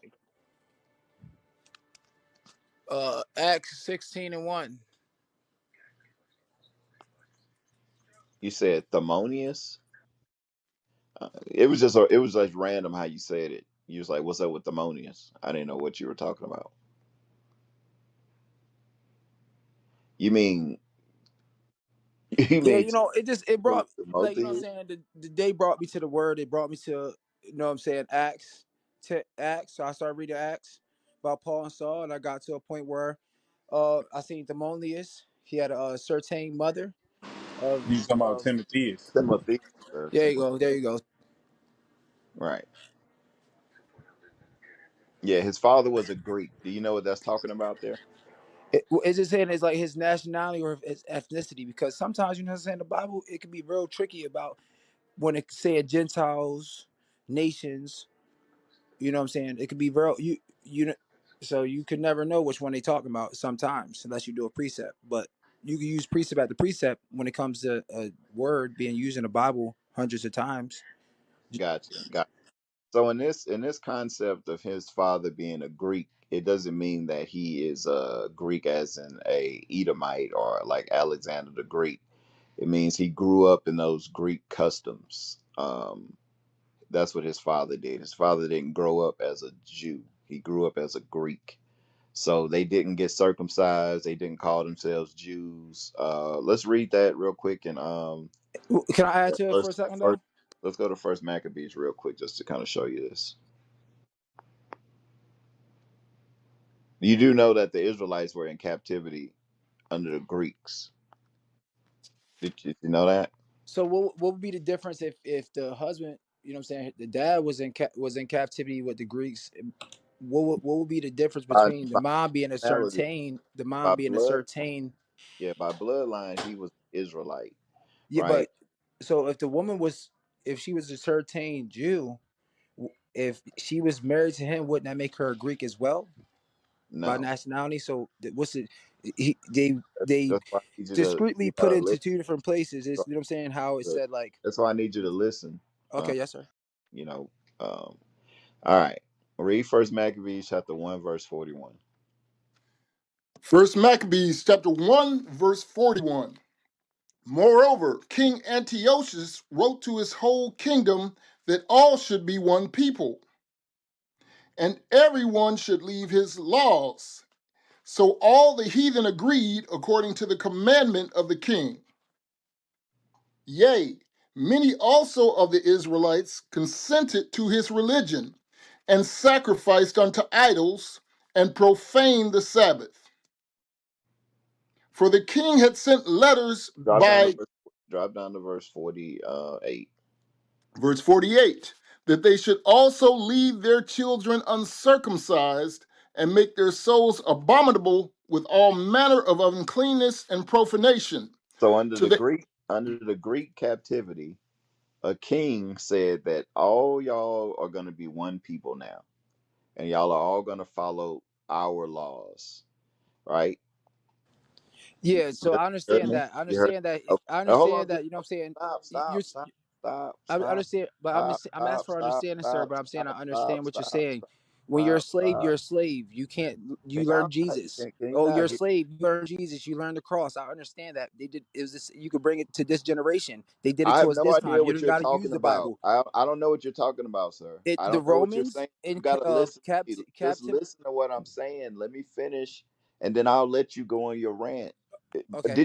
Acts 16:1. you said Thamonius? It was just random how you said it. You was like, "What's up with Thamonius?" I didn't know what you were talking about. You mean you Yeah, mean you know, it brought, like, you know what I'm Timotheus? saying, the day brought me to the word. It brought me to, you know what I'm saying, Acts, to Acts. So I started reading Acts about Paul and Saul, and I got to a point where I seen Thelonious. He had a certain mother of You talking about of Timotheus? Timotheus or there you Timothy? go, there you go. Right. Yeah, his father was a Greek. Do you know what that's talking about there? It's just saying it's like his nationality or his ethnicity, because sometimes, you know what I'm saying, the Bible, it can be real tricky about when it say Gentiles, nations. You know what I'm saying? It could be real, you know, so you could never know which one they talking about sometimes unless you do a precept. But you can use precept after precept when it comes to a word being used in the Bible hundreds of times. Gotcha. Gotcha. So in this concept of his father being a Greek, it doesn't mean that he is a Greek as in a Edomite or like Alexander the Great. It means he grew up in those Greek customs. That's what his father did. His father didn't grow up as a Jew. He grew up as a Greek. So they didn't get circumcised. They didn't call themselves Jews. Let's read that real quick and Can I add to it for a first second first though? let's go to First Maccabees real quick just to kind of show you this. You do know that the Israelites were in captivity under the Greeks. Did you know that? So what would be the difference if the husband, you know what I'm saying, the dad was was in captivity with the Greeks? What would be the difference By, between by nationality, the mom by being a blood, certain, yeah, by bloodline, he was Israelite, yeah, right? but so if the woman was, if she was a certain Jew, if she was married to him, wouldn't that make her a Greek as well by No, nationality? So what's it? They that's why I need you to discreetly put into listen. two different places. It's, you know what I'm saying, how it said like, That's why I need you to listen. Uh, okay, yes sir. you know, all right. Read First Maccabees chapter 1 verse 41. First Maccabees chapter 1, verse 41. Moreover, King Antiochus wrote to his whole kingdom that all should be one people, and everyone should leave his laws. So all the heathen agreed according to the commandment of the king. Yea, many also of the Israelites consented to his religion, and sacrificed unto idols, and profaned the Sabbath. For the king had sent letters Drop down to Mm. by, verse 48. verse 48, that they should also leave their children uncircumcised, and make their souls abominable with all manner of uncleanness and profanation. So Mm. To the under the Greek captivity, a king said that all y'all are going to be one people now, and y'all are all going to follow our laws, right? You, Yeah, so I you heard understand me? that. I You heard? understand that. Okay. I Hold on, understand just that. You know what I'm saying? stop, You're, stop, stop, stop, I stop, understand, but I'm stop, just, I'm asking stop, for stop, understanding, sir. stop, But I'm saying I stop, stop, understand what you're stop, saying. When you're a stop, slave, stop. you're a slave. You can't. Can You y'all learn not? Jesus. Can you Oh, not you're a hear? slave. You learn Jesus. You learn the cross. I understand that. They did. It was this. You could bring it to this generation. They did it I to have us no this time. idea You what don't you're got to use talking the about. Bible. I don't know what you're talking about, sir. It I the don't know what you're Romans saying. You in got to listen to me. Just captive. listen to what I'm saying. Let me finish, and then I'll let you go on your rant. Okay.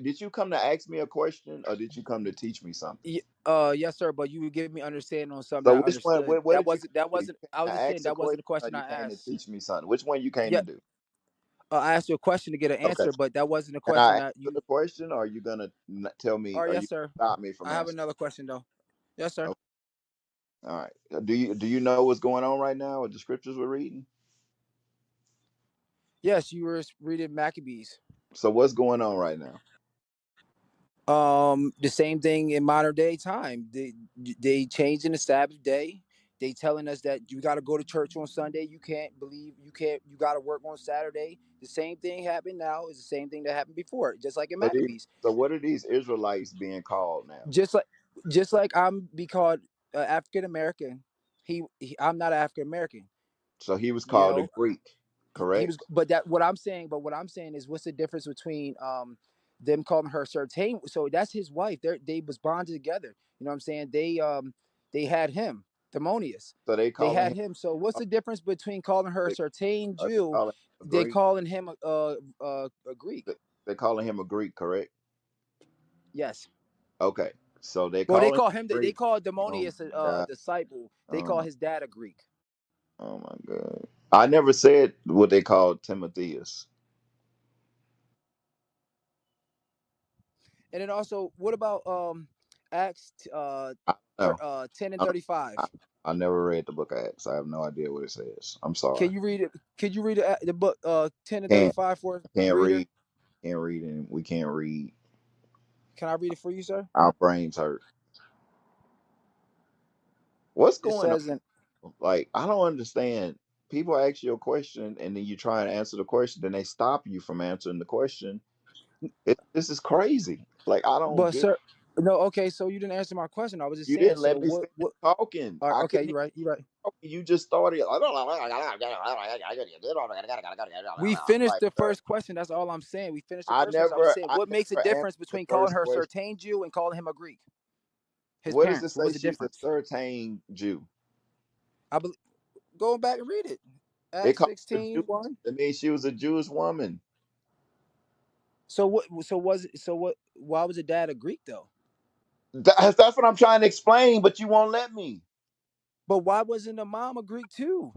Did you come to ask me a question, or did you come to teach me something? Yes, sir. But you would give me understanding on something So that I which one? understood. What did you That do? You wasn't. came I to was just saying ask a that wasn't question, the or question you I came to asked. teach me something? Which one you came Yeah, to do? I asked you a question to get an Okay. answer, but that wasn't the Can question I that answer you. the question, or are you gonna tell me? Or Are you yes, sir. stop me from I have answering? another question though. Yes, sir. Okay. All right. Do you know what's going on right now with the scriptures we're reading? Yes, you were reading Maccabees. So what's going on right now? The same thing in modern day time. They changing the Sabbath day. They telling us that you got to go to church on Sunday. You can't believe you can't. You got to work on Saturday. The same thing happened now is the same thing that happened before. Just like in So, these, Maccabees. so what are these Israelites being called now? Just like just like I'm be called African American. I'm not African American. So he was You called a know, Greek, he was, correct? but that what I'm saying is what's the difference between them calling her certain, so that's his wife, they was bonded together, you know what I'm saying, they had him, Thermonius, So they they calling had him. him, so what's the difference between calling her a They, certain are they Jew, calling him a they Greek? calling him a Greek? They're calling him a Greek, correct? Yes. Okay. So they Well, they calling him call him, they Greek. call Oh Demonius my a God. disciple, they Oh call my. his dad a Greek. Oh my God. I never said what they called Timotheus. And then also, what about Acts I don't know. 10 and I, don't- 35? I, I never read the book of Acts. I have no idea what it says. I'm sorry. Can you read it? Could you read the book 10 and Can't 35 for can't reader? read. Can't read, and we can't read. Can I read it for you, sir? Our brains hurt. What's It going on? says, and Like, I don't understand. People ask you a question, and then you try and answer the question, then they stop you from answering the question. This is crazy. Like, I don't but get. sir, no, okay, so you didn't answer my question. I was just You saying, didn't so let me finish talking. all right, I okay, couldn't you're hear right, you're right. you talking. You just started. We finished Like, the bro, first question. That's all I'm saying. We finished the I first question. I was never, saying, I what makes a never answered difference the between calling first her a question. certain Jew and calling him a Greek? His What does it parents. What say? was the She's a difference? certain Jew. I believe. Going back and read it. It Acts called her a Jew. 16:1. That means she was a Jewish woman. So what? So was it? So what? Why was the dad a Greek though? That's what I'm trying to explain, but you won't let me. But why wasn't the mom a Greek too?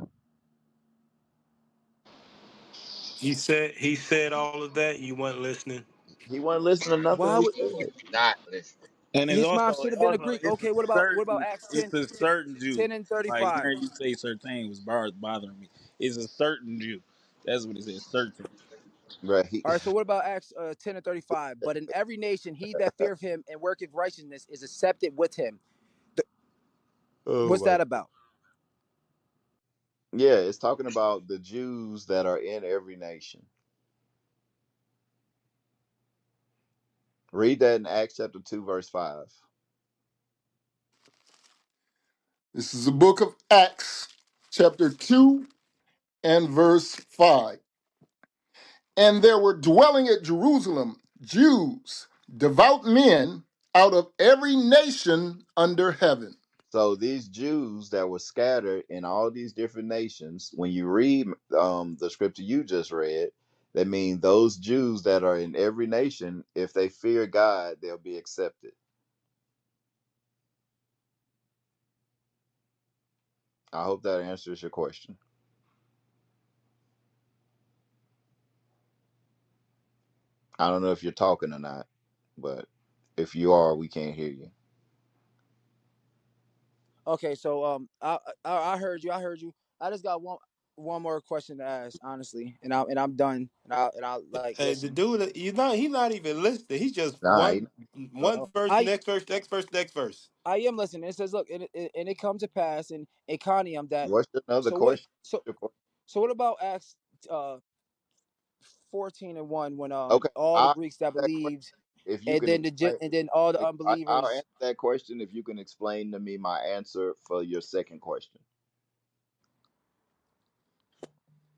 He said all of that. You weren't listening. He wasn't listening to nothing Why we would He was said. not listening. And it's his also mom should have been a also Greek? Okay, what about Acts it's 10, a certain Jew. 10 and Like 35? hearing you say certain was bothering me. It's a certain Jew. That's what it says. Certain. Right. He, All right, so what about Acts 10 and 35? But in every nation, he that feareth him and worketh righteousness is accepted with him. Th- oh What's my. that about? Yeah, it's talking about the Jews that are in every nation. Read that in Acts chapter 2, verse 5. This is the book of Acts, chapter 2 and verse 5. And there were dwelling at Jerusalem Jews, devout men out of every nation under heaven. So these Jews that were scattered in all these different nations, when you read the scripture you just read, that means those Jews that are in every nation, if they fear God, they'll be accepted. I hope that answers your question. I don't know if you're talking or not, but if you are, we can't hear you. Okay, so I heard you. I heard you. I just got one more question to ask, honestly, and I'm done. And I like Hey, the listen. dude, he's not even listening. He's just Nah, one verse, I next verse, next verse, next verse. I am listening. It says, look, and it comes to pass in Iconium that. what's your another So what? question? So Your que- so what about Acts uh 14 and 1 when Okay, all the I'll answer Greeks that that question believed if you and can then explain. and then all the I'll unbelievers. answer that question if you can explain to me my answer for your second question.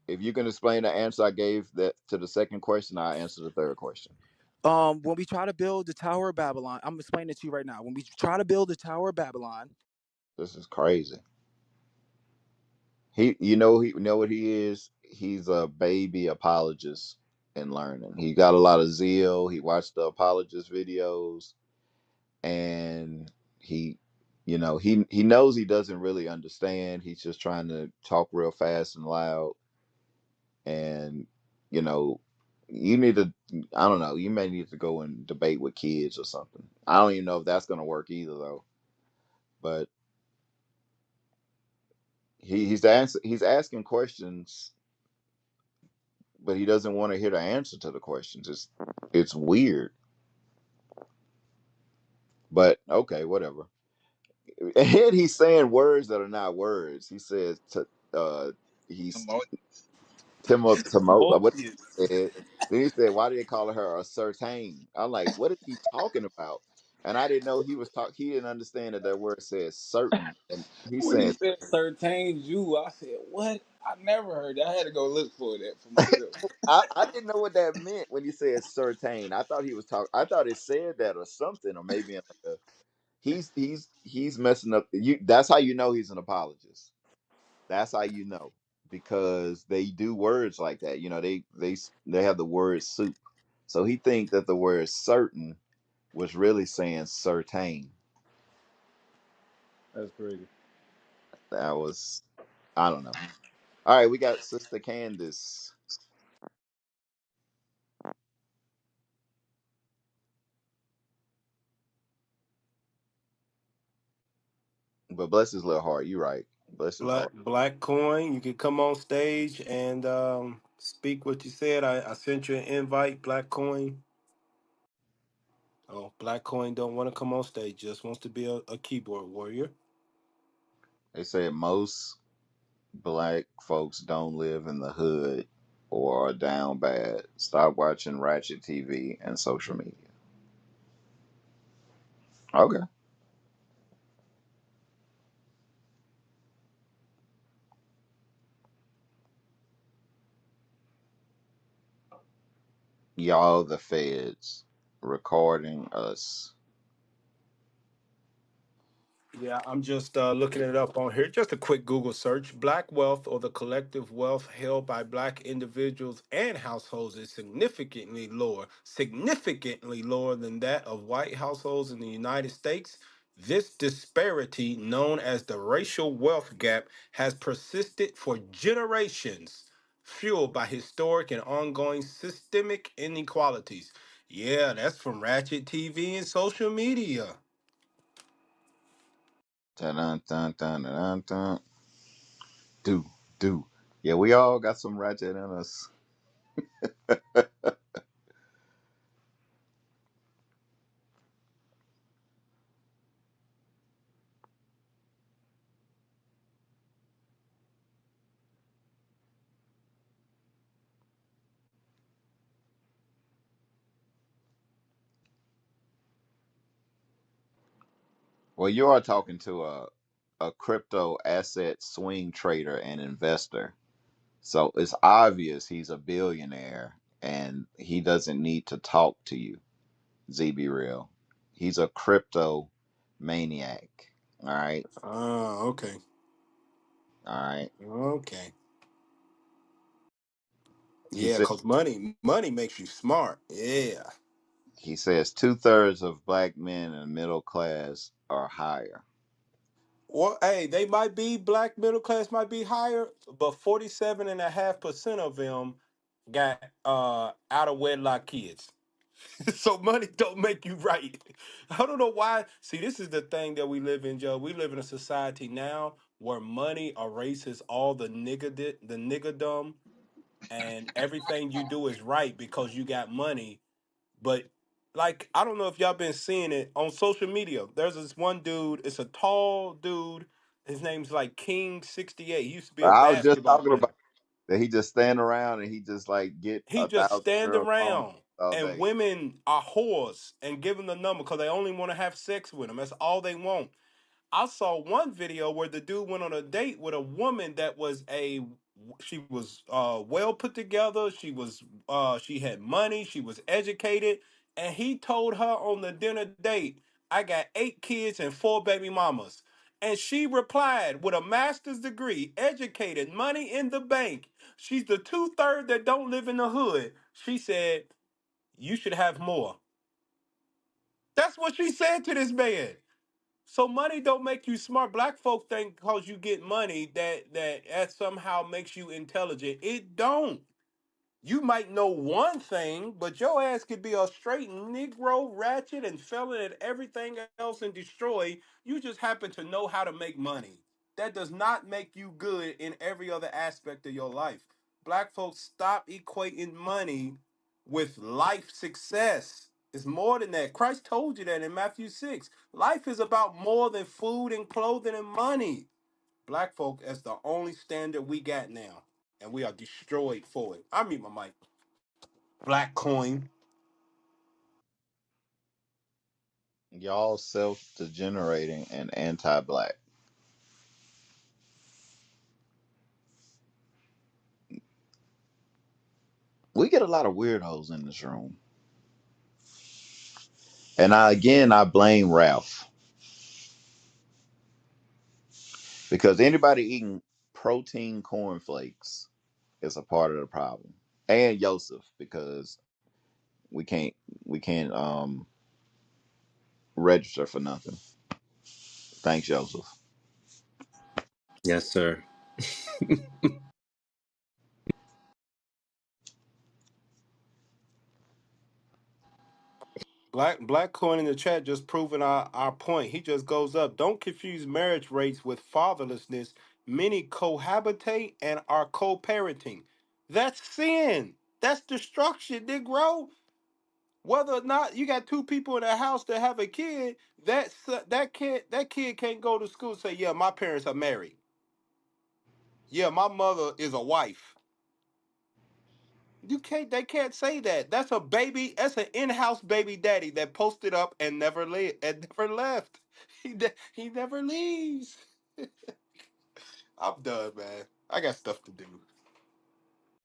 If you can explain the answer I gave that to the second question, I'll answer the third question. When we try to build the Tower of Babylon, I'm explaining it to you right now. When we try to build the Tower of Babylon, This is crazy. He you know what he is. He's a baby apologist in learning. He got a lot of zeal. He watched the apologist videos, and He, he knows he doesn't really understand. He's just trying to talk real fast and loud. And you know, you need to. I don't know. You may need to go and debate with kids or something. I don't even know if that's going to work either, though. But he's asking questions, but he doesn't want to hear the answer to the questions. It's weird. But okay, whatever. And he's saying words that are not words. He says to he's what he Emotions. said. Then he said, "Why did they call her a certain?" I'm like, "What is he talking about?" And I didn't know he was talk. He didn't understand that that word says certain, and he's When he saying, said certain Jew, I said, what? I never heard that. I had to go look for that for myself. I didn't know what that meant when he said certain. I thought he was talking. I thought it said that or something, or maybe in like a he's messing up. You that's how you know he's an apologist. That's how you know because they do words like that. They have the word soup. So he think that the word certain was really saying certain. That's crazy. That was I don't know. All right, we got Sister Candace, but bless his little heart. You right. Bless his heart. Black Coin, you can come on stage and speak what you said. I sent you an invite, Black Coin. Oh, Black Coin don't want to come on stage, just wants to be a keyboard warrior. They said most black folks don't live in the hood or are down bad. Stop watching Ratchet TV and social media. Okay. Y'all the feds recording us. Yeah, I'm just looking it up on here. Just a quick Google search. Black wealth or the collective wealth held by black individuals and households is significantly lower than that of white households in the United States. This disparity, known as the racial wealth gap, has persisted for generations, fueled by historic and ongoing systemic inequalities. Yeah, that's from Ratchet TV and social media. Dun, dun, dun, dun, dun, dun. Do, do. Yeah, we all got some ratchet in us. Well, you are talking to a crypto asset swing trader and investor. So it's obvious he's a billionaire and he doesn't need to talk to you, ZB Real. He's a crypto maniac. All right. Oh, okay. All right. Okay. He Yeah, said cause money makes you smart. Yeah. he says 2/3 of black men in the middle class are higher. Well, hey, they might be black middle class, might be higher, but 47.5% of them got out of wedlock kids. So money don't make you right. I don't know why. See, this is the thing that we live in, Joe. We live in a society now where money erases all the niggerdom, and everything you do is right because you got money. But like, I don't know if y'all been seeing it on social media. There's this one dude. It's a tall dude. His name's like King 68. He used to be a I was just basketball talking about player. that he just stand around and he just like get He a just thousand stand girl phone around, all and day. women are whores and give him the number because they only want to have sex with him. That's all they want. I saw one video where the dude went on a date with a woman that was she was well put together, she had money, she was educated, and he told her on the dinner date, I got 8 kids and 4 baby mamas. And she replied with a master's degree, educated, money in the bank. She's the 2/3 that don't live in the hood. She said, you should have more. That's what she said to this man. So money don't make you smart. Black folk think because you get money that somehow makes you intelligent. It don't. You might know one thing, but your ass could be a straight Negro, ratchet, and felon at everything else and destroy. You just happen to know how to make money. That does not make you good in every other aspect of your life. Black folks stop equating money with life success. It's more than that. Christ told you that in Matthew 6. Life is about more than food and clothing and money. Black folk as the only standard we got now, and we are destroyed for it. I mean, my mic. Black coin. Y'all self-degenerating and anti-black. We get a lot of weirdos in this room, and I blame Ralph because anybody eating protein cornflakes is a part of the problem, and Yosef because we can't we can't register for nothing. Thanks, Joseph. Yes, sir. Black coin in the chat just proving our point. He just goes up. Don't confuse marriage rates with fatherlessness. Many cohabitate and are co-parenting. That's sin. That's destruction, Negro. Whether or not you got two people in a house that have a kid, that kid can't go to school and say, "Yeah, my parents are married. Yeah, my mother is a wife." You can't. They can't say that. That's a baby. That's an in-house baby daddy that posted up and never left. He never leaves. I'm done, man. I got stuff to do.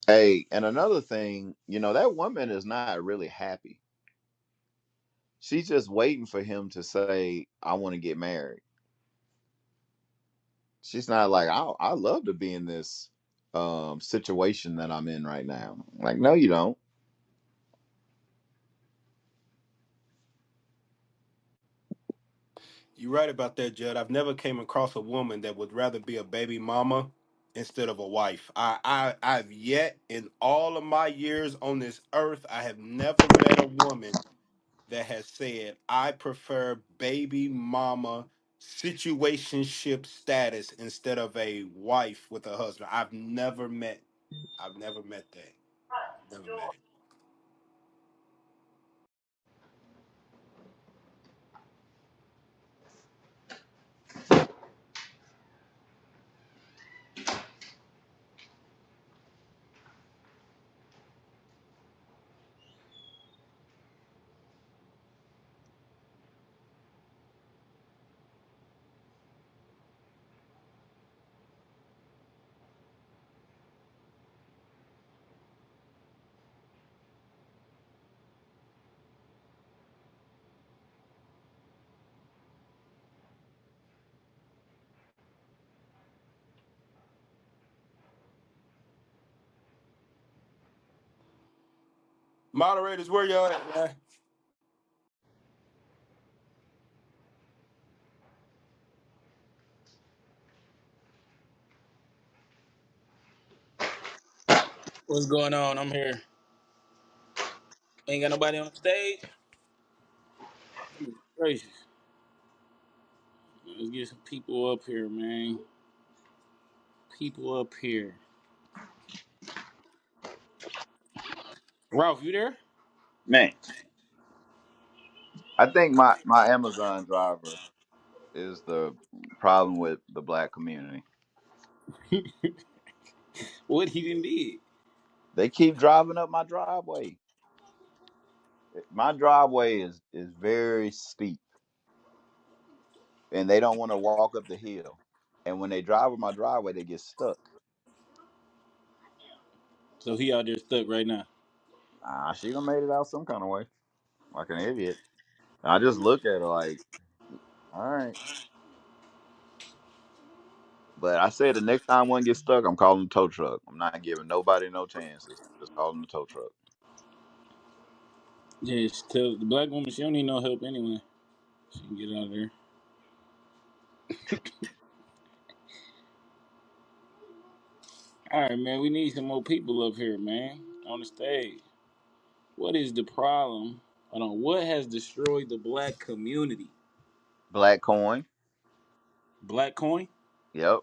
Hey, and another thing, that woman is not really happy. She's just waiting for him to say, "I want to get married." She's not like, I love to be in this situation that I'm in right now. Like, no, you don't. You're right about that, Judd. I've never came across a woman that would rather be a baby mama instead of a wife. I've yet in all of my years on this earth, I have never met a woman that has said, I prefer baby mama situationship status instead of a wife with a husband. I've never met that. Never met it. Moderators, where y'all at, man? What's going on? I'm here. Ain't got nobody on the stage. Goodness gracious. Let's get some people up here, man. People up here. Ralph, you there? Man, I think my Amazon driver is the problem with the black community. What he done did? They keep driving up my driveway. My driveway is very steep, and they don't want to walk up the hill. And when they drive up my driveway, they get stuck. So he out there stuck right now. She done made it out some kind of way, like an idiot. I just look at her like, all right. But I said the next time one gets stuck, I'm calling the tow truck. I'm not giving nobody no chances. Just calling the tow truck. Just tell the black woman she don't need no help anyway. She can get out of there. All right, man. We need some more people up here, man, on the stage. What is the problem? Hold on. What has destroyed the black community? Black coin. Black coin? Yep.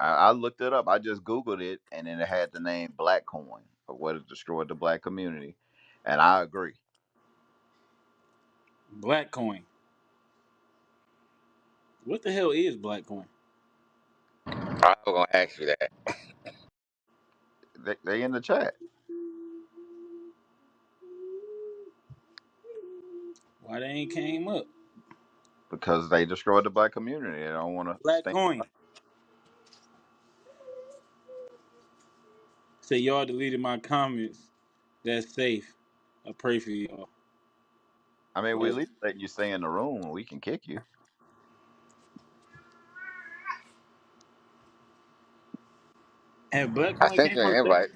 I looked it up. I just Googled it, and then it had the name Black Coin of what has destroyed the black community. And I agree. Black coin. What the hell is black coin? I was gonna ask you that. They in the chat Why they ain't came up? because they destroyed the black community. They don't want to Black stink. coin. Say y'all deleted my comments. That's safe. I pray for y'all. I mean, we at That's, least let you stay in the room. We can kick you. have black I coin sent came you on an the stage? invite.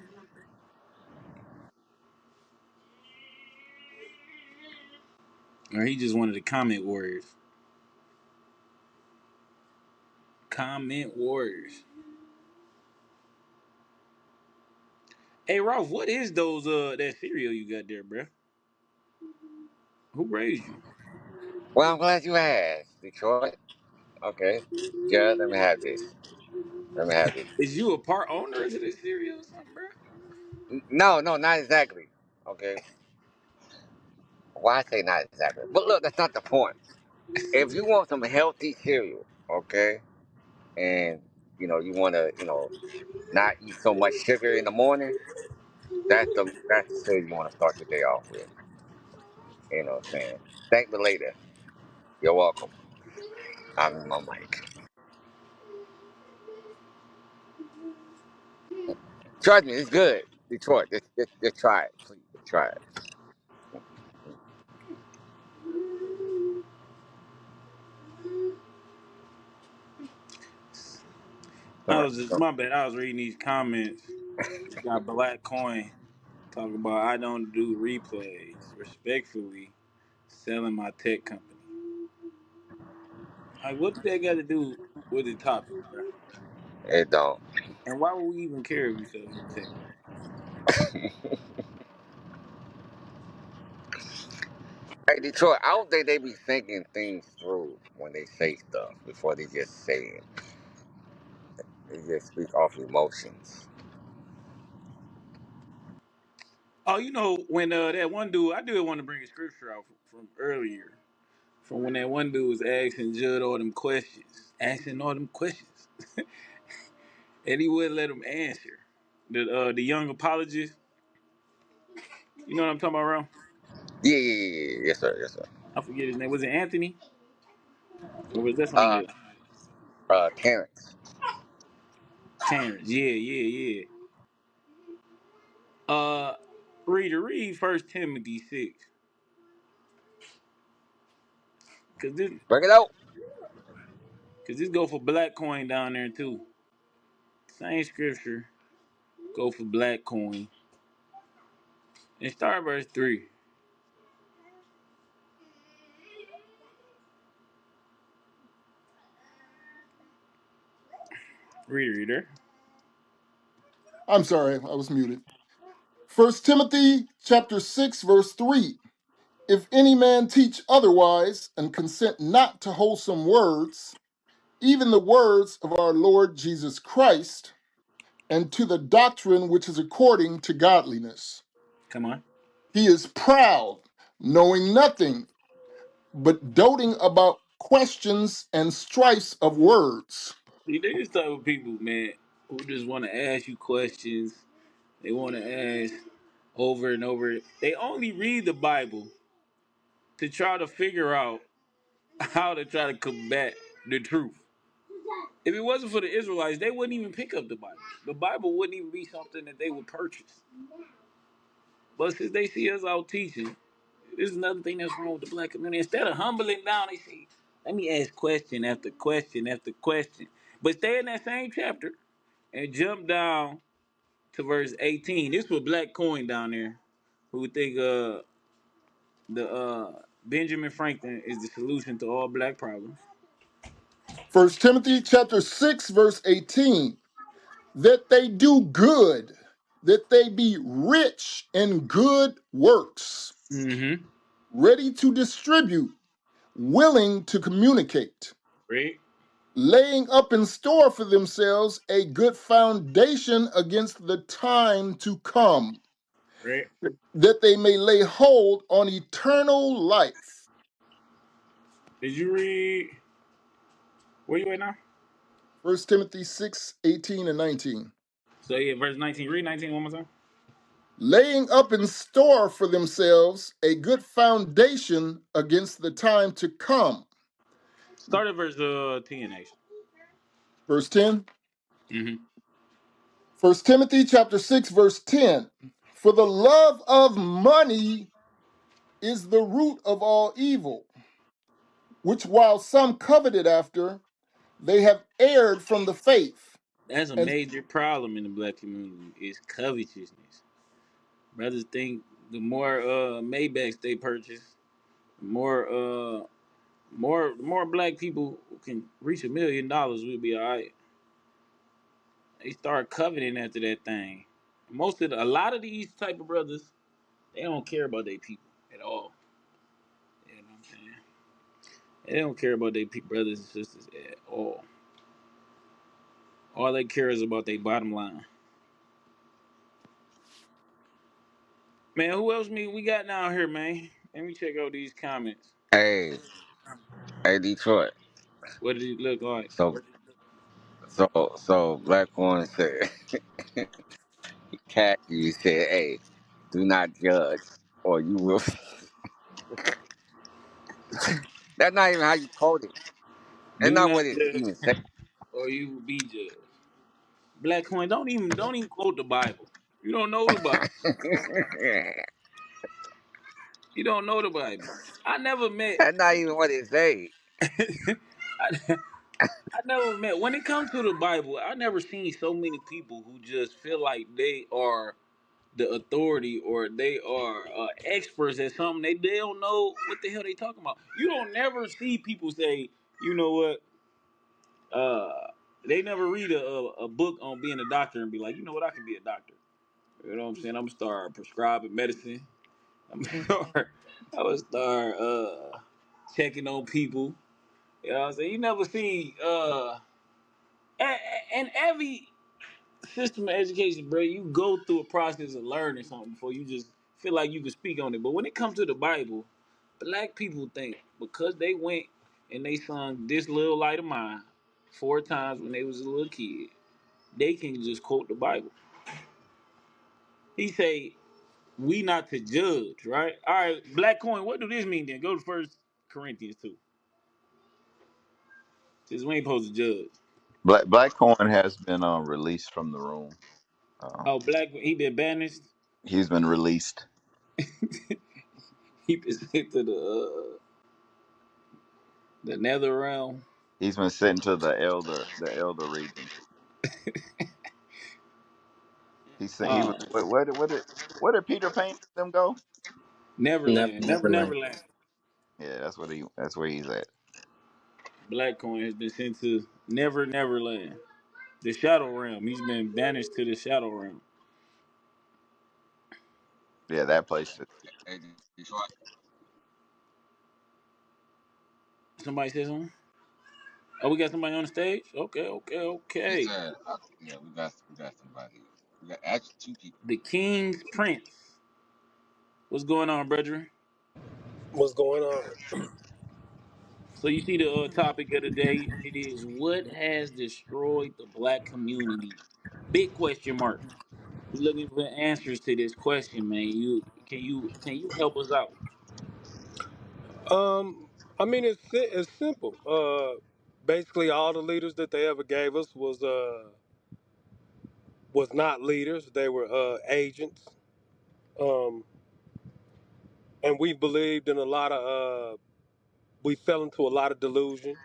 Or he just wanted to comment warriors. Comment warriors. Hey Ralph, what is those that cereal you got there, bruh? Who raised you? Well, I'm glad you asked, Detroit. Okay, Jared, let me have this. Let me have this. Is you a part owner of this cereal or something, bruh? No, no, not exactly. Okay, why I say not exactly? But look, that's not the point. If you want some healthy cereal, okay, and you want to, not eat so much sugar in the morning, that's the cereal you want to start your day off with. You know what I'm saying? Thank me later. You're welcome. I'm in my mic. Trust me, it's good. Detroit, just try it, please. Try it. I Sorry. was just my bad. I was reading these comments. You got black coin talking about I don't do replays. Respectfully, selling my tech company. Like, what do that got to do with the topic, bro? It don't. And why would we even care if you sell your tech? Hey, Detroit, I don't think they be thinking things through when they say stuff before they just say it. They just speak off emotions. Oh, you know when that one dude, I do want to bring a scripture out from earlier, from when that one dude was asking Judd all them questions, and he wouldn't let him answer. The young apologist, you know what I'm talking about, Ron? Yeah, yeah, yeah, yeah. Yes, sir. Yes, sir. I forget his name. Was it Anthony or was that somebody else? Terrence. Terrence. Yeah, yeah, yeah. Read First Timothy 6, cause Bring it out. this go for black coin down there too. Same scripture go for black coin. And start verse 3. Reader. I'm sorry, I was muted. First Timothy chapter 6, verse 3. If any man teach otherwise and consent not to wholesome words, even the words of our Lord Jesus Christ, and to the doctrine which is according to godliness. Come on. He is proud, knowing nothing, but doting about questions and strifes of words. See, they just type of people, man, who just want to ask you questions. They want to ask over and over. They only read the Bible to try to figure out how to try to combat the truth. If it wasn't for the Israelites, they wouldn't even pick up the Bible. The Bible wouldn't even be something that they would purchase. But since they see us out teaching, this is another thing that's wrong with the black community. Instead of humbling down, they say, let me ask question after question after question. But stay in that same chapter and jump down to verse 18. This was Black Coin down there who would think the Benjamin Franklin is the solution to all black problems. First Timothy chapter 6, verse 18. That they do good, that they be rich in good works, Mm-hmm. ready to distribute, willing to communicate, Right. laying up in store for themselves a good foundation against the time to come, Right. that they may lay hold on eternal life. Did you read where you at now? First Timothy 6, 18 and 19. So yeah, verse 19. Read 19 one more time. Laying up in store for themselves a good foundation against the time to come. Start at verse 10, actually. Verse 10. Mm-hmm. First Timothy chapter 6, verse 10. For the love of money is the root of all evil, which while some coveted after, they have erred from the faith. That's a And major problem in the black community is covetousness. Brothers think the more Maybachs they purchase, the more black people who can reach $1 million, we'll be all right. They start coveting after that thing. A lot of these type of brothers, they don't care about their people at all. You know what I'm saying? They don't care about their brothers and sisters at all. All they care is about their bottom line. Man, who else we got down here, man? Let me check out these comments. Hey, hey, Detroit. What did it look like? So, so Black Horn said, Cassie said, "Hey, do not judge, or you will." That's not even how you quote it. That's Do not not what it judge, even says. or you will be judged. Black coin, don't even quote the Bible. You don't know the Bible. You don't know the Bible. I never met. That's not even what it says. I, I never met. When it comes to the Bible, I never seen so many people who just feel like they are the authority or they are experts at something. They don't know what the hell they talking about. You don't never see people say, you know what? They never read a book on being a doctor and be like, you know what? I can be a doctor. You know what I'm saying? I'm gonna start prescribing medicine. I'm gonna start. I would start checking on people. You know what I'm saying? You never see and every system of education, bro, you go through a process of learning something before you just feel like you can speak on it. But when it comes to the Bible, black people think because they went and they sung "This Little Light of Mine" 4 times when they was a little kid, they can just quote the Bible. He say, "We not to judge," right? All right, Black Coin. What do this mean then? Go to First Corinthians 2. Says we ain't supposed to judge. Black Coin has been released from the room. Oh, Black, he been banished. He's been released. He been sent to the nether realm. He's been sent to the elder region. He said he was Uh, where did Peter Pan and them go? Neverland, Neverland. Neverland. Yeah, that's where he's at. Black Coin has been sent to Neverland, the Shadow Realm. He's been banished to the Shadow Realm. Yeah, that place. Hey, Detroit. Somebody says something. Oh, we got somebody on the stage. Okay, okay, He okay. said, "Yeah, we got somebody. We got actually two people." The King's Prince. What's going on, brethren? What's going on? So you see the topic of the day. It is what has destroyed the black community. Big question mark. We're looking for answers to this question, man. You help us out? I mean, it's simple. Basically, all the leaders that they ever gave us was not leaders. They were agents. Um, and we believed in a lot of. We fell into a lot of delusion.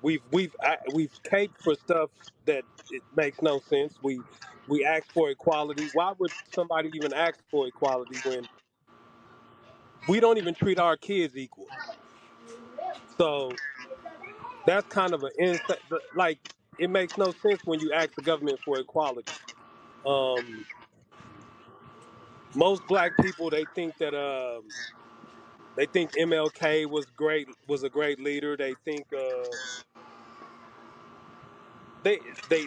We've caped for stuff that it makes no sense. We asked for equality. Why would somebody even ask for equality when we don't even treat our kids equal? So That's kind of an insane. Like it makes no sense when you ask the government for equality. Um, Most black people they think MLK was a great leader. They think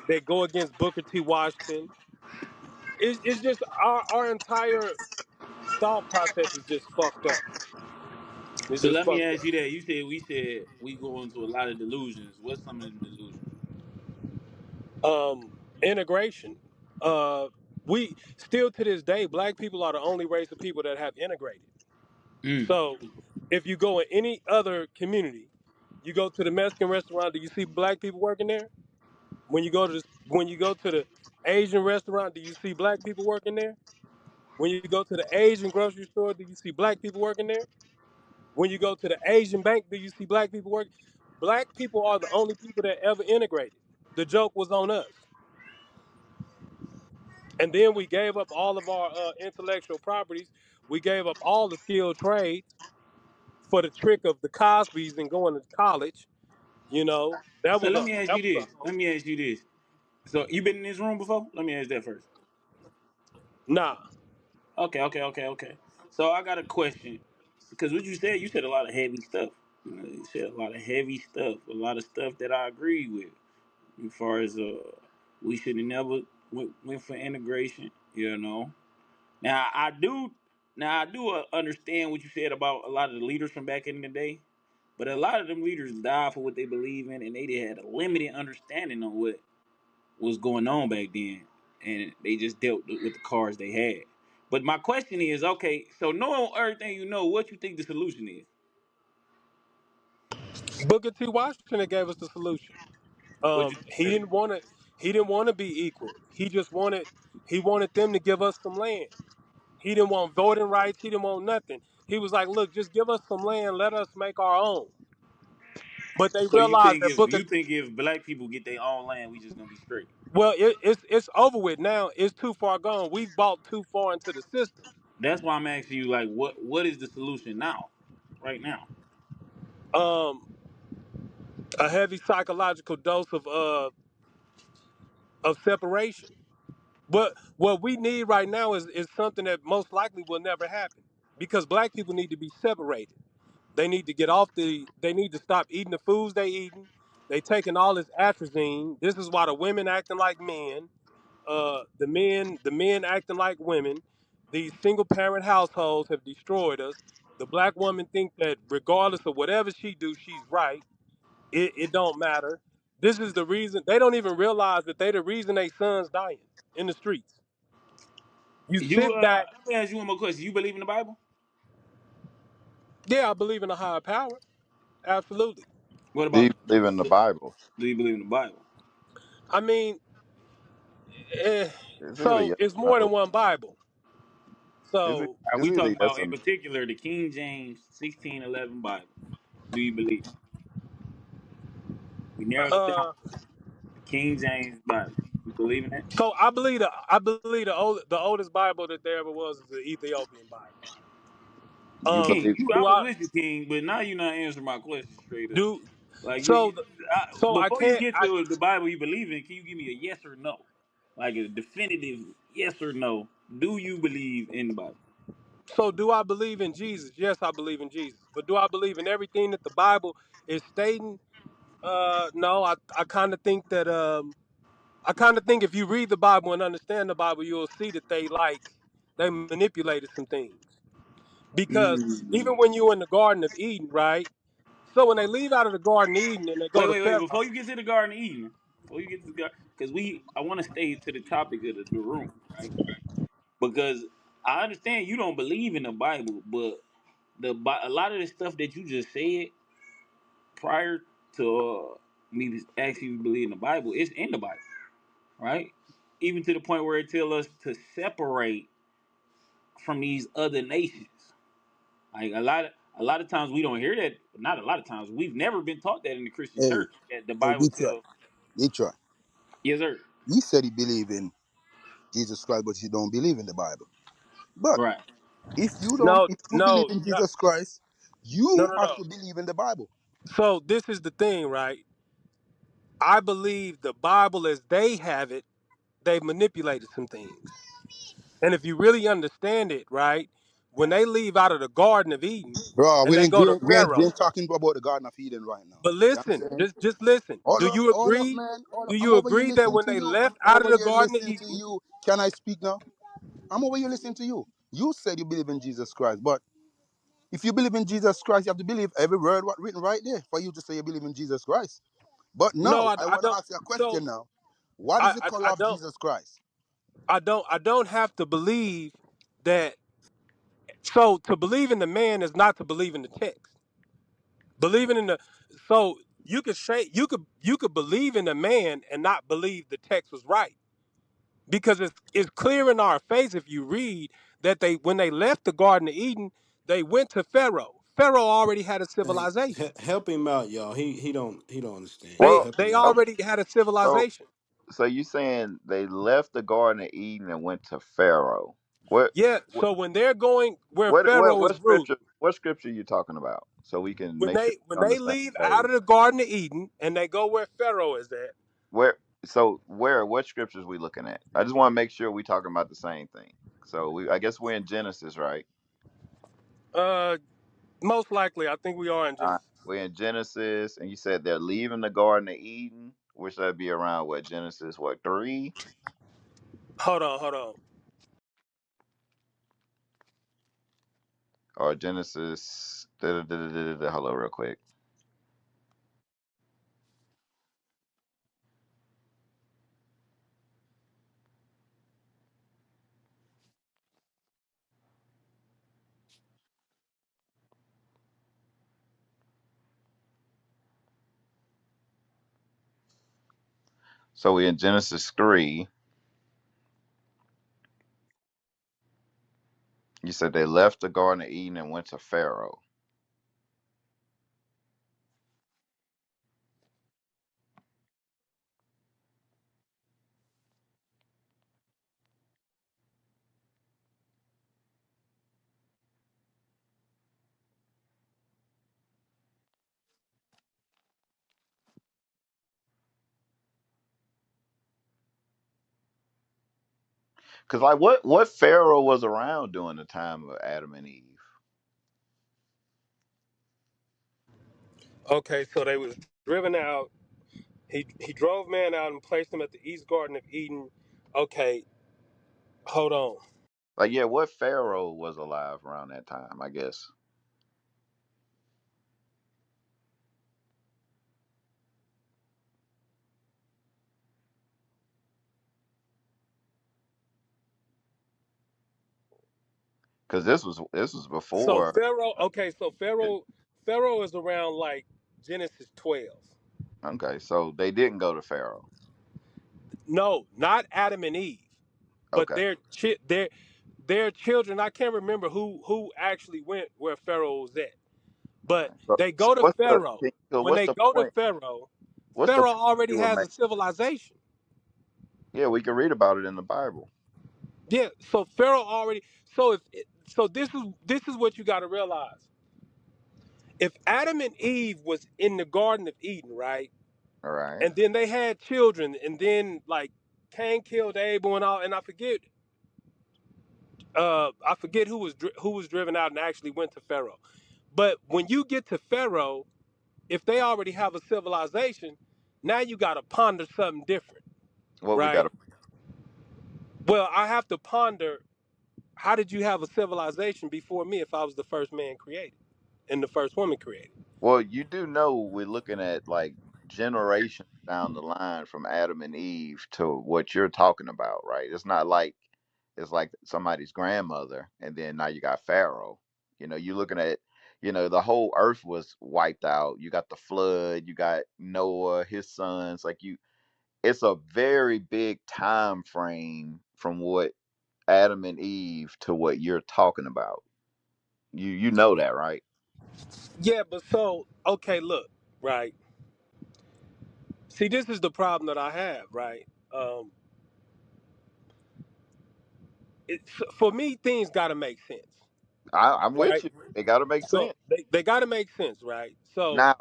they go against Booker T. Washington. It's just our entire thought process is just fucked up. It's So just let me fucked ask you up. that. You said we go into a lot of delusions. What's some of them delusions? Integration. Uh, we still to this day, black people are the only race of people that have integrated. Mm. So, if you go in any other community, you go to the Mexican restaurant, do you see black people working there? When you go to the Asian restaurant, do you see black people working there? When you go to the Asian grocery store, do you see black people working there? When you go to the Asian bank, do you see black people working? Black people are the only people that ever integrated. The joke was on us. And then we gave up all of our intellectual properties. We gave up all the skilled trades for the trick of the Cosbys and going to college. You know, So let me ask that you was this. a Let hoax. me ask you this. So you been in this room before? Let me ask that first. Nah, Okay. So I got a question. Because what you said a lot of heavy stuff. You said a lot of heavy stuff, a lot of stuff that I agree with. As far as we should have never went for integration. You know. Now I do understand what you said about a lot of the leaders from back in the day. But a lot of them leaders died for what they believe in, and they had a limited understanding on what was going on back then, and they just dealt with the cards they had. But my question is, okay, so knowing everything you know, what you think the solution is? Booker T. Washington gave us the solution. What you think? He didn't want to. He didn't want to be equal. He wanted them to give us some land. He didn't want voting rights. He didn't want nothing. He was like, "Look, just give us some land. Let us make our own." But they So realized that you Booker. think if black people get their own land, we just gonna be straight? Well, it's over with now. It's too far gone. We've bought too far into the system. That's why I'm asking you, like, what is the solution now, right now? Um, a heavy psychological dose of separation. But what we need right now is something that most likely will never happen because black people need to be separated. They need to get off they need to stop eating the foods they eating. They taking all this atrazine. This is why the women acting like men, the men acting like women. These single parent households have destroyed us. The black woman think that regardless of whatever she do, she's right. It don't matter. This is the reason they don't even realize that they the reason they sons dying in the streets. You You sit back. let me ask you one more question. You believe in the Bible? Yeah, I believe in a higher power. Absolutely. What Do you about believe in the Bible? do you believe in the Bible? I mean, eh, It's either so yes it's or more than no. one Bible. It's, e- So Are it's we either talking yes about or in no. particular the King James 1611 Bible? Do you believe? We narrowed it down. uh The King James Bible. You believe in that? so I believe the oldest Bible that there ever was is the Ethiopian Bible. You King, believe I Do was I with you, King, but now you're not answering my question straight up. do Like so so I before you can't get I to the Bible you believe in, can you give me a yes or no? Like a definitive yes or no. Do you believe in the Bible? so do I believe in Jesus? Yes, I believe in Jesus. But do I believe in everything that the Bible is stating? No, I kind of think that I kind of think if you read the Bible and understand the Bible, you'll see that they manipulated some things. Because Mm. even when you're in the Garden of Eden, right? So when they leave out of the Garden of Eden and they go to Wait. Pharaoh, Before you get to the Garden of Eden, before you get to the garden, because I want to stay to the topic of the room, right? Because I understand you don't believe in the Bible, but a lot of the stuff that you just said prior to me asking you to believe in the Bible is in the Bible, right? Even to the point where it tells us to separate from these other nations. Like a lot of times we don't hear that. Not a lot of times. We've never been taught that in the Christian Hey, church. That the hey, Bible Detroit, tells. Detroit. Yes, sir. He said he believe in Jesus Christ, but he don't believe in the Bible. But Right. if you believe in Jesus Christ, no, you no, have no. to believe in the Bible. So this is the thing, right? I believe the Bible as they have it, they manipulated some things. And if you really understand it, right, when they leave out of the Garden of Eden Bro, and they go to we Pharaoh, ain't talking about the Garden of Eden right now. but You listen, understand? just listen. Do you Hold up, agree? man. Hold up. Do I'm you over here agree that listening when to they you. left I'm out of over the here Garden of listening to Eden, you. Can I speak now? I'm over here listening to you. You said you believe in Jesus Christ, but if you believe in Jesus Christ, you have to believe every word what written right there for you to say you believe in Jesus Christ. But no, now, I I want to don't. ask you a So question now. What is the color I of don't. Jesus Christ? I don't have to believe that. So to believe in the man is not to believe in the text. Believing in the so you could say you could believe in the man and not believe the text was right because it's clear in our face if you read that they when they left the Garden of Eden they went to Pharaoh. Pharaoh already had a Hey, civilization. help him out, y'all. He don't understand. They Well, Help they him out. okay. already had a So, civilization. so you saying they left the Garden of Eden and went to Pharaoh? What, Yeah. what, So when they're going where Pharaoh is what ruling, scripture? What scripture you talking about? So we can when make sure they when we're on the they same leave out page. of the Garden of Eden and they go where Pharaoh is at, Where? So where? What scriptures we looking at? I just want to make sure we talking about the same thing. So I guess we're in Genesis, right? uh, most likely I think we are in All right. Genesis. We're in Genesis, and you said they're leaving the Garden of Eden, which that'd be around what Genesis, what 3 Hold on. or Genesis? Hello, real quick. So we in Genesis 3. You said they left the Garden of Eden and went to Pharaoh. Cause like what Pharaoh was around during the time of Adam and Eve? Okay, so they was driven out. He drove man out and placed him at the East Garden of Eden. Okay, hold on. Like yeah, what Pharaoh was alive around that time? I guess because this was So before. Pharaoh. Okay, so Pharaoh is around like Genesis 12. Okay, so they didn't go to Pharaoh. No, not Adam and Eve, but Okay, their children. I can't remember who actually went where Pharaoh was at, but okay. So, they so go to Pharaoh. When what's they the go to point? Pharaoh, What's the Pharaoh point already you were has making? a civilization. Yeah, we can read about it in the Bible. Yeah, so Pharaoh already. So so this is what you got to realize. If Adam and Eve was in the Garden of Eden, right, All right. and then they had children, and then like Cain killed Abel and all, and I forget who was driven out and actually went to Pharaoh. But when you get to Pharaoh, if they already have a civilization, now you got to ponder something different, What we got right? to. Well, I have to ponder how did you have a civilization before me if I was the first man created and the first woman created? Well, you do know we're looking at like generations down the line from Adam and Eve to what you're talking about, right? It's not like it's like somebody's grandmother and then now you got Pharaoh. You're looking at, the whole earth was wiped out. You got the flood, you got Noah, his sons, like it's a very big time frame from what Adam and Eve to what you're talking about. You know that, right? Yeah, but so okay, look, right. See, this is the problem that I have, right? Um, for me, things got to make sense, I'm with right? you. It got to make So sense. they got to make sense, right? So Now,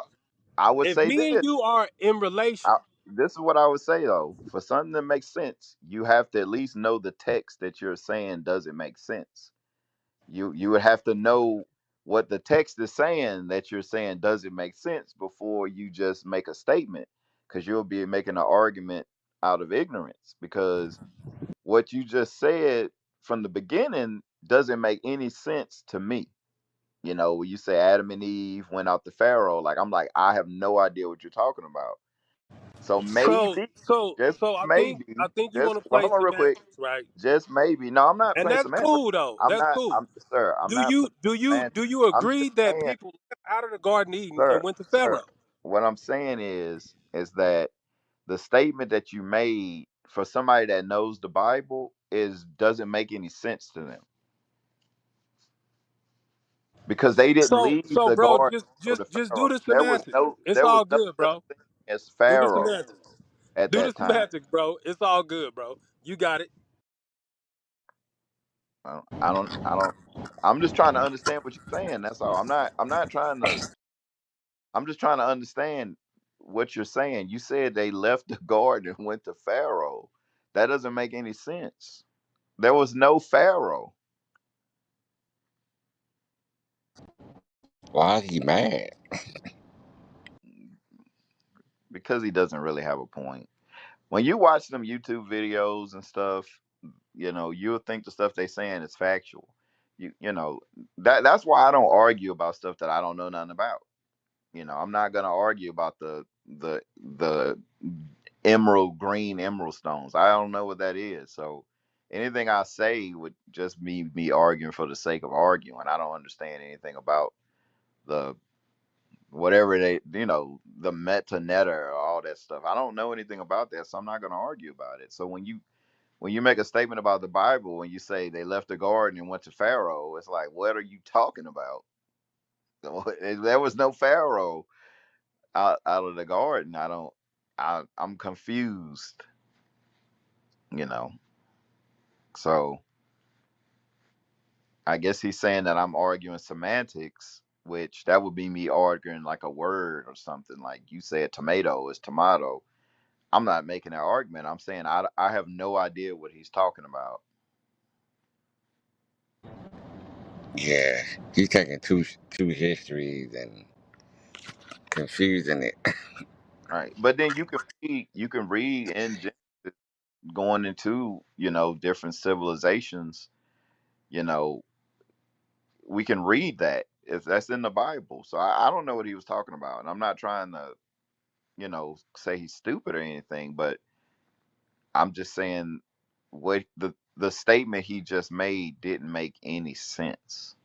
I would if say me and this. you are in I, relation, this is what I would say though. For something that makes sense, you have to at least know the text that you're saying doesn't make sense. You would have to know what the text is saying that you're saying doesn't make sense before you just make a statement, because you'll be making an argument out of ignorance, because what you just said from the beginning doesn't make any sense to me. When you say Adam and Eve went out to Pharaoh, like I'm like, I have no idea what you're talking about. So So maybe, so just so maybe, I think you just want to well, play hold on real quick. semantics, right? Just maybe. No, I'm not And playing that's semantics. cool though. I'm That's not. cool. I'm sir. I'm Do not you playing do you do semantics. you I'm agree just that saying, people left out of the Garden of Eden and sir, went to sir. Pharaoh? What I'm saying is that the statement that you made for somebody that knows the Bible is doesn't make any sense to them, because they didn't leave So the bro, garden just to go just to just Pharaoh. do the There was semantics. no. It's There was all no good, such bro. thing as Do the Pharaoh semantics. at Do the that time. semantics, bro. It's all good, bro. You got it. I don't. I'm just trying to understand what you're saying. That's all. I'm not trying to. I'm just trying to understand what you're saying. You said they left the garden and went to Pharaoh. That doesn't make any sense. There was no Pharaoh, Why is he mad? because he doesn't really have a point. When you watch them YouTube videos and stuff, you'll think the stuff they saying is factual. That's why I don't argue about stuff that I don't know nothing about. I'm not gonna argue about the emerald stones. I don't know what that is. So anything I say would just be me arguing for the sake of arguing. I don't understand anything about the whatever the meta netta or all that stuff. I don't know anything about that, so I'm not gonna argue about it. So when you make a statement about the Bible, when you say they left the garden and went to Pharaoh, it's like, what are you talking about? There was no Pharaoh out of the garden. I'm confused, you know. So I guess he's saying that I'm arguing semantics, which that would be me arguing like a word or something. Like you said, tomato is tomato. I'm not making that argument. I'm saying I have no idea what he's talking about. Yeah, he's taking two histories and confusing it. Right. But then you can read in Genesis going into, different civilizations, you know, we can read that if that's in the Bible. So I don't know what he was talking about. And I'm not trying to, say he's stupid or anything, but I'm just saying what the statement he just made didn't make any sense.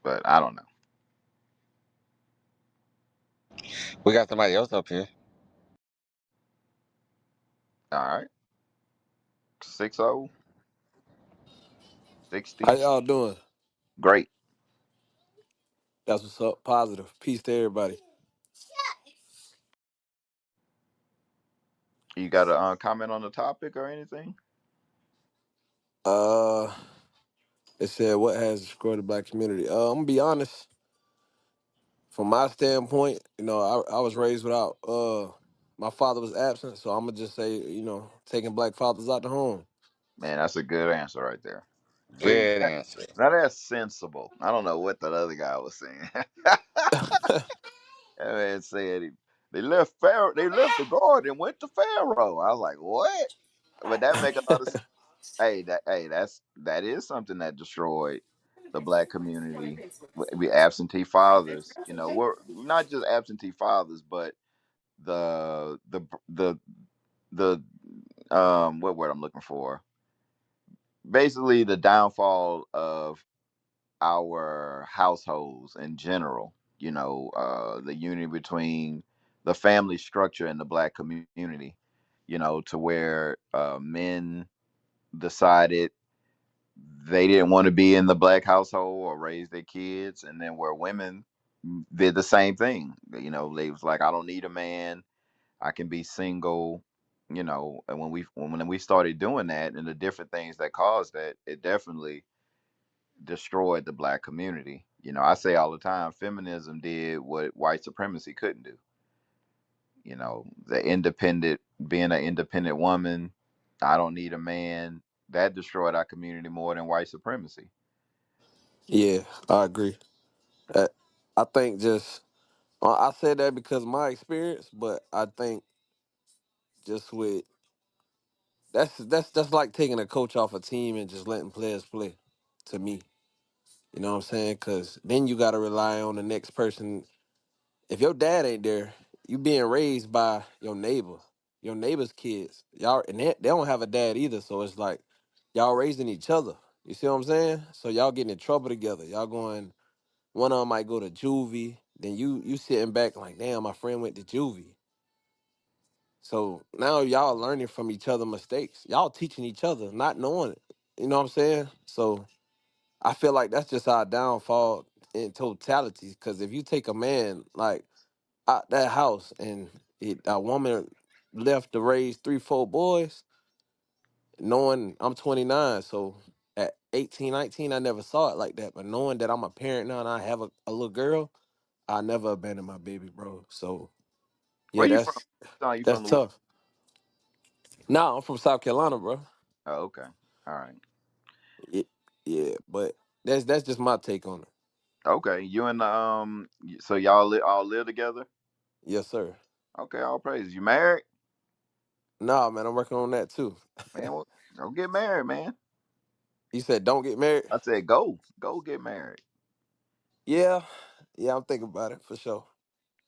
But I don't know. We got somebody else up here. All right. 60, How 60. y'all doing? Great. That's what's up. Positive. Peace to everybody. You got a comment on the topic or anything? Uh, it said what has destroyed the black community. I'm gonna be honest. From my standpoint, I was raised without. My father was absent, so I'm gonna just say, taking black fathers out the home. Man, that's a good answer right there. See, Good answer. now that's sensible. I don't know what that other guy was saying. That man said they left the garden and went to Pharaoh. I was like, what? But that make a lot of sense. That is something that destroyed the black community. We absentee fathers. We're not just absentee fathers, but the the the the what word I'm looking for? Basically, the downfall of our households in general. The unity between the family structure and the black community. To where men decided they didn't want to be in the black household or raise their kids, and then where women did the same thing. They was like, I don't need a man. I can be single. And when we started doing that and the different things that caused that, it definitely destroyed the black community. I say all the time, feminism did what white supremacy couldn't do. The independent, being an independent woman, I don't need a man. That destroyed our community more than white supremacy. Yeah, I agree. Uh, I think just I said that because of my experience, but I think just with that's like taking a coach off a team and just letting players play. To me, you know what I'm saying? Because then you got to rely on the next person. If your dad ain't there, you being raised by your neighbor's kids. Y'all, and they don't have a dad either, so it's like y'all raising each other. You see what I'm saying? So y'all getting in trouble together. Y'all going. One of them might go to juvie. Then you sitting back like, damn, my friend went to juvie. So now y'all learning from each other mistakes. Y'all teaching each other, not knowing it. You know what I'm saying? So I feel like that's just our downfall in totality. Because if you take a man like out that house and a woman left to raise 3, 4 boys, knowing I'm 29, so at 18, 19, I never saw it like that. But knowing that I'm a parent now and I have a little girl, I never abandoned my baby, bro. So Where yeah, you from? Son, you that's from Louisiana? tough. Nah, I'm from South Carolina, bro. Oh, okay. All right. Yeah, yeah, but that's just my take on it. Okay. You and so all live together? Yes, sir. Okay, all praise. You married? Nah, man, I'm working on that too. Man, well, go get married, man. You said don't get married? I said go get married. Yeah, yeah, I'm thinking about it for sure.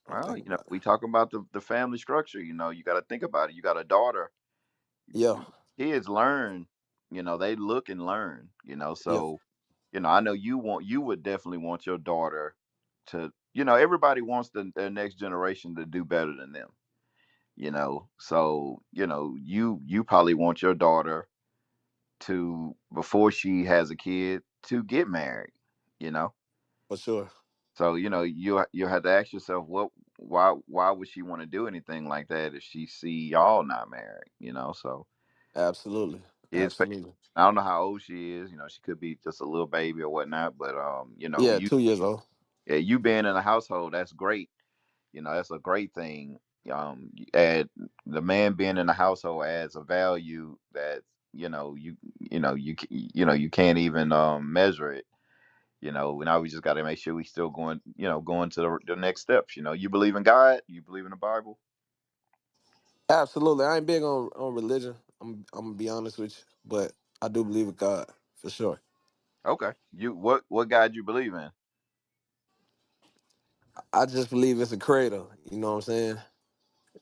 I'm Well, thinking about it. we talk about the family structure. You got to think about it. You got a daughter. Yeah, Kids learn. They look and learn. yeah, So I know you would definitely want your daughter to. Everybody wants their next generation to do better than them. So you probably want your daughter to, before she has a kid, to get married. You know. for sure. So you have to ask yourself, why would she want to do anything like that if she see y'all not married? So Absolutely, kids pay. absolutely. I don't know how old she is. She could be just a little baby or whatnot. But Yeah, 2 years old. yeah, you being in a household, that's great. That's a great thing. Add the man being in the household adds a value that you can't even measure it. Now we just got to make sure we still going to the next steps. You believe in God, you believe in the Bible. Absolutely. I ain't big on religion. I'm gonna be honest with you, but I do believe in God for sure. Okay, what God you believe in? I just believe it's a creator. You know what I'm saying?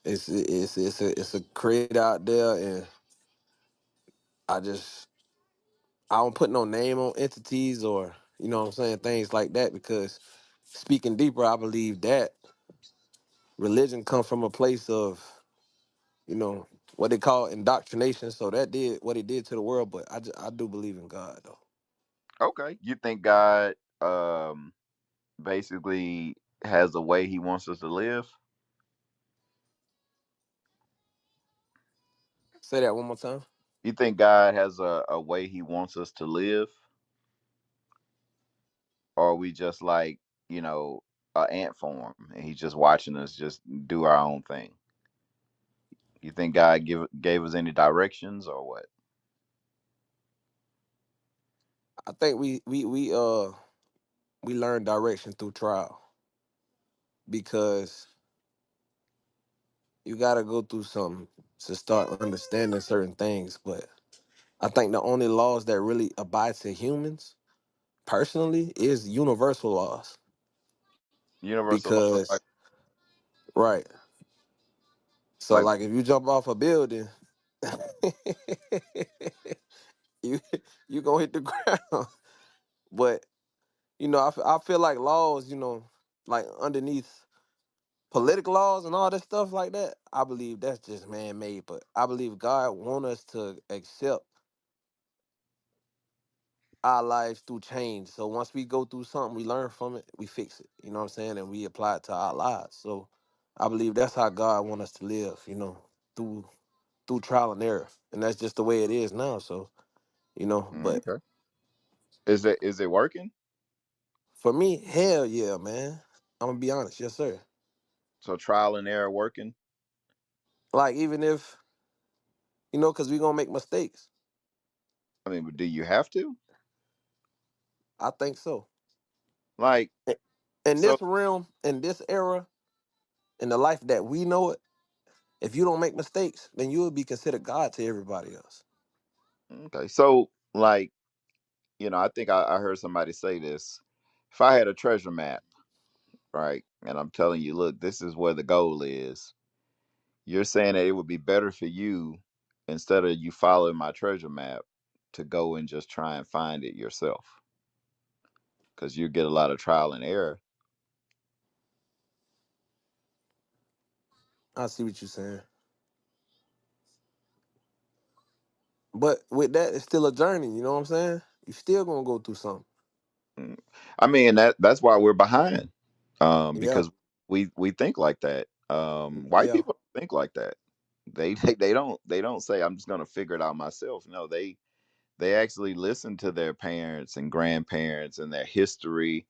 It's a creator out there, and I just I don't put no name on entities or you know what I'm saying things like that because speaking deeper, I believe that religion comes from a place of you know what they call indoctrination. So that did what it did to the world, but I do believe in God though. Okay, you think God basically has a way He wants us to live? Say that one more time. You think God has a way He wants us to live, or are we just like a ant farm and He's just watching us just do our own thing? You think God gave us any directions or what? I think we learn direction through trial because you got to go through something to start understanding certain things. But I think the only laws that really abide to humans personally is universal laws Universal law, like because right. So like like if you jump off a building, you you gonna hit the ground. But I feel like laws, like underneath political laws and all that stuff like that, I believe that's just man made. But I believe God want us to accept our lives through change. So once we go through something, we learn from it, we fix it. You know what I'm saying? And we apply it to our lives. So I believe that's how God want us to live, through trial and error. And that's just the way it is now. So, but okay. Is it working? For me, hell yeah, man. I'm gonna be honest, yes, sir. So trial and error working. Like even if because we gonna make mistakes. I mean, but do you have to? I think so. Like, In so this realm, in this era, in the life that we know it, if you don't make mistakes, then you will be considered God to everybody else. okay. So like, I think I heard somebody say this. If I had a treasure map, right, and I'm telling you, look, this is where the goal is. You're saying that it would be better for you, instead of you following my treasure map, to go and just try and find it yourself, because you get a lot of trial and error. I see what you're saying. But with that, it's still a journey, you know what I'm saying? You still gonna go through something. Mm. I mean, that's why we're behind, Yeah, because we think like that. White yeah, people don't think like that. They don't say, I'm just gonna figure it out myself. No, they actually listen to their parents and grandparents and their history,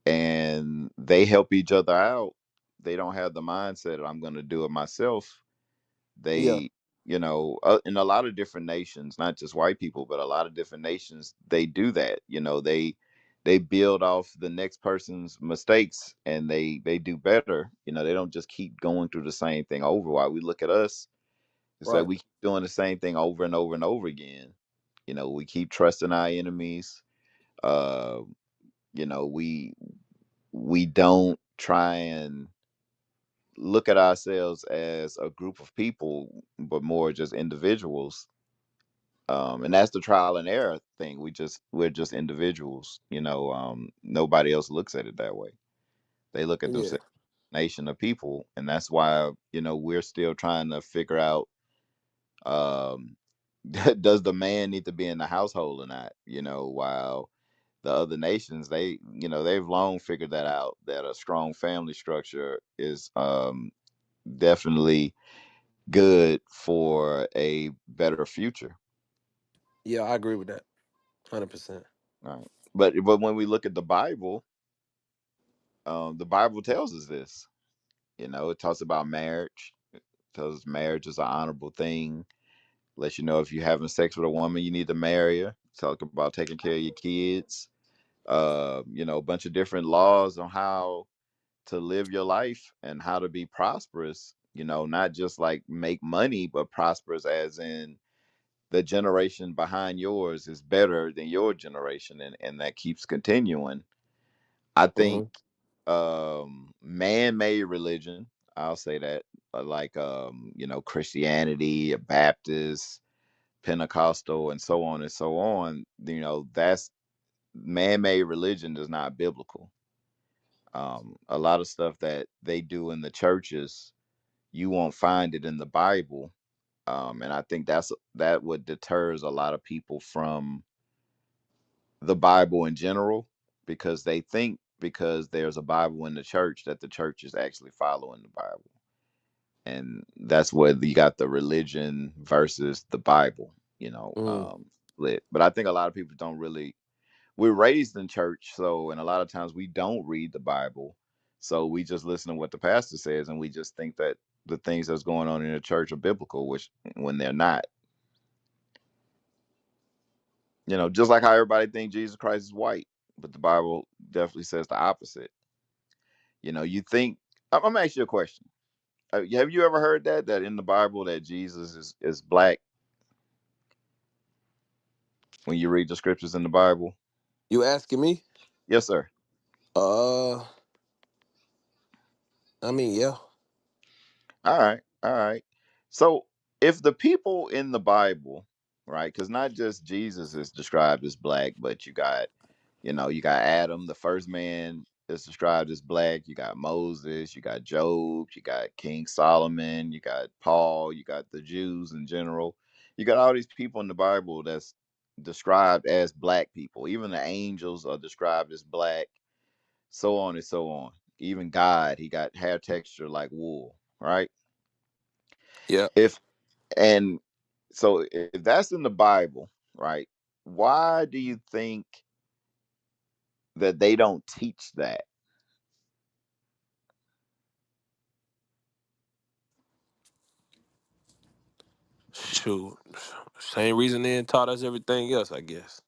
and they help each other out. They don't have the mindset of, I'm going to do it myself. yeah, They, in a lot of different nations, not just white people, but a lot of different nations, they do that. They build off the next person's mistakes, and they do better. They don't just keep going through the same thing over. While we look at us, it's like right. we keep doing the same thing over and over and over again. We keep trusting our enemies. Uh, we don't try and look at ourselves as a group of people, but more just individuals. And that's the trial and error thing. We're just individuals. Nobody else looks at it that way. They look at Yeah, themselves as a nation of people, and that's why we're still trying to figure out, um, does the man need to be in the household or not? While the other nations, they've long figured that out, that a strong family structure is definitely good for a better future. yeah, I agree with that, 100%. Right. But when we look at the Bible tells us this. It talks about marriage. It tells us marriage is an honorable thing. Let you know, if you're having sex with a woman, you need to marry her. Talk about taking care of your kids. A bunch of different laws on how to live your life and how to be prosperous. Not just like make money, but prosperous as in the generation behind yours is better than your generation, and that keeps continuing. I think Hmm. man-made religion, I'll say that, like Christianity, Baptist, Pentecostal, and so on and so on, that's man-made religion is not biblical. A lot of stuff that they do in the churches, you won't find it in the Bible. And I think that what deters a lot of people from the Bible in general, because they think, because there's a Bible in the church, that the church is actually following the Bible. And that's where you got the religion versus the Bible, Mm. split. But I think a lot of people don't really, we're raised in church, so, and a lot of times we don't read the Bible. So we just listen to what the pastor says, and we just think that the things that's going on in the church are biblical, which, when they're not. Just like how everybody thinks Jesus Christ is white, but the Bible definitely says the opposite. You think, I'm gonna ask you a question. Have you ever heard that in the Bible that Jesus is black, when you read the scriptures in the Bible? You asking me? Yes, sir. Uh, I mean, yeah. All right, all right. So if the people in the Bible, right, because not just Jesus is described as black, but you got Adam, the first man is described as black. You got Moses, you got Job, you got King Solomon, you got Paul, you got the Jews in general. You got all these people in the Bible that's described as black people. Even the angels are described as black, so on and so on. Even God, he got hair texture like wool, right? Yeah. If and so if that's in the Bible, right? Why do you think that they don't teach that. Shoot, same reason they taught us everything else, I guess.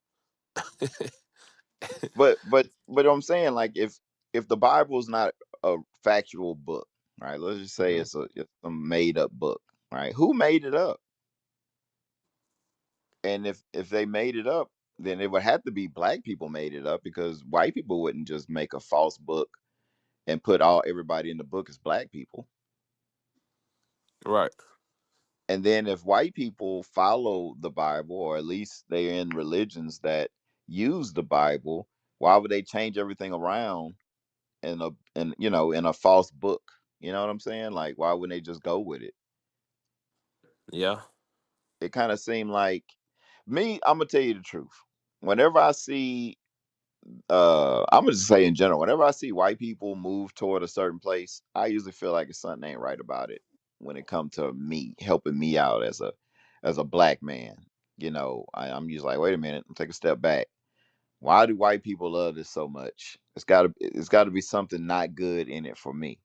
But I'm saying, like, if the Bible's not a factual book, right? Let's just say Hmm. it's a made up book, right? Who made it up? And if they made it up, then it would have to be black people made it up, because white people wouldn't just make a false book and put all everybody in the book as black people. Right. And then if white people follow the Bible, or at least they're in religions that use the Bible, why would they change everything around in a false book? You know what I'm saying? Like, why wouldn't they just go with it? Yeah. It kind of seemed like, me, I'm gonna tell you the truth. Whenever I see I'm gonna just say in general, whenever I see white people move toward a certain place, I usually feel like it's something ain't right about it when it comes to me helping me out as a black man. I'm usually like, wait a minute, take a step back. Why do white people love this so much? It's gotta be something not good in it for me.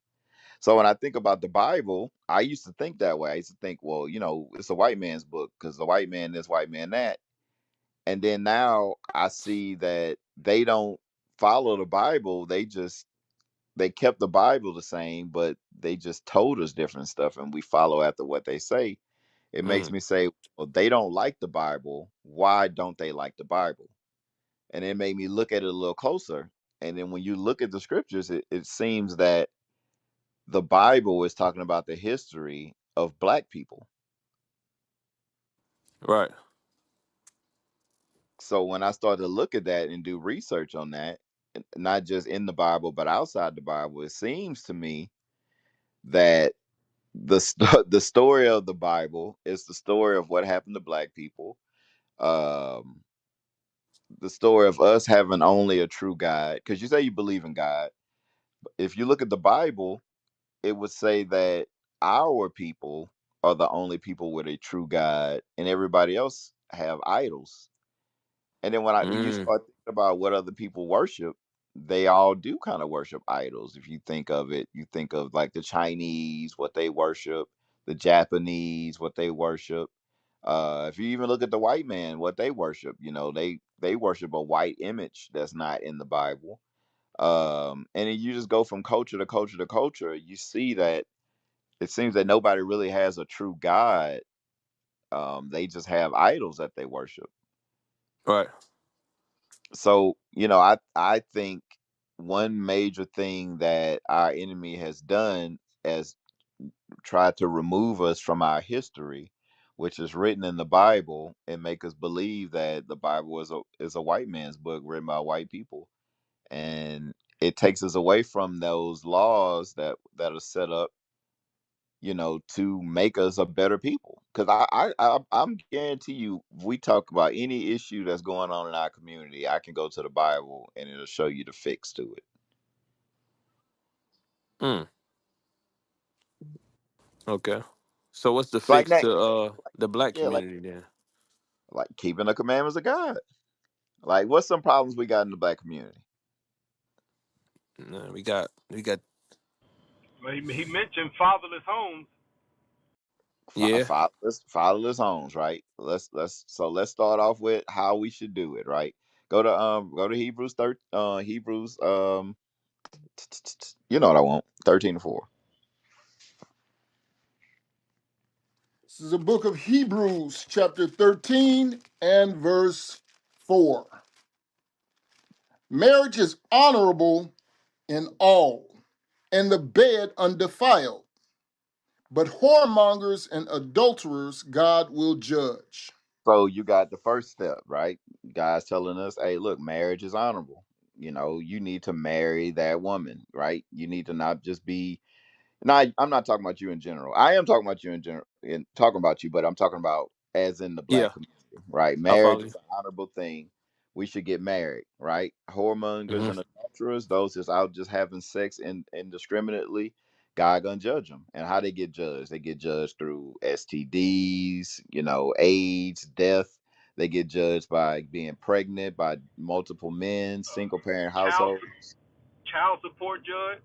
So when I think about the Bible, I used to think that way. I used to think, well, it's a white man's book because the white man this, white man that. And then now I see that they don't follow the Bible. They kept the Bible the same, but they just told us different stuff, and we follow after what they say. It makes Mm. me say, well, they don't like the Bible. Why don't they like the Bible? And it made me look at it a little closer. And then when you look at the scriptures, it seems that the Bible is talking about the history of black people. Right. So when I started to look at that and do research on that, not just in the Bible but outside the Bible, it seems to me that the story of the Bible is the story of what happened to black people. Um, the story of us having only a true God, because you say you believe in God. If you look at the Bible, it would say that our people are the only people with a true God, and everybody else have idols. And then when you Mm. start thinking about what other people worship, they all do kind of worship idols. If you think of it, you think of like the Chinese, what they worship, the Japanese, what they worship. If you even look at the white man, what they worship, they worship a white image that's not in the Bible. And then you just go from culture to culture to culture. You see that it seems that nobody really has a true God. They just have idols that they worship. Right. So I think one major thing that our enemy has done is tried to remove us from our history, which is written in the Bible, and make us believe that the Bible is a white man's book written by white people. And it takes us away from those laws that are set up, to make us a better people. Because I'm guarantee you, if we talk about any issue that's going on in our community, I can go to the Bible and it'll show you the fix to it. Mm. Okay. So what's the Like fix that, to the black yeah, community then? like keeping the commandments of God. Like, what's some problems we got in the black community? No, we got Well, he mentioned fatherless homes. yeah. Fatherless homes, right? Let's start off with how we should do it, right? Go to Hebrews you know what I want, 13 to 4. This is the book of Hebrews, chapter 13 and verse 4. Marriage is honorable in all, and the bed undefiled, but whoremongers and adulterers God will judge. So you got the first step, right? God's telling us, hey, look, marriage is honorable. You need to marry that woman, right? You need to not just be. No, I'm not talking about you in general. I am talking about you in general, and talking about you, but I'm talking about as in the Yeah. black community, right? I Marriage follow you. is an honorable thing. We should get married, right? Whoremongers Hmm. and adulterers, those just out just having sex indiscriminately, God gonna judge them. And how they get judged? They get judged through STDs, AIDS, death. They get judged by being pregnant by multiple men, single parent child households, child support judge.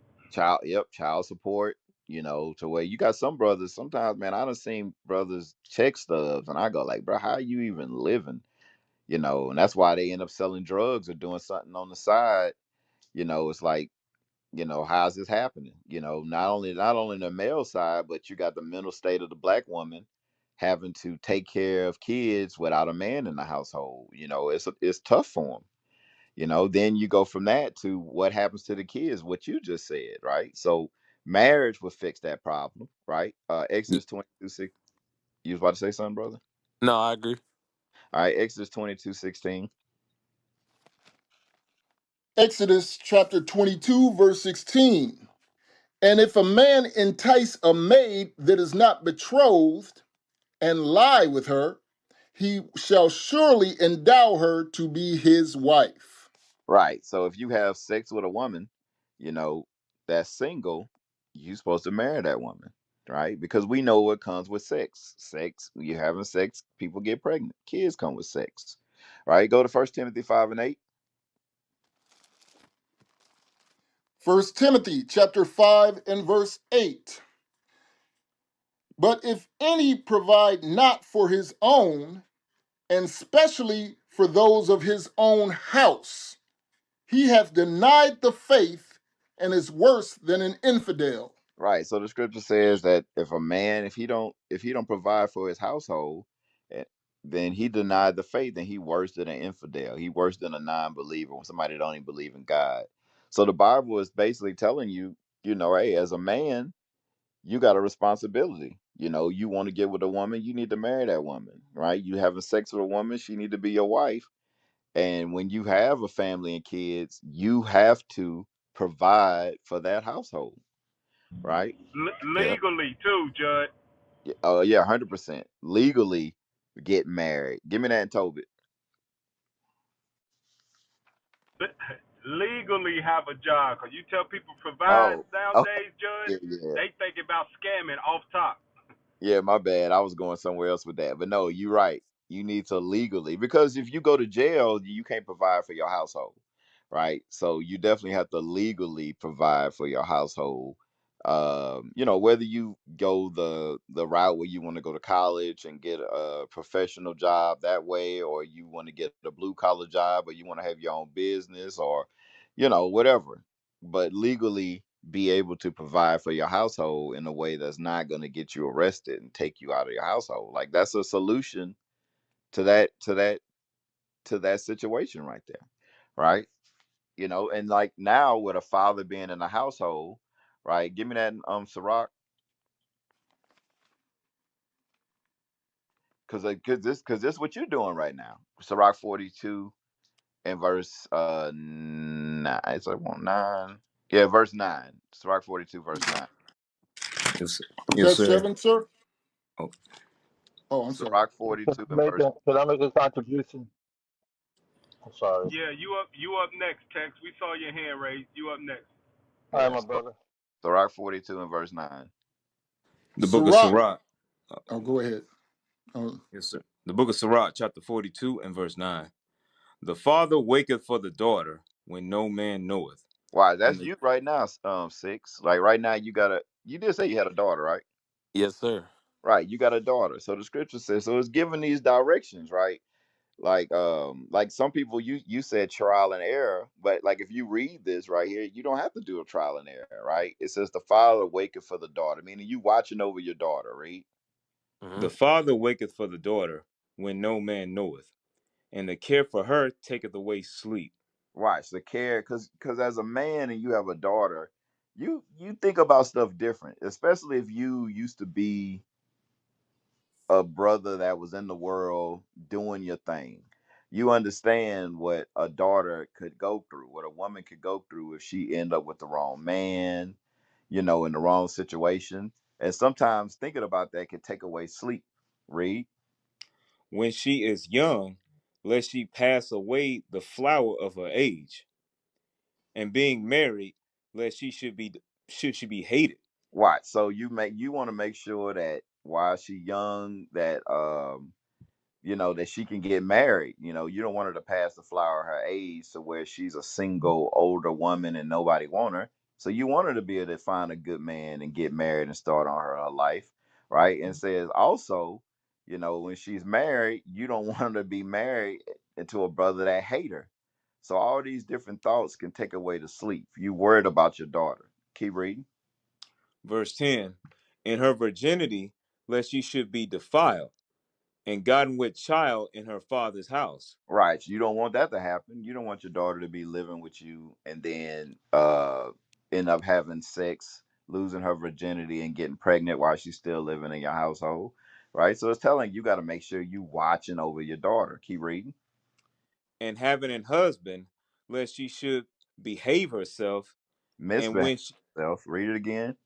child support. You know, to where you got some brothers. Sometimes, man, I done seen brothers check stubs, and I go like, bro, how you even living? You know, and that's why they end up selling drugs or doing something on the side. You know, it's like, you know, how's this happening? You know, not only the male side, but you got the mental state of the black woman having to take care of kids without a man in the household. You know, it's tough for them. You know, then you go from that to what happens to the kids, what you just said, right? So marriage will fix that problem, right? Y- Exodus 22:6. You was about to say something, brother? No, I agree. All right, Exodus 22:16. Exodus chapter 22, verse 16. And if a man entice a maid that is not betrothed and lie with her, he shall surely endow her to be his wife. Right. So if you have sex with a woman, you know, that's single, you're supposed to marry that woman, right? Because we know what comes with sex. Sex, you having sex, people get pregnant. Kids come with sex. Right? Go to First Timothy 5 and 8. First Timothy chapter 5 and verse 8. But if any provide not for his own, and specially for those of his own house, he hath denied the faith and is worse than an infidel. Right. So the scripture says that if a man, if he don't provide for his household, eh, then he denied the faith, and he worse than an infidel. He worse than a non-believer, when somebody don't even believe in God. So the Bible is basically telling you, you know, hey, as a man, you got a responsibility. You know, you want to get with a woman, you need to marry that woman, right? You having sex with a woman, she need to be your wife. And when you have a family and kids, you have to provide for that household, right? Yeah. Legally too, Judge. Oh yeah, 100%. Legally get married. Give me that in Tobit. Legally have a job. Cause you tell people provide Oh, oh nowadays, Judge, yeah, yeah. they think about scamming off top. Yeah, my bad. I was going somewhere else with that. But no, you're right. You need to legally, because if you go to jail, you can't provide for your household, right? So you definitely have to legally provide for your household. You know, whether you go the route where you want to go to college and get a professional job that way, or you want to get a blue collar job, or you want to have your own business, or you know, whatever. But legally be able to provide for your household in a way that's not going to get you arrested and take you out of your household. Like that's a solution to that situation right there, right? You know, and like now with a father being in the household, right? Give me that Sirach, because this what you're doing right now. Sirach 42 and verse 9. It's like 1 9. Yeah, verse 9. Sirach 42 verse 9. Yes, Is yes, that sir. 7, sir? Oh, Oh, I'm sorry. Sirach Can 42 I and make verse. a contribution? I'm sorry. Yeah, you up next, Tex. We saw your hand raised. You up next. Hi, Yeah, my brother. Sirach 42 and verse 9. the book of Sirach. Sirach. Oh, go ahead. Oh, Yes, sir. The book of Sirach, chapter 42 and verse 9. The father waketh for the daughter when no man knoweth. Why? And That's the you right now, six. Like right now, You did say you had a daughter, right? Yes, sir. Right. You got a daughter. So the scripture says. So it's giving these directions, right? Like some people, you said trial and error, but like if you read this right here, you don't have to do a trial and error, right? It says the father waketh for the daughter, meaning you watching over your daughter, right? Hmm. the father waketh for the daughter when no man knoweth. And the care for her taketh away sleep. Watch the care, because as a man and you have a daughter, you think about stuff different, especially if you used to be a brother that was in the world doing your thing. You understand what a daughter could go through, what a woman could go through if she end up with the wrong man, in the wrong situation. And sometimes thinking about that can take away sleep. Read. When she is young, lest she pass away the flower of her age, and being married, lest she be hated. Watch. So you want to make sure that while she young, that that she can get married. You don't want her to pass the flower of her age to where she's a single older woman and nobody want her. So you want her to be able to find a good man and get married and start on her life, right? And says also, when she's married, you don't want her to be married to a brother that hate her. So all these different thoughts can take away the sleep. You worried about your daughter. Keep reading. Verse 10, in her virginity, lest she should be defiled, and gotten with child in her father's house, Right. You don't want that to happen. You don't want your daughter to be living with you and then end up having sex, losing her virginity and getting pregnant while she's still living in your household. Right. So it's telling you got to make sure you watching over your daughter. Keep reading. and having an husband, lest she should behave herself, and Misbehave when she, yourself. Read it again.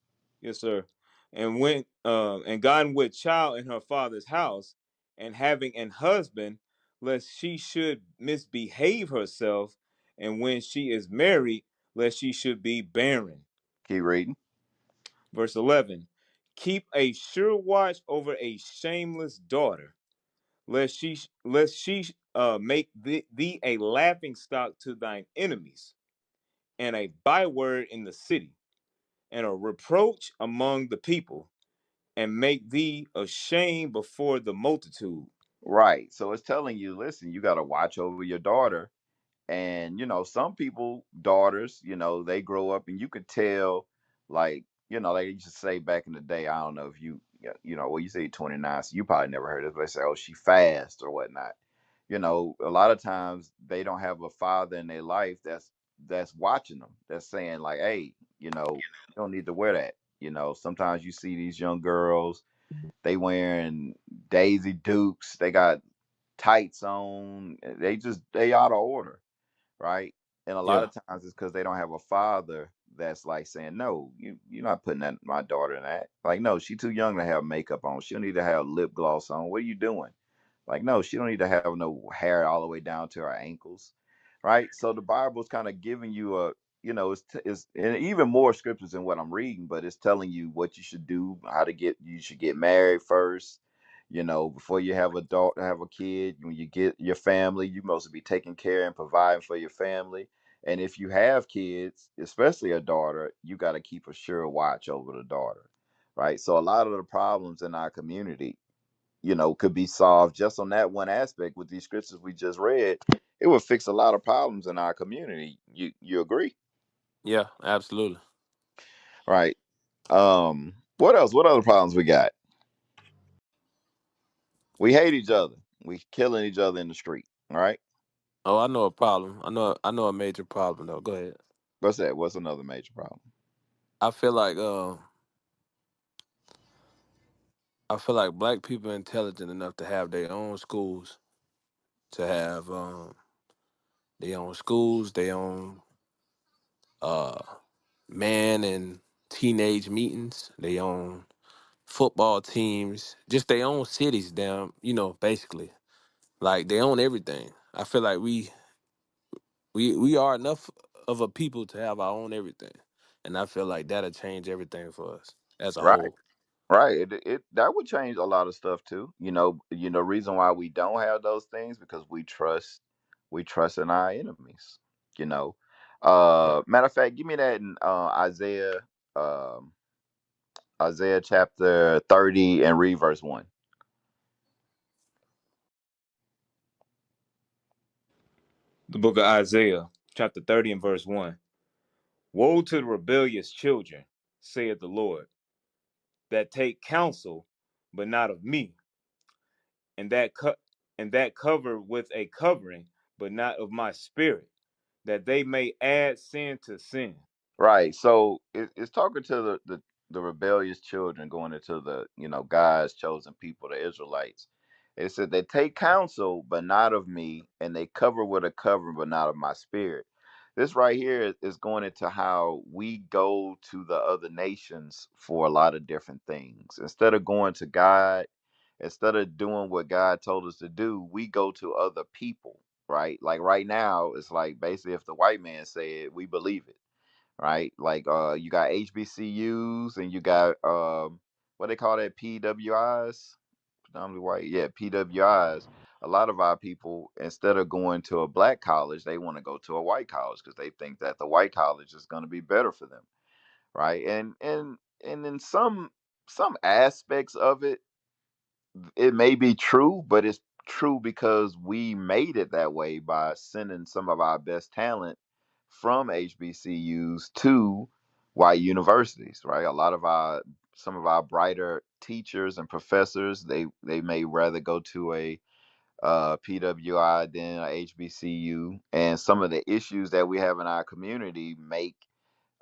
yes, sir, and gotten with child in her father's house, and having an husband, lest she should misbehave herself, and when she is married, lest she should be barren. Keep reading. Verse 11, keep a sure watch over a shameless daughter, lest she make thee a laughing stock to thine enemies, and a byword in the city, and a reproach among the people, and make thee ashamed before the multitude. Right. So it's telling you, listen, you got to watch over your daughter. And some people daughters, they grow up and you could tell, like, they used to say back in the day, I don't know if well, you say 29, so you probably never heard it, but they say, oh, she fast or whatnot. A lot of times they don't have a father in their life that's watching them, that's saying like, hey, you don't need to wear that. Sometimes you see these young girls, they wearing Daisy Dukes, they got tights on, they out of order, right? And a lot Yeah, of times it's because they don't have a father that's like saying, "No, you're not putting that my daughter in that." Like, no, she's too young to have makeup on. She'll need to have lip gloss on. What are you doing? Like, no, she don't need to have no hair all the way down to her ankles, right? So the Bible's kind of giving you it's and even more scriptures than what I'm reading, but it's telling you what you should do, you should get married first. Before you have a daughter, have a kid, when you get your family, you must be taking care and providing for your family. And if you have kids, especially a daughter, you got to keep a sure watch over the daughter, right? So a lot of the problems in our community, could be solved just on that one aspect with these scriptures we just read. It would fix a lot of problems in our community. You agree? Yeah, absolutely. Right. What else? What other problems we got? We hate each other. We killing each other in the street. All right. Oh, I know a problem. I know a major problem though. Go ahead. What's that? What's another major problem? I feel like I feel like black people are intelligent enough to have their own schools, to have their own schools, their own uh man and teenage meetings, their own football teams, just their own cities, damn, basically. Like they own everything. I feel like we are enough of a people to have our own everything. And I feel like that'll change everything for us as a Right. whole. Right. It that would change a lot of stuff too. Reason why we don't have those things because we trust in our enemies. You know. Yeah. Matter of fact, give me that in um Isaiah chapter 30 and read verse 1. the book of Isaiah, chapter 30 and verse 1. Woe to the rebellious children, saith the Lord, that take counsel, but not of me, and that cover with a covering, but not of my spirit, that they may add sin to sin. Right. So it's talking to the rebellious children going into God's chosen people, the Israelites. It said they take counsel, but not of me, and they cover with a covering, but not of my spirit. This right here is going into how we go to the other nations for a lot of different things. Instead of going to God, instead of doing what God told us to do, we go to other people, right? Like right now, it's like basically if the white man said, we believe it, right? Like you got HBCUs and you got what they call that, PWIs, predominantly white, yeah, PWIs. A lot of our people, instead of going to a black college, they want to go to a white college because they think that the white college is going to be better for them, right? And in some aspects of it, it may be true, but it's true because we made it that way by sending some of our best talent from HBCUs to white universities, right? A lot of our some of our brighter teachers and professors, they may rather go to a PWI than a HBCU, and some of the issues that we have in our community make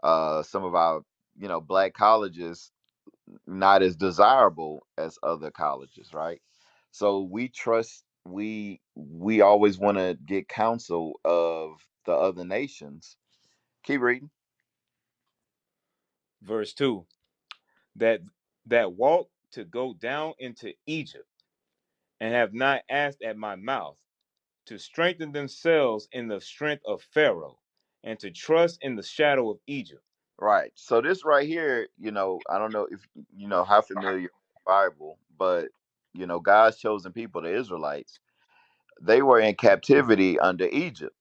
some of our black colleges not as desirable as other colleges, right? So we always want to get counsel of the other nations. Keep reading. Verse 2, that that walk to go down into Egypt, and have not asked at my mouth, to strengthen themselves in the strength of Pharaoh, and to trust in the shadow of Egypt. Right. So this right here, I don't know if you know how familiar with the Bible, but God's chosen people, the Israelites, they were in captivity under Egypt.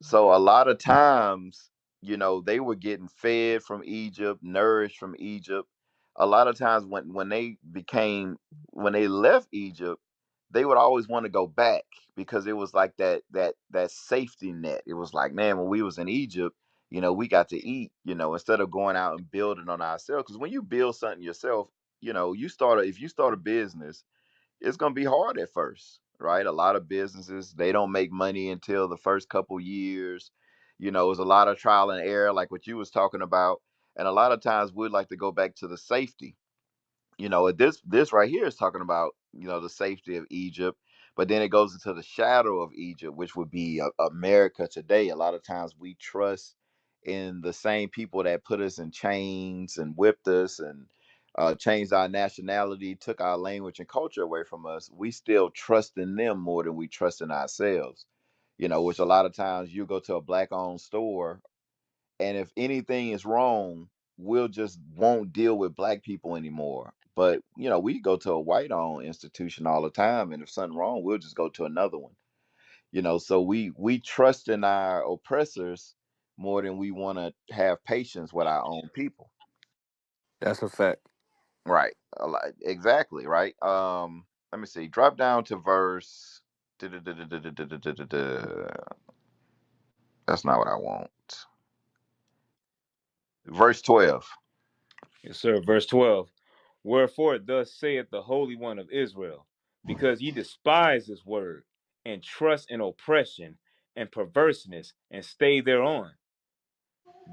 So a lot of times, they were getting fed from Egypt, nourished from Egypt. A lot of times when they left Egypt, they would always want to go back because it was like that safety net. It was like, man, when we was in Egypt, we got to eat, instead of going out and building on ourselves. Because when you build something yourself, if you start a business, it's going to be hard at first, right? A lot of businesses, they don't make money until the first couple years. It's a lot of trial and error, like what you was talking about. And a lot of times we'd like to go back to the safety. This right here is talking about the safety of Egypt, but then it goes into the shadow of Egypt, which would be America today. A lot of times we trust in the same people that put us in chains and whipped us and changed our nationality, took our language and culture away from us. We still trust in them more than we trust in ourselves. Which a lot of times you go to a black owned store, and if anything is wrong, we'll just won't deal with black people anymore. But we go to a white owned institution all the time, and if something wrong, we'll just go to another one. So we trust in our oppressors more than we want to have patience with our own people. That's a fact. Right. Exactly, right. Let me see. Drop down to verse. That's not what I want. Verse 12. Yes, sir. Verse 12, wherefore thus saith the Holy One of Israel, because ye despise his word, and trust in oppression and perverseness, and stay thereon.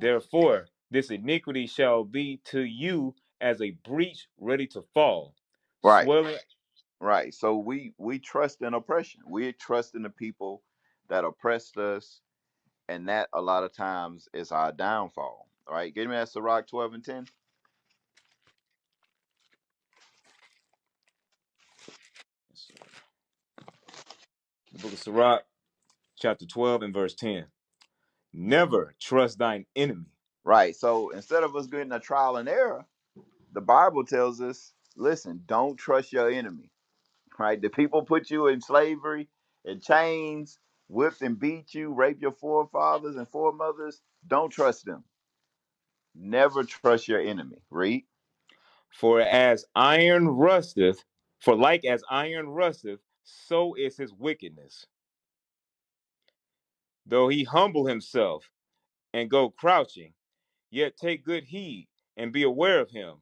Therefore, this iniquity shall be to you as a breach ready to fall, Right. swelling. Right. So we trust in oppression. We trust in the people that oppressed us, and that a lot of times is our downfall. All right. Give me that Sirach 12 and 10. Yes, sir. The book of Sirach, chapter 12 and verse 10. Never trust thine enemy. Right. So instead of us getting a trial and error, the Bible tells us, listen, don't trust your enemy. Right. The people put you in slavery, in chains, whipped and beat you, raped your forefathers and foremothers. Don't trust them. Never trust your enemy. Read. For as iron rusteth, for like as iron rusteth, so is his wickedness. Though he humble himself and go crouching, yet take good heed and be aware of him,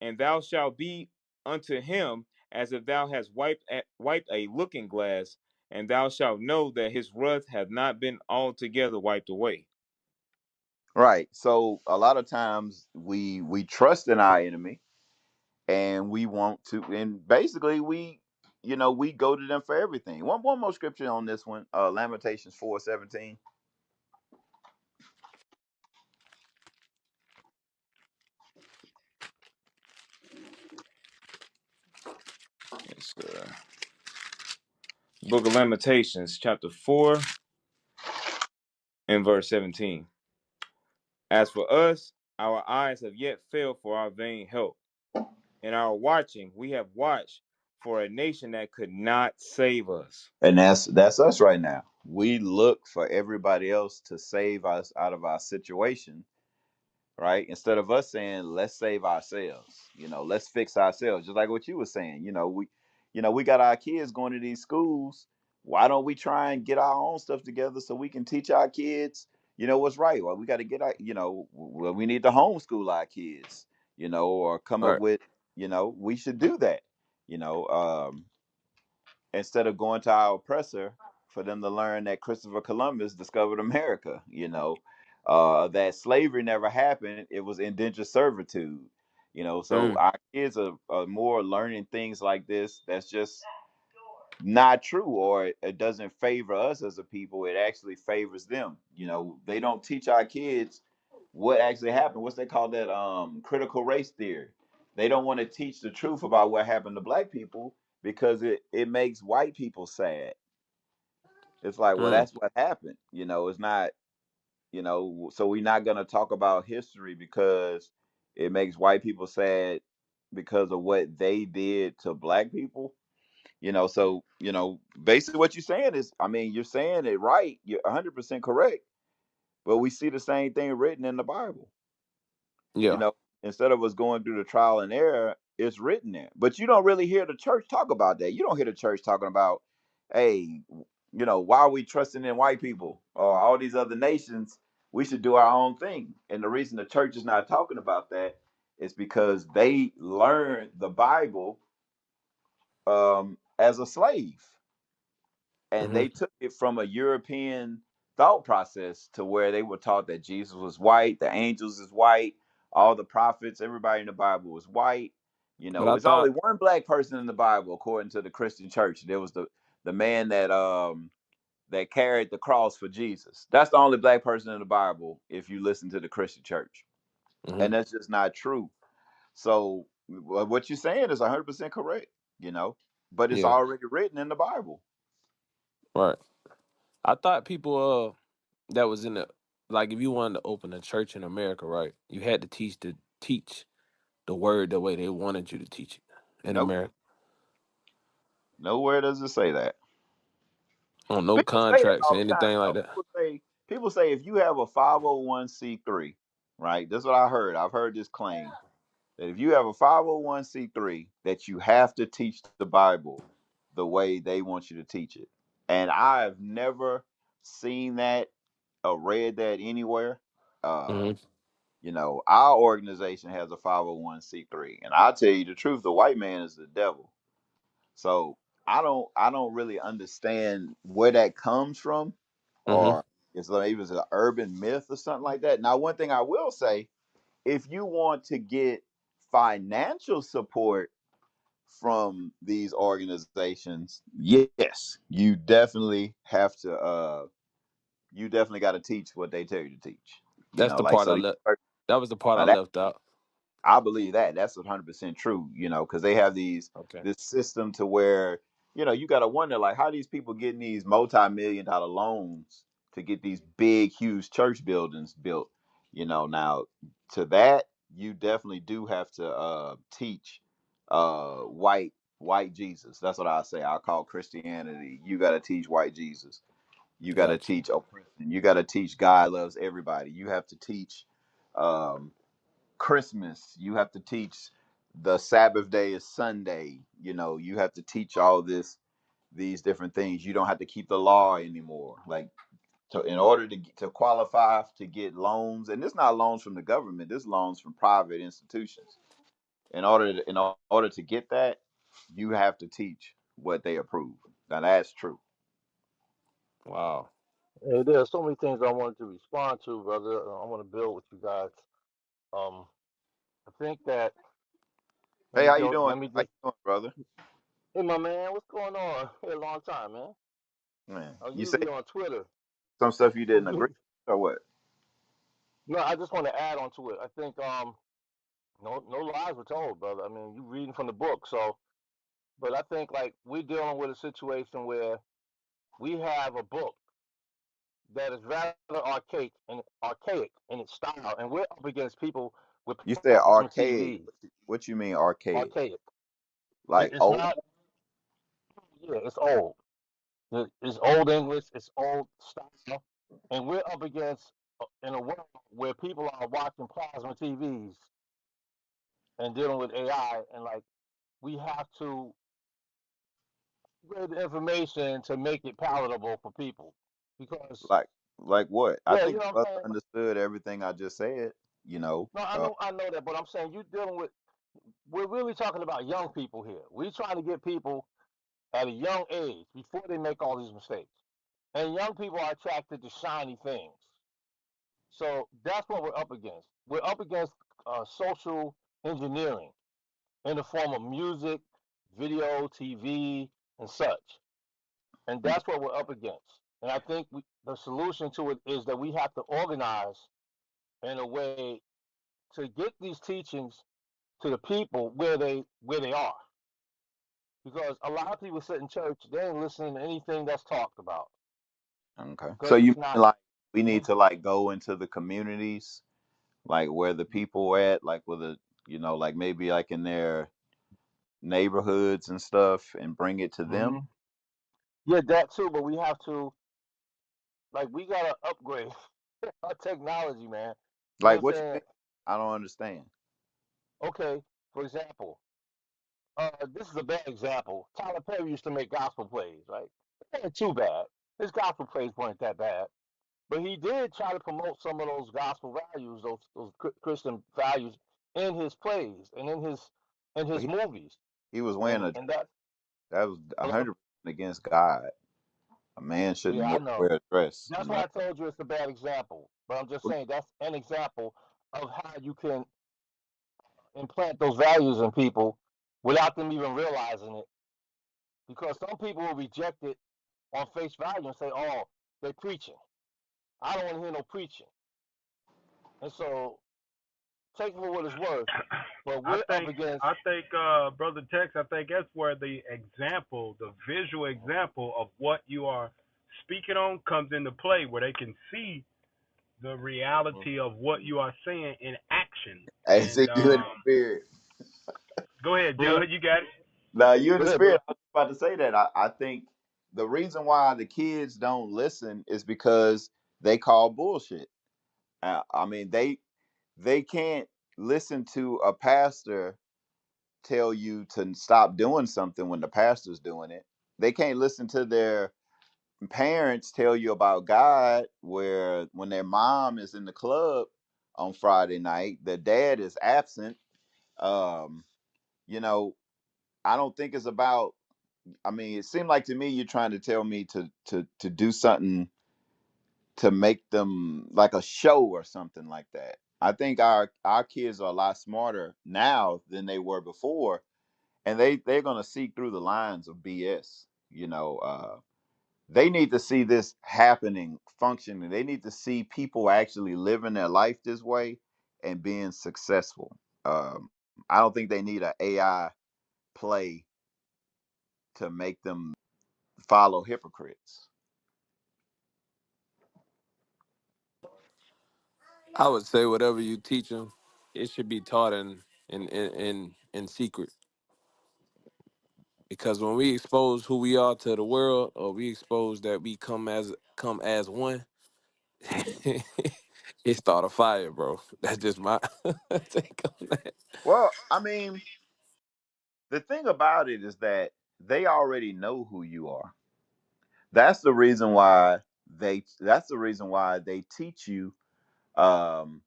and thou shalt be unto him as if thou hast wiped a looking glass, and thou shalt know that his wrath hath not been altogether wiped away. Right. So a lot of times we trust in our enemy, and we want to, and basically we go to them for everything. One more scripture on this one. Lamentations 4:17. It's Book of Lamentations, chapter 4 and verse 17. As for us, our eyes have yet failed for our vain help. In our watching, we have watched for a nation that could not save us. And that's us right now. We look for everybody else to save us out of our situation, right? Instead of us saying, let's save ourselves, let's fix ourselves. Just like what you were saying, we got our kids going to these schools. Why don't we try and get our own stuff together so we can teach our kids, what's right? Well, we got to get our, well, we need to homeschool our kids, or come up Right. with, we should do that, you know. Instead of going to our oppressor for them to learn that Christopher Columbus discovered America, that slavery never happened. It was indentured servitude, so Mm. our kids are more learning things like this. That's just not true, or it doesn't favor us as a people. It actually favors them. They don't teach our kids what actually happened. What's they call that? Critical race theory. They don't want to teach the truth about what happened to black people because it makes white people sad. It's like, well, Mm. that's what happened. It's not, so we're not gonna talk about history because it makes white people sad because of what they did to black people. So basically what you're saying is, I mean, you're saying it right. You're 100% correct. But we see the same thing written in the Bible. you Yeah. know, Instead of us going through the trial and error, it's written there. But you don't really hear the church talk about that. You don't hear the church talking about, hey, why are we trusting in white people or all these other nations? We should do our own thing. And the reason the church is not talking about that is because they learned the Bible as a slave, and Hmm. they took it from a European thought process to where they were taught that Jesus was white, the angels is white, all the prophets, everybody in the Bible was white. But I It's only thought. one black person in the Bible according to the Christian church. There was the man that carried the cross for Jesus. That's the only black person in the Bible if you listen to the Christian church. Hmm. And that's just not true. So what you're saying is 100% correct, but it's Yeah. already written in the Bible. Right. I thought people that was in the, like, if you wanted to open a church in America, right, you had to teach the word the way they wanted you to teach it in Nope. America. Nowhere does it say that. On no People say that contracts or all the time. anything like that. People say if you have a 501c3, right? That's what I heard. I've heard this claim that if you have a 501c3 that you have to teach the Bible the way they want you to teach it. And I've never seen that or read that anywhere. Uh, Hmm. our organization has a 501c3, and I'll tell you the truth, the white man is the devil. So I don't really understand where that comes from, Hmm. or it's like it was an urban myth or something like that. Now, one thing I will say, if you want to get financial support from these organizations, yes, you definitely got to teach what they tell you to teach. That's the Like part so I these left. That was the part I now left out. I believe that that's 100% true, because they have Okay. this system to where, you got to wonder, like, how these people getting these multi-million dollar loans to get these big huge church buildings built. Now, to that you definitely do have to teach white Jesus. That's what I say. I call Christianity. You got to teach white Jesus. You got to Gotcha. teach oppression. You got to teach God loves everybody. You have to teach um Christmas. You have to teach the Sabbath day is Sunday. You have to teach all these different things. You don't have to keep the law anymore. Like, in order to qualify to get loans, and it's not loans from the government. This loans from private institutions. In order to get that, you have to teach what they approve. Now that's true. Wow. Hey, there are so many things I wanted to respond to, brother. I want to build with you guys. Um, I think that Hey, how you doing? let me How just. you doing, brother? Hey, my man, what's going on? Hey, a long time, man. Man, I'm you say usually on Twitter. some stuff you I'm didn't agree usually, with, or what? no, I just want to add on to it. I think no lies were told, brother. I mean, you reading from the book, so. But I think like we're dealing with a situation where we have a book that is rather archaic in its style, and we're up against people with You said platinum archaic. TVs. What you mean archaic? Archaic. Like It's old? not. Yeah, it's old. It's old English. It's old style, and we're up against in a world where people are watching plasma TVs and dealing with AI, and like we have to get the information to make it palatable for people. Because Like like what? I yeah, you think know the what I'm brother saying. understood everything I just said. You know, No, I know that, but I'm saying you dealing with. We're really talking about young people here. We're trying to get people at a young age before they make all these mistakes. And young people are attracted to shiny things. So that's what we're up against. We're up against social engineering in the form of music, video, TV, and such. And that's what we're up against. And I think the solution to it is that we have to organize in a way to get these teachings to the people where they are. Because a lot of people sit in church, they ain't listening to anything that's talked about okay. So because you it's mean not. like we need Mhm. to like go into the communities, like where the people at, like with the like maybe like in their neighborhoods and stuff, and bring it to them. Yeah, that too. But we have to we gotta upgrade our technology, man. You know Like what I'm what you saying? mean? I don't understand. Okay, for example, this is a bad example. Tyler Perry used to make gospel plays, right? It ain't too bad. His gospel plays weren't that bad, but he did try to promote some of those gospel values, those Christian values, in his plays and in But his movies. he was And wearing a and that that was hello, 100% against God. A man shouldn't yeah, I wear know. a dress. That's why I told you it's a bad example. But I'm just saying that's an example of how you can implant those values in people without them even realizing it. Because some people will reject it on face value and say, "Oh, they're preaching. I don't want to hear no preaching." And so, take it for what it's worth. But I we're up think against. I think brother Tex, I think that's where the example, the visual example of what you are speaking on comes into play, where they can see the Mhm. reality of what you are saying in action. Hey, And see you in the spirit. go ahead, Go ahead. Jud, you got it. Nah, you in Go the ahead, bro. spirit. I was about to say that. I think the reason why the kids don't listen is because they call bullshit. I mean, they can't listen to a pastor tell you to stop doing something when the pastor's doing it. They can't listen to their parents tell you about God, where when their mom is in the club on Friday night, the dad is absent. Um, you know, I don't think it's about. I mean, it seemed like to me you're trying to tell me to do something to make them like a show or something like that. I think our kids are a lot smarter now than they were before, and they're gonna see through the lines of BS. They need to see this happening, functioning. They need to see people actually living their life this way and being successful. I don't think they need an AI play to make them follow hypocrites. I would say whatever you teach them, it should be taught in secret. Because when we expose who we are to the world, or we expose that we come as one, it start a fire, bro. That's just my take on that. Well, I mean, the thing about it is that they already know who you are. That's the reason why they teach you um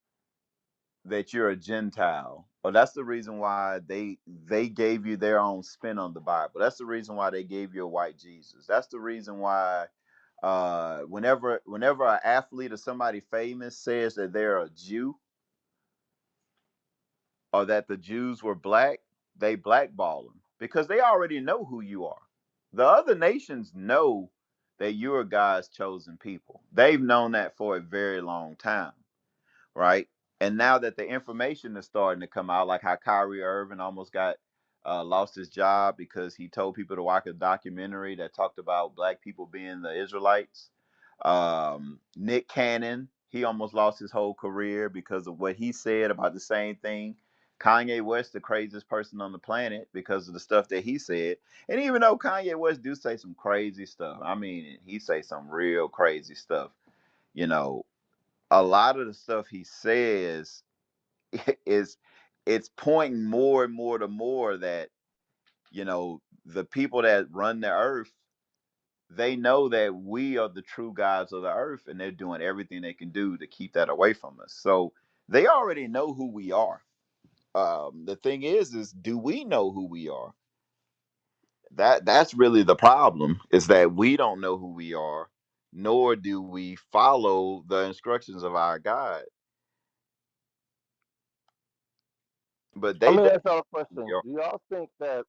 that you're a Gentile. Or that's the reason why they gave you their own spin on the Bible. That's the reason why they gave you a white Jesus. That's the reason why whenever an athlete or somebody famous says that they're a Jew or that the Jews were black, they blackball them because they already know who you are. The other nations know that you're God's chosen people. They've known that for a very long time, right? And now that the information is starting to come out, like how Kyrie Irving almost got lost his job because he told people to watch a documentary that talked about black people being the Israelites. Nick Cannon, he almost lost his whole career because of what he said about the same thing Kanye West the craziest person on the planet because of the stuff that he said. And even though Kanye West do say some crazy stuff, I mean, he say some real crazy stuff. You know, a lot of the stuff he says is it's pointing more and more to more that the people that run the earth, they know that we are the true gods of the earth, and they're doing everything they can do to keep that away from us. So they already know who we are. The thing is do we know who we are? That's really the problem, is that we don't know who we are, nor do we follow the instructions of our God. But Let they me definitely ask y'all a question. are. Do y'all think that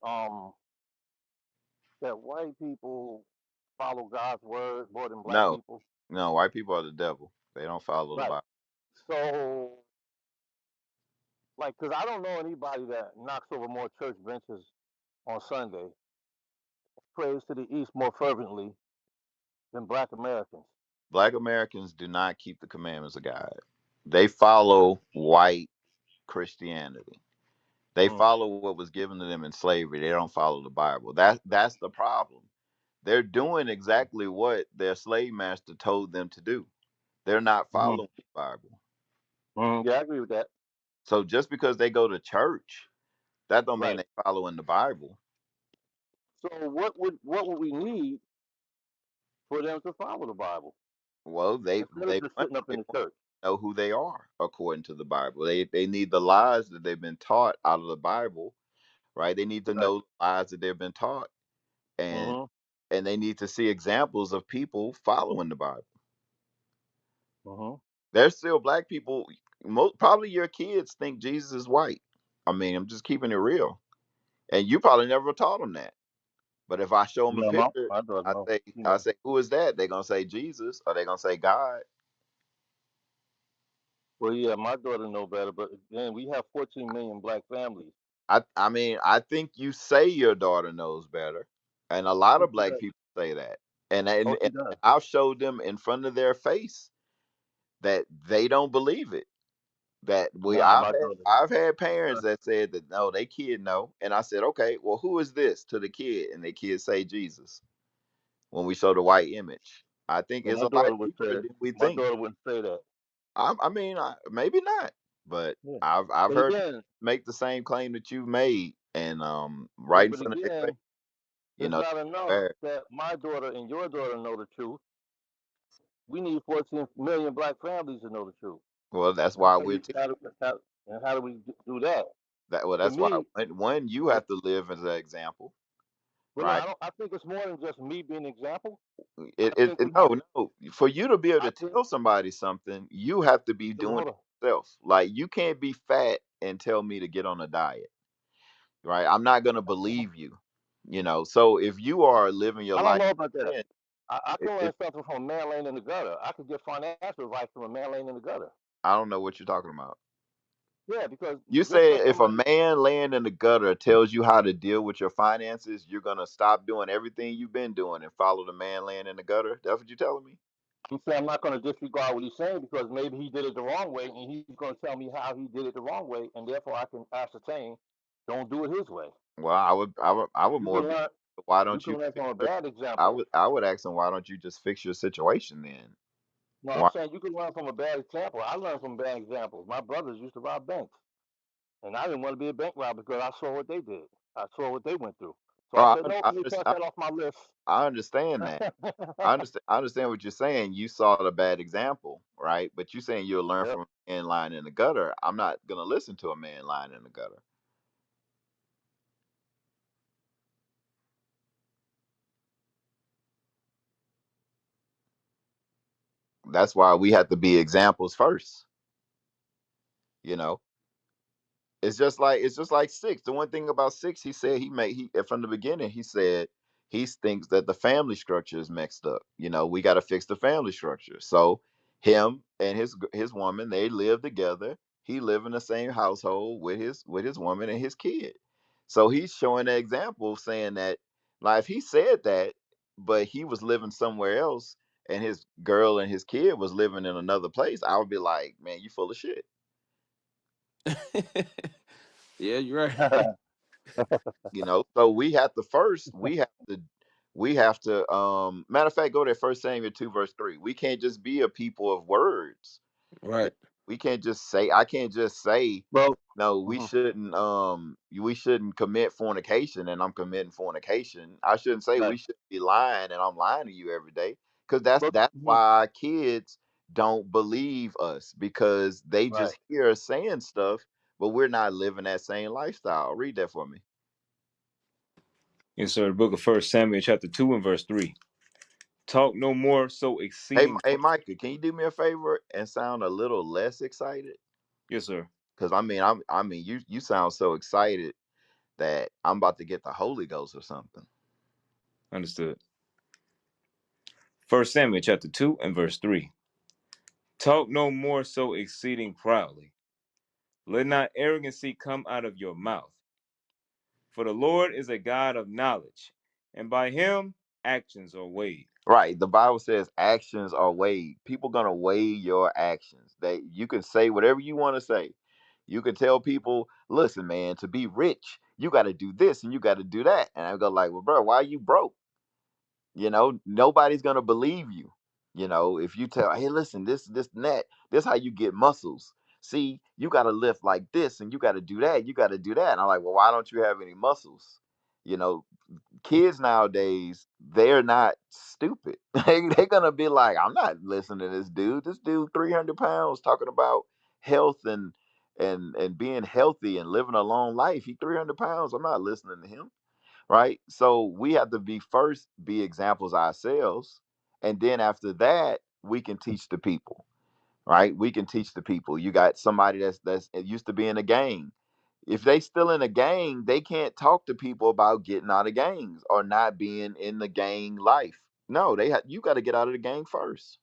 that white people follow God's word more than black No, people? no, white people are the devil. They don't follow the Right. Bible. So, like, because I don't know anybody that knocks over more church benches on Sunday, prays to the east more fervently than black Americans. Black Americans do not keep the commandments of God. They follow white Christianity. They Mm, follow what was given to them in slavery. They don't follow the Bible. That's the problem. They're doing exactly what their slave master told them to do. They're not mm, following the Bible. yeah, I agree with that. So just because they go to church, that don't mean Right. they following the Bible. So, what would we need for them to follow the Bible Well, instead of just sitting up in they the want church? to know who they are according to the Bible. They need the lies that they've been taught out of the Bible, right? They need to Right. know the lies that they've been taught, and Mm-hmm. they need to see examples of people following the Bible. Mm-hmm. There's still black people. Probably your kids think Jesus is white. I mean, I'm just keeping it real, and you probably never taught them that. But if I show them a Yeah, picture, my daughter I know. say, You I know. say, who is that? They're gonna say Jesus, or they're gonna say God. Well, yeah, my daughter know better. But again, we have 14 million black families. I mean, I think you say your daughter knows better, and a lot Oh, of she black does. people say that. And She does. I've showed them in front of their face that they don't believe it. That we Nah, my daughter. I've had Uh, parents that said that no, they kid know, and I said, okay, well, who is this to the kid? And the kid say Jesus when we show the white image. I think well, it's my a lot daughter would deeper say. than we My think. daughter wouldn't say that. I mean, maybe not, but Yeah. I've But heard people again, make the same claim that you've made, and yeah, right in but front of their face, again, you it's know. not enough that my daughter and your daughter know the truth. We need 14 million black families to know the truth. Well, that's And why we're how do we do that? that. Well, To that's why me, one you it, have to live as an example, well, no, right? I don't. I think it's more than just me being an example. I It, think we have. no. For you to be able I to think. tell somebody something, you have to be doing Hold on. it yourself. Like you can't be fat and tell me to get on a diet, right? I'm not gonna believe you, So if you are living your I don't life, know about that. in, I can if learn something from a man laying in the gutter. I could get financial advice from a man laying in the gutter. I don't know what you're talking about. Yeah, because You just say because if a somebody, man laying in the gutter tells you how to deal with your finances, you're gonna stop doing everything you've been doing and follow the man laying in the gutter. That's what you're telling me. I'm saying I'm not going to disregard what he's saying because maybe he did it the wrong way, and he's going to tell me how he did it the wrong way, and therefore I can ascertain, don't do it his way. Well, I would You more can be. learn. Why You don't can you learn fix from a it? bad I example. would I would ask him, why don't you just fix your situation then? No, I'm Why? saying you can learn from a bad example. I learned from bad examples. My brothers used to rob banks, and I didn't want to be a bank robber because I saw what they did. I saw what they went through. So Oh, I said, no, let me cross I that off my list. I understand that. I understand what you're saying. You saw the bad example, right? But you saying you'll learn Yep. from a man lying in the gutter. I'm not gonna listen to a man lying in the gutter. That's why we have to be examples first. You know, it's just like six. The one thing about six, he said he from the beginning he said he thinks that the family structure is mixed up. We got to fix the family structure. So him and his woman, they live together. He live in the same household with his woman and his kid. So he's showing an example, saying that, like, if he said that, but he was living somewhere else, and his girl and his kid was living in another place, I would be like, man, you full of shit. Yeah, you're right. You know, so we have to first we have to matter of fact, go to First Samuel 2 verse 3. We can't just be a people of words. You Right. we can't just say, I can't just say Well, no, mhm, we shouldn't commit fornication and I'm committing fornication. I shouldn't say right. we should be lying and I'm lying to you every day, because that's Well, mhm, why our kids don't believe us, because they right. just hear us saying stuff, but we're not living that same lifestyle. Read that for me. Yes, sir. The book of First Samuel, chapter 2 and verse 3. Talk no more so Hey, exceeding. hey, Micah, can you do me a favor and sound a little less excited? Yes, sir. Because I mean, you sound so excited that I'm about to get the Holy Ghost or something. Understood. First Samuel, chapter 2 and verse 3. Talk no more so exceeding proudly. Let not arrogancy come out of your mouth. For the Lord is a God of knowledge, and by him actions are weighed. Right. The Bible says actions are weighed. People gonna weigh your actions. That you can say whatever you want to say. You can tell people, listen, man, to be rich, you got to do this and you got to do that. And I go like, well, bro, why are you broke? You know, nobody's gonna believe you. You know, if you tell, hey, listen, this and that, this how you get muscles. See, you got to lift like this and you got to do that. You got to do that. And I'm like, well, why don't you have any muscles? You know, kids nowadays, they're not stupid. They're gonna be like, I'm not listening to this dude. This dude 300 pounds talking about health and being healthy and living a long life. He 300 pounds. I'm not listening to him. Right. So we have to be examples ourselves. And then after that, we can teach the people. Right. We can teach the people. You got somebody that's used to be in a gang. If they still in a gang, they can't talk to people about getting out of gangs or not being in the gang life. No, you got to get out of the gang first.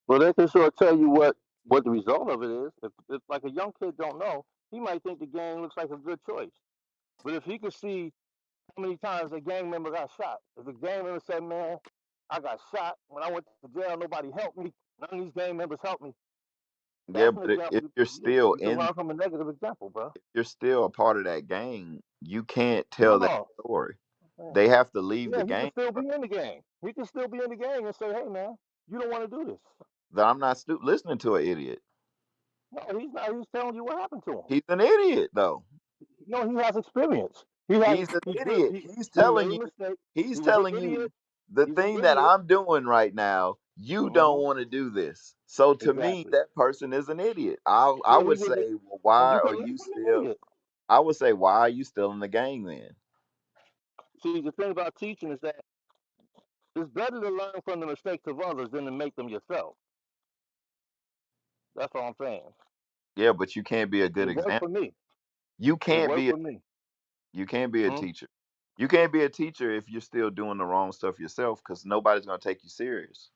Well, they can sort of tell you what the result of it is. If like a young kid don't know, he might think the gang looks like a good choice. But if he could see how many times a gang member got shot, if a gang member said, "Man, I got shot when I went to jail, nobody helped me. None of these gang members helped me." Yeah, That's an but example if you're still you can in, learn from a negative example, bro. if you're still a part of that gang, you can't tell that No, story. man. They have to leave the Yeah, he can gang. still be in the gang. He can still be in the gang and say, "Hey, man, you don't want to do this." That I'm not listening to an idiot. No, he's not. He's telling you what happened to him. He's an idiot though. No, he has experience. He has. He's an He's good. idiot. He made a mistake. He's He was an telling you idiot. the He's an thing that idiot. I'm doing right now, you don't Hmm. want to do this. So to me, Exactly. that person is an idiot. I Yeah, he would was. say, well, And why you are can learn you from an still idiot. I would say, why are you still in the gang then? See, the thing about teaching is that it's better to learn from the mistakes of others than to make them yourself. That's all I'm saying. Yeah, but you can't be a good It worked example. for me. You It can't worked be for me. you can't be a Hmm? teacher. You can't be a teacher if you're still doing the wrong stuff yourself, because nobody's gonna take you serious.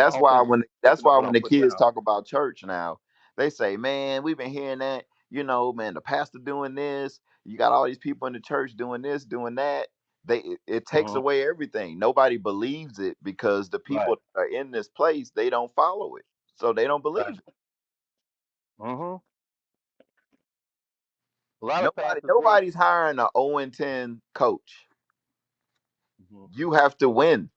I don't think it's That's picking up why what when I'm the putting kids down. talk about church now, they say, "Man, we've been hearing that. You know, man, the pastor doing this. You got all these people in the church doing this, doing that." It takes Hmm. away everything. Nobody believes it because the Right. people that are in this place, they don't follow it, so they don't Right. believe it. Hmm. A lot of pastors really. Nobody's hiring a 0-10 coach. Mhm. You have to win.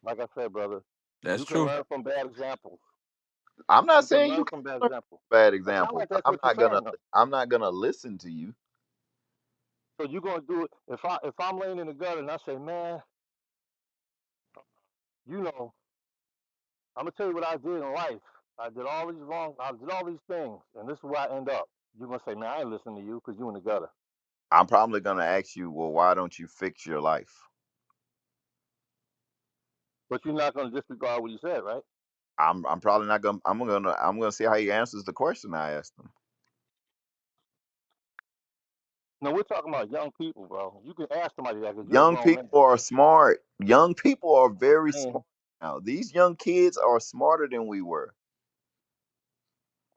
Like I said, brother, That's you can true. learn from bad examples. I'm not You can saying you learn can't from bad learn examples. from bad It sounds examples, like but that's what you're saying, though. I'm not gonna listen to you. So you're gonna do it if I'm laying in the gutter and I say, man, you know, I'm gonna tell you what I did in life. I did all these wrong. I did all these things, and this is where I end up. You're gonna say, man, I ain't listening to you because you in the gutter. I'm probably gonna ask you, well, why don't you fix your life? But you're not gonna disregard what he said, right? I'm probably not gonna I'm gonna see how he answers the question I asked him. No, we're talking about young people, bro. You can ask somebody that because you're a Young grown man. people are smart. Young people are very Man, smart now. These young kids are smarter than we were.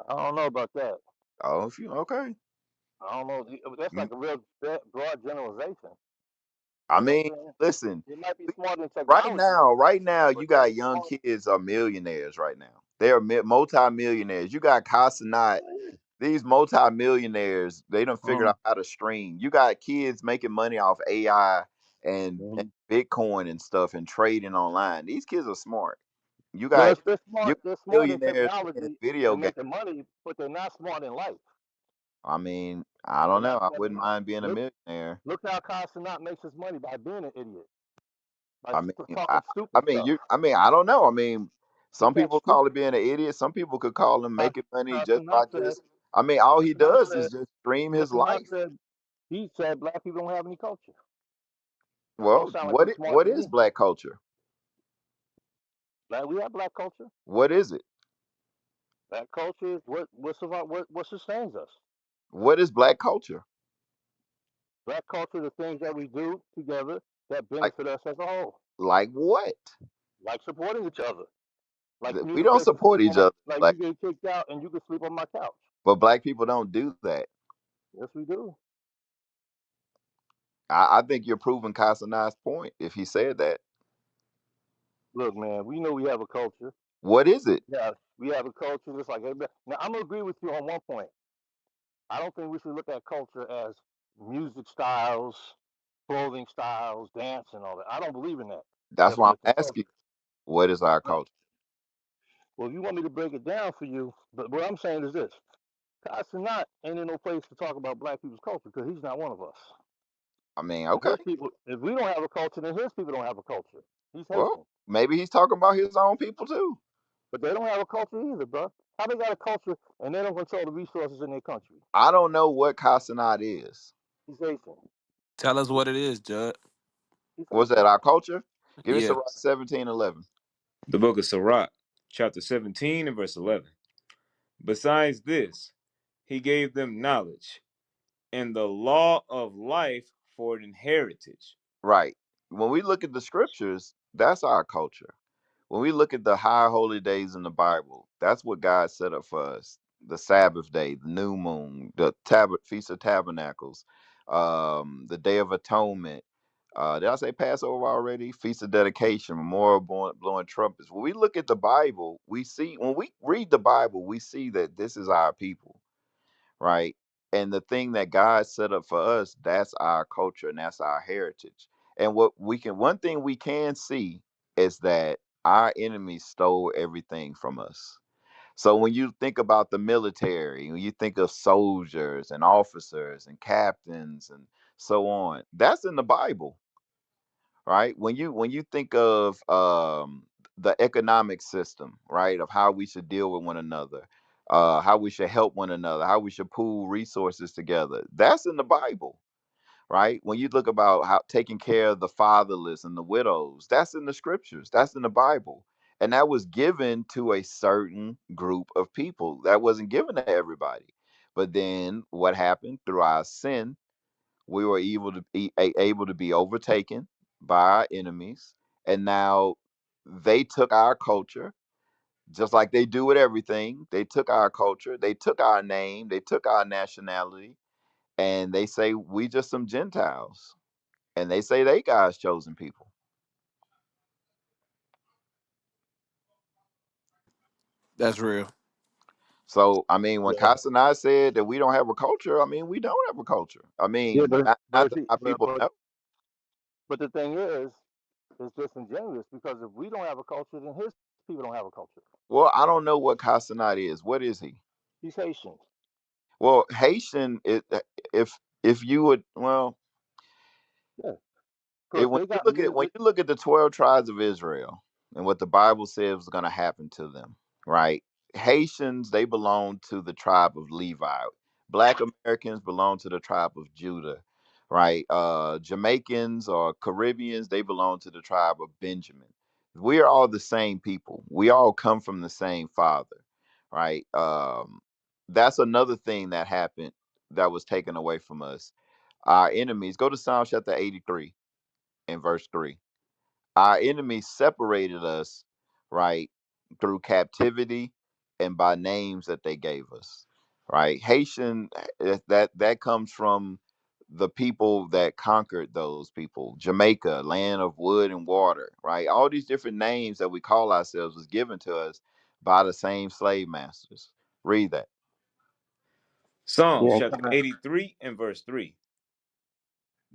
I don't know about that. Oh, if you okay. I don't know. That's You like a real broad generalization. I You know mean, what I'm saying? listen, They might be smarter in right technology, now, right now, but you they got ain't young smart. kids are millionaires right now. They are multi-millionaires. You got Casanat. These multi-millionaires, they done figured Mhm. out how to stream. You got kids making money off AI and Mhm. Bitcoin and stuff and trading online. These kids are smart. You Well, got they're you smart. got They're smart in millionaires playing technology video and games. making money, but they're not smart in life. I mean, I They're don't know. not I smart in wouldn't life. mind being a Look, millionaire. look how Casanat makes his money by being an idiot, by I mean, I, talking stupid stuff. I don't know. I mean, Look some at people call it being an idiot. Some people could call him making money just by Casanat said. just. I mean, all he Casanat does said. is just stream his Casanat life. said. He said black people don't have any culture. That don't Well, sound like he's smart what to is me. black culture? Like we have black culture. What is it? Black culture is what sustains us. What is black culture? Black culture, the things that we do together that Like benefit us as a whole, what? like supporting each other, like you We need a don't place to sleep support on each my, other, like black, you get kicked out and you can sleep on my couch. but black people don't do that. Yes, we do. I think you're proving Casanat's point if he said that. Look, man, we know we have a culture. What is it? Yeah, we have a culture just like everybody. Now, I'm gonna agree with you on one point. I don't think we should look at culture as music styles, clothing styles, dance, and all that. I don't believe in that That's why definition I'm of asking. culture. What is our Right. culture? Well, if you want me to break it down for you, but what I'm saying is this: Casanat ain't in no place to talk about black people's culture because he's not one of us. I mean, And okay. his people, if we don't have a culture, then his people don't have a culture. He's Well, Haitian, maybe he's talking about his own people too. but they don't have a culture either, bro. How they got a culture and they don't control the resources in their country? I don't know what Casanat is. He's Haitian. Tell us what it is, Judd. He's Was that Haitian. our culture? Give me Yeah. Sirach 17:11. The book of Sirach, chapter 17 and verse 11. Besides this, he gave them knowledge and the law of life for an heritage. Right. When we look at the scriptures, that's our culture. When we look at the high holy days in the Bible, that's what God set up for us. The Sabbath day, the new moon, the Feast of Tabernacles, the Day of Atonement. Did I say Passover already? Feast of Dedication, Memorial blowing trumpets. When we look at the Bible, we see, when we read the Bible, we see that this is our people, right? And the thing that God set up for us, that's our culture and that's our heritage. And one thing we can see is that our enemies stole everything from us. So when you think about the military, when you think of soldiers and officers and captains and so on, that's in the Bible, right? When you think of the economic system, right, of how we should deal with one another, how we should help one another, how we should pool resources together, that's in the Bible, right? When you look about how taking care of the fatherless and the widows, that's in the scriptures, that's in the Bible. And that was given to a certain group of people. That wasn't given to everybody. But then what happened through our sin, we were able to be overtaken by our enemies, and now they took our culture, just like they do with everything. They took our culture, they took our name, they took our nationality, and they say we just some Gentiles, and they say they God's chosen people. That's real. So I mean, when Yeah, Casa and I said that we don't have a culture, I mean we don't have a culture. I yeah, mean, but not but that see, our people know. but the thing is, it's disingenuous because if we don't have a culture, then his people don't have a culture. Well, I don't know what Casanat is. What is he? He's Haitian. Well, Haitian, if you would, well, Yeah, because they got when music. you look at the 12 tribes of Israel and what the Bible says was going to happen to them, right? Haitians, they belong to the tribe of Levi. Black Americans belong to the tribe of Judah, right? Jamaicans or Caribbeans, they belong to the tribe of Benjamin. We are all the same people. We all come from the same father, right? That's another thing that happened that was taken away from us. Our enemies, go to Psalm chapter 83 in verse 3. Our enemies separated us, right, through captivity and by names that they gave us, right? Haitian, that comes from the people that conquered those people. Jamaica, land of wood and water, right? All these different names that we call ourselves was given to us by the same slave masters. Read that. Psalms Yeah, chapter 83 and verse 3.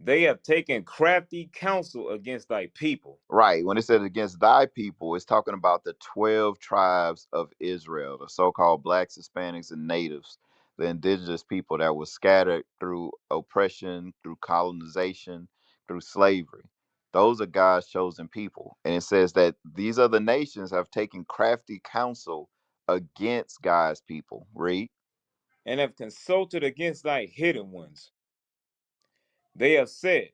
They have taken crafty counsel against thy people Right. When it says against thy people, it's talking about the 12 tribes of Israel, the so called blacks, Hispanics, and natives, the indigenous people that were scattered through oppression, through colonization, through slavery. Those are God's chosen people. And it says that these other nations have taken crafty counsel against God's people. Read. and have consulted against thy hidden ones. They have said,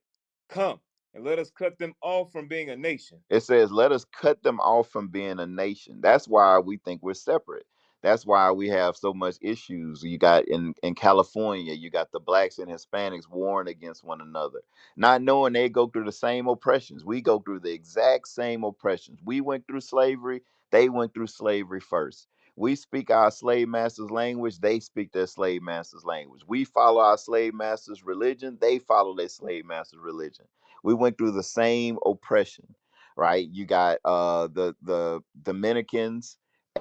come and let us cut them off from being a nation. It says, let us cut them off from being a nation. That's why we think we're separate. That's why we have so much issues. You got in California, you got the blacks and Hispanics warring against one another, not knowing they go through the same oppressions. We go through the exact same oppressions. We went through slavery, they went through slavery first. We speak our slave masters' language, they speak their slave masters' language. We follow our slave masters' religion, they follow their slave masters' religion. We went through the same oppression, right? You got the Dominicans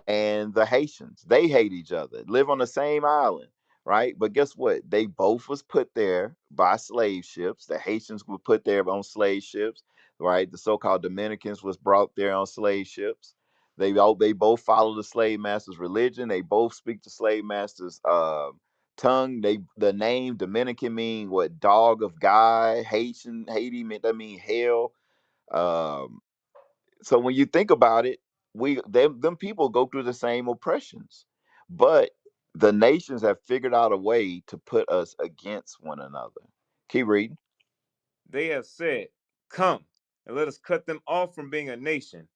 and the Haitians. They hate each other, live on the same island, right? But guess what? They both was put there by slave ships. The Haitians were put there on slave ships, right? The so-called Dominicans was brought there on slave ships. They both follow the slave master's religion. They both speak the slave master's tongue. The name Dominican mean what? Dog of God. Haiti meant that mean hell. Um, so when you think about it, them people go through the same oppressions, but the nations have figured out a way to put us against one another. Keep reading. They have said, come and let us cut them off from being a nation,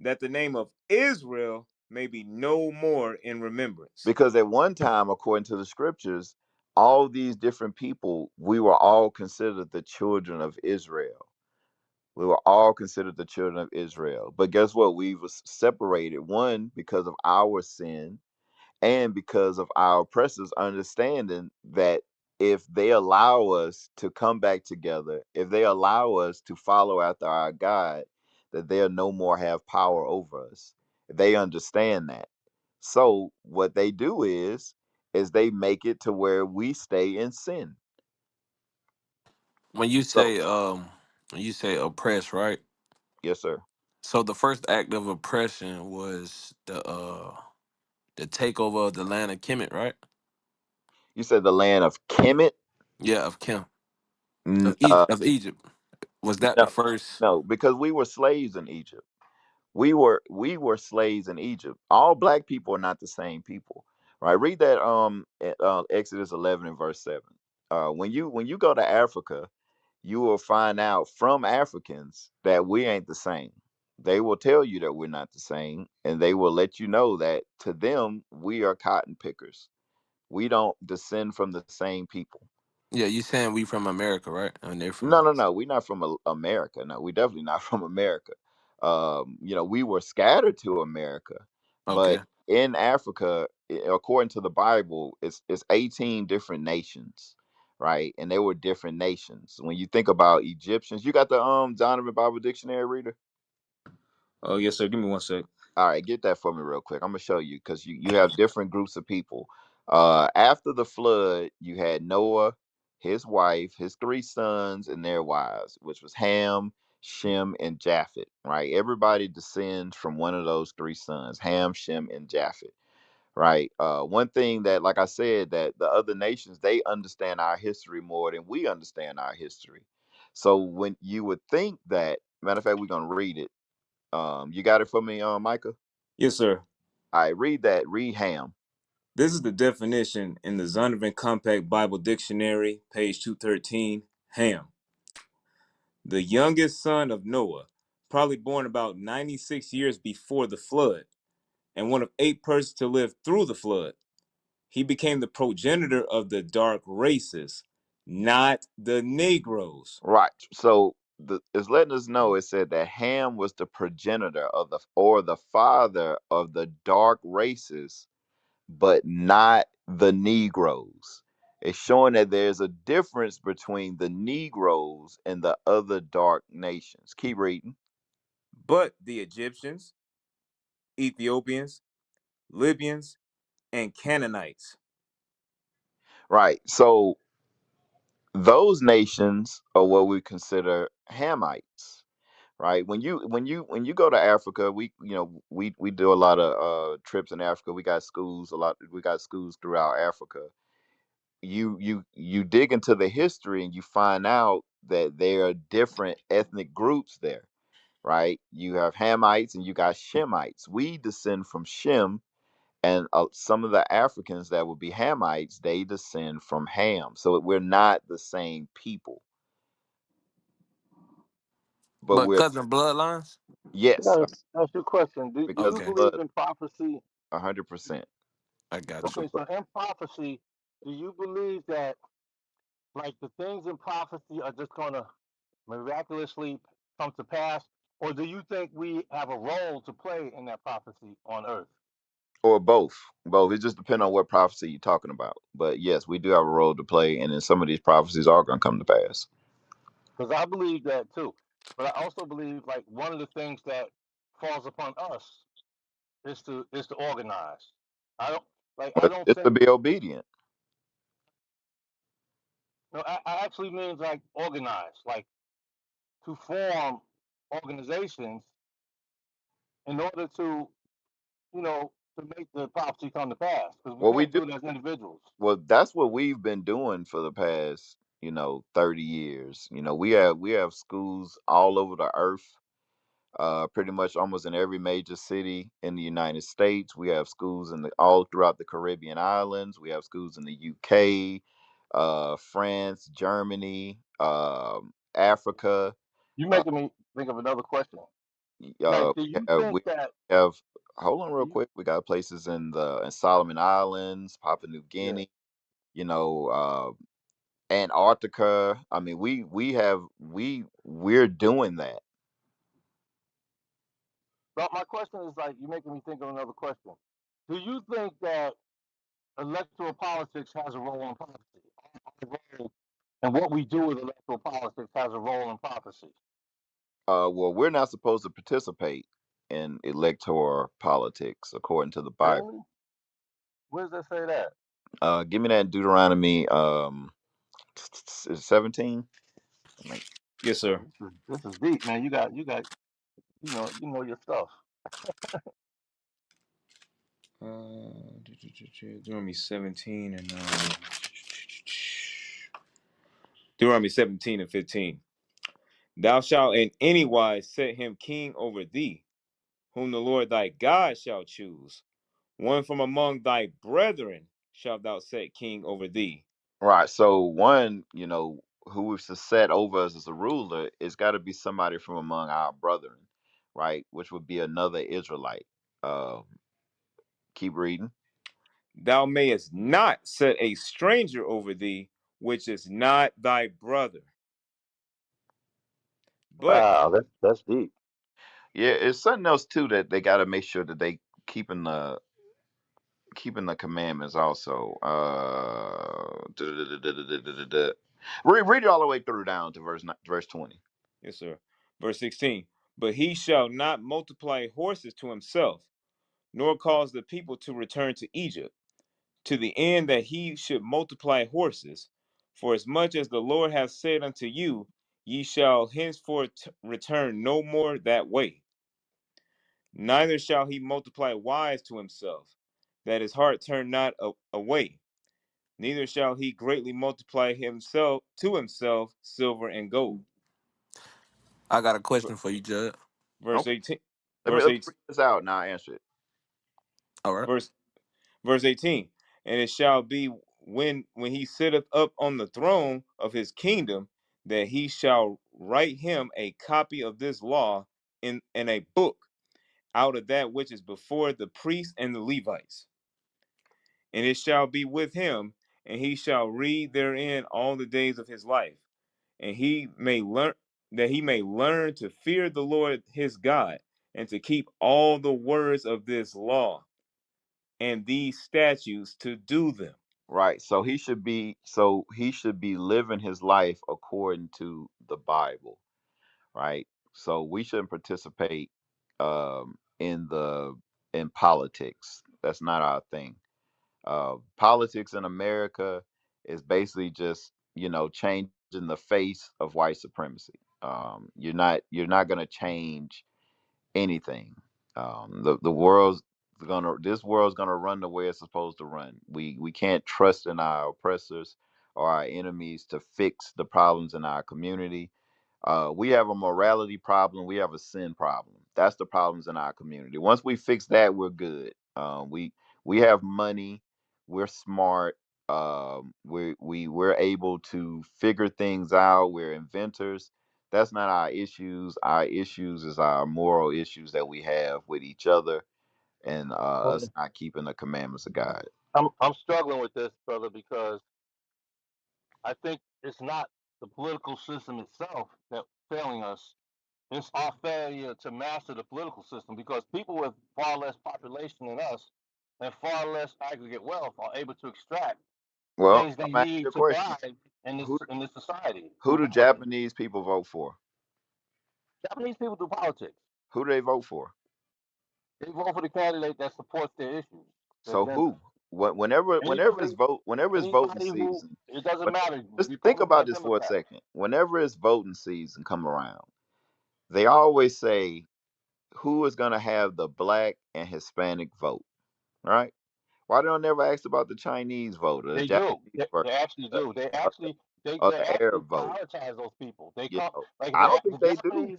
that the name of Israel may be no more in remembrance. Because at one time, according to the scriptures, all these different people, we were all considered the children of Israel. We were all considered the children of Israel. But guess what? We was separated, one, because of our sin, and because of our oppressors understanding that if they allow us to come back together, if they allow us to follow after our God, that they'll no more have power over us. They understand that. So what they do is they make it to where we stay in sin. When you So say oppress, right? yes, sir. So the first act of oppression was the takeover of the land of Kemet, right? You said the land of Kemet. Yeah, of Kim, N- of Egypt, of Egypt. Was that the no, first? no, because we were slaves in Egypt. We were slaves in Egypt. All black people are not the same people, right? Read that Exodus 11 and verse 7. When you go to Africa, you will find out from Africans that we ain't the same. They will tell you that we're not the same, and they will let you know that to them we are cotton pickers. We don't descend from the same people. Yeah, you saying we from America, right? And they're No, from. no, no. We're not from America. No, we definitely not from America. We were scattered to America, but Okay. in Africa, according to the Bible, it's 18 different nations, right? And they were different nations. When you think about Egyptians, you got the Donovan Bible Dictionary reader. Oh, yes, sir. Give me one sec. All right, get that for me real quick. I'm gonna show you because you have different groups of people. After the flood, you had Noah, his wife, his three sons, and their wives, which was Ham, Shem, and Japhet. Right? Everybody descends from one of those three sons, Ham, Shem, and Japhet. Right? One thing that, like I said, that the other nations they understand our history more than we understand our history. So when you would think that, matter of fact, we're gonna read it. You got it for me, Micah? Yes, sir. All right, read that. Read Ham. This is the definition in the Zondervan Compact Bible Dictionary, page 213. Ham, the youngest son of Noah, probably born about 96 years before the flood, and one of 8 persons to live through the flood. He became the progenitor of the dark races, not the Negroes. Right. So it's letting us know it said that Ham was the progenitor of the father of the dark races, but not the Negroes. It's showing that there's a difference between the Negroes and the other dark nations. Keep reading. But the Egyptians, Ethiopians, Libyans, and Canaanites. Right. So those nations are what we consider Hamites. Right. When you go to Africa, we do a lot of trips in Africa. We got schools throughout Africa. You dig into the history and you find out that there are different ethnic groups there, right? You have Hamites and you got Shemites. We descend from Shem, and some of the Africans that would be Hamites, they descend from Ham. So we're not the same people, but But we're, cousin bloodlines. I yes, gotta ask you a question. Do because you of Okay, believe blood, in prophecy? 100%. I got you. Okay, so in prophecy, do you believe that like the things in prophecy are just gonna miraculously come to pass, or do you think we have a role to play in that prophecy on earth? Or both. Both. It just depends on what prophecy you're talking about. But yes, we do have a role to play, and then some of these prophecies are going to come to pass. Because I believe that too. But I also believe like one of the things that falls upon us is to organize. I don't I But don't it's to think be obedient. no, I actually means like organize, like to form organizations in order to, to make the prophecy come to pass. Because we Well, we can't do. do it as individuals. Well, that's what we've been doing for the past, 30 years. We have schools all over the earth, pretty much almost in every major city in the United States. We have schools all throughout the Caribbean islands. We have schools in the UK, France, Germany, Africa. You're Uh, making me think of another question. Like, uh, do we you have, think we that have. Hold on, real do you? quick. We got places in Solomon Islands, Papua New Yeah. Guinea. You know, Antarctica. I mean, we're doing that. But my question is like you're making me think of another question. Do you think that electoral politics has a role in prophecy? Our role and what we do with electoral politics has a role in prophecy. Well, we're not supposed to participate in electoral politics according to the Bible. Really? Where does that say that? Give me that Deuteronomy 17. Like, Yes, Oh, sir. this is deep, man. You got you know your stuff. Deuteronomy 17 and Deuteronomy 17 and 15. Thou shalt in any wise set him king over thee, whom the Lord thy God shall choose. One from among thy brethren shalt thou set king over thee. right. So one, who is to set over us as a ruler, it's got to be somebody from among our brethren, right? Which would be another Israelite. Uh, keep reading. Thou mayest not set a stranger over thee, which is not thy brother. But, Wow, that's deep. Yeah, it's something else too that they got to make sure that they keeping the keeping the commandments also. Read it all the way through down to verse 20. yes, sir. Verse 16. But he shall not multiply horses to himself, nor cause the people to return to Egypt, to the end that he should multiply horses. For as much as the Lord hath said unto you, ye shall henceforth return no more that way. Neither shall he multiply wives to himself, that his heart turn not away. Neither shall he greatly multiply himself to himself silver and gold. I got a V- question for you, Jud. Verse Okay, 18. let me Verse let me 18. read this out and I'll answer it. All right. Verse Verse 18. And it shall be when he sitteth up on the throne of his kingdom, that he shall write him a copy of this law in a book out of that which is before the priests and the Levites. And it shall be with him, and he shall read therein all the days of his life, and he may learn to fear the Lord his God, and to keep all the words of this law and these statutes to do them. Right. So he should be living his life according to the Bible, right? So we shouldn't participate in politics. That's not our thing. Politics in America is basically just, changing the face of white supremacy. You're not going to change anything. The world's gonna this world's gonna run the way it's supposed to run. We can't trust in our oppressors or our enemies to fix the problems in our community. We have a morality problem. We have a sin problem. That's the problems in our community. Once we fix that, we're good. We have money. We're smart. We're able to figure things out. We're inventors. That's not our issues. Our issues is our moral issues that we have with each other, and us Well, not keeping the commandments of God. I'm struggling with this, brother, because I think it's not the political system itself that's failing us. It's our failure to master the political system because people with far less population than us and far less aggregate wealth are able to extract the Well, things I'm they asking you need a to question. thrive in Who this society who through do housing. Japanese people vote for? Japanese people do politics. Who do they vote for? They vote for the candidate that supports their issues, their So agenda. who? Whenever it's Anybody, voting anybody who season, it doesn't when, matter, just think Republican about or this for a Democrat. second. Whenever it's voting season come around, they always say who is going to have the black and Hispanic vote, right? Why don't they never ask about the Chinese vote or the They do. Japanese vote They actually or, do. or the, or They the actually Arab vote? prioritize those people. They You come know, like I don't think they do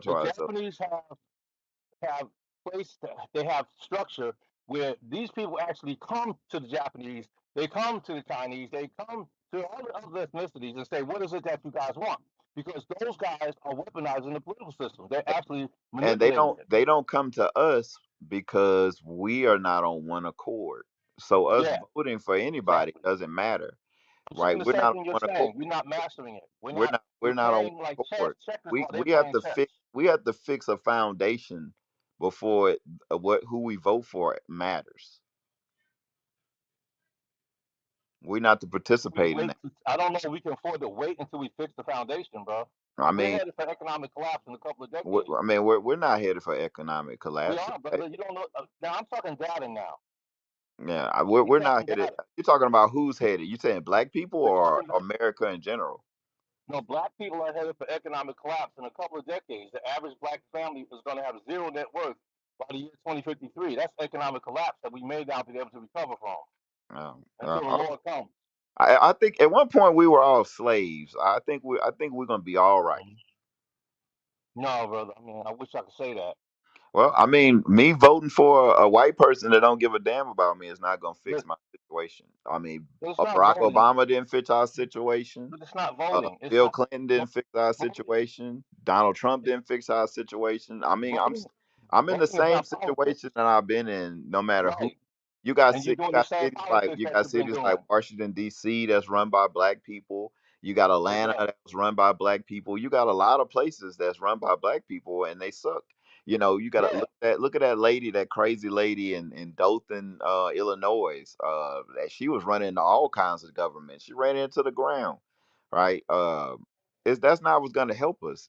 The prioritize us. Japanese have they have structure where these people actually come to the Japanese, they come to the Chinese, they come to all the other ethnicities and say, what is it that you guys want? Because those guys are weaponizing the political system. They're actually And they manipulating don't it. they don't come to us because we are not on one accord. So us Yeah, voting for anybody exactly. doesn't matter, I'm right? saying the We're same not thing on you're one accord. saying. We're not mastering it. We're We're not on playing like one chess, accord. checkers We while they're we have playing to chess. fix a foundation before who we vote for matters. We're not to We participate in wait. that. I don't know if we can afford to wait until we fix the foundation, bro. I We're mean, headed for economic collapse in a couple of decades. we're not headed for economic We collapse. are, brother. You don't know. Now I'm talking data now. Yeah, We're we're not talking headed. data. You're talking about who's headed. You saying black people We're or talking about America in general? no black people are headed for economic collapse in a couple of decades. The average black family is going to have zero net worth by the year 2053. That's economic collapse that we may not be able to recover from until the Lord comes. I think at one point we were all slaves. I think we're gonna be all right. No, brother. I mean, I wish I could say that. Well, I mean, me voting for a white person that don't give a damn about me is not gonna fix But my situation. I mean, it's not Barack voting. Obama didn't fix our situation. But it's not voting. It's Bill not Clinton didn't fix our voting. situation. Donald Trump It's didn't fix our situation. I mean, voting. I'm in the Voting is same not politics, situation that I've been in. No matter who. right? And you're You doing the got same cities like politics that you've been doing. Washington D.C. that's run by black people. You got Yes, Atlanta sir. that's run by black people. You got a lot of places that's run by black people, and they suck. You got to Yeah. look at that lady, that crazy lady in Dothan, Illinois. That she was running into all kinds of government. She ran into the ground, right? That's not what's going to help us.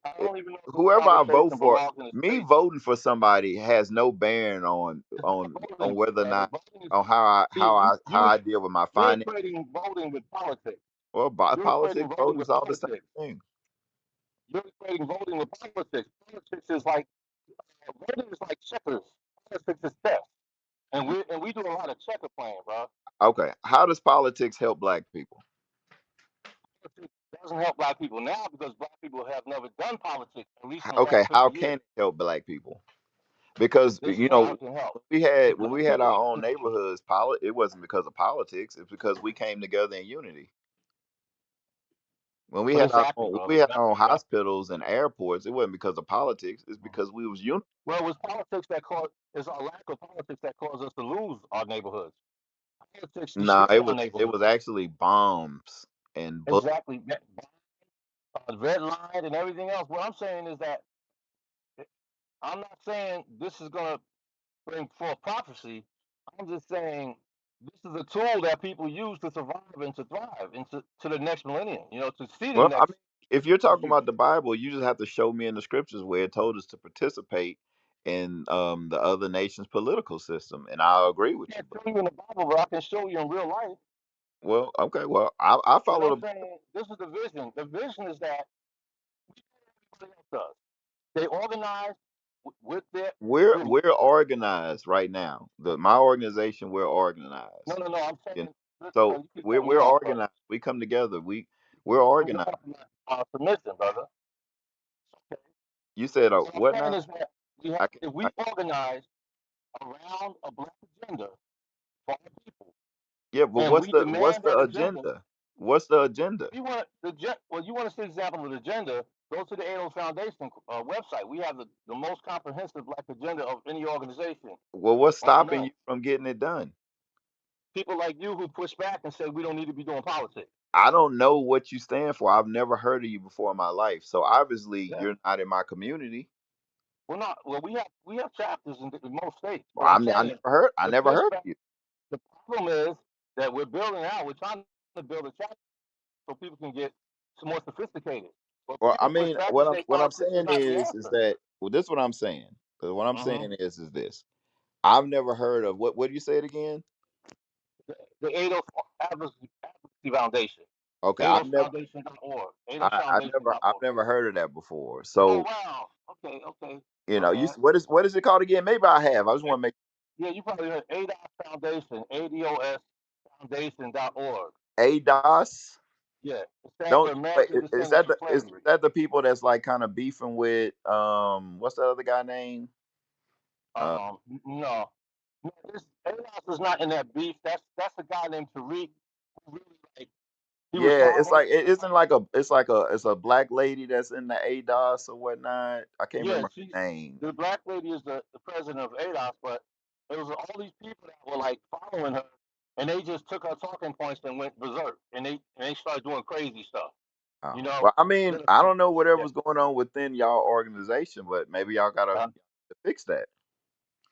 I It, don't even know if this whoever I vote conversation for, belongs in a me space. voting for somebody has no bearing on It's on not on voting, whether or man. not Voting is on see how I deal with my you're finances. equating voting with politics. Well, You're equating politics, voting voting is with all the same politics. thing. You're equating voting with politics. Politics is like voting is like checkers. Politics is chess. And we do a lot of checker playing, bro. Okay, how does politics help black people? Politics doesn't help black people now because black people have never done politics, at least in the Okay, last how 50 can years. it help black people? Because This is how it can help. If when we black had people our own neighborhoods, it wasn't because of politics. It's because we came together in unity. but exactly, When brother. we had our own Exactly. hospitals and airports, it wasn't because of politics. It's because we was unity. Well, it was politics that caused, it's our lack of politics that caused us to lose our neighborhoods. Politics No, destroyed our it was neighborhoods. actually bombs and bullets. Exactly. Red line and everything else. What I'm saying is that I'm not saying this is going to bring forth prophecy. I'm just saying this is a tool that people use to survive and to thrive into to the next millennium, to see the Well, I next mean, if you're talking future. about the Bible, you just have to show me in the scriptures where it told us to participate in the other nation's political system, and I agree I with you. can't But show you in the Bible, but I can show you in real life. well, okay, well, I But follow I'm the saying this is the vision. The vision is that everybody else does. They organize with their group. we're organized right now. My organization, we're No, organized. no, no. I'm And saying, listen, so brother, you keep cutting me we're off, brother. organized. We come together. You We're keep cutting me organized. off in my submission, brother. Okay. You said What I'm what saying now? is that I can if we organize around a black agenda for our people, Yeah, but and we what's demand the that agenda, agenda? What's the agenda? we want well, you want to see example of the agenda? Go to the ADOS Foundation website. We have the most comprehensive black agenda of any organization Well, what's on the stopping net. you from getting it done? People like you who push back and say we don't need to be doing politics. I don't know what you stand for. I've never heard of you before in my life. So obviously Yeah. you're not in my community. We're not. Well, we have chapters in most states, Well, but I'm I saying the never heard of pushback. you. The problem is that we're building out. We're trying to build a chapter so people can get some more sophisticated. But Well, I people push mean, back and say what I'm politics is saying not the is answer. that well, this is what I'm saying. What I'm Hmm. saying is this. I've never heard of what do you say it again? The ADOS Advocacy Foundation, Okay, ADOSFoundation.org, I've ADOSFoundation.org. never heard of that before. Oh So, wow. Okay, okay. you My know, bad. what is it called again? Maybe I have. I just want to make Yeah, you probably heard ADOS Foundation, ADOSFoundation.org. ADOS. Yeah, it stands for Don't wait, American Descendants of is Slavery. that the people that's like kind of beefing with what's the other guy name? Uh No, no, this ADOS is not in that beef. That's a guy named Tariq who really like he was yeah, it's following. like it's a black lady that's in the ADOS or whatnot. I can't Yeah, remember her name. the black lady is the president of ADOS, but it was all these people that were like following her, and they just took her talking points and went berserk, and they started doing crazy stuff. You Oh. know, Well, I mean, instead of I saying, don't know yeah, whatever's going on within y'all organization, but maybe y'all gotta uh, fix that.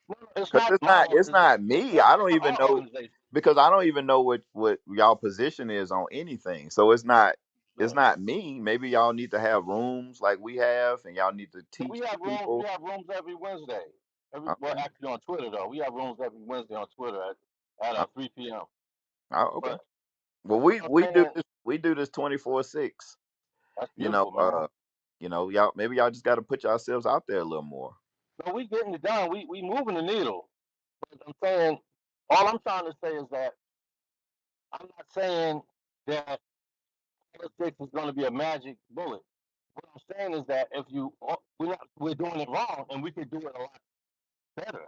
no, no, it's Cause not my it's organization. not me. I don't It's not even our know organization. because I don't even know what y'all position is on anything. So it's Right. not me. Maybe y'all need to have rooms like we have, and y'all need to But teach the people. we have rooms every Wednesday. Well, Okay. actually on Twitter though, we have rooms every Wednesday on Twitter at Oh, 3 p.m. okay. But Well, what I'm saying, we do this 24/6. that's You know, beautiful, man. y'all maybe y'all just got to put yourselves out there a little more. So we getting it done. We moving the needle. But I'm saying, all I'm trying to say is that I'm not saying that politics is going to be a magic bullet. What I'm saying is that if you we're doing it wrong, and we could do it a lot better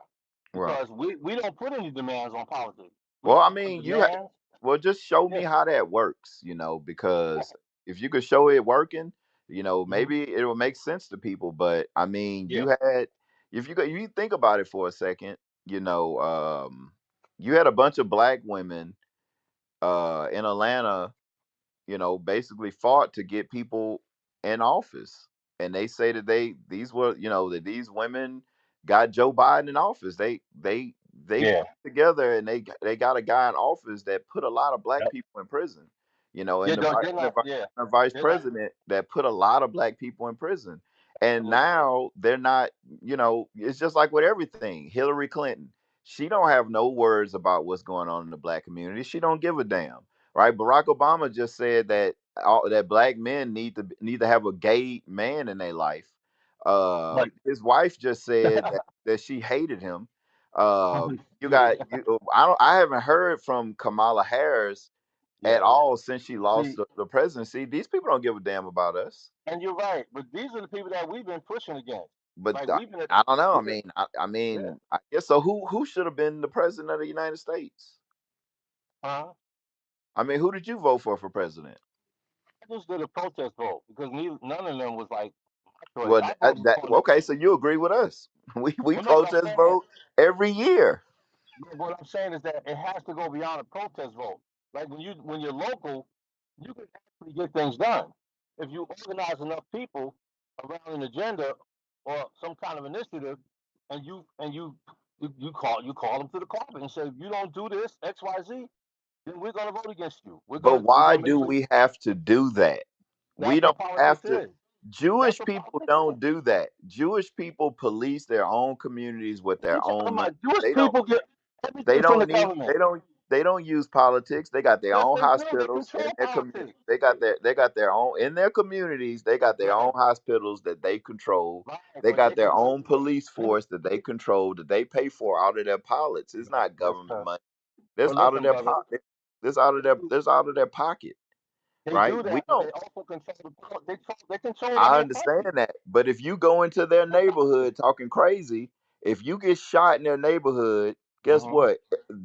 Right. because we don't put any demands on politics. We Well, don't I put mean, demands. well, just show Yeah, me how that works, because if you could show it working, hmm maybe it will make sense to people. But I mean, yeah, if you think about it for a second, you had a bunch of black women in Atlanta, basically fought to get people in office. And they say that that these women got Joe Biden in office. They yeah. put together and they got a guy in office that put a lot of black Yep. people in prison. Yeah, And they're not. Yeah, the vice they're not. president that put a lot of black people in prison. And Absolutely. now they're not, it's just like with everything. Hillary Clinton, she don't have no words about what's going on in the black community. She don't give a damn, right? Barack Obama just said that that black men need to have a gay man in their life. But His wife just said that she hated him. You yeah. got you. I haven't heard from Kamala Harris at Yeah. all since she lost See, the presidency. These people don't give a damn about us. and you're right, but these are the people that we've been pushing against. But Like we've been, I don't know. we've been, yeah. I guess so. Who should have been the president of the United States? Huh? I mean, who did you vote for president? I just did a protest vote because none of them was like my choice. Well, I voted for the. okay, so you agree with us? We Well, no, what I'm protest saying, vote every year. what I'm saying is that it has to go beyond a protest vote. Like when you're local, you can actually get things done. If you organize enough people around an agenda or some kind of initiative, and you call them to the carpet and say, if you don't do this X Y Z, then we're gonna vote against you. But We're why gonna make do sure we have to do that? We that's what don't have politics to. is. That's Jewish what people politics don't is. do that. Jewish people police their own communities with What are their you talking own money. about? Jewish They don't people get they everything from don't the need government. they don't use politics. They got their Yes, own they do. They hospitals in control their community. politics. They got their own in their communities. They got their Right. own hospitals that they control. Right. They But got they their control. own police Listen, force that they control that they pay for out of their polics. It's not yes, government sir. money. That's But out of listen, their brother, pocket. That's out of they their do, that's out of their pocket, they right? do We that, but don't. they also control they control the I whole understand country. that. But if you go into their neighborhood talking crazy, if you get shot in their neighborhood, guess Mm-hmm. what?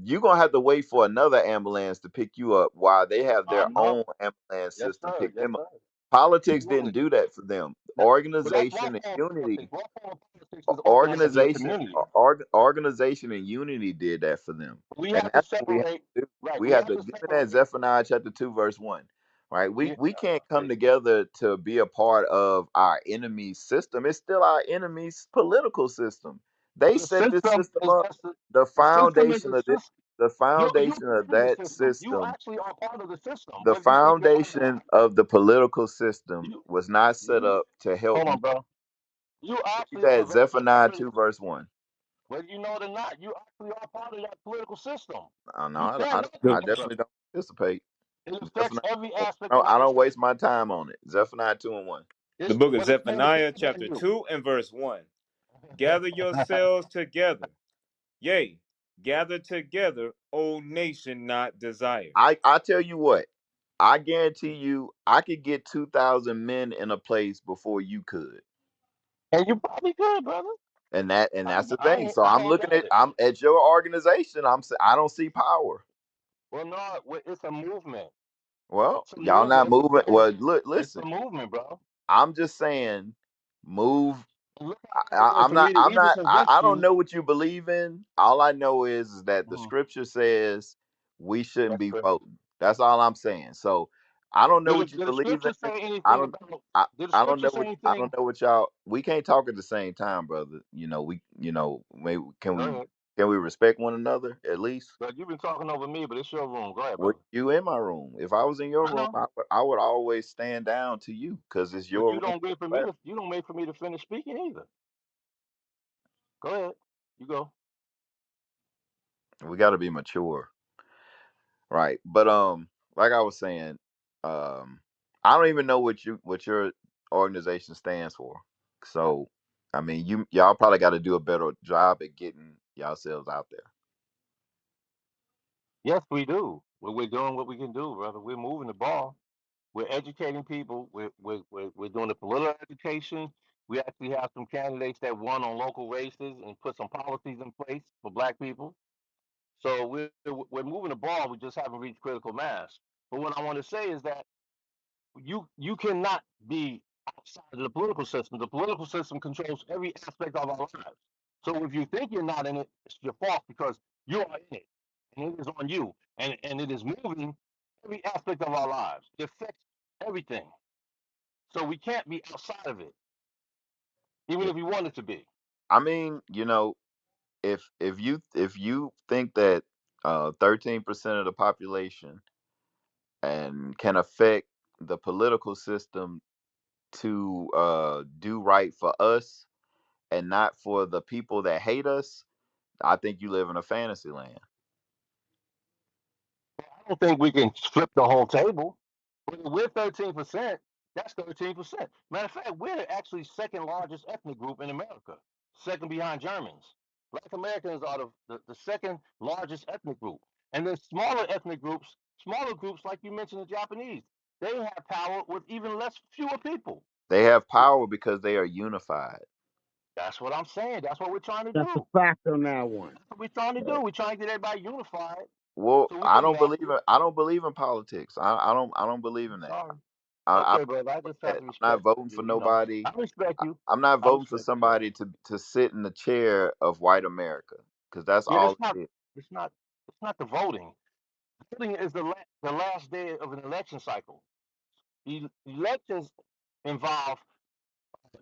You're gonna have to wait for another ambulance to pick you up while they have I their know. own ambulance Yes, system sir. pick Yes, them up. sir. Politics You're didn't right. do that for them. That, well, that's one Organization and form of unity politics. One form of politics is organizing your community. organization and unity did that for them, We and have to that's what we have separate. to do. Right. We We have have to to give it that separate. Zephaniah chapter 2 verse 1, right? We, We can't come together to be a part of our enemy's system. It's still our enemy's political system. They the set this system system is up. just The the system is foundation the of this, system. the You're foundation of part of the that system. You system, actually are part of the system, the whether you think you are or not. foundation of the political system You, was not set you, up to help hold you. on, bro. You Read actually are that very Zephaniah part of 2 it, verse 1. whether you know it or not. You actually are part of that political system. No, You can't help it, The I my brother. definitely don't participate. It affects Zephaniah, every aspect no, of our I don't life. waste my time on it. Zephaniah 2 and 1. the It's book of what it's saying is Zephaniah, affecting chapter you. 2 and verse 1. Gather yourselves together. Yea, gather together, O nation not desired. I tell you what, I guarantee you, I could get 2,000 men in a place before you could, And you probably could, brother. and that's the thing. So I I'm ain't looking doubt at it. I'm at your organization. I don't see power. Well, no, it's a movement. Well, It's a y'all not movement. It's moving. a movement. Well, look, It's listen. a movement, bro. I'm just saying, move. And look how hard it is I'm for not. me to I'm even not. convince I don't you. know what you believe in. All I know is that the Mhm. scripture says we shouldn't That's be correct. voting. That's all I'm saying. So I don't know what you Did the believe scripture in. say I anything don't. about? Did the I don't scripture know say what I anything? don't know what y'all. We can't talk at the same time, brother. Maybe Go ahead. can we respect one another at least? But you've been talking over me, but it's your room. Go ahead, Well, brother. you in my room. If I was in your I room, know. I would always stand down to you because it's But your you room. don't wait for me to. You don't wait for me to finish speaking either. Go ahead. You go. We got to be mature. Right. But like I was saying, um I don't even know what your organization stands for. So I mean y'all probably got to do a better job at getting yourselves out there. Yes, we do. We're doing what we can do, brother. We're moving the ball. We're educating people. We're doing the political education. We actually have some candidates that won on local races and put some policies in place for black people. So we're moving the ball. We just haven't reached critical mass. But what I want to say is that you cannot be outside of the political system. The political system controls every aspect of our lives. So if you think you're not in it, it's your fault because you are in it, and it is on you, and it is moving every aspect of our lives. It affects everything. So we can't be outside of it, even Yeah. if we wanted to be. I mean, if you think that 13% of the population and can affect the political system to do right for us and not for the people that hate us, I think you live in a fantasy land. I don't think we can flip the whole table. But if we're 13%, that's 13%. Matter of fact, we're actually second largest ethnic group in America, second behind Germans. Black Americans are the second largest ethnic group. And then smaller groups like you mentioned, the Japanese, they have power with even less, fewer people. They have power because they are unified. That's what I'm saying. That's what we're trying to That's a do. fact on that one. That's what we're trying to Right. do. We're trying to get everybody unified Well, so we can match it. I don't believe in politics. I don't believe I'm in that. sorry. I Okay, brother. I just have to I'm not respect voting for you. You know, nobody. I respect you. I'm not I voting for respect you, brother. somebody to sit in the chair of white America because that's Yeah, all that's it not. is. It's not. It's not the voting. Voting is the last day of an election cycle. Elections involve.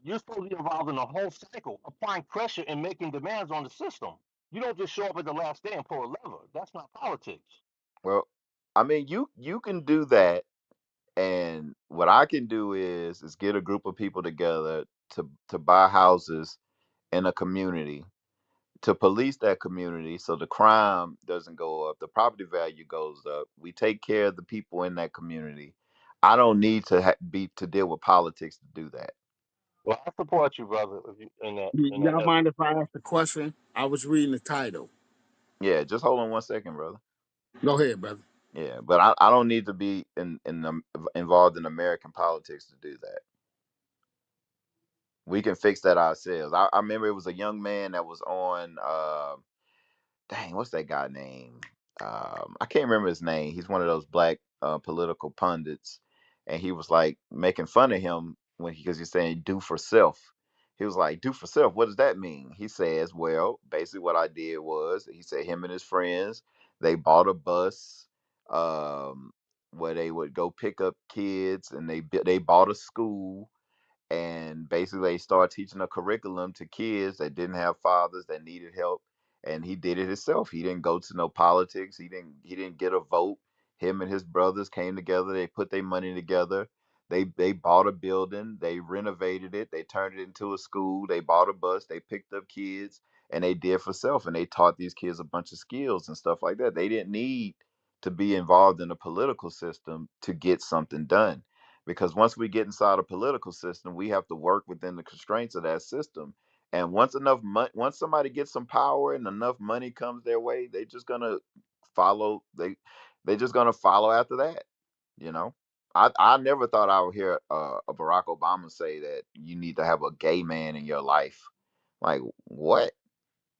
You're supposed to be involved in the whole cycle, applying pressure and making demands on the system. You don't just show up at the last day and pull a lever. That's not politics. Well, I mean you can do that And what I can do is get a group of people together to buy houses in a community, to police that community so the crime doesn't go up, the property value goes up. We take care of the people in that community. I don't need to be to deal with politics to do that. Well, I support you, brother, if you, in that Y'all effort. mind if I ask the question? I was reading the title. Yeah, just hold on one second, brother. Go ahead, brother. Yeah, but I don't need to be involved in American politics to do that. We can fix that ourselves. I remember it was a young man that was on dang, what's that guy name? I can't remember his name. He's one of those black political pundits, and he was like making fun of him when because he's saying "do for self." He was like, "Do for self." What does that mean? He says, "Well, basically, what I did was," he said, him and his friends they bought a bus, um, where they would go pick up kids, and they bought a school, and basically they started teaching a curriculum to kids that didn't have fathers that needed help, and he did it himself. He didn't go to no politics. He didn't get a vote. Him and his brothers came together. They put their money together. They bought a building. They renovated it. They turned it into a school. They bought a bus. They picked up kids, and they did for self, and they taught these kids a bunch of skills and stuff like that. They didn't need to be involved in the political system to get something done, because once we get inside a political system, we have to work within the constraints of that system. And once enough money, once somebody gets some power and enough money comes their way, they just gonna follow. They just gonna follow after that. You know, I never thought I would hear a Barack Obama say that you need to have a gay man in your life. Like what?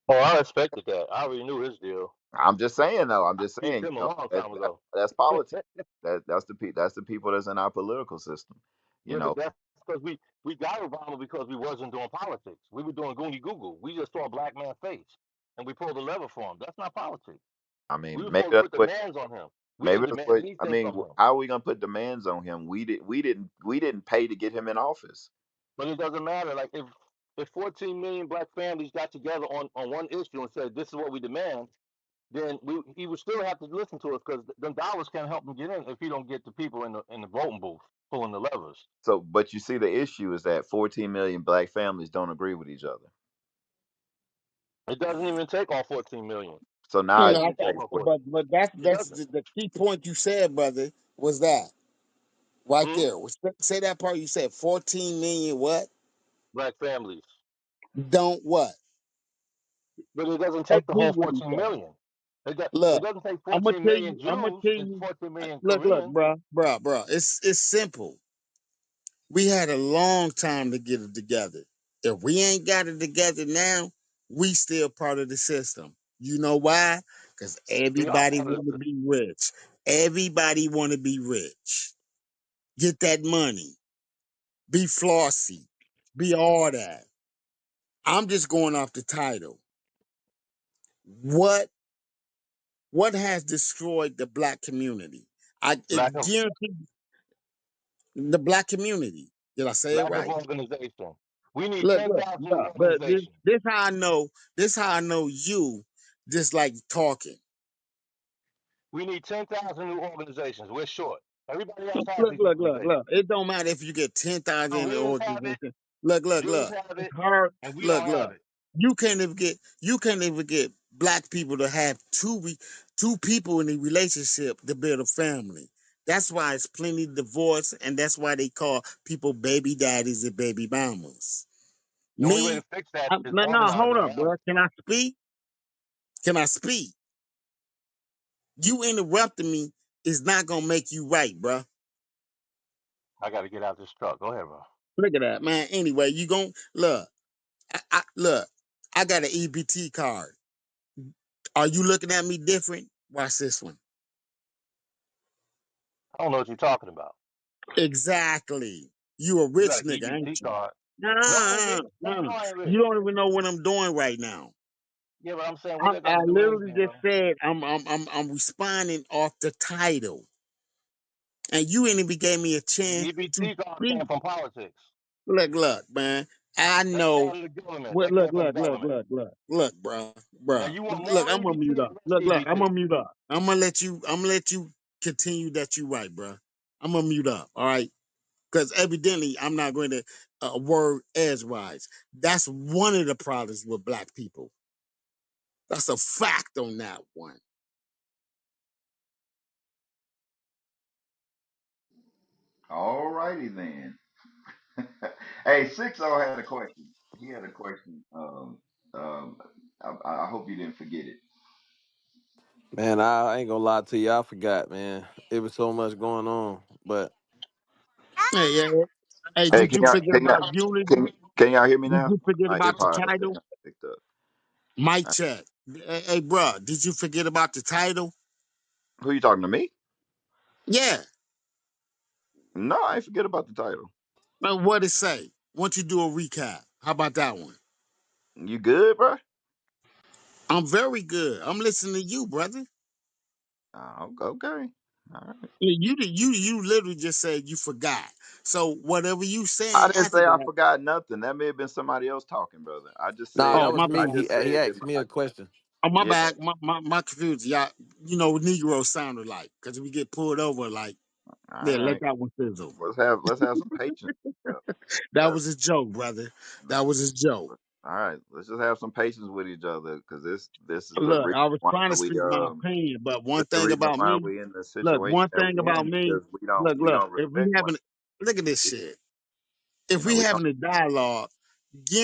Oh, I expected that. I already knew his deal. I'm just saying though. I'm I just peeped saying. him a long That, time ago. that's politics. That's the people that's in our political system. You Yeah, but know, that's because we got Obama because we wasn't doing politics. We were doing goony goo goo. We just saw a black man's face and we pulled the lever for him. That's not politics. I We mean, were maybe supposed to that's put what demands on him. We maybe didn't that's demand what I anything mean. from him. How are we gonna put demands on him? We didn't pay to get him in office. But it doesn't matter. Like if 14 million black families got together on one issue and said this is what we demand, then he would still have to listen to us because the dollars can't help him get in if he don't get the people in the voting booth pulling the levers. So, but you see, the issue is that 14 million black families don't agree with each other. It doesn't even take all 14 million. So It now doesn't it's Yeah, even take all 4. but that's It that's doesn't. the key point you said, brother. Was that right Hmm? there? Say that part you said. 14 million. What? Black families. Don't what? But it doesn't take the whole Agree with each 14 other. million. It Look, doesn't take I'm gonna 14 tell million you. I'm gonna Jews tell and you. 14 million Look, Koreans. bruh. It's simple. We had a long time to get it together. If we ain't got it together now, we still part of the system. You know why? Because We are everybody part of want to the be rich. Everybody want to be rich. Get that money. Be flossy. Be all that. I'm just going off the title. What what has destroyed the black community? I lack of guarantee the black community. Did I say it lack of right? organization. We need Look, 10,000 new but organizations. this how I know. This how I know you just like talking. We need 10,000 new organizations. We're short. Everybody else has these Look. organizations. It don't matter if you get 10,000 in the Koreans have it, organization. Jews Look. have It's it, hard. and we don't have Look. it. You can't even get black people to have two people in a relationship to build a family. That's why it's plenty divorce, and that's why they call people baby daddies and baby mamas. The only way to Me, fix that is no, hold organizing up, around bro. it. Can I speak? Can I speak? You interrupting me is not gonna make you right, bro. I got to get out this truck. Go ahead, bro. Look at that, man. Anyway, you gon' look. Look. I got an EBT card. Are you looking at me different? Watch this one. I don't know what you're talking about. Exactly. You a You got rich an nigga, ain't EBT you? card. No, I ain't Nah, rich. Tell me nah. I ain't rich. You don't even know what I'm doing right now. Yeah, but I'm saying what that got I to do with literally anything, just bro? said I'm responding off the title, and you ain't even gave me a The chance to EBT card speak. came from politics. Man. I That came know. out of the government. What? That came from the government. Bro. Now you want Look, more I'm gonna EBT? mute up. Less I'm EBT. gonna mute up. I'm gonna let you continue that you right, bro. I'm gonna mute up. All right, because evidently I'm not going to word edgewise. That's one of the problems with black people. That's a fact on that one. All righty then. Hey, Six O had a question. He had a question. Um, I hope you didn't forget it. Man, I ain't gonna lie to you. I forgot, man. It was so much going on, but Hey, yeah. Hey, Hey, did you forget about unity? can y'all hear me Did now? you forget It about the probably title? picked up. Mic Uh, check. Hey, bro, did you forget about the title? Who you talking to me? Yeah. No, I ain't forget about the title. Now, what it say? Why don't you do a recap? How about that one? You good, bro? I'm very good. I'm listening to you, brother. Okay. All right. You literally just said you forgot. So whatever you I saying didn't after say I that, forgot nothing. That may have been somebody else talking, brother. I just nah, said that oh was my I me. bad. He just he said that asked me a question. Oh my yeah. bad. My confusion. Y'all, you know what Negro sounded like. Cause we get pulled over like, All yeah, let right. that one sizzle. Let's have some patience. That That's was a joke, brother. That was a joke. all right. Let's just have some patience with each other because this is the Look, reason I was why trying to we speak my opinion, but one this the thing reason about why me, we in the look, situation one that thing we about in me, because we don't look, we look, don't if we respect one having, look at this another. shit. You If know we we don't. having a dialogue,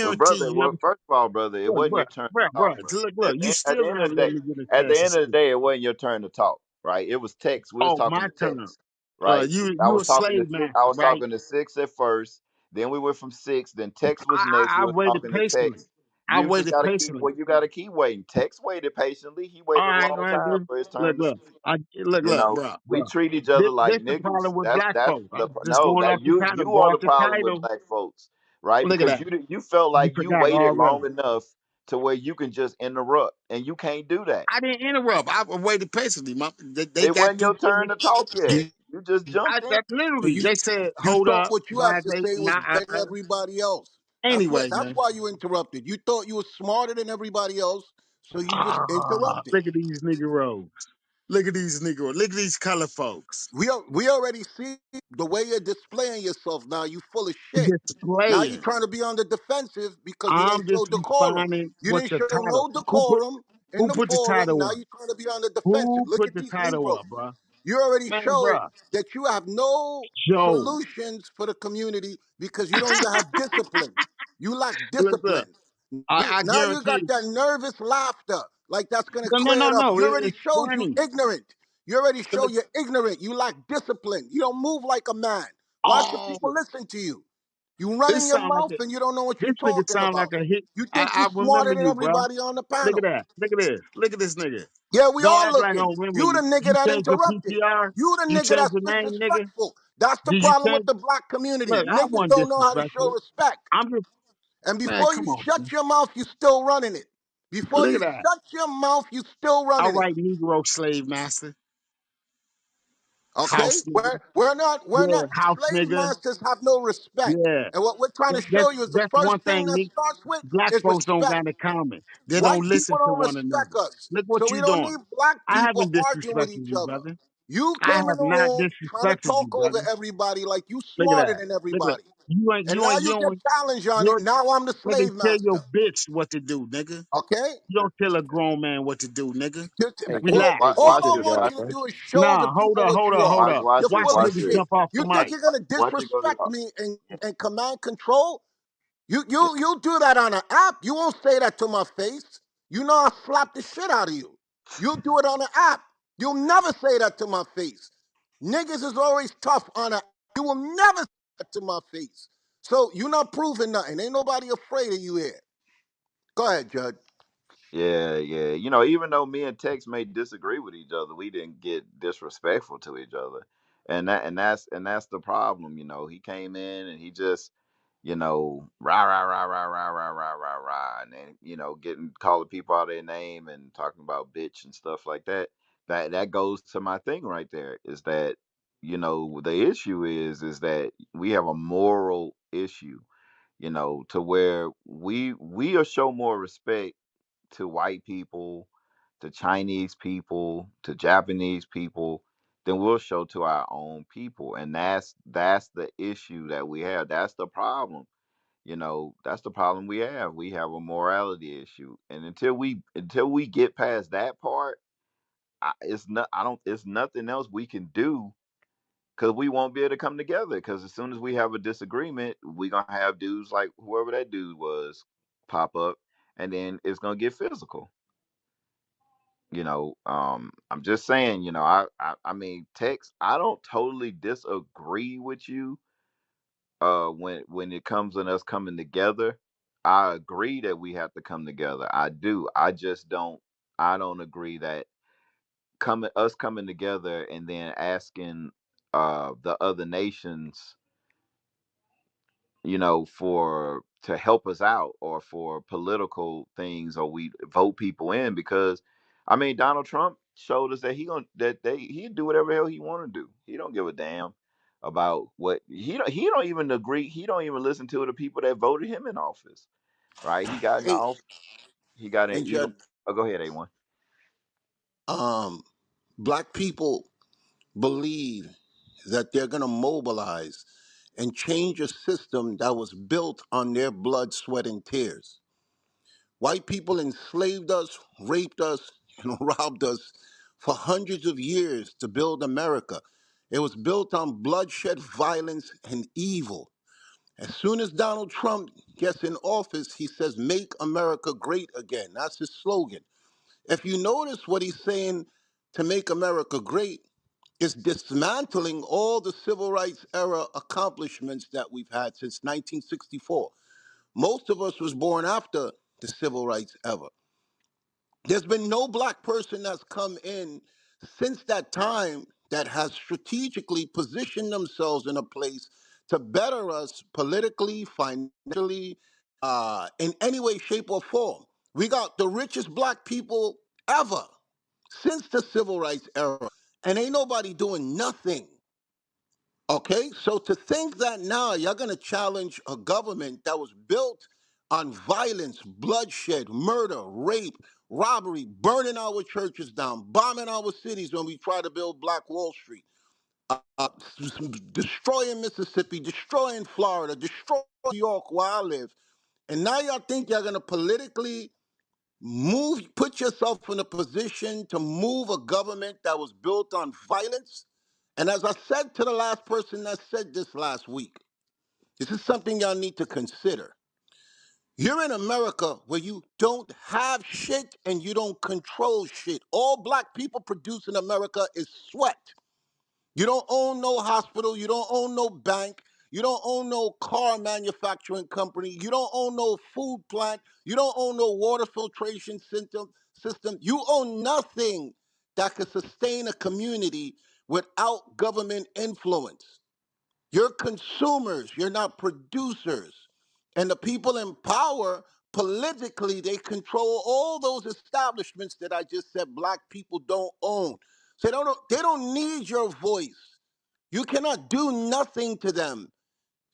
Well, guarantee brother. you Well, ever, first of all, brother, it look, wasn't bro, your turn bro, to bro, talk, brother. look, you At still the end not of the day, letting me get a at the chance to end of the speak. day, it wasn't your turn to talk, right? It was text. We was Oh, talking my to turn. text, right? I You a was talking to slave six. I master, was right? talking to six at first. Then we went from six. Then text was next. I We was waited talking to patiently. text. I You just waited gotta keep. patiently. Well, you gotta keep waiting. Text waited patiently. He All waited a right, long all right, time dude. for his Look, turn to look, speak. look, You look, know, bro, we bro. treat each other like This the niggas. problem with black That's folks. the I'm just no. going off That the you title. you Go are off the the problem with title. black folks, right? Look at Because that. you felt You like you forgot waited long already. enough to where you can just interrupt, and you can't do that. I didn't interrupt. I waited patiently. They It got wasn't through your quick. turn to talk yet. You, You just jumped in. That so literally, they said, you "Hold thought up, what you had guys." to say was better than everybody else. Anyway, That's man. why you interrupted. You thought you were smarter than everybody else, so you just interrupted. Look at these Negroes. Look at these Negroes. Look at these color folks. We already see the way you're displaying yourself now. You full of shit. Now you're Displaying. trying to be on the defensive because you I'm don't just show decorum. responding You what didn't the show title. no decorum in Who the put the forum. title Now up? you're trying to be on the defensive. Who Look put at the these title Negroes. up, bro? You already Man, showed bro. that you have no Joe. solutions for the community because you don't even have discipline. You lack Look. discipline. I Now you guarantee got you. that nervous laughter, like that's gonna No, no, clear no, it up. no. You already It's showed you funny. ignorant. You already show Look, you're ignorant. You lack discipline. You don't move like a man. Why should oh, people listen to you? You running this your sound like mouth and you don't know what you're this nigga talking sound like about. a hit. You think you're I smarter remember than you, bro. everybody on the Look at panel. that. Look at this. Look at this nigga. Yeah, we Don't all act like I looking. don't remember You the you. nigga You that changed your interrupted. PTR. You the You nigga changed that's your name, nigga. disrespectful. That's the Did you problem with change? the black community. Look, I Niggas wasn't don't know how to show disrespectful. respect. I'm just, And man, before come you on, shut man. your mouth, you still running it. Before Look you at that. shut your mouth, you still All running it. right, Negro slave master. Okay? House nigga. We're Yeah, not house slave nigga. masters have no respect. Yeah. And what we're trying to show you is the That's first one thing thing, that Nick. starts with Black is folks don't respect. got in common. They don't White people listen to don't one another. respect us. Look what So we you don't doing. need black I people haven't arguing with disrespected each you, other. brother. You I came in have the not room trying to disrespected you, talk over brother. everybody like you Look at smarter that. than Look at everybody. you ain't And you now ain't you you get ain't challenged on it. you're Now I'm the nigga slave tell your master. bitch what to do, nigga. Okay? You don't tell a grown man what to do, nigga. Hey, All, Relax. hey, all check Watch this, I this. want y'all, you Watch to this. bro. do is show the Nah, people what you are. hold Watch up. watch You're this. Watch full of Watch niggas this. shit. jump off the You think mic. you're gonna Watch it go disrespect to. me and command control? You do that on an app. You won't say that to my face. You know I'll slap the shit out of you. You do it on an app. You'll never say that to my face. Niggas is always tough on an app. You will never say that to my face. So you're not proving nothing. Ain't nobody afraid of you here. Go ahead, Judge. Yeah, yeah. You know, even though me and Tex may disagree with each other, we didn't get disrespectful to each other. And that's the problem, you know. He came in and he just, rah rah rah rah rah rah rah rah rah and then, getting calling people out their name and talking about bitch and stuff like that. That goes to my thing right there is that, the issue is that we have a moral issue, to where we'll show more respect to white people, to Chinese people, to Japanese people then we'll show to our own people. And that's the issue that we have. That's the problem. That's the problem we have. We have a morality issue. And until we get past that part, it's not I don't it's nothing else we can do, because we won't be able to come together. Because as soon as we have a disagreement, we're gonna have dudes like whoever that dude was pop up, and then it's gonna get physical. I'm just saying, I mean, Tex, I don't totally disagree with you when it comes on us coming together. I agree that we have to come together. I do. I don't agree that coming together and then asking the other nations, for to help us out, or for political things, or we vote people in. Because I mean, Donald Trump showed us that he'd do whatever the hell he want to do. He don't give a damn about what he don't even agree. He don't even listen to the people that voted him in office. Right? He got in Hey, off. He got in and even. Jed, Oh, go ahead, A1. um, black people believe that they're going to mobilize and change a system that was built on their blood, sweat, and tears. White people enslaved us, raped us, and robbed us for hundreds of years to build America. It was built on bloodshed, violence, and evil. As soon as Donald Trump gets in office, he says, "Make America great again." That's his slogan. If you notice what he's saying to make America great, is dismantling all the civil rights era accomplishments that we've had since 1964. Most of us was born after the civil rights era. There's been no black person that's come in since that time that has strategically positioned themselves in a place to better us politically, financially, in any way, shape, or form. We got the richest black people ever since the civil rights era, and ain't nobody doing nothing. Okay, so to think that now you're going to challenge a government that was built on violence, bloodshed, murder, rape, robbery, burning our churches down, bombing our cities when we try to build Black Wall Street, destroying Mississippi, destroying Florida, destroying New York where I live, and now y'all think you're going to politically put yourself in a position to move a government that was built on violence? And as I said to the last person that said this last week, this is something y'all need to consider. You're in America where you don't have shit and you don't control shit. All black people produce in America is sweat. You don't own no hospital. You don't own no bank. You don't own no car manufacturing company. You don't own no food plant. You don't own no water filtration system. You own nothing that could sustain a community without government influence. You're consumers. You're not producers. And the people in power, politically, they control all those establishments that I just said black people don't own. So they don't need your voice. You cannot do nothing to them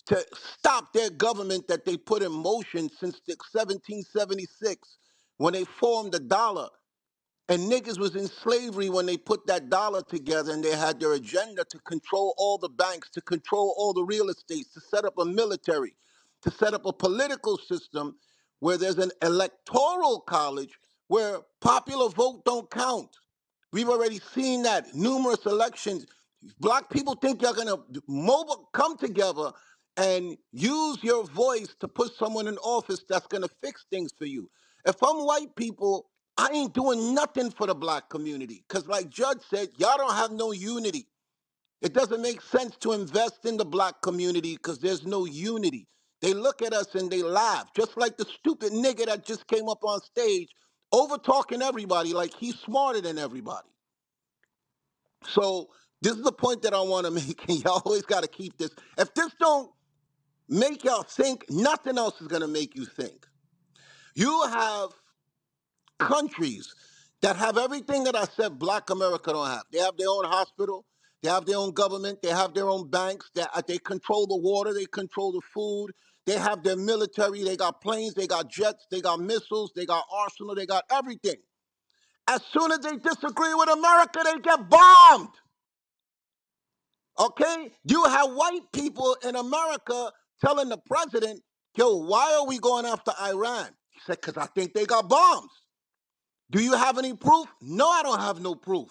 to stop their government that they put in motion since the 1776 when they formed the dollar. And niggas was in slavery when they put that dollar together, and they had their agenda to control all the banks, to control all the real estates, to set up a military, to set up a political system where there's an electoral college where popular vote don't count. We've already seen that numerous elections. Black people think you're gonna come together and use your voice to put someone in office that's gonna fix things for you. If I'm white people, I ain't doing nothing for the black community. Cause like Judge said, y'all don't have no unity. It doesn't make sense to invest in the black community because there's no unity. They look at us and they laugh, just like the stupid nigga that just came up on stage over talking everybody like he's smarter than everybody. So this is the point that I want to make, and y'all always got to keep this. If this don't make y'all think, nothing else is going to make you think. You have countries that have everything that I said black America don't have. They have their own hospital. They have their own government. They have their own banks. They control the water. They control the food. They have their military. They got planes. They got jets. They got missiles. They got arsenal. They got everything. As soon as they disagree with America, they get bombed. Okay? You have white people in America telling the president, yo, why are we going after Iran? He said, because I think they got bombs. Do you have any proof? No, I don't have no proof.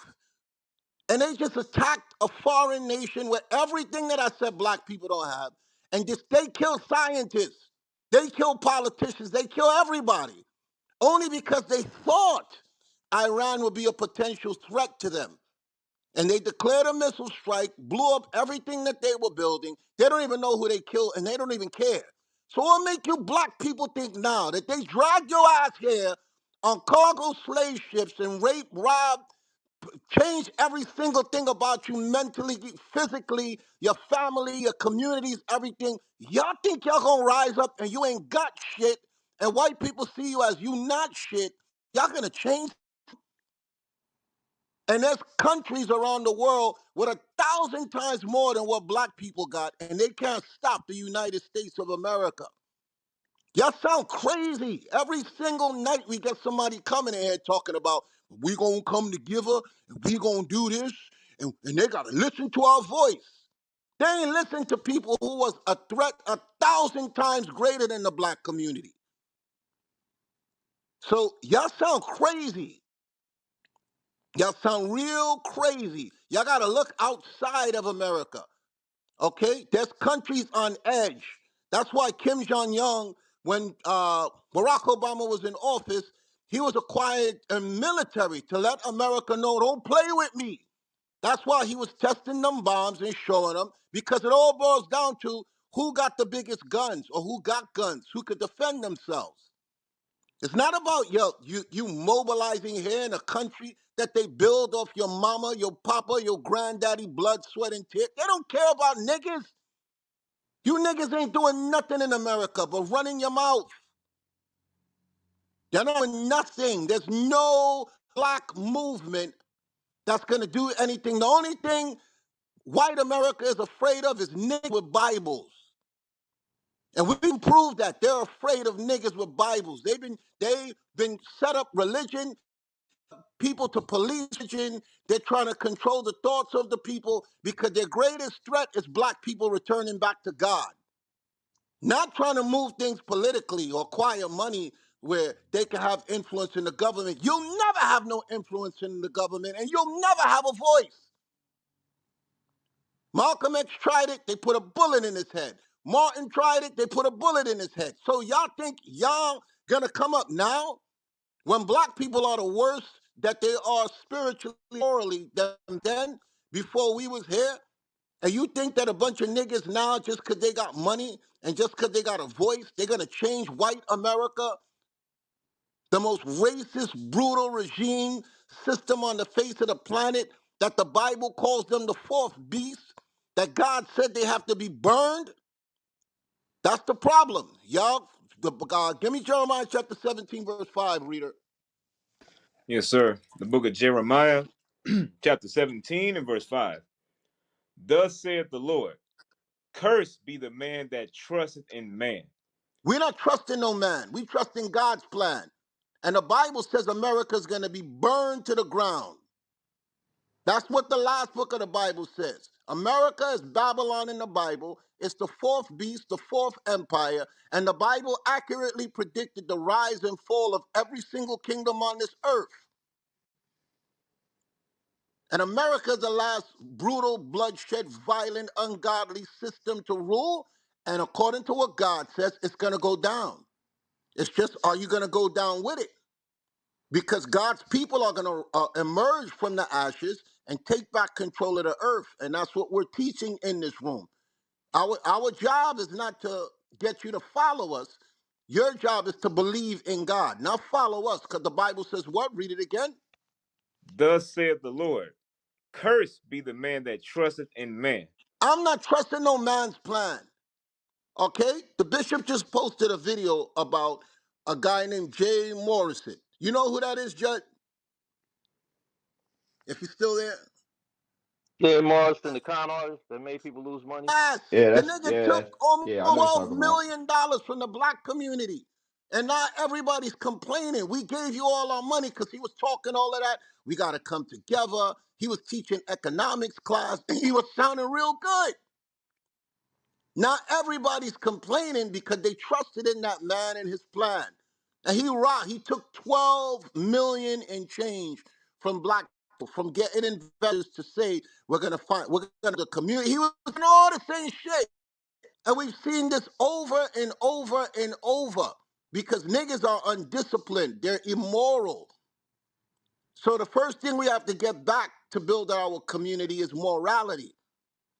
And they just attacked a foreign nation with everything that I said black people don't have. And just they kill scientists. They kill politicians. They kill everybody. Only because they thought Iran would be a potential threat to them. And they declared a missile strike, blew up everything that they were building. They don't even know who they killed, and they don't even care. So what make you black people think now that they drag your ass here on cargo slave ships and rape, rob, change every single thing about you mentally, physically, your family, your communities, everything. Y'all think y'all gonna rise up and you ain't got shit, and white people see you as you not shit. Y'all gonna change. And there's countries around the world with 1,000 times more than what black people got, and they can't stop the United States of America. Y'all sound crazy. Every single night we get somebody coming in here talking about we gonna come together and we gonna do this, and they gotta listen to our voice. They ain't listen to people who was a threat 1,000 times greater than the black community. So y'all sound crazy. Y'all sound real crazy. Y'all gotta look outside of America. Okay? There's countries on edge. That's why Kim Jong Un, when Barack Obama was in office, he was acquired a military to let America know, don't play with me. That's why he was testing them bombs and showing them, because it all boils down to who got the biggest guns or who got guns, who could defend themselves. It's not about you mobilizing here in a country that they build off your mama, your papa, your granddaddy blood, sweat, and tears. They don't care about niggas. You niggas ain't doing nothing in America but running your mouth. You're not doing nothing. There's no black movement that's gonna do anything. The only thing white America is afraid of is niggas with Bibles. And we can prove that they're afraid of niggas with Bibles. They've been set up religion, people to police religion. They're trying to control the thoughts of the people because their greatest threat is black people returning back to God. Not trying to move things politically or acquire money where they can have influence in the government. You'll never have no influence in the government and you'll never have a voice. Malcolm X tried it, they put a bullet in his head. Martin tried it, they put a bullet in his head. So y'all think y'all gonna come up now when black people are the worst that they are spiritually, morally than then before we was here? And you think that a bunch of niggas now, just because they got money and just because they got a voice, they're going to change white America, the most racist, brutal regime system on the face of the planet, that the Bible calls them the fourth beast, that God said they have to be burned? That's the problem. Y'all, give me Jeremiah chapter 17, verse 5, reader. Yes, sir. The book of Jeremiah, chapter 17 and verse 5. Thus saith the Lord, cursed be the man that trusteth in man. We're not trusting no man. We trust in God's plan. And the Bible says America's going to be burned to the ground. That's what the last book of the Bible says. America is Babylon in the Bible. It's the fourth beast, the fourth empire. And the Bible accurately predicted the rise and fall of every single kingdom on this earth. And America is the last brutal, bloodshed, violent, ungodly system to rule. And according to what God says, it's going to go down. It's just, are you going to go down with it? Because God's people are going to emerge from the ashes and take back control of the earth. And that's what we're teaching in this room. Our job is not to get you to follow us. Your job is to believe in God, not follow us. Because the Bible says what? Read it again. Thus saith the Lord, cursed be the man that trusteth in man. I'm not trusting no man's plan. Okay? The bishop just posted a video about a guy named Jay Morrison. You know who that is, Judge? If you're still there? Yeah, Morrison, the con artist that made people lose money. Yes. Yeah, The that's nigga yeah, took almost yeah. I know you're $12 talking about. million from the black community. And not everybody's complaining. We gave you all our money because he was talking all of that. We got to come together. He was teaching economics class. He was sounding real good. Not everybody's complaining because they trusted in that man and his plan. And he rocked. He took 12 million and change from black people, from getting investors to say we're gonna the community. He was doing all the same shit. And we've seen this over and over and over because niggas are undisciplined. They're immoral. So the first thing we have to get back to build our community is morality.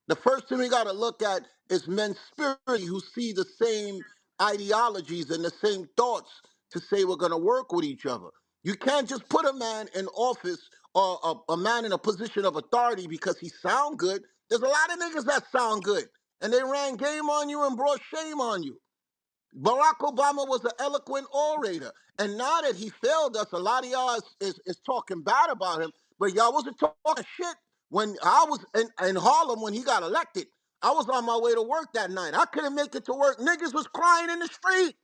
The first thing we got to look at is men spiritually who see the same ideologies and the same thoughts to say we're going to work with each other. You can't just put a man in office or a man in a position of authority because he sound good. There's a lot of niggas that sound good, and they ran game on you and brought shame on you. Barack Obama was an eloquent orator. And now that he failed us, a lot of y'all is talking bad about him. But y'all wasn't talking shit when I was in Harlem when he got elected. I was on my way to work that night. I couldn't make it to work. Niggas was crying in the street.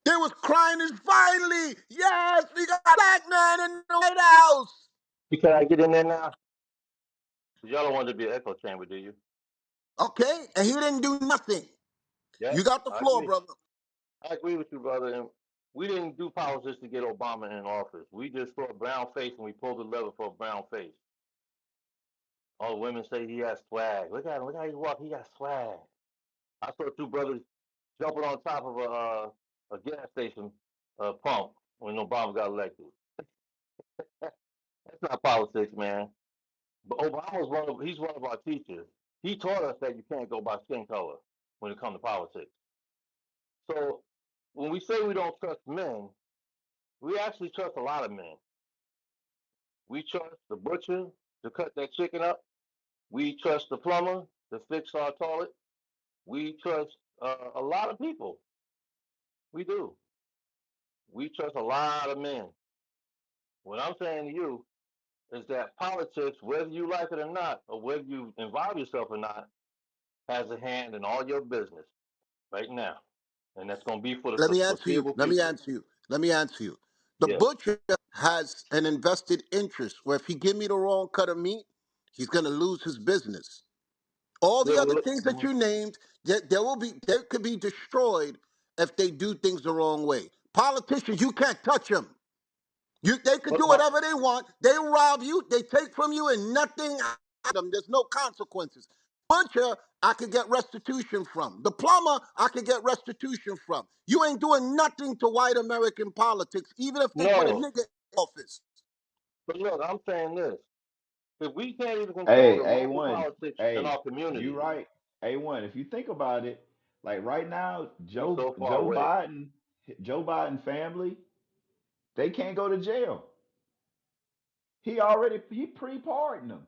They was crying as finally, yes, we got a black man in the White House. Can I get in there now? 'Cause y'all don't want to be an echo chamber, do you? Okay? And he didn't do nothing. Yeah, You got the I floor, agree. brother. I agree with you, brother. And we didn't do politics to get Obama in office. We just saw a brown face and we pulled the lever for a brown face. All the women say he has swag. Look at him. Look how he walk. He got swag. I saw two brothers jumping on top of a gas station pump when Obama got elected. That's not politics, man. But Obama's he's one of our teachers. He taught us that you can't go by skin color when it comes to politics. So when we say we don't trust men, we actually trust a lot of men. We trust the butcher to cut that chicken up. We trust the plumber to fix our toilet. We trust a lot of people. We do. We trust a lot of men. What I'm saying to you is that politics, whether you like it or not, or whether you involve yourself or not, has a hand in all your business right now. And that's going to be for the Let me answer you. foreseeable Let me future. answer you. Let me answer you. The Yes. butcher has an invested interest where if he give me the wrong cut of meat, he's going to lose his business. All Yeah, the other well, things that you named, there could be destroyed if they do things the wrong way. Politicians, you can't touch them. They could do my, whatever they want. They rob you, they take from you, and nothing them. There's no consequences. Butcher, I could get restitution from. The plumber, I could get restitution from. You ain't doing nothing to white American politics, even if they put a no, nigga in office. but look, I'm saying this. If we can't even control Hey, the local A1. politics in Hey, our you community, right. A1. If you think about it, like right now, we Joe so far Joe away. Biden, Joe Biden family, they can't go to jail. He pre-pardoned them.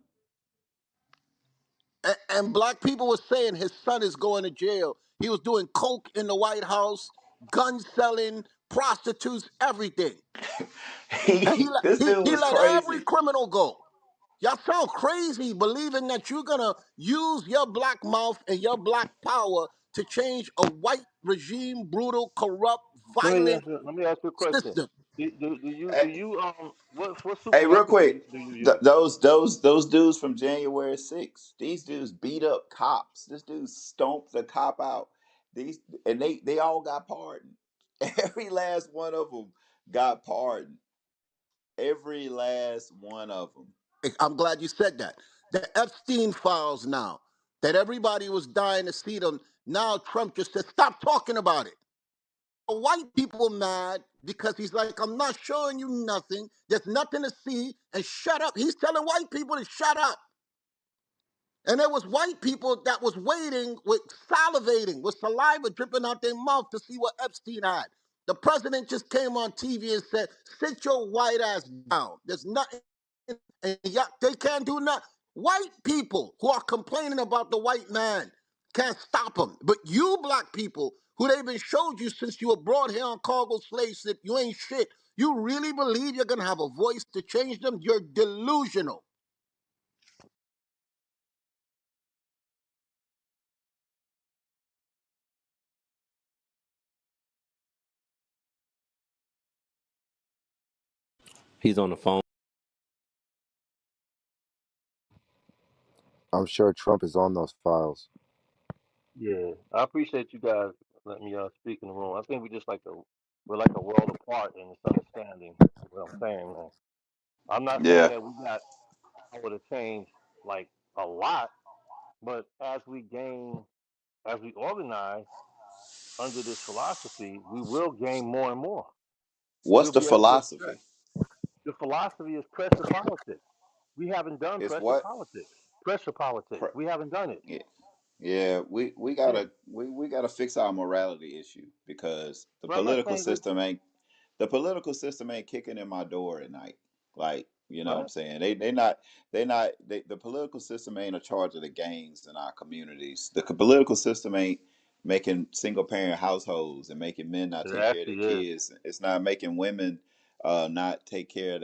And black people were saying his son is going to jail. He was doing coke in the White House, gun selling, prostitutes, everything. And He this dude he was let every crazy. criminal go. Y'all sound crazy believing that you're gonna use your black mouth and your black power to change a white regime, brutal, corrupt, violent Let me ask you a question. system. Do you what Hey, real supermarket quick, do you use? those dudes from January 6th, these dudes beat up cops. This dude stomped the cop out. These and they all got pardoned. Every last one of them got pardoned. Every last one of them. I'm glad you said that. The Epstein files now, that everybody was dying to see them. Now Trump just said, stop talking about it. White people mad because he's like, I'm not showing you nothing. There's nothing to see, and shut up. He's telling white people to shut up. And there was white people that was waiting with salivating, with saliva dripping out their mouth to see what Epstein had. The president just came on TV and said, sit your white ass down. There's nothing, and they can't do nothing. White people who are complaining about the white man can't stop them. But you black people, who they've been showed you since you were brought here on cargo slave ship, you ain't shit. You really believe you're going to have a voice to change them? You're delusional. He's on the phone. I'm sure Trump is on those files. Yeah, I appreciate you guys letting me speak in the room. I think we're like a world apart in this understanding. What I'm saying, man. I'm not saying Yeah. that we got power to change like a lot, but as we organize under this philosophy, we will gain more and more. What's We'll the be able to stretch. philosophy? The philosophy is pressure politics. We haven't done It's pressure what? politics. Pressure politics. Pr- We haven't done it. Yeah, yeah. We Yeah. gotta we gotta fix our morality issue because But I'm not saying that. the political system ain't kicking in my door at night. Like, you know what I'm What? saying? The political system ain't in charge of the gangs in our communities. The political system ain't making single parent households and making men not It take care of their actually is. kids. It's not making women not take care of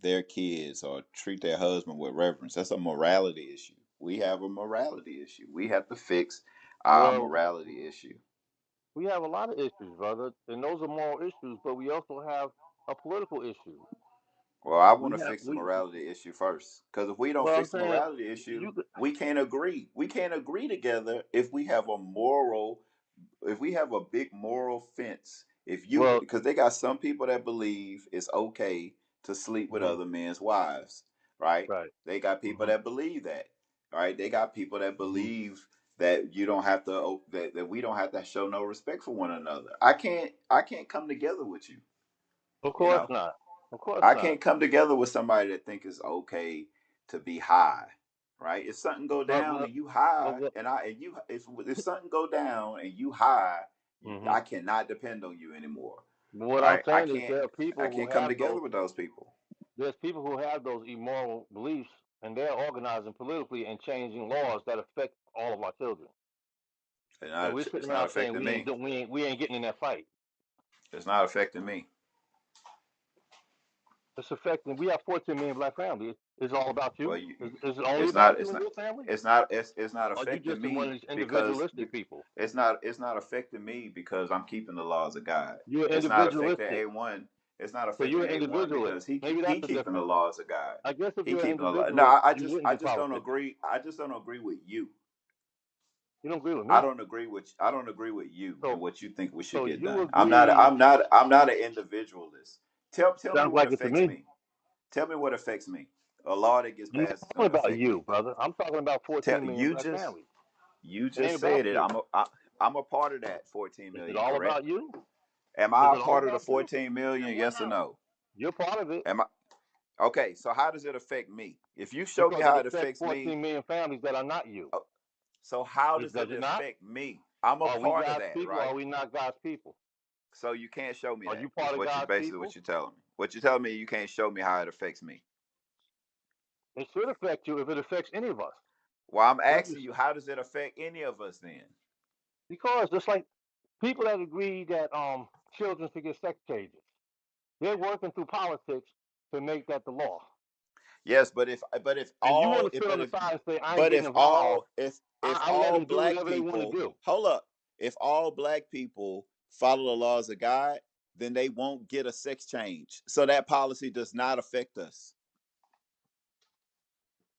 their kids or treat their husband with reverence. That's a morality issue. We have a morality issue. We have to fix our Well, morality issue. we have a lot of issues, brother, and those are moral issues. But we also have a political issue. Well, I want We to have fix the we. morality issue first. Because if we don't Well, I'm fix the saying morality issue, you. Could- we can't agree. We can't agree together if we have a moral, if we have a big moral fence. If you, Well, because they got some people that believe it's okay to sleep with mhm, other men's wives, right? right. They got people Hmm. that believe that, right? They got people that Hmm. believe that you don't have to, that we don't have to show no respect for one another. I can't come together with you, Of you course know. not. Of course I not. can't come together with somebody that think it's okay to be high, right? If something go But down and you but high, what? and if something go down and you high, Hmm. I cannot depend on you anymore, But what I'm right? I saying is can't there are I people who can't come have together those. with those people, There's people who have those immoral beliefs, and they're organizing politically and changing laws that affect all of our children. And we're sitting it's not around saying affecting me. we ain't getting in that fight. It's not affecting me. It's affecting. We have 14 million black families. Is it all about Well, you? Is it only it's about not. you and your family? It's not Or are you affecting just one me of these because individualistic people? it's not affecting me because I'm keeping the laws of God. You're It's not affecting individualistic. A1. It's not So affecting you're an A1 individualist. because Maybe he that's the keeping the difference. laws of God. I guess if He you're an keeping the law. No, individualist, you I wouldn't do just don't politics. agree. I just don't agree with you. You don't agree with I me. don't agree with you and So what you think we should so get you done. agree. I'm not an individualist. Tell me Sounds what like it to affects me. me. Tell me what affects me. A law that gets I'm not passed is talking going to about affect you, me. brother. I'm talking about Tell 14 million you black just families. You It ain't just about said it. you. I'm a part of that 14 Is it million, all correct? about you? Am Is I a it all part of the about you? 14 million? Yes or no? You're part of it Am I okay? So how does it affect me? If you show me because it how it affects affects me, 14 million families that are not you. oh, so how does Does it it not? affect me? I'm a Are we part of God's that, people or right? are we not God's people? So you can't show me Are that. you Is part of what you God's basically people? what you're telling me. What you're telling me, you can't show me how it affects me. It should affect you if it affects any of us. Well, I'm Whether you, asking you, how does it affect any of us then? because just like people that agree that children should get sex changes, they're working through politics to make that the law. Yes, And you want to sit on the side and say, I ain't getting involved. if I let all them do black whatever they want to people do. hold up, if all black people follow the laws of God, then they won't get a sex change. So that policy does not affect us.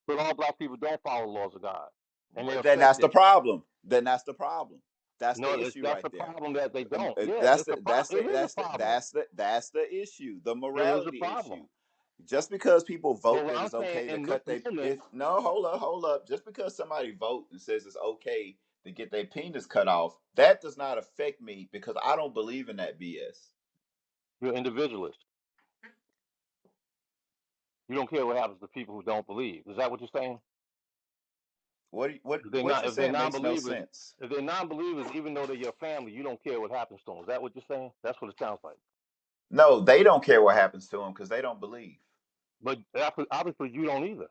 But all black people don't follow the laws of God. And they're Then that's the affected. problem. Then that's the problem. That's No, the issue that's right the there. problem that they don't. Yeah, That's it's a the problem. It is a problem. that's the issue, the There is a morality problem. issue. Just because people But vote what that I'm it's saying okay to in this cut their moment, if no hold up. Just because somebody vote and says it's okay to get their penis cut off, that does not affect me because I don't believe in that BS. you're individualist. You don't care what happens to people who don't believe. Is that what you're saying? What you're If they're saying makes no non-believers, sense. if they're non-believers, even though they're your family, you don't care what happens to them. Is that what you're saying? That's what it sounds like. No, they don't care what happens to them because they don't believe. But obviously you don't either,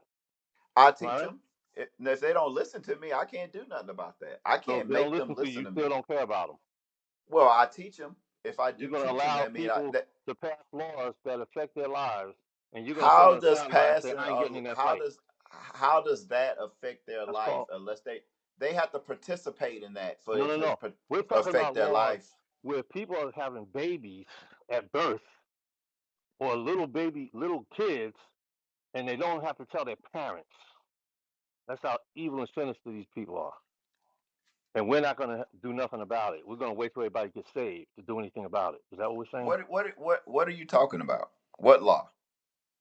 I teach right? them. If they don't listen to me, I can't do nothing about that. I So if can't they don't make them listen to you, listen you to still me. don't care about them. Well, I teach them. If I You're do going to teach them, allow that mean people that to pass laws that affect their lives, and you're going to sit how on the does sideline and say, passing "I ain't getting in that how fight." does that affect their That's life called unless they have to participate in that for no, it no, to no. We're talking affect about their laws life? where people are having babies at birth, or little kids, and they don't have to tell their parents. That's how evil and sinister these people are. And we're not going to do nothing about it. We're going to wait till everybody gets saved to do anything about it. Is that what we're saying? What are you talking about? What law?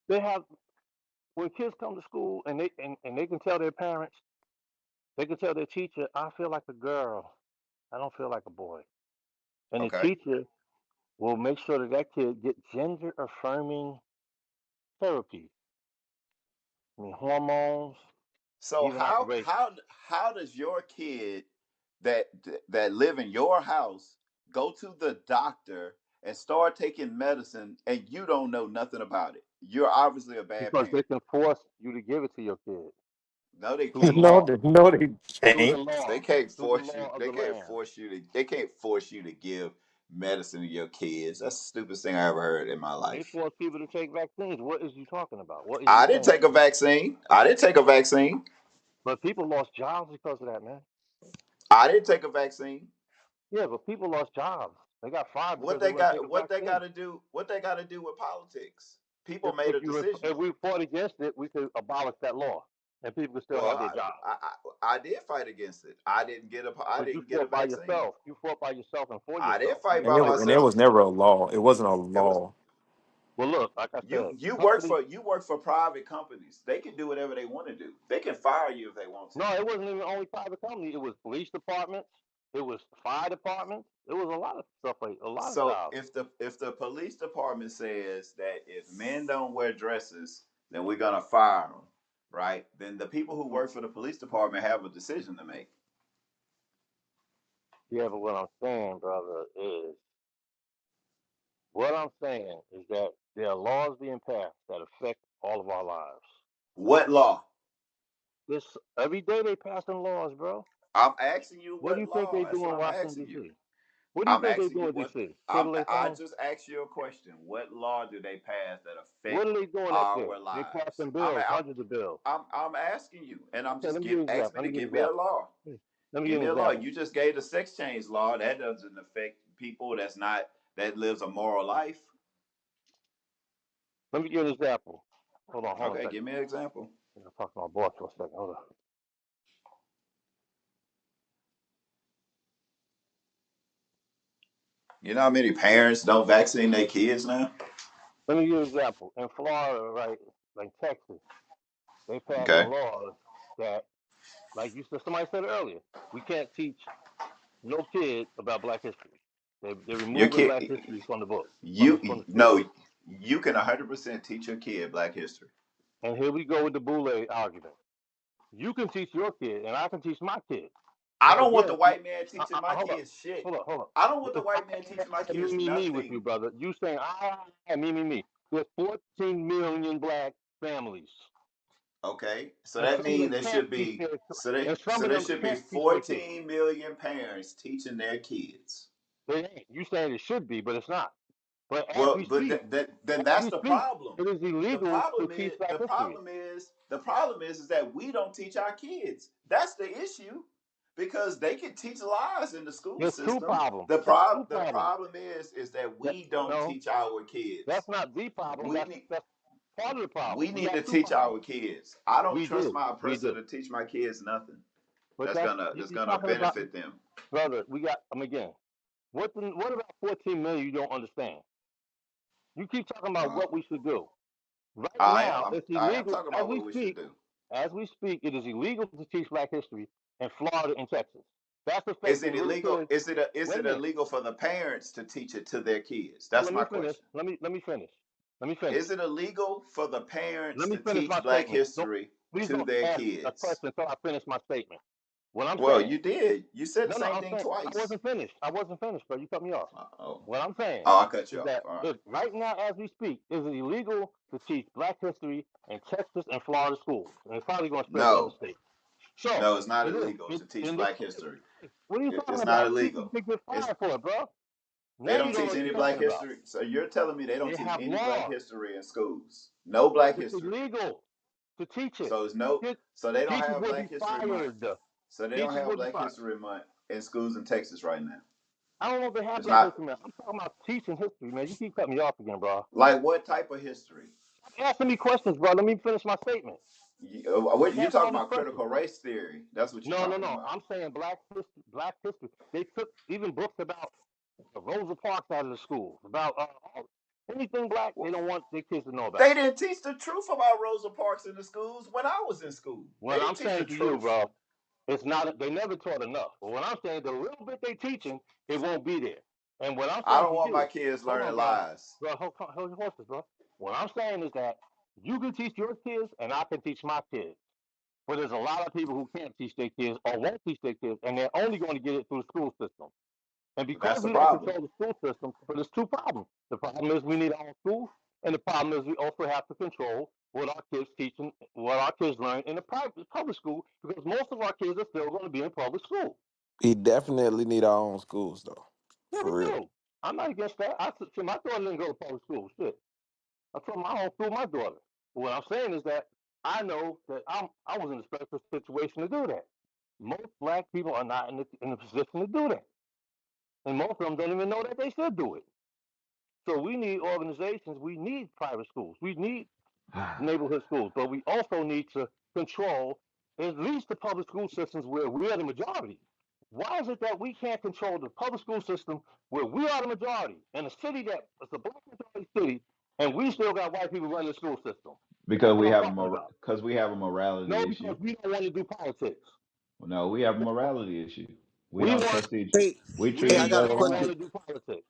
They have when kids come to school and they can tell their parents, they can tell their teacher, I feel like a girl. I don't feel like a boy. And the Okay. teacher will make sure that that kid get gender affirming therapy. I mean hormones, So even operations. how does your kid that that live in your house go to the doctor and start taking medicine and you don't know nothing about it? You're obviously a bad Because they parent. can force you to give it to your kid No, they through the can't. No, law. no, they Through the can't. They law. can't Through the force you. law of They the can't land. force you to. They can't force you to give medicine to your kids. That's the stupidest thing I ever heard in my They life. force people to take vaccines. What is you talking about? What is you I didn't saying? take a vaccine. I didn't take a vaccine. But people lost jobs because of that, man. I didn't take a vaccine. Yeah, but people lost jobs. They got fired What because they they wouldn't take got? a What they got vaccine. to do? What they got to do with politics? People made a decision. If we fought against it, we could abolish that law, and people could still Well, have their jobs. I did fight against it. I didn't get a. I But you didn't get a fought by vaccine. yourself. You fought by yourself and for I didn't yourself. You fight didn't by fight And it against myself. was it. never a law. It wasn't a It was law. Well, look, like I said, companies. you work for private companies. They can do whatever they want to do. They can fire you if they want to. No, it wasn't even only private companies. It was police departments. It was fire departments. It was a lot of stuff like a lot of So jobs. if the police department says that if men don't wear dresses, then we're gonna fire them, right? Then the people who work for the police department have a decision to make. Yeah, but what I'm saying, brother, is what I'm saying is that there are laws being passed that affect all of our lives. What law? This every day they passing laws, bro. I'm asking you What do what you think law. they That's do what in I'm Washington asking you. D.C.? What do you I'm think they asking do you in what. D.C.? Twiddle their I thumbs. just asked you a question. What law do they pass that What affect are they doing up there? our They lives? passing bills, hundreds of bills. I'm asking you, and I'm Okay, just let me give you an ask example. me Let to me give you give an me a example. law. Let me give Give you me an a law. example. You just gave the sex change law. That doesn't affect people. That lives a moral life. Let me give you an example. Hold on a Okay, second. give me an example. I'll talk to my boss for a second. Hold on. You know how many parents don't vaccinate their kids now? Let me give you an example. In Florida, right, like Texas, they passing Okay, laws that, like you said, somebody said earlier, we can't teach no kid about Black history. They're your removing kid, Black history from the book, from you the schools. no, you can 100% teach your kid Black history. And here we go with the Boule argument. You can teach your kid, and I can teach my kid. I But don't want the again, white man teaching my hold up, kids shit. hold up. I don't want the It's white man teaching my me, kids me, me with you, nothing. brother. You saying me, me, me. There's 14 million black families, Okay, so and that some of means them there can't should teach be their, and some so of there them should be can't teach their kids. 14 million parents teaching their kids. They ain't. You saying it should be, but it's not. But as Well, we but speak, then as that's we the speak, problem. it is illegal to teach black history. The problem is that we don't teach our kids. That's the issue, because they can teach lies in the school There's two system. problems. There's two The problems. problem is that That we don't no, teach our kids. that's not the problem. We need That's part of the problem. we We need got to two teach our problems. kids. I don't We trust do. my We oppressor do. to teach my kids nothing. But that's That's you're gonna talking about, benefit them. brother. We got. Again. What about 14 million you don't understand? You keep talking about Uh, what we should do. Right now, it's I am illegal talking as about we what we should speak. do. As we speak, it is illegal to teach Black history in Florida and Texas. That's affecting little kids. Is Wait a it minute. illegal for the parents to teach it to their kids? So That's let my me finish. question. Let me finish. Let me finish. Is it illegal for the parents Let me to finish teach my Black statement. Don't history please to don't their ask a kids? question until I finish my statement. What I'm Well, saying. you did. You said the No, same I'm thing saying I twice. wasn't finished. I wasn't finished, bro. You cut me off. Oh, What I'm saying I cut you is off. that All right. if right now, as we speak, is it illegal to teach Black history in Texas and Florida schools, and it's probably going to spread to other No, states. So no, it's not it is. illegal to teach And Black history. what are you talking It's not about? People illegal. can get It's fired for it, bro. They Now you don't don't know teach what any you're Black talking about. history. So you're telling me they don't They teach have any Black laws. history in schools? No Black It's history. illegal to teach it. So it's no. Kids, So they don't teachers have will Black be History Month. fired. So they don't Teachers have will be Black fired. History Month in schools in Texas right now. I don't know if they have It's black not history, man. I'm talking about teaching history, man. You keep cutting me off again, bro. like what type of history? Stop asking me questions, bro. Let me finish my statement. What Stop you asking all talking these about? questions. Critical race theory. That's what you're No, no, talking no. about. I'm saying black history. Black history. They took even books about Rosa Parks out of the schools, about anything black. They don't want their kids to know about. They didn't teach the truth about Rosa Parks in the schools when I was in school. They What I'm didn't teach the saying to you, truth. bro, it's not. They never taught enough. But what I'm saying, the little bit they teaching, it won't be there. And what I'm I saying don't to want my you, kids hold on, learning bro, lies. hold your horses, bro. What I'm saying is that you can teach your kids, and I can teach my kids. But there's a lot of people who can't teach their kids or won't teach their kids, and they're only going to get it through the school system. And But because that's the we don't problem. control the school system, but there's two problems. The problem is we need our own schools, and the problem is we also have to control what our kids teaching, what our kids learn in the public school, because most of our kids are still going to be in public school. We definitely need our own schools though, Yeah, we for real. do. I'm not against that. My daughter didn't go to public school. Shit, I told my homeschool my daughter. But what I'm saying is that I know that I was in a special situation to do that. Most black people are not in the position to do that, and most of them don't even know that they should do it. So we need organizations. We need private schools. We need neighborhood schools, but we also need to control at least the public school systems where we are the majority. Why is it that we can't control the public school system where we are the majority in a city that is a black majority city, and we still got white people running the school system? That's Because what we I'm have talking about. a morality No, because issue. we don't want to do politics. No, we have a morality issue. We We don't want, trust each. Hey, We treat hey, I each got we a other don't wrong. want question. to do politics.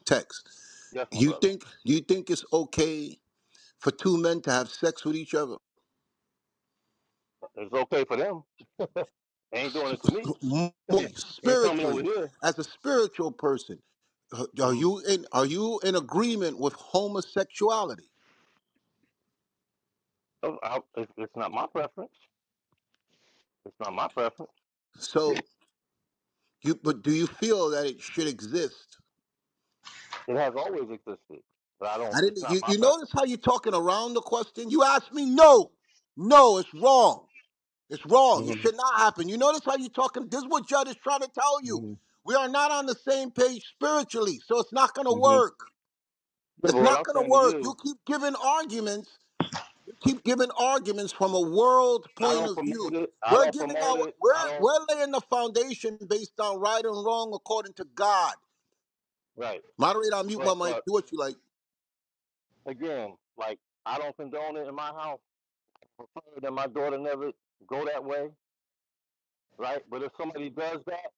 Text. Yes, my You brother. think do you think it's okay for two men to have sex with each other? It's okay for them. They ain't doing it to me. Ain't coming over Spiritually, here. as a spiritual person, Mhm. are you in agreement with homosexuality? So it's not my preference. It's not my preference. So but do you feel that it should exist? It has always existed, but I don't. I It's didn't. not my You notice preference. how you're talking around the question? You asked me, no, no, it's wrong. It's wrong. It Mhm. should not happen. You notice how you're talking? This is what Judd is trying to tell you. Mhm. We are not on the same page spiritually, so it's not going to Mhm. work. Yeah, but It's what not I'm going to saying to work. you, You keep giving arguments. You keep giving arguments from a world I point don't of view. promote it. I We're don't giving promote our it. I don't. we're laying the foundation based on right and wrong according to God. Right. Moderator, I'll mute my mic. But Do what you like. again, like I don't condone it in my house. I prefer that my daughter never go that way. Right. But if somebody does that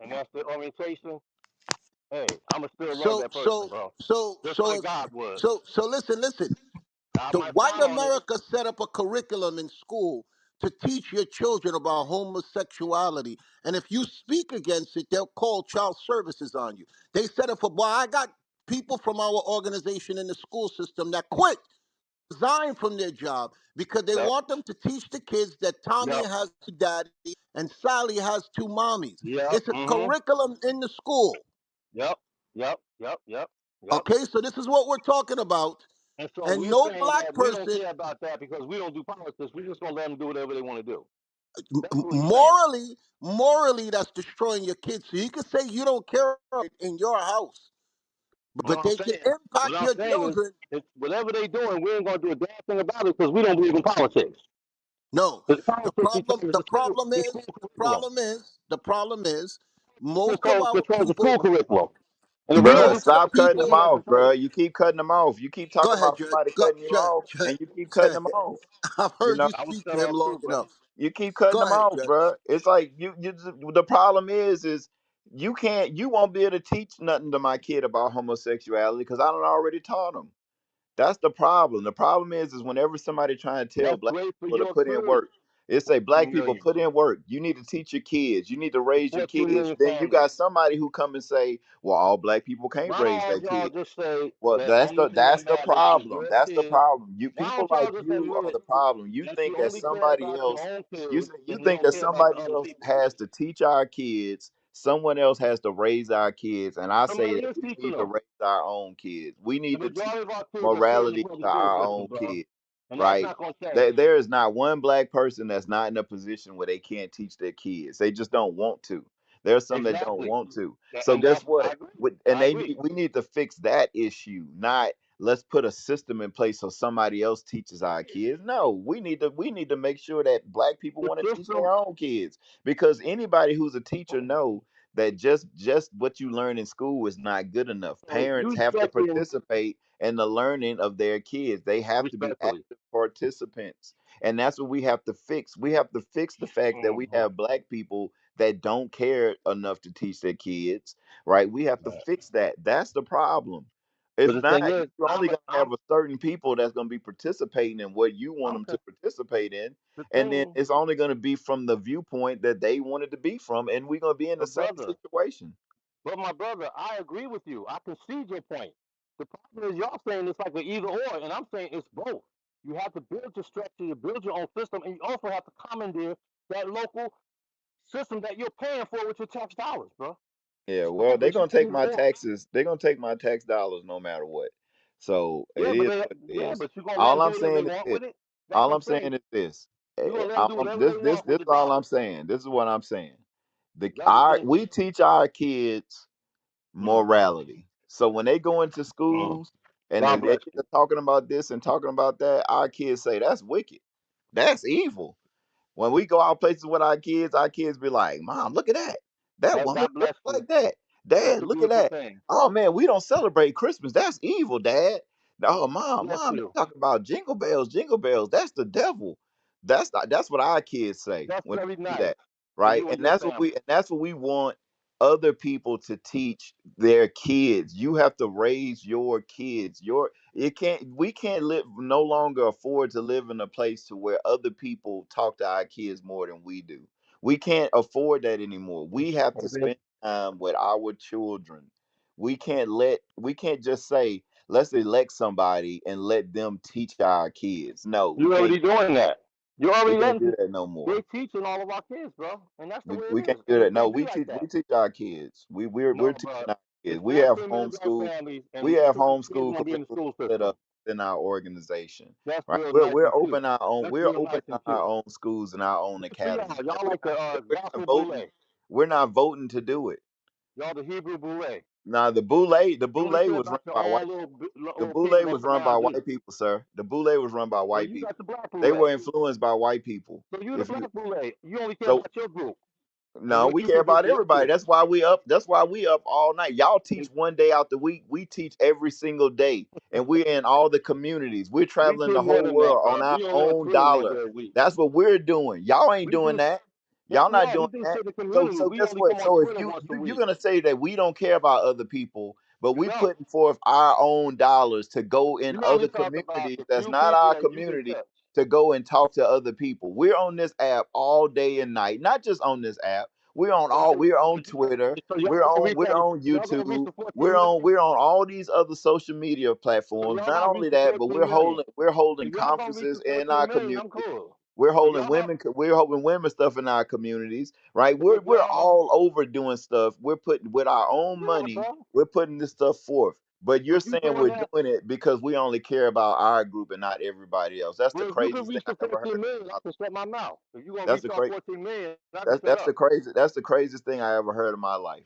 and that's their orientation, hey, I'ma still love So that person, so bro. so Just so like God would. so listen. I The might white frown on it. America set up a curriculum in school to teach your children about homosexuality. And if you speak against it, they'll call child services on you. They set up boy, I got people from our organization in the school system that quit, resigned from their job because they Yep. want them to teach the kids that Tommy Yep. has two daddies and Sally has two mommies. Yep. It's a Mhm. curriculum in the school. Yep. Yep. Yep. Yep. Yep. Okay, so this is what we're talking about. And so And we're no saying black that we don't person care about that because we don't do politics. We're just gonna let them do whatever they want to do. That's what we're saying. morally that's destroying your kids, so you can say you don't care in your house, All but I'm they can saying, what impact I'm your saying is, children. it's whatever they doing, we ain't gonna do a damn thing about it because we don't believe in politics. No, Because the politics problem determines the problem the is school the curriculum. problem is the problem is most of Control our controls the school people. curriculum. And if we don't Bruh, Most of control the stop it, then cutting people. them we have off, control bruh. it. You keep cutting them off. You keep Go talking ahead, about Judge. somebody cutting you off, and you keep cutting Judge. them off. I've You heard know, you I was speak cut to him off long too, brother. enough. you keep cutting Go them ahead, off, Judge. bruh. It's like the problem is you can't, you won't be able to teach nothing to my kid about homosexuality because I don't already taught them. That's the problem. The problem is whenever somebody trying to tell That's black great for people to your put in crew. work, it say 2 black people million. put in work. You need to teach your kids. You need to raise your Support 2 kids. million Then you families. got somebody who come and say, "Well, all black people can't Why raise don't their y'all kids." just say Well, that only thing that that's the matters is problem. your That's the kids? problem. You Why people don't like y'all just you are admit the problem. You that you think that only care somebody about your else. own You kids you and you think don't that care about the somebody other else people? has to teach our kids. Someone else has to raise our kids, and I say Somebody that is we teaching need to them. raise our own kids. We The need to teach majority of our kids are still in the morality to public school our system, own bro. kids, And that's right? not going to change. There is not one black person that's not in a position where they can't teach their kids. They just don't want to. There's some that don't Exactly. want to. So And guess that's I what? agree. And I agree. we need to fix that issue, not let's put a system in place so somebody else teaches our kids. No, we need to make sure that black people The want to teach system. their own kids, because anybody who's a teacher know that just what you learn in school is not good enough. So Parents you have to expecting participate in the learning of their kids. They have to be respectfully. active participants. And that's what we have to fix. We have to fix the fact that we Hmm. have black people that don't care enough to teach their kids, right? We have to fix that. That's the problem. But It's the not, thing is, you're only going to I'm have a certain people that's going to be participating in what you want them okay. to participate in. The And then thing, it's only going to be from the viewpoint that they wanted to be from. And we're going to be in the but same brother, situation. but my brother, I agree with you. I concede your point. The problem is y'all saying it's like an either or, and I'm saying it's both. You have to build your structure, you build your own system, and you also have to commandeer that local system that you're paying for with your tax dollars, bro. Yeah, It's well, like they're it's gonna not take either my or. taxes. They're gonna take my tax dollars no matter what. So it Yeah, but is they, what it yeah, is. but you're gonna let All them do I'm whatever they saying is want this. with it. That's All what I'm I'm saying. saying is this. You're gonna let them do whatever they This want with this the is all I'm dollars. saying. This is what I'm saying. That's the thing. We teach our kids Mm. morality. So when they go into Mm. schools and God they bless get you. to talking about this and talking about that, our kids say that's wicked. That's evil. When we go out places with our kids be like, "Mom, look at that. That woman God dressed bless you. like that. That's Dad, a look at beautiful that. thing. Oh man, we don't celebrate Christmas. That's evil, Dad. Oh, Bless mom, they you. talking about jingle bells, jingle bells. That's the devil. That's what our kids say That's when very they see nice that, for right? you and And your family. that's what we want other people to teach their kids. You have to raise your kids. We can't live no longer afford to live in a place to where other people talk to our kids more than we do. We can't afford that anymore. We have to Okay. spend time with our children. We can't just say let's elect somebody and let them teach our kids. No, You're already doing that. You're we already can't do letting that no more. they teaching all of our kids, bro. And that's the way it We can't is. do And it that. No, can't be like we that. teach our kids. We're No, teaching bro. our kids. It's We have 14 million black homeschool. families, We and have most of those kids homeschool want to be in the curriculum school set up system. in our organization, That's right? real nice and cute. That's We're real nice opening and our cute. own schools and our own Good for academies. y'all. And Y'all like the we're not gospel voting. boule. We're not voting to do it. Y'all the Hebrew boule. Now the You only boule care was run about your by white. own The little boule kingdom was up run by around you. white people, sir. The boule was run by Well, white you got people. the black They boule. were influenced by white people. So you the If you black boule. You only care so about your group and No, what we you care can do about for your everybody. group. That's why we up. That's why we up all night. Y'all teach And one day out the week. We teach every single day, and we're in all the communities. We're we traveling do the more whole than that, world on bro. our We only on own Twitter one dollar. day a week. That's what we're doing. Y'all ain't We doing do. that. Yes, Y'all we not are. We doing do that. shit in the So community. so We guess only what? come on So if Twitter once a you're week. gonna say that we don't care about other people, but We we don't. putting forth our own dollars to go in You only other talk about communities the that's few not people our that you can community touch. to go and talk to other people. We're on this app all day and night. Not just on this app. Right. We're on But you got Twitter. so y'all gonna reach We're out. on Y'all gonna reach YouTube. the 14 million. We're on all these other social media So platforms. y'all Not gonna reach only the that, but 14 million. we're holding If y'all gonna reach conferences the in 14 our million, I'm communities. cool. We're If holding y'all have, women stuff in our communities, right? if We're y'all, all over doing stuff. We're putting with our own yeah, money, bro. we're putting this stuff forth. But you're If you saying doing we're that, doing it because we only care about our group and not everybody else. That's the well, if you can craziest thing reach I the ever heard 14 in million, I my life. can shut my mouth. If you gonna That's reach the all crazy. 14 million, I can shut up. That's the craziest thing I ever heard in my life.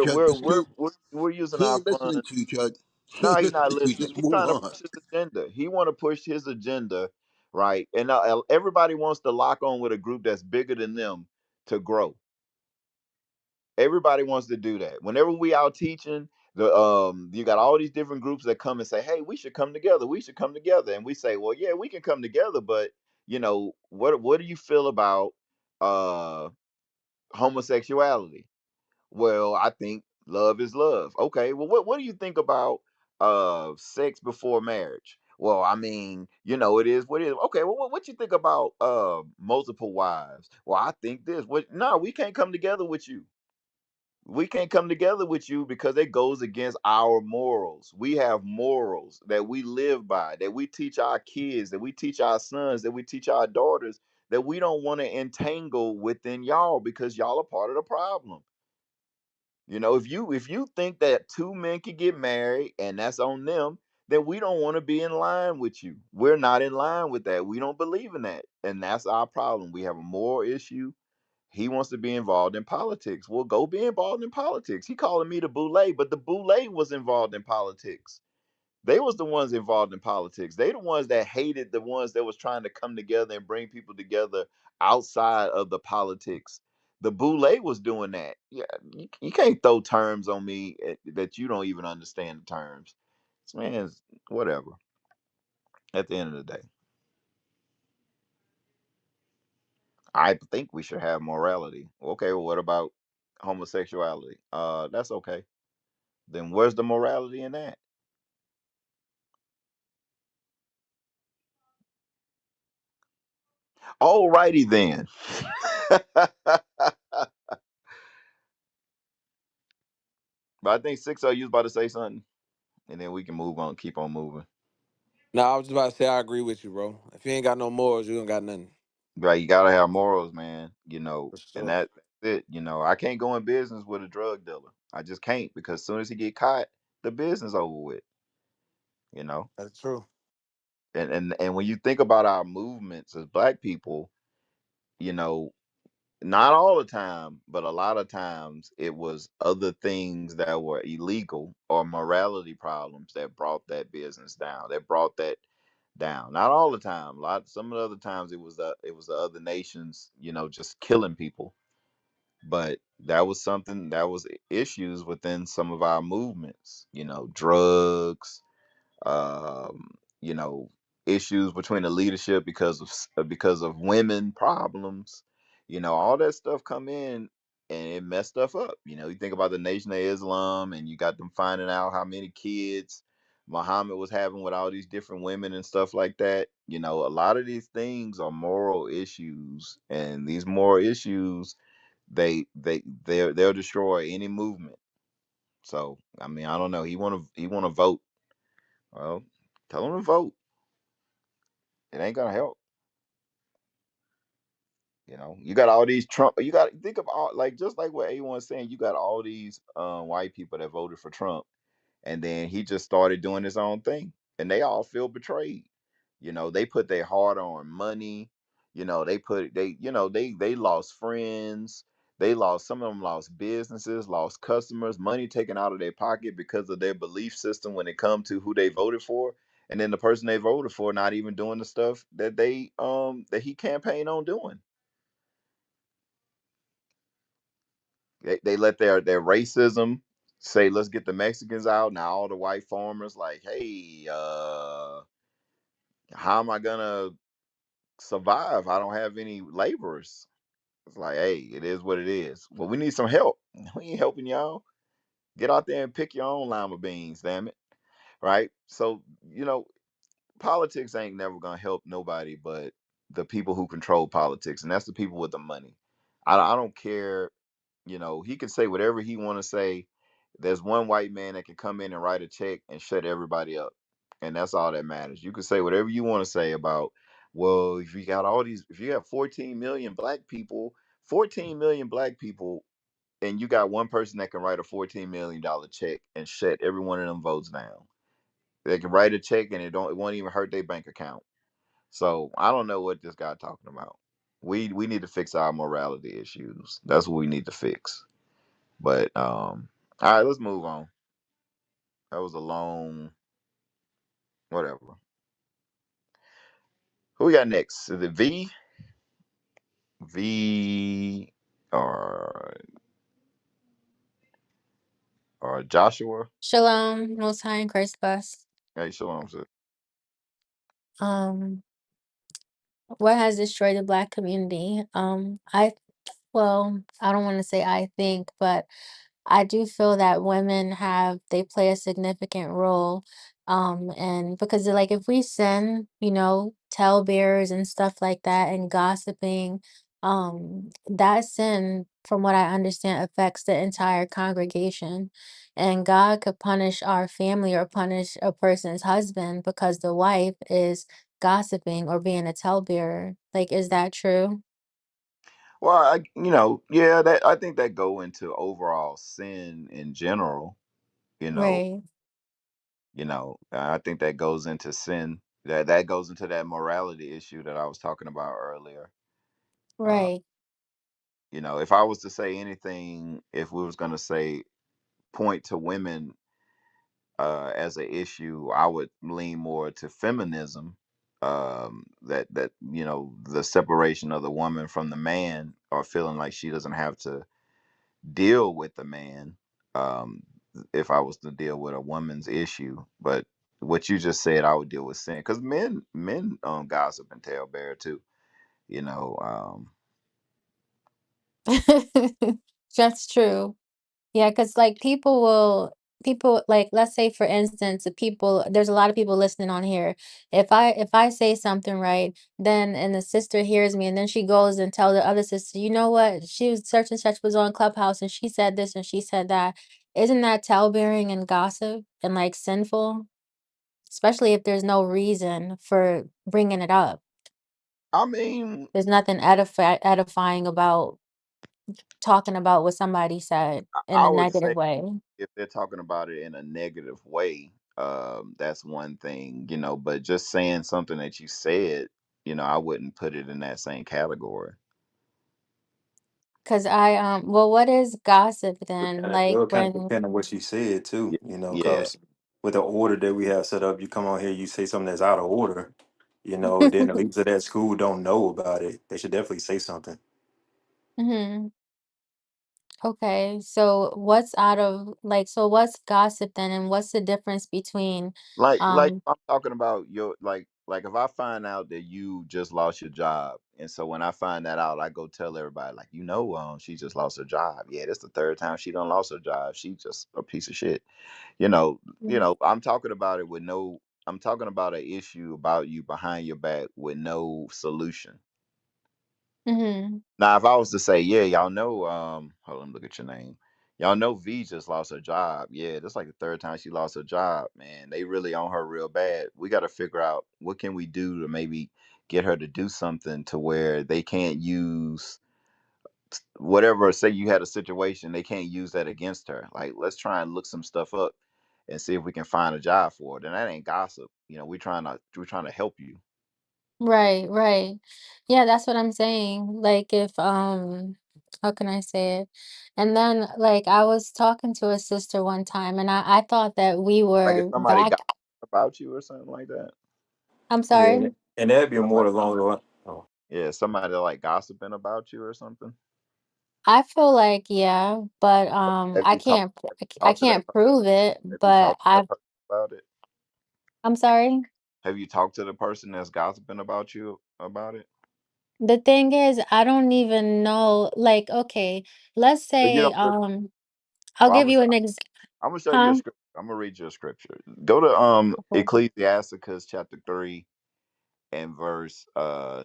Judge, this dude, We're using he our ain't listening funds. to you, Judge. He No, ain't he's listening not to you. listening. Just He's move trying to on. push his agenda. He want to push his agenda, right? And everybody wants to lock on with a group that's bigger than them to grow. Everybody wants to do that. Whenever we out teaching, the you got all these different groups that come and say, "Hey, we should come together. We should come together." And we say, "Well, yeah, we can come together, but what do you feel about uh homosexuality?" Well, I think love is love. Okay. Well, what do you think about sex before marriage? Well, I mean, it is what it is. Okay. Well, what you think about multiple wives? Well, I think this. What? No, we can't come together with you. We can't come together with you because it goes against our morals. We have morals that we live by, that we teach our kids, that we teach our sons, that we teach our daughters, that we don't want to entangle within y'all because y'all are part of the problem. If you think that two men could get married and that's on them, then we don't want to be in line with you. We're not in line with that. We don't believe in that. And that's our problem. We have a moral issue, He wants to be involved in politics. Well, go be involved in politics. He calling me the boule, but the boule was involved in politics. They was the ones involved in politics. They the ones that hated the ones that was trying to come together and bring people together outside of the politics. The boule was doing that. Yeah, you can't throw terms on me that you don't even understand the terms. This man's whatever. At the end of the day, I think we should have morality. Okay, well, what about homosexuality? That's okay. Then where's the morality in that? Alrighty then. But I think 6 you was about to say something, and then we can move on, keep on moving. Now I was just about to say I agree with you, bro. If you ain't got no morals, you don't got nothing. Right, you gotta have morals, man. For And sure. that's it. I can't go in business with a drug dealer. I just can't because as soon as he get caught, the business over with. You know, That's true. and when you think about our movements as Black people, you know, not all the time, but a lot of times it was other things that were illegal or morality problems that brought that business down. That brought that down. Not all the time. Some of the other times it was the other nations, just killing people. But that was something that was issues within some of our movements. Drugs, um, you know, issues between the leadership because of women problems. All that stuff come in and it messed stuff up. You think about the Nation of Islam and you got them finding out how many kids Muhammad was having with all these different women and stuff like that. A lot of these things are moral issues, and these moral issues they'll destroy any movement. So I mean, I don't know. He want to vote. Well, tell him to vote. It ain't gonna help. You got all these Trump. You got think of all like just like what A1 saying. You got all these white people that voted for Trump, and then he just started doing his own thing, and they all feel betrayed. They put their heart on money. They lost friends. They lost Some of them lost businesses, lost customers, money taken out of their pocket because of their belief system when it comes to who they voted for, and then the person they voted for not even doing the stuff that he campaigned on doing. They let their racism say, let's get the Mexicans out. Now all the white farmers like, hey, how am I gonna survive? I don't have any laborers. It's like, hey, it is what it is. Well, we need some help. We ain't helping y'all. Get out there and pick your own lima beans, damn it. Right? So, politics ain't never gonna help nobody but the people who control politics, and that's the people with the money. I don't care. He can say whatever he want to say. There's one white man that can come in and write a check and shut everybody up, and that's all that matters. You can say whatever you want to say about, well, if you have 14 million black people, 14 million black people, and you got one person that can write a $14 million check and shut every one of them votes down. They can write a check and it won't even hurt their bank account. So I don't know what this guy talking about. We need to fix our morality issues. That's what we need to fix. But all right, let's move on. That was a long whatever. Who we got next? Is it V or Joshua? Shalom, Most High in Christ bless. Hey, shalom. Sis. Um, what has destroyed the Black community? Well, I don't want to say I think, but I do feel that they play a significant role. And because like if we send, talebearers and stuff like that and gossiping, that sin, from what I understand, affects the entire congregation. And God could punish our family or punish a person's husband because the wife is gossiping or being a talebearer. Like, is that true? Well, yeah, that I think that go into overall sin in general. You know, Right, I think that goes into sin. That goes into that morality issue that I was talking about earlier. Uh, right. You know, if I was to say anything, if we was going to say point to women as an issue, I would lean more to feminism. That you know, the separation of the woman from the man, or feeling like she doesn't have to deal with the man. Um, if I was to deal with a woman's issue, but what you just said, I would deal with sin, because men gossip and tell bear too. You know, That's true. Yeah, because like people like let's say for instance, the people there's a lot of people listening on here. If I say something right, then and the sister hears me and then she goes and tell the other sister, you know what? She was such and such was on Clubhouse and she said this and she said that. Isn't that talebearing and gossip and like sinful? Especially if there's no reason for bringing it up. I mean, There's nothing edifying about talking about what somebody said in I a would say negative way. if they're talking about it in a negative way, that's one thing, you know. But just saying something that you said, you know, I wouldn't put it in that same category. Cause well, what is gossip then? It Like will kind of when, depend on what she said too, Yeah, you know, yeah. because with the order that we have set up, you come on here, you say something that's out of order, you know, then the leaders of that school don't know about it. They should definitely say something. hmm okay, so what's out of like, so what's gossip then, and what's the difference between, Like um, I'm talking about your like if I find out that you just lost your job, and so when I find that out, I go tell everybody like, you know, she just lost her job. Yeah, that's the third time she done lost her job. She just a piece of shit. You know, I'm talking about it with no. I'm talking about an issue about you behind your back with no solution. mm-hmm, Now, if I was to say, yeah, y'all know, hold on, look at your name. Y'all know V just lost her job. Yeah, that's like the third time she lost her job, man. They really on her real bad. We got to figure out what can we do to maybe get her to do something to where they can't use whatever. Say you had a situation, they can't use that against her. Like, let's try and look some stuff up and see if we can find a job for her. Then that ain't gossip. You know, we're trying to help you. right, right. Yeah, that's what I'm saying. Like if, how can I say it? And then like I was talking to a sister one time and I thought that we Like if were somebody back. got about you or something like that. I'm Yeah, sorry. and that'd be a more Somebody, along the line. Oh. yeah, somebody like gossiping about you or something. I feel like yeah, but Have I you talked? can't Have you I talked to that can't person? prove it, Have you but talked to that I person about it? I'm sorry. Have you talked to the person that's gossiping about you about it? The thing is, I don't even know like okay, let's If you say don't, really, I'll well, give you an I'm gonna show you a huh? scripture. I'm gonna read you a scripture. Go to Okay. Ecclesiasticus chapter 3 and verse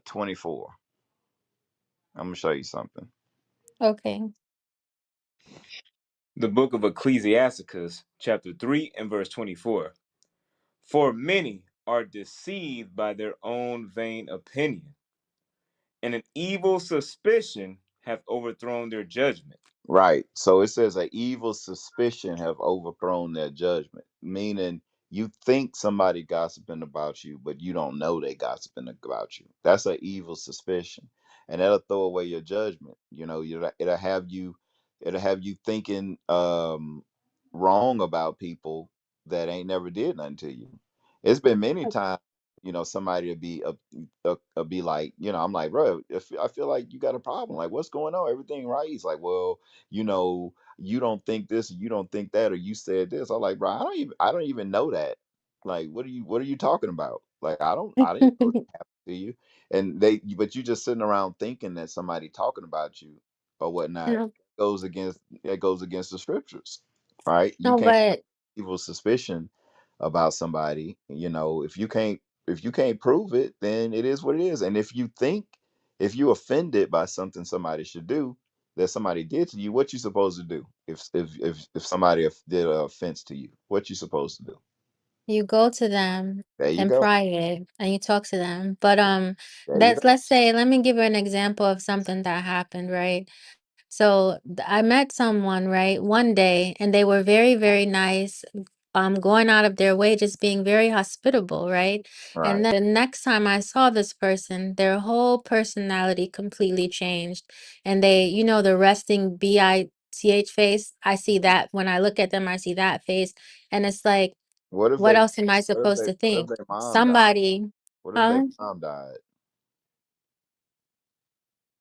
24. I'm gonna show you something. Okay. The book of Ecclesiasticus, chapter 3 and verse 24. For many are deceived by their own vain opinion, and an evil suspicion hath overthrown their judgment. Right. So it says a evil suspicion have overthrown their judgment, meaning you think somebody gossiping about you, but you don't know they gossiping about you. That's an evil suspicion, and that'll throw away your judgment. You know, it'll have you thinking wrong about people that ain't never did nothing to you. It's been many times, you know, somebody will be like, you know, I'm like, bro, if I feel like you got a problem, like what's going on? Everything right? He's like, well, you know, you don't think this, you don't think that, or you said this. I'm like, bro, I don't even know that. Like, what are you talking about? Like, I didn't know that happened to you. And but you just sitting around thinking that somebody talking about you or whatnot No, goes against the scriptures, right? You no, can't but evil suspicion about somebody. You know, if you can't prove it, then it is what it is. And if you offended by something somebody should do that somebody did to you, what you supposed to do? If somebody did an offense to you, what you supposed to do? you go to them There you in go. private and you talk to them. But There you go. let's say let me give you an example of something that happened, right? So I met someone, right, one day, and they were very, very nice. going out of their way, just being very hospitable, right? And Right. then the next time I saw this person, their whole personality completely changed. And they, the resting bitch face, I see that when I look at them, I see that face. And it's like, What if what they? else am I What if supposed they? to What if think? their mom died? Somebody, What if their huh? mom died?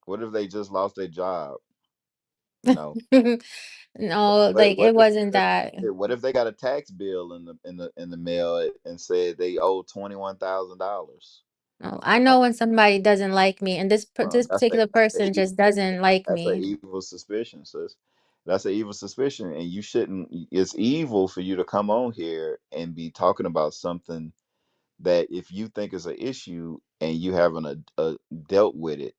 What if they just lost their job? You know. No, What like what it if wasn't that. what if they got a tax bill in the mail and said they owe $21,000? No, I know when somebody doesn't like me, and this That's particular the person just doesn't like that's an me. evil suspicion, sis. That's an evil suspicion, and you shouldn't. It's evil for you to come on here and be talking about something that if you think is an issue and you haven't dealt with it.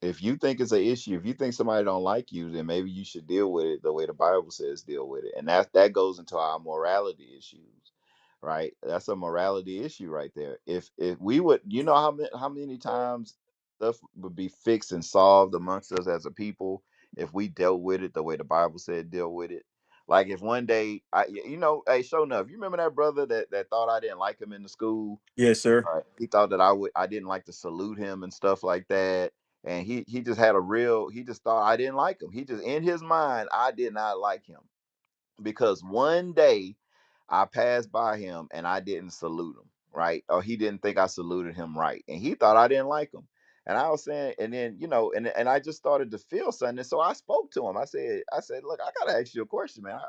If you think it's an issue, if you think somebody don't like you, then maybe you should deal with it the way the Bible says deal with it, and that goes into our morality issues, right? That's a morality issue right there. If we would, how many times stuff would be fixed and solved amongst us as a people if we dealt with it the way the Bible said deal with it. Like if one day, hey, show enough, you remember that brother that thought I didn't like him in the school. Yes, sir. Right. He thought that I didn't like to salute him and stuff like that. And he just had he just thought I didn't like him. He just in his mind, I did not like him because one day I passed by him and I didn't salute him, right? Or he didn't think I saluted him right. And he thought I didn't like him. And I was saying, and then, and I just started to feel something. So I spoke to him. I said, look, I gotta ask you a question, man.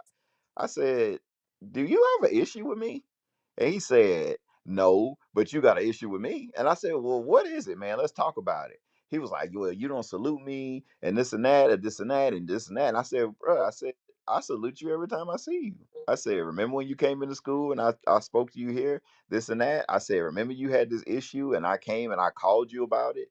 I said, do you have an issue with me? And he said, no, but you got an issue with me. And I said, well, what is it, man? Let's talk about it. He was like, well, you don't salute me and this and that, and this and that, and this and that. And I said, bro, I salute you every time I see you. I said, remember when you came into school and I spoke to you here, this and that? I said, remember you had this issue and I came and I called you about it?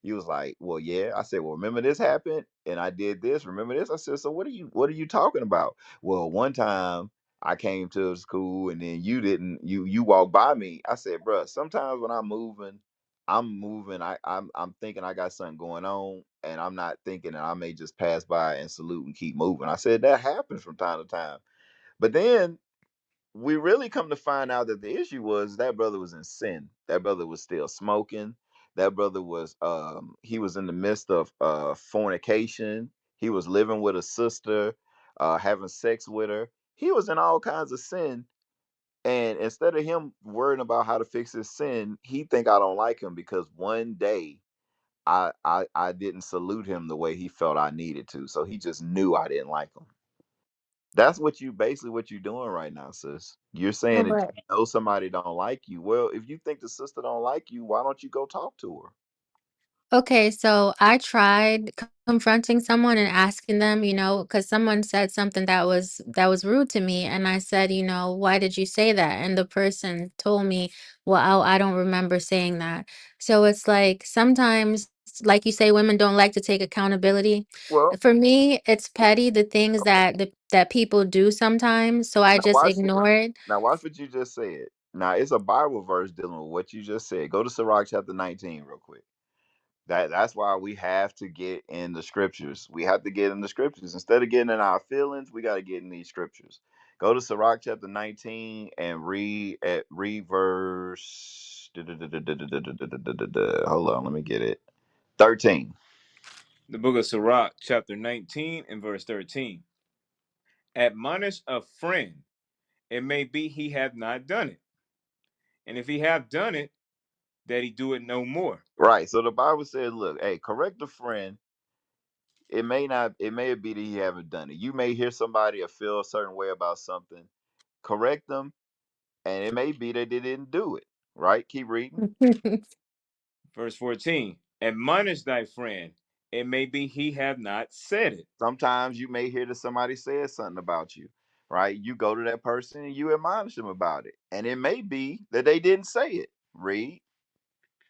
He was like, well, yeah. I said, well, remember this happened and I did this. Remember this? I said, so what are you talking about? Well, one time I came to the school and then you didn't you walked by me. I said, bruh, sometimes when I'm moving. I'm thinking I got something going on, and I'm not thinking that I may just pass by and salute and keep moving. I said that happens from time to time. But then we really come to find out that the issue was that brother was in sin. That brother was still smoking. That brother was he was in the midst of fornication. He was living with a sister, having sex with her. He was in all kinds of sin. And instead of him worrying about how to fix his sin, he think I don't like him because one day I didn't salute him the way he felt I needed to. So he just knew I didn't like him. That's what you're doing right now, sis. You're No, saying that but you know somebody don't like you. Well, if you think the sister don't like you, why don't you go talk to her? okay, so I tried confronting someone and asking them, because someone said something that was rude to me, and I said, why did you say that? And the person told me, well, I don't remember saying that. So it's like sometimes, like you say, women don't like to take accountability. Well, For me, it's petty, the things that people do sometimes, so I now just watch this. ignore it. Now watch what you just said. Now it's a Bible verse dealing with what you just said. Go to Sirach chapter 19 real quick. That's why we have to get in the scriptures. We have to get in the scriptures. Instead of getting in our feelings, we got to get in these scriptures. Go to Sirach chapter 19 and read verse. Hold on, let me get it. 13. The book of Sirach, chapter 19 and verse 13. Admonish a friend, it may be he have not done it. And if he have done it, that he do it no more. Right. So the Bible says, look, hey, correct a friend. It may be that he haven't done it. You may hear somebody or feel a certain way about something. Correct them, and it may be that they didn't do it. Right? Keep reading. Verse 14. Admonish thy friend, it may be he have not said it. Sometimes you may hear that somebody says something about you, right? You go to that person and you admonish them about it. And it may be that they didn't say it. Read.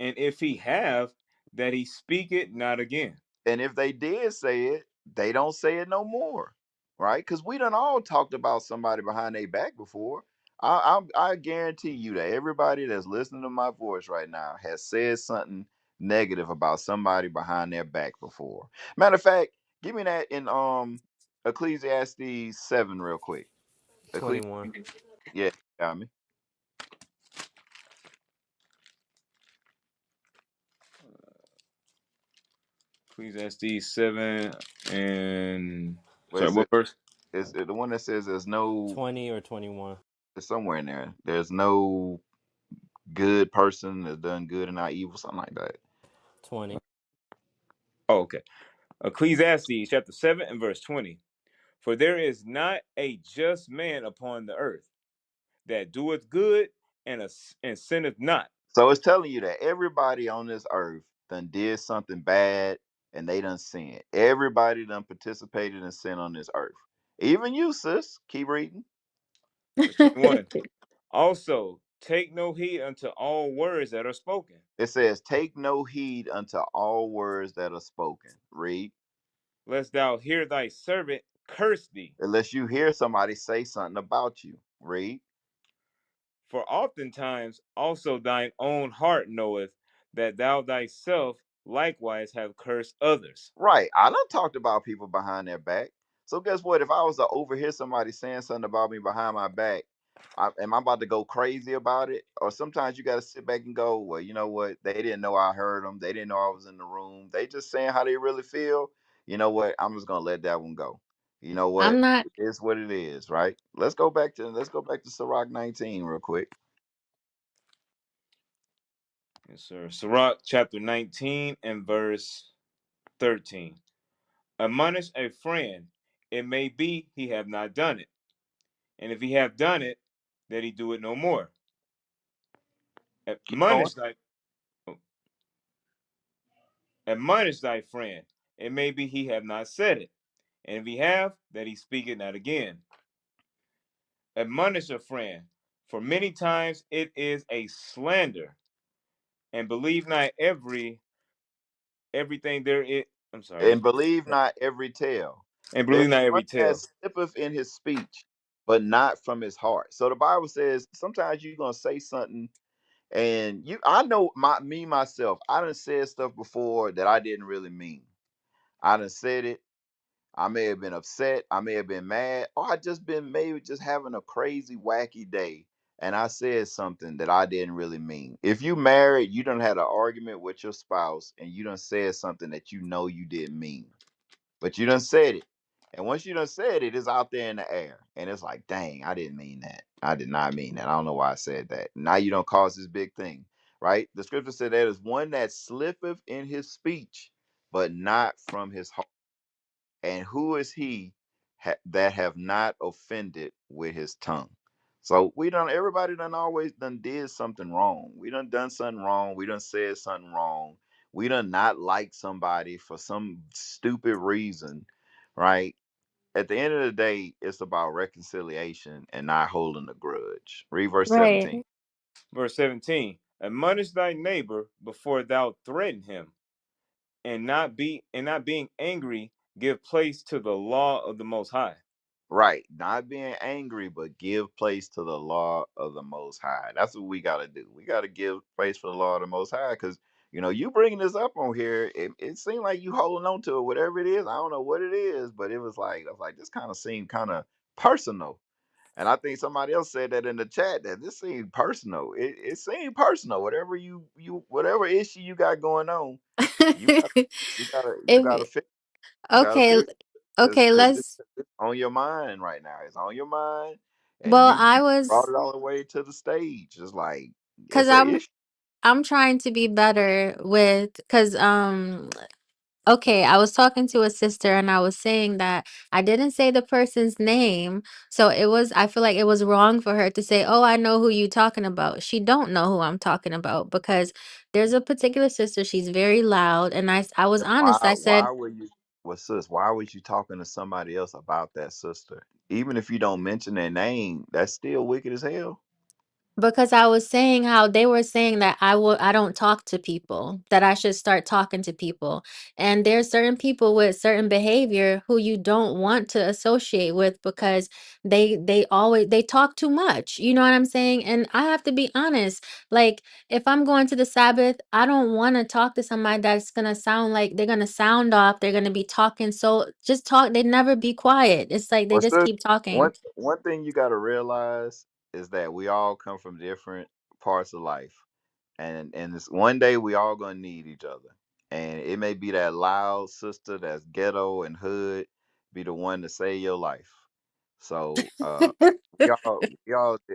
And if he have, that he speak it not again. And if they did say it, they don't say it no more, right? Because we done all talked about somebody behind their back before. I guarantee you that everybody that's listening to my voice right now has said something negative about somebody behind their back before. Matter of fact, give me that in Ecclesiastes 7 real quick. Ecclesiastes. 21. Yeah, got me. Ecclesiastes 7 and Where sorry, is what it? verse? Is it the one that says there's no? 20 or 21. It's somewhere in there. There's no good person that's done good and not evil, something like that. 20. Oh, okay. Ecclesiastes chapter 7 and verse 20. For there is not a just man upon the earth that doeth good and sinneth not. So it's telling you that everybody on this earth done did something bad and they done sinned. Everybody done participated in sin on this earth. Even you, sis. Keep reading. Verse 21. Also, take no heed unto all words that are spoken, It says, take no heed unto all words that are spoken. Read. lest thou hear thy servant curse thee. Unless you hear somebody say something about you. Read. For oftentimes also thine own heart knoweth that thou thyself likewise have cursed others. Right. I done talked about people behind their back. So guess what? If I was to overhear somebody saying something about me behind my back, am I about to go crazy about it? Or sometimes you got to sit back and go, well, you know what? They didn't know I heard them. They didn't know I was in the room. They just saying how they really feel. You know what? I'm just gonna let that one go. You know what? I'm not. It's what it is, right? Let's go back to Sirach 19 real quick. Yes, sir. Sirach chapter 19 and verse 13. Admonish a friend, it may be he have not done it. And if he have done it, that he do it no more. Keep going. Admonish thy admonish thy friend, it may be he have not said it. And if he have, that he speak it not again. Admonish a friend, for many times it is a slander, and believe not everything there is. I'm sorry, And believe not every tale. and There's believe not one every that tale. slippeth in his speech, but not from his heart. So the Bible says sometimes you're gonna say something, and I know myself, I done said stuff before that I didn't really mean. I done said it. I may have been upset, I may have been mad, or I just been maybe just having a crazy, wacky day. And I said something that I didn't really mean. If you married, you done had an argument with your spouse and you done said something that you know you didn't mean, but you done said it. And once you done said it, it's out there in the air. And it's like, dang, I didn't mean that. I did not mean that. I don't know why I said that. Now you don't cause this big thing, right? The scripture said there is one that slippeth in his speech, but not from his heart. And who is he that have not offended with his tongue? So everybody done always done did something wrong. We done something wrong. We done said something wrong. We done not like somebody for some stupid reason, right? At the end of the day, it's about reconciliation and not holding a grudge. Read verse Right. 17. Verse 17. Admonish thy neighbor before thou threaten him, and not being angry, give place to the law of the Most High. Right. Not being angry, but give place to the law of the Most High. That's what we got to do. We got to give place for the law of the Most High because, you bringing this up on here, it seemed like you holding on to it, whatever it is. I don't know what it is, but I was like, this kind of seemed kind of personal. And I think somebody else said that in the chat that this seemed personal. It seemed personal. Whatever issue you got going on, you got you gotta If fix. You gotta okay, fix because okay, let's. it's on your mind right now. It's on your mind, and Well, you I brought was it all the way to the stage. It's like because it's a issue. I'm trying to be better with because okay, I was talking to a sister and I was saying that I didn't say the person's name. So I feel like it was wrong for her to say, "Oh, I know who you talking about." She don't know who I'm talking about because there's a particular sister, she's very loud and I was And why honest. I said, why were you well, sis? Why was you talking to somebody else about that sister? Even if you don't mention their name, that's still wicked as hell. Because I was saying how they were saying that I don't talk to people, that I should start talking to people. And there's certain people with certain behavior who you don't want to associate with because they talk too much. You know what I'm saying? And I have to be honest, like if I'm going to the Sabbath, I don't want to talk to somebody that's gonna sound like they're gonna sound off, they're gonna be talking so just talk, they never be quiet. It's like they What's just this? keep talking. One thing you got to realize is that we all come from different parts of life, and this one day we all gonna need each other, and it may be that loud sister that's ghetto and hood be the one to save your life. So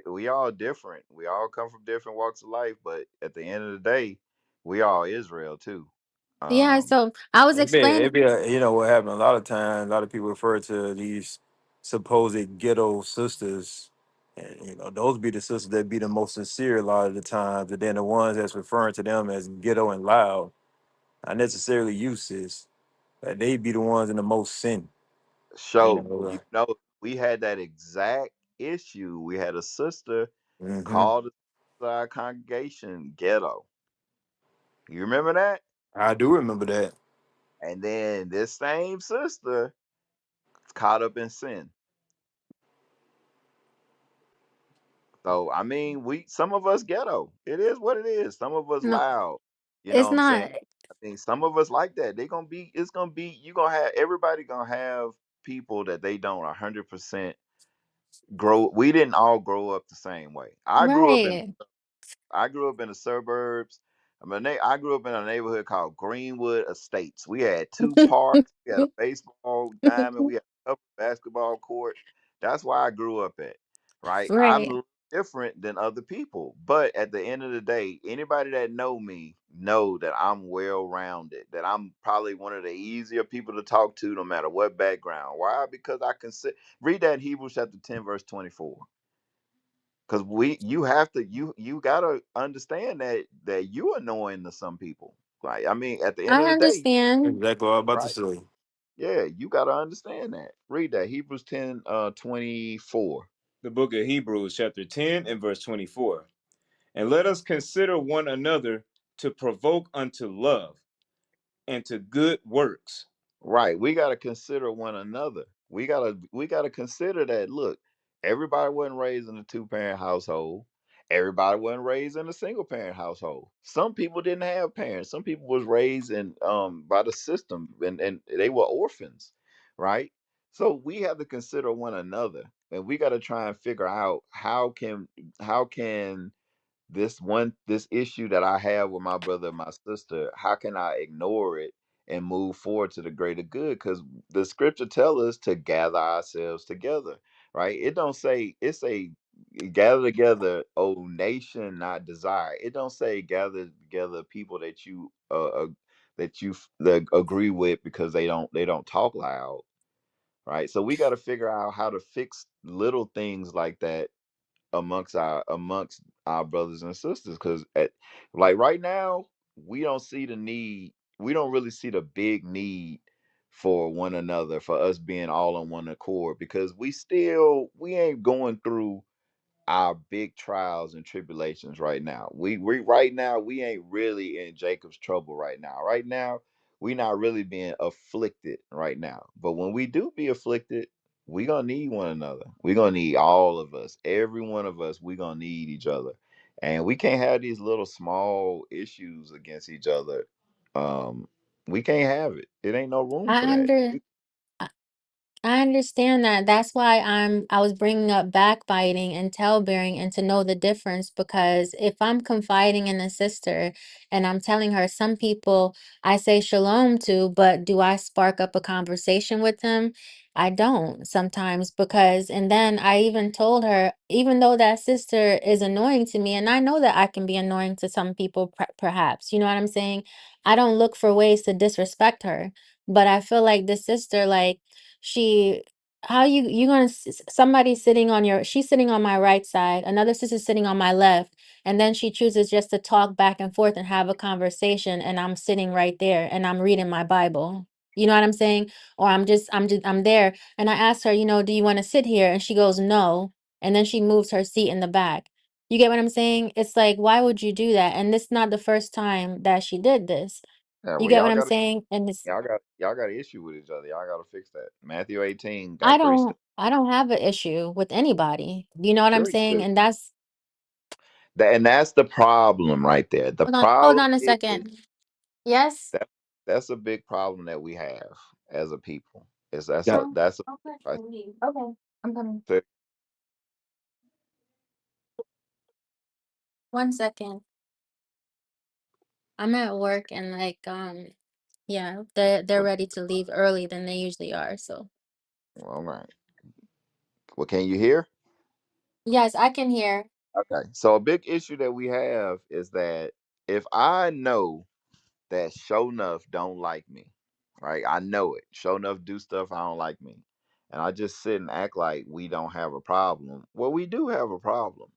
we all different. We all come from different walks of life, but at the end of the day, we all Israel too. Yeah, Um, so I was It explaining. be a, you know what happened a lot of times. A lot of people refer to these supposed ghetto sisters, and you know those be the sisters that be the most sincere a lot of the times. And then the ones that's referring to them as ghetto and loud, not necessarily you, sis. But they be the ones in the most sin. You show know. we had that exact issue. We had a sister Hmm. called our congregation ghetto. You remember that? I do remember that. And then this same sister caught up in sin. So I mean, we some of us ghetto. It is what it is. Some of us No, loud. You know it's what I'm saying? not I think some of us like that. They gonna be. It's gonna be. You gonna have everybody gonna have people that they don't 100% grow. We didn't all grow up the same way. right. I grew up in the suburbs. I grew up in a neighborhood called Greenwood Estates. We had two parks. We had a baseball diamond. We had a covered basketball court. That's where I grew up at. Right. I'm a Right. little different than other people, but at the end of the day, anybody that know me know that I'm well rounded. That I'm probably one of the easier people to talk to, no matter what background. Why? Because I can read that in Hebrews chapter 10, verse 24. Because you have to you gotta understand that you annoying to some people. Like I mean, at the end I of the day, understand. Exactly what I was about to right? say. Yeah, you gotta understand that. Read that Hebrews 10 24. The book of Hebrews, chapter 10 and verse 24. And let us consider one another to provoke unto love and to good works. Right. We got to consider one another. We got to consider that look, everybody wasn't raised in a two-parent household. Everybody wasn't raised in a single parent household. Some people didn't have parents. Some people was raised in by the system and they were orphans, right? So we have to consider one another and we got to try and figure out how can this issue that I have with my brother and my sister, how can I ignore it and move forward to the greater good? Because the scripture tell us to gather ourselves together, right? It don't say it say gather together, oh nation, not desire. It don't say gather together people that agree with because they don't talk loud, right? So we got to figure out how to fix little things like that amongst our brothers and sisters because at like right now we don't really see the big need for one another, for us being all on one accord, because we ain't going through our big trials and tribulations right now. We right now we ain't really in Jacob's trouble right now. Right now, we not really being afflicted right now. But when we do be afflicted, we gonna need one another. We gonna need all of us. Every one of us, we gonna need each other. And we can't have these little small issues against each other. Um, we can't have it. It ain't no room I for that. under I understand that. That's why I was bringing up backbiting and tail bearing and to know the difference because if I'm confiding in a sister and I'm telling her some people I say shalom to, but do I spark up a conversation with them? I don't sometimes because and then I even told her even though that sister is annoying to me and I know that I can be annoying to some people perhaps. You know what I'm saying? I don't look for ways to disrespect her, but I feel like the sister like she how you gonna somebody sitting on your she's sitting on my right side, another sister sitting on my left, and then she chooses just to talk back and forth and have a conversation, and I'm sitting right there and I'm reading my Bible. You know what I'm saying? Or I'm there and I asked her, do you want to sit here? And she goes, no. And then she moves her seat in the back. You get what I'm saying? It's like, why would you do that? And this is not the first time that she did this. Yeah, You well, get what I'm saying? And it's y'all got an issue with each other. Y'all got to fix that. Matthew 18 I got three don't steps. I don't have an issue with anybody. You know what I'm Sure, you saying? do. And that's And that's the problem right there. The hold problem on a is second. Yes? that that's a big problem that we have as a people. Is Got that's a Okay. I Okay. I'm coming. said, 1 second. I'm at work and like yeah, they're well, ready to leave early than they usually are. So all right. Well, can you hear? yes, I can hear. Okay. So a big issue that we have is that if I know that show enough don't like me, right? I know it. Show enough do stuff I don't like me. And I just sit and act like we don't have a problem. Well, we do have a problem.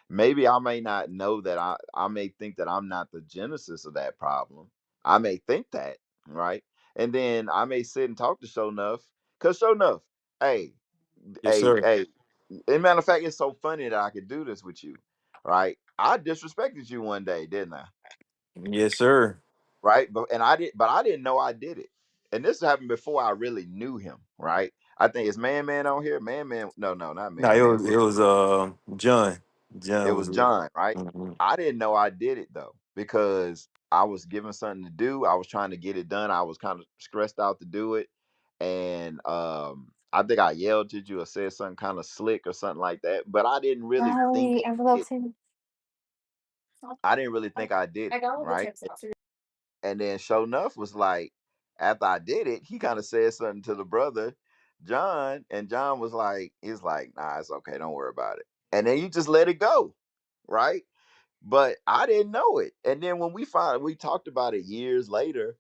Maybe I may not know that I may think that I'm not the genesis of that problem. I may think that, right? And then I may sit and talk to show enough, because show enough, hey, yes, sir. hey, as a matter of fact, it's so funny that I could do this with you, right? I disrespected you one day, didn't I? Yes, sir. Right? But I didn't know I did it. And this happened before I really knew him, right? I think it's Man on here. No, not No, Man. it was John. It John was was it. John, right? Mhm. I didn't know I did it though, because I was given something to do. I was trying to get it done. I was kind of stressed out to do it. And I think I yelled at you or said something kind of slick or something like that. But I didn't really think Sorry, it. envelopes in. I didn't really think I did I it, got all the right? chips out. And then sure enough was like, after I did it, he kind of said something to the brother, John, and John was like, he's like, nah, it's okay, don't worry about it. And then you just let it go, right? But I didn't know it. And then when we talked about it years later,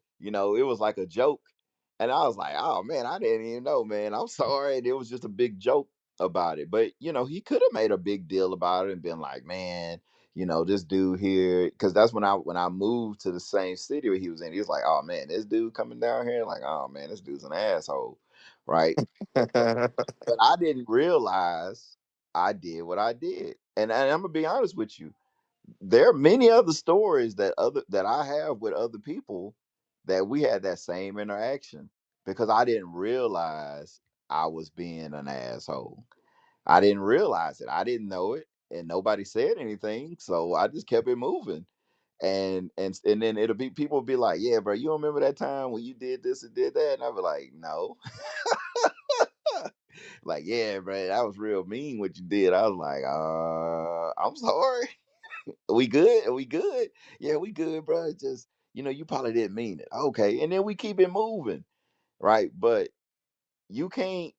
it was like a joke. And I was like, oh man, I didn't even know, man. I'm sorry. And it was just a big joke about it. But he could have made a big deal about it and been like, man, this dude here. Cause that's when I moved to the same city where he was in. He was like, oh man, this dude coming down here. Like, oh man, this dude's an asshole. Right. But I didn't realize I did what I did. And I'm gonna be honest with you, there are many other stories that I have with other people that we had that same interaction, because I didn't realize I was being an asshole. I didn't realize it. I didn't know it, and nobody said anything, so I just kept it moving. And then it'll be people will be like, "Yeah, bro, you don't remember that time when you did this and did that?" And I'll be like, "No." Like, "Yeah, bro, that was real mean what you did." I was like, I'm sorry." We good? Are we good? Yeah, we good, bro. It's just, you probably didn't mean it. Okay. And then we keep it moving. Right. But you can't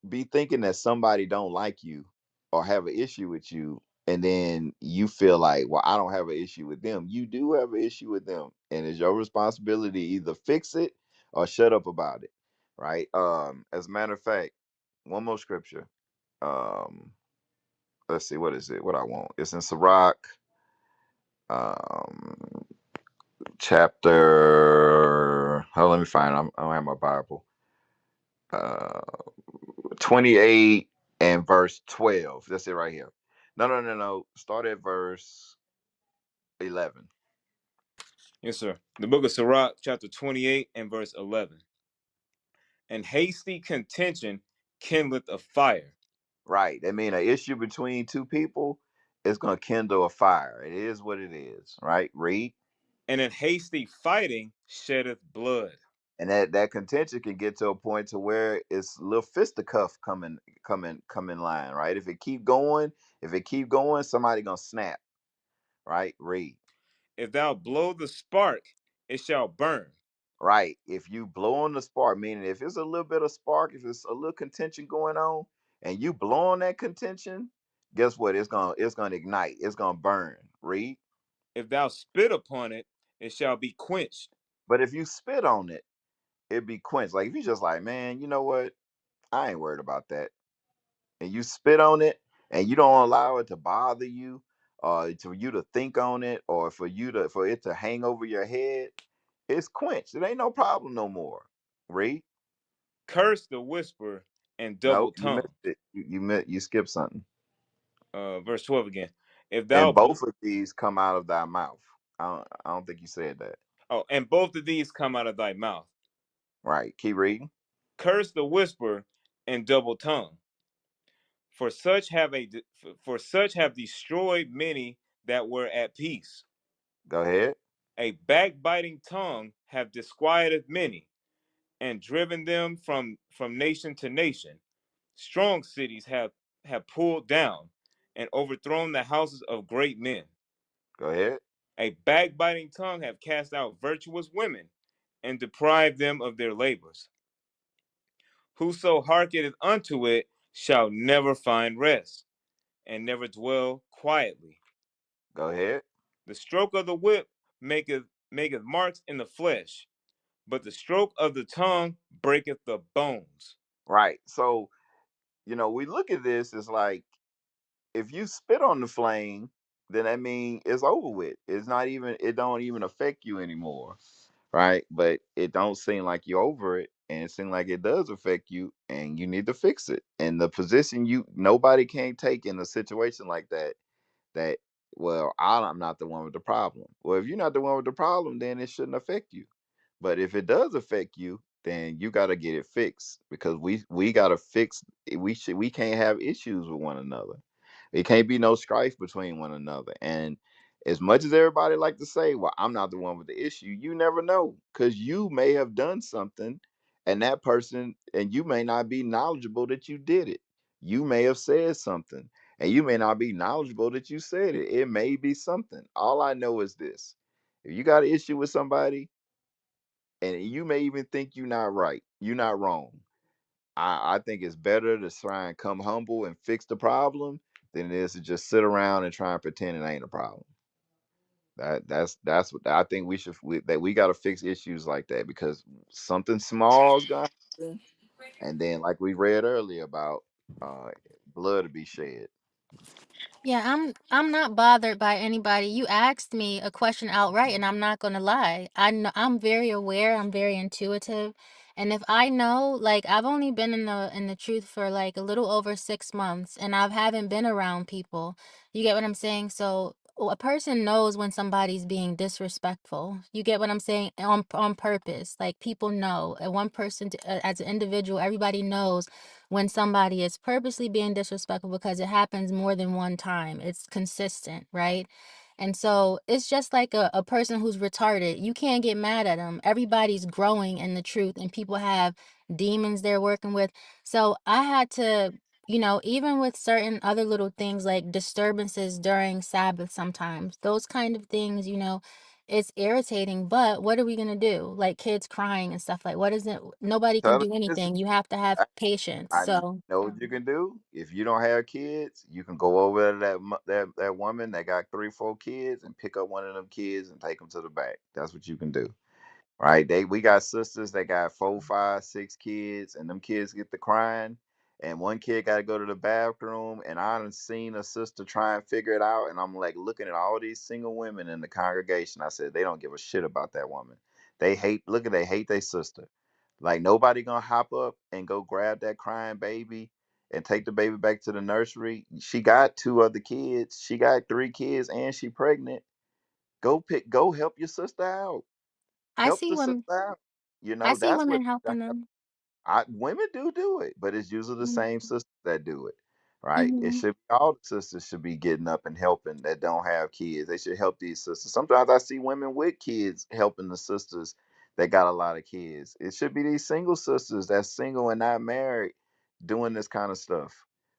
be thinking that somebody don't like you or have an issue with you. And then you feel like, well, I don't have an issue with them. You do have an issue with them. And it's your responsibility to either fix it or shut up about it. Right. As a matter of fact, one more scripture. Um, let's see, what is it? What I want. It's in Sirach. Um, chapter. Oh, let me find. I don't have my Bible. Uh, 28 and verse 12. That's it right here. No, no, no, no. Start at verse 11. Yes, sir. The book of Sirach, chapter 28 and verse 11. And hasty contention kindleth a fire, Right. I mean, an issue between two people is going to kindle a fire. It is what it is. Right. Read. and in hasty fighting sheddeth blood. And that contention can get to a point to where it's a little fisticuff come in line. Right. If it keep going, somebody gonna snap. Right. Read. If thou blow the spark, it shall burn. Right. If you blow on the spark, meaning if it's a little bit of spark, if it's a little contention going on, and you blow on that contention, guess what? It's gonna ignite. It's gonna burn. Read. If thou spit upon it, it shall be quenched. But if you spit on it, it be quenched. Like if you just like, man, you know what? I ain't worried about that. And you spit on it, and you don't allow it to bother you, or for you to think on it, or for it to hang over your head, it's quenched. It ain't no problem no more. Read. Curse the whisper and Nope, double you missed tongue. it. You skipped something. Verse 12 again. If And thou both of these come out of thy mouth. I don't think you said that. oh, and both of these come out of thy mouth. Right. Keep reading. Curse the whisper and double tongue, for such have destroyed many that were at peace. Go ahead. A backbiting tongue have disquieted many, and driven them from nation to nation. Strong cities have pulled down and overthrown the houses of great men. Go ahead. A backbiting tongue have cast out virtuous women and deprived them of their labors. Whoso hearkeneth unto it shall never find rest, and never dwell quietly. Go ahead. The stroke of the whip maketh marks in the flesh, but the stroke of the tongue breaketh the bones. Right. So, we look at this, it's like if you spit on the flame, then that means it's over with. It don't even affect you anymore. Right? But it don't seem like you're over it. And it seems like it does affect you and you need to fix it. And the position nobody can take in a situation like that, that, well, I'm not the one with the problem. Well, if you're not the one with the problem, then it shouldn't affect you. But if it does affect you, then you got to get it fixed, because we got to fix. We can't have issues with one another. It can't be no strife between one another. And as much as everybody like to say, well, I'm not the one with the issue, you never know, because you may have done something, and you may not be knowledgeable that you did it. You may have said something, and you may not be knowledgeable that you said it. It may be something. All I know is this: if you got an issue with somebody, and you may even think you're not right, you're not wrong. I think it's better to try and come humble and fix the problem than it is to just sit around and try and pretend it ain't a problem. That's what I think we got to fix issues like that, because something small is gonna happen, and then like we read earlier about uh blood to be shed. Yeah, I'm not bothered by anybody. You asked me a question outright, and I'm not gonna lie. I know I'm very aware, I'm very intuitive. And if I know, like I've only been in the truth for like a little over 6 months, and I haven't been around people. You get what I'm saying? So a person knows when somebody's being disrespectful. You get what I'm saying? On purpose. Like people know. And one person as an individual, everybody knows when somebody is purposely being disrespectful because it happens more than one time. It's consistent, right? And so it's just like a person who's retarded. You can't get mad at them. Everybody's growing in the truth, and people have demons they're working with. So I had to, even with certain other little things like disturbances during Sabbath sometimes, those kind of things, it's irritating, but what are we gonna do? Like kids crying and stuff like what is it? Nobody can Tell do this, anything. You have to have patience. I So know what you can do. If you don't have kids, you can go over to that woman that got 3 4 kids and pick up one of them kids and take them to the back. That's what you can do. Right? We got sisters that got 4 5 6 kids, and them kids get to crying, and one kid got to go to the bathroom, and I done seen a sister try and figure it out, and I'm like looking at all these single women in the congregation. I said they don't give a shit about that woman. They hate their sister. Like nobody gonna hop up and go grab that crying baby and take the baby back to the nursery. She got 2 other kids. She got 3 kids, and she pregnant. Go help your sister out. I Help see the sister women out. I see That's what women helping them. women do it, but it's usually the same sisters that do it, right? It Mm-hmm. should be all the sisters should be getting up and helping that don't have kids. They should help these sisters. Sometimes I see women with kids helping the sisters that got a lot of kids. It should be these single sisters that's single and not married doing this kind of stuff.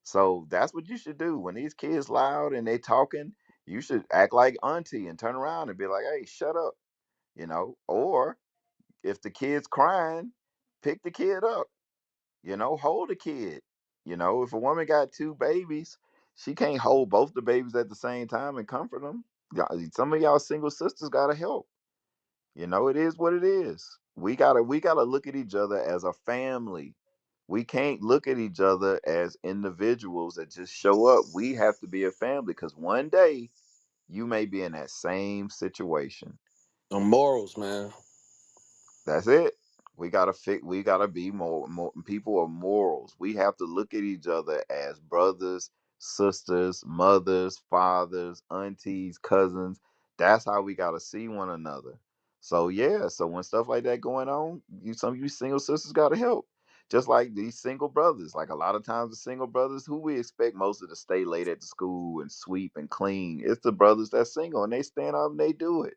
So that's what you should do when these kids loud and they talking. You should act like auntie and turn around and be like, "Hey, shut up," or if the kid's crying, pick the kid up, hold the kid. If a woman got 2 babies, she can't hold both the babies at the same time and comfort them. Some of y'all single sisters gotta help. It is what it is. We gotta look at each other as a family. We can't look at each other as individuals that just show up. We have to be a family, because one day you may be in that same situation. The morals, man. That's it. We gotta be more people of morals. We have to look at each other as brothers, sisters, mothers, fathers, aunties, cousins. That's how we gotta see one another. So yeah, so when stuff like that going on, some of you single sisters gotta help. Just like these single brothers. Like a lot of times the single brothers who we expect most of to stay late at the school and sweep and clean. It's the brothers that's single and they stand up and they do it.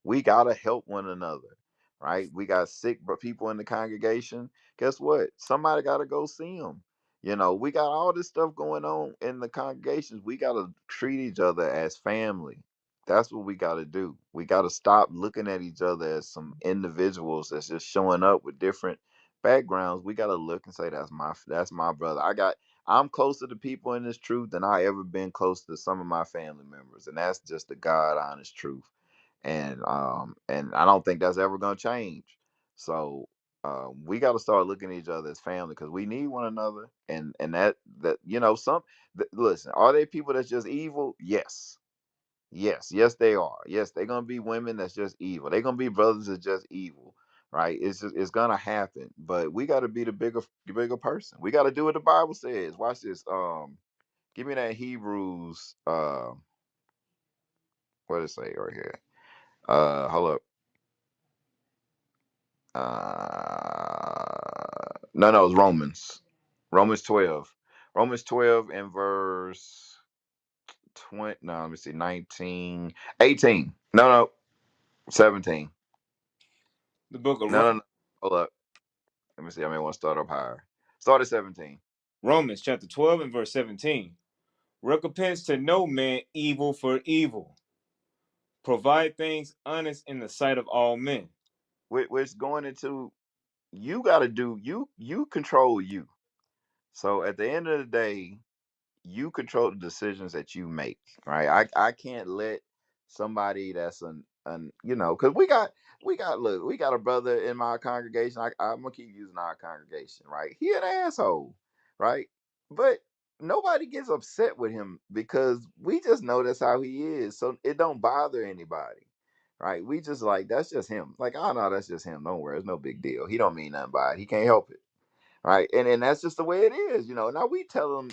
We gotta help one another. Right? We got sick people in the congregation. Guess what? Somebody gotta go see them. We got all this stuff going on in the congregations. We got to treat each other as family. That's what we got to do. We got to stop looking at each other as some individuals that's just showing up with different backgrounds. We got to look and say that's my brother. I'm closer to people in this truth than I ever been close to some of my family members, and that's just the God honest truth. And I don't think that's ever gonna change. So we got to start looking at each other as family because we need one another. And that listen, are they people that's just evil? Yes, yes, they are. Yes, they're gonna be women that's just evil. They're gonna be brothers that's just evil. Right? It's gonna happen. But we got to be the bigger person. We got to do what the Bible says. Watch this. Give me that Hebrews. What does it say right here? Hold up. No, it's Romans. Romans 12. Romans 12 and verse 20. No, let me see. 19. 18. No, 17. The book of No. Hold up. Let me see. I may want to start up higher. Start at 17. Romans chapter 12 and verse 17. Recompense to no man evil for evil. Provide things honest in the sight of all men. Which going into, you got to do, you control you. So at the end of the day, you control the decisions that you make, right? I can't let somebody that's because we got a brother in my congregation. I'm gonna keep using our congregation, right? He an asshole, right? But nobody gets upset with him because we just know that's how he is, so it don't bother anybody, right? We just like, that's just him. Like, oh no, that's just him, don't worry, it's no big deal, he don't mean nothing by it, he can't help it. Right. And that's just the way it is. Now we tell him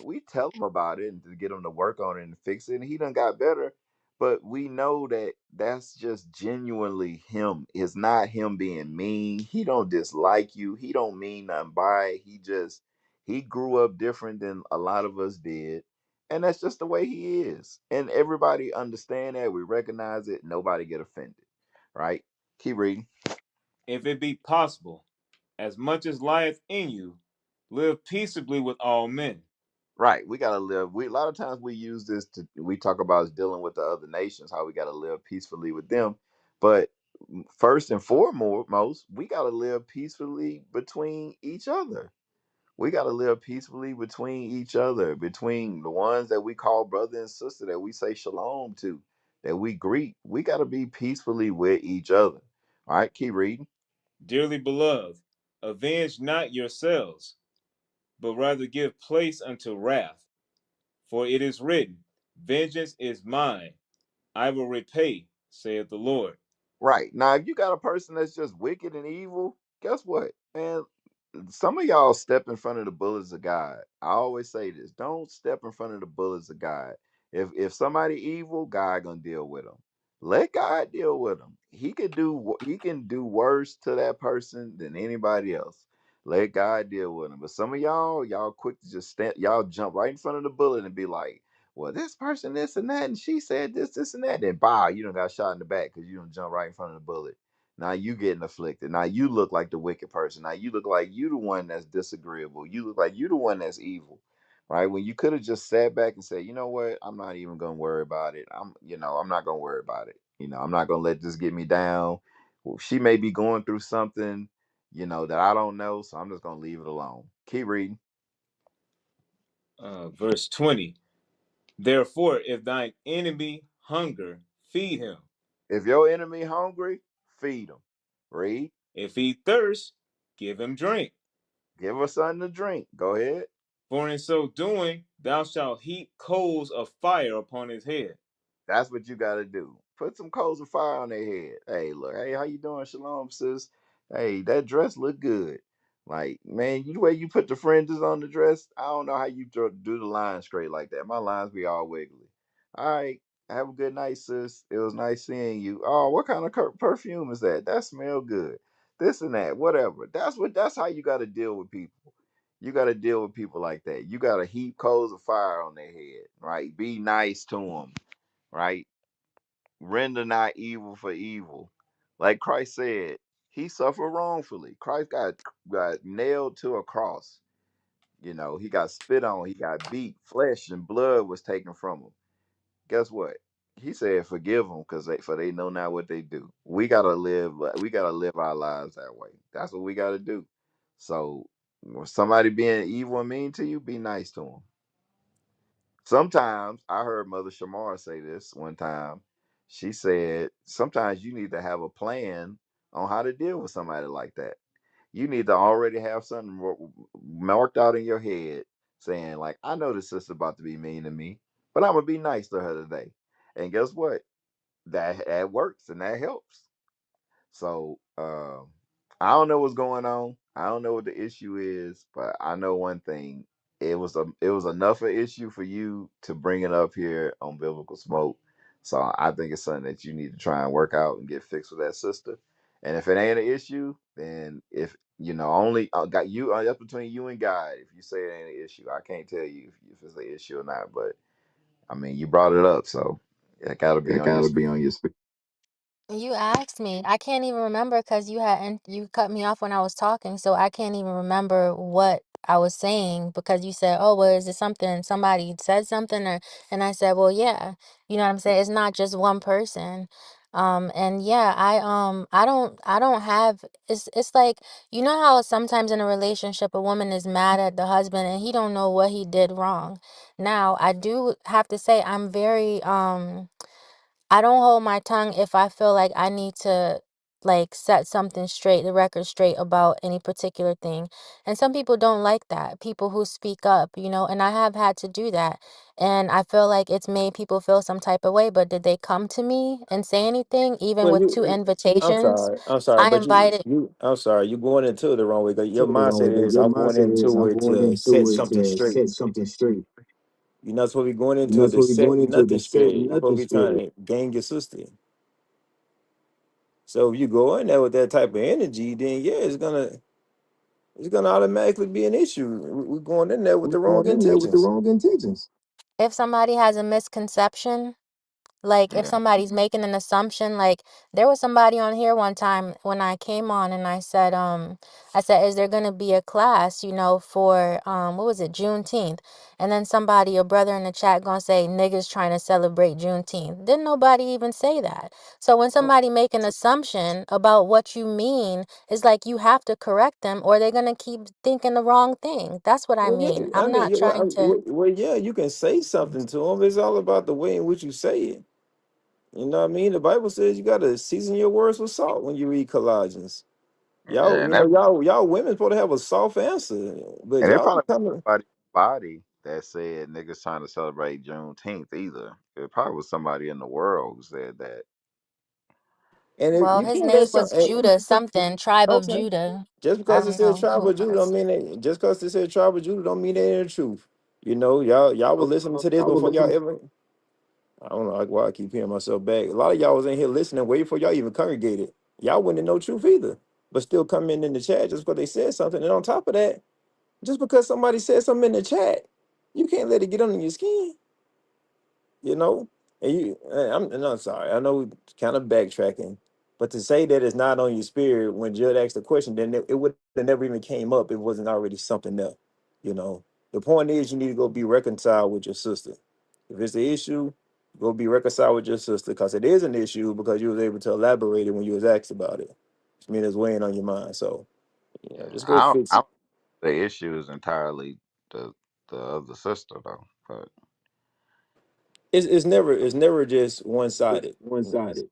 about it and to get him to work on it and fix it. And he done got better. But we know that that's just genuinely him. It's not him being mean. He don't dislike you. He don't mean nothing by it. He grew up different than a lot of us did. And that's just the way he is. And everybody understand that. We recognize it. Nobody get offended. Right? Keep reading. If it be possible, as much as lieth in you, live peaceably with all men. Right. We gotta live. We A lot of times we use this we talk about dealing with the other nations, how we gotta live peacefully with them. But first and foremost, we gotta live peacefully between each other. We gotta live peacefully between each other, between the ones that we call brother and sister, that we say shalom to, that we greet. We gotta be peacefully with each other. All right, keep reading. Dearly beloved, avenge not yourselves, but rather give place unto wrath. For it is written, vengeance is mine, I will repay, saith the Lord. Right. Now, if you got a person that's just wicked and evil, guess what? Man, some of y'all step in front of the bullets of God. I always say this. Don't step in front of the bullets of God. If somebody evil, God gonna deal with them. Let God deal with them. He can do worse to that person than anybody else. Let God deal with them. But some of y'all quick to just y'all jump right in front of the bullet and be like, well, this person, this and that, and she said this, and that. Then, bah, you done got shot in the back because you done jump right in front of the bullet. Now you getting afflicted. Now you look like the wicked person. Now you look like you the one that's disagreeable. You look like you the one that's evil, right? When you could have just sat back and said, you know what, I'm not even gonna worry about it. I'm not gonna worry about it. I'm not gonna let this get me down. Well, she may be going through something, that I don't know, so I'm just gonna leave it alone. Keep reading. Verse 20. Therefore, if thine enemy hunger, feed him. If your enemy hungry, feed him. Read. If he thirst, give him drink. Give her something to drink. Go ahead. For in so doing, thou shalt heap coals of fire upon his head. That's what you got to do. Put some coals of fire on their head. Hey, look. Hey, how you doing? Shalom, sis. Hey, that dress look good. Like, man, you the way you put the fringes on the dress, I don't know how you do the lines straight like that. My lines be all wiggly. All right, have a good night, sis. It was nice seeing you. Oh, what kind of perfume is that? That smell good. This and that, whatever. That's how you got to deal with people. You got to deal with people like that. You got to heap coals of fire on their head, right? Be nice to them, right? Render not evil for evil. Like Christ said, he suffered wrongfully. Christ got nailed to a cross. You know, he got spit on, he got beat, flesh and blood was taken from him. Guess what? He said, "Forgive them, because they know not what they do." We gotta live our lives that way. That's what we gotta do. So, when somebody being evil and mean to you, be nice to them. Sometimes I heard Mother Shamar say this one time. She said, sometimes you need to have a plan on how to deal with somebody like that. You need to already have something marked out in your head saying, like, I know this sister about to be mean to me, but I'm going to be nice to her today. And guess what? That works and that helps. So I don't know what's going on. I don't know what the issue is, but I know one thing. It was enough of an issue for you to bring it up here on Biblical Smoke. So I think it's something that you need to try and work out and get fixed with that sister. And if it ain't an issue, then if you know only got you that's between you and God. If you say it ain't an issue, I can't tell you if it's an issue or not. But I mean, you brought it up, so it got to be It on your gotta spirit. be on your spirit. You asked me. I can't even remember because you cut me off when I was talking, so I can't even remember what I was saying because you said, "Oh, well, is it something somebody said something?" Or and I said, "Well, yeah." You know what I'm saying? It's not just one person. And yeah, I don't have it's like you know how sometimes in a relationship a woman is mad at the husband and he don't know what he did wrong. Now, I do have to say I'm very I don't hold my tongue if I feel like I need to like set something straight, the record straight about any particular thing. And some people don't like that. People who speak up, and I have had to do that. And I feel like it's made people feel some type of way, but did they come to me and say anything even Well, with two I'm invitations? sorry. I'm sorry, I but invited I'm sorry. You're going into it the wrong way. 'Cause your To the wrong mindset way. But is your I'm going mindset is into I'm it going to set into it something to straight. set something straight. You're not supposed to be going You're into not it to supposed to be set going into it to nothing set straight. You're supposed nothing to be straight. trying to gain your sister. So if you go in there with that type of energy, then yeah, it's gonna automatically be an issue. We're going in there with We're the wrong going in there with the intentions. wrong intentions. if somebody has a misconception. Like if Yeah. somebody's making an assumption, like there was somebody on here one time when I came on and I said, is there gonna be a class, for what was it, Juneteenth? And then a brother in the chat gonna say niggas trying to celebrate Juneteenth. Didn't nobody even say that. So when Oh, somebody make an assumption about what you mean, it's like you have to correct them or they're gonna keep thinking the wrong thing. That's what I well, yeah, mean. I I'm mean, not yeah, trying to. well, yeah, you can say something to them. It's all about the way in which you say it. You know what I mean? The Bible says you got to season your words with salt when you read Colossians. Yeah, Y'all, y'all women supposed to have a soft answer, but and it y'all probably be coming. wasn't somebody that said niggas trying to celebrate Juneteenth either. It probably was somebody in the world who said that. And if Well, you his can't name let some, was Judah something, tribe of okay, Judah. just I because it don't says know tribe who of it Judah, don't was. mean that. Just because it says tribe of Judah, don't mean they ain't the truth. You know, y'all were listening to this I would before y'all listen. ever. I don't know why I keep hearing myself back. A lot of y'all was in here listening, waiting for y'all even congregated. Y'all wouldn't know truth either, but still come in the chat just because they said something. And on top of that, just because somebody said something in the chat, you can't let it get under your skin. You know, and I'm sorry. I know kind of backtracking, but to say that it's not on your spirit when Judd asked the question, then it would have never even came up. It wasn't already something there. You know, the point is you need to go be reconciled with your sister. If it's the issue, go be reconciled with your sister because it is an issue because you was able to elaborate it when you was asked about it. Which means it's weighing on your mind. So just go I fix it. don't the issue is entirely the the other sister though. But It's never just one sided. One sided.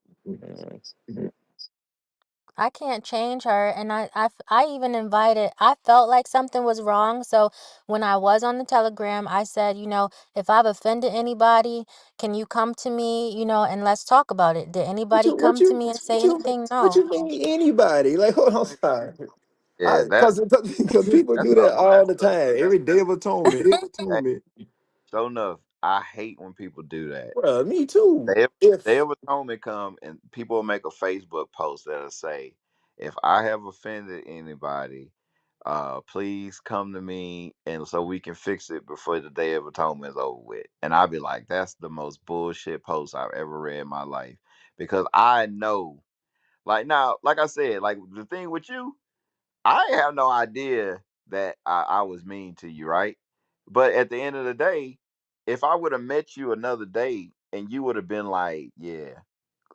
I can't change her. And I even invited, I felt like something was wrong. So when I was on the Telegram, I said, if I've offended anybody, can you come to me, and let's talk about it. Did What anybody you what come to you me and say what you anything? what No. you mean anybody? Like hold on, sorry. Yeah, that Because people that's do that something all that's the time. Every day of atonement. hey, sure enough. I hate when people do that. Well, me too. Day of, Day If of Atonement come and people will make a Facebook post that'll say, "If I have offended anybody, please come to me and so we can fix it before the Day of Atonement is over with." And I'll be like, "That's the most bullshit post I've ever read in my life," because I know, like now, like I said, like the thing with you. I ain't have no idea that I was mean to you, right? But at the end of the day, if I would have met you another day and you would have been like, yeah,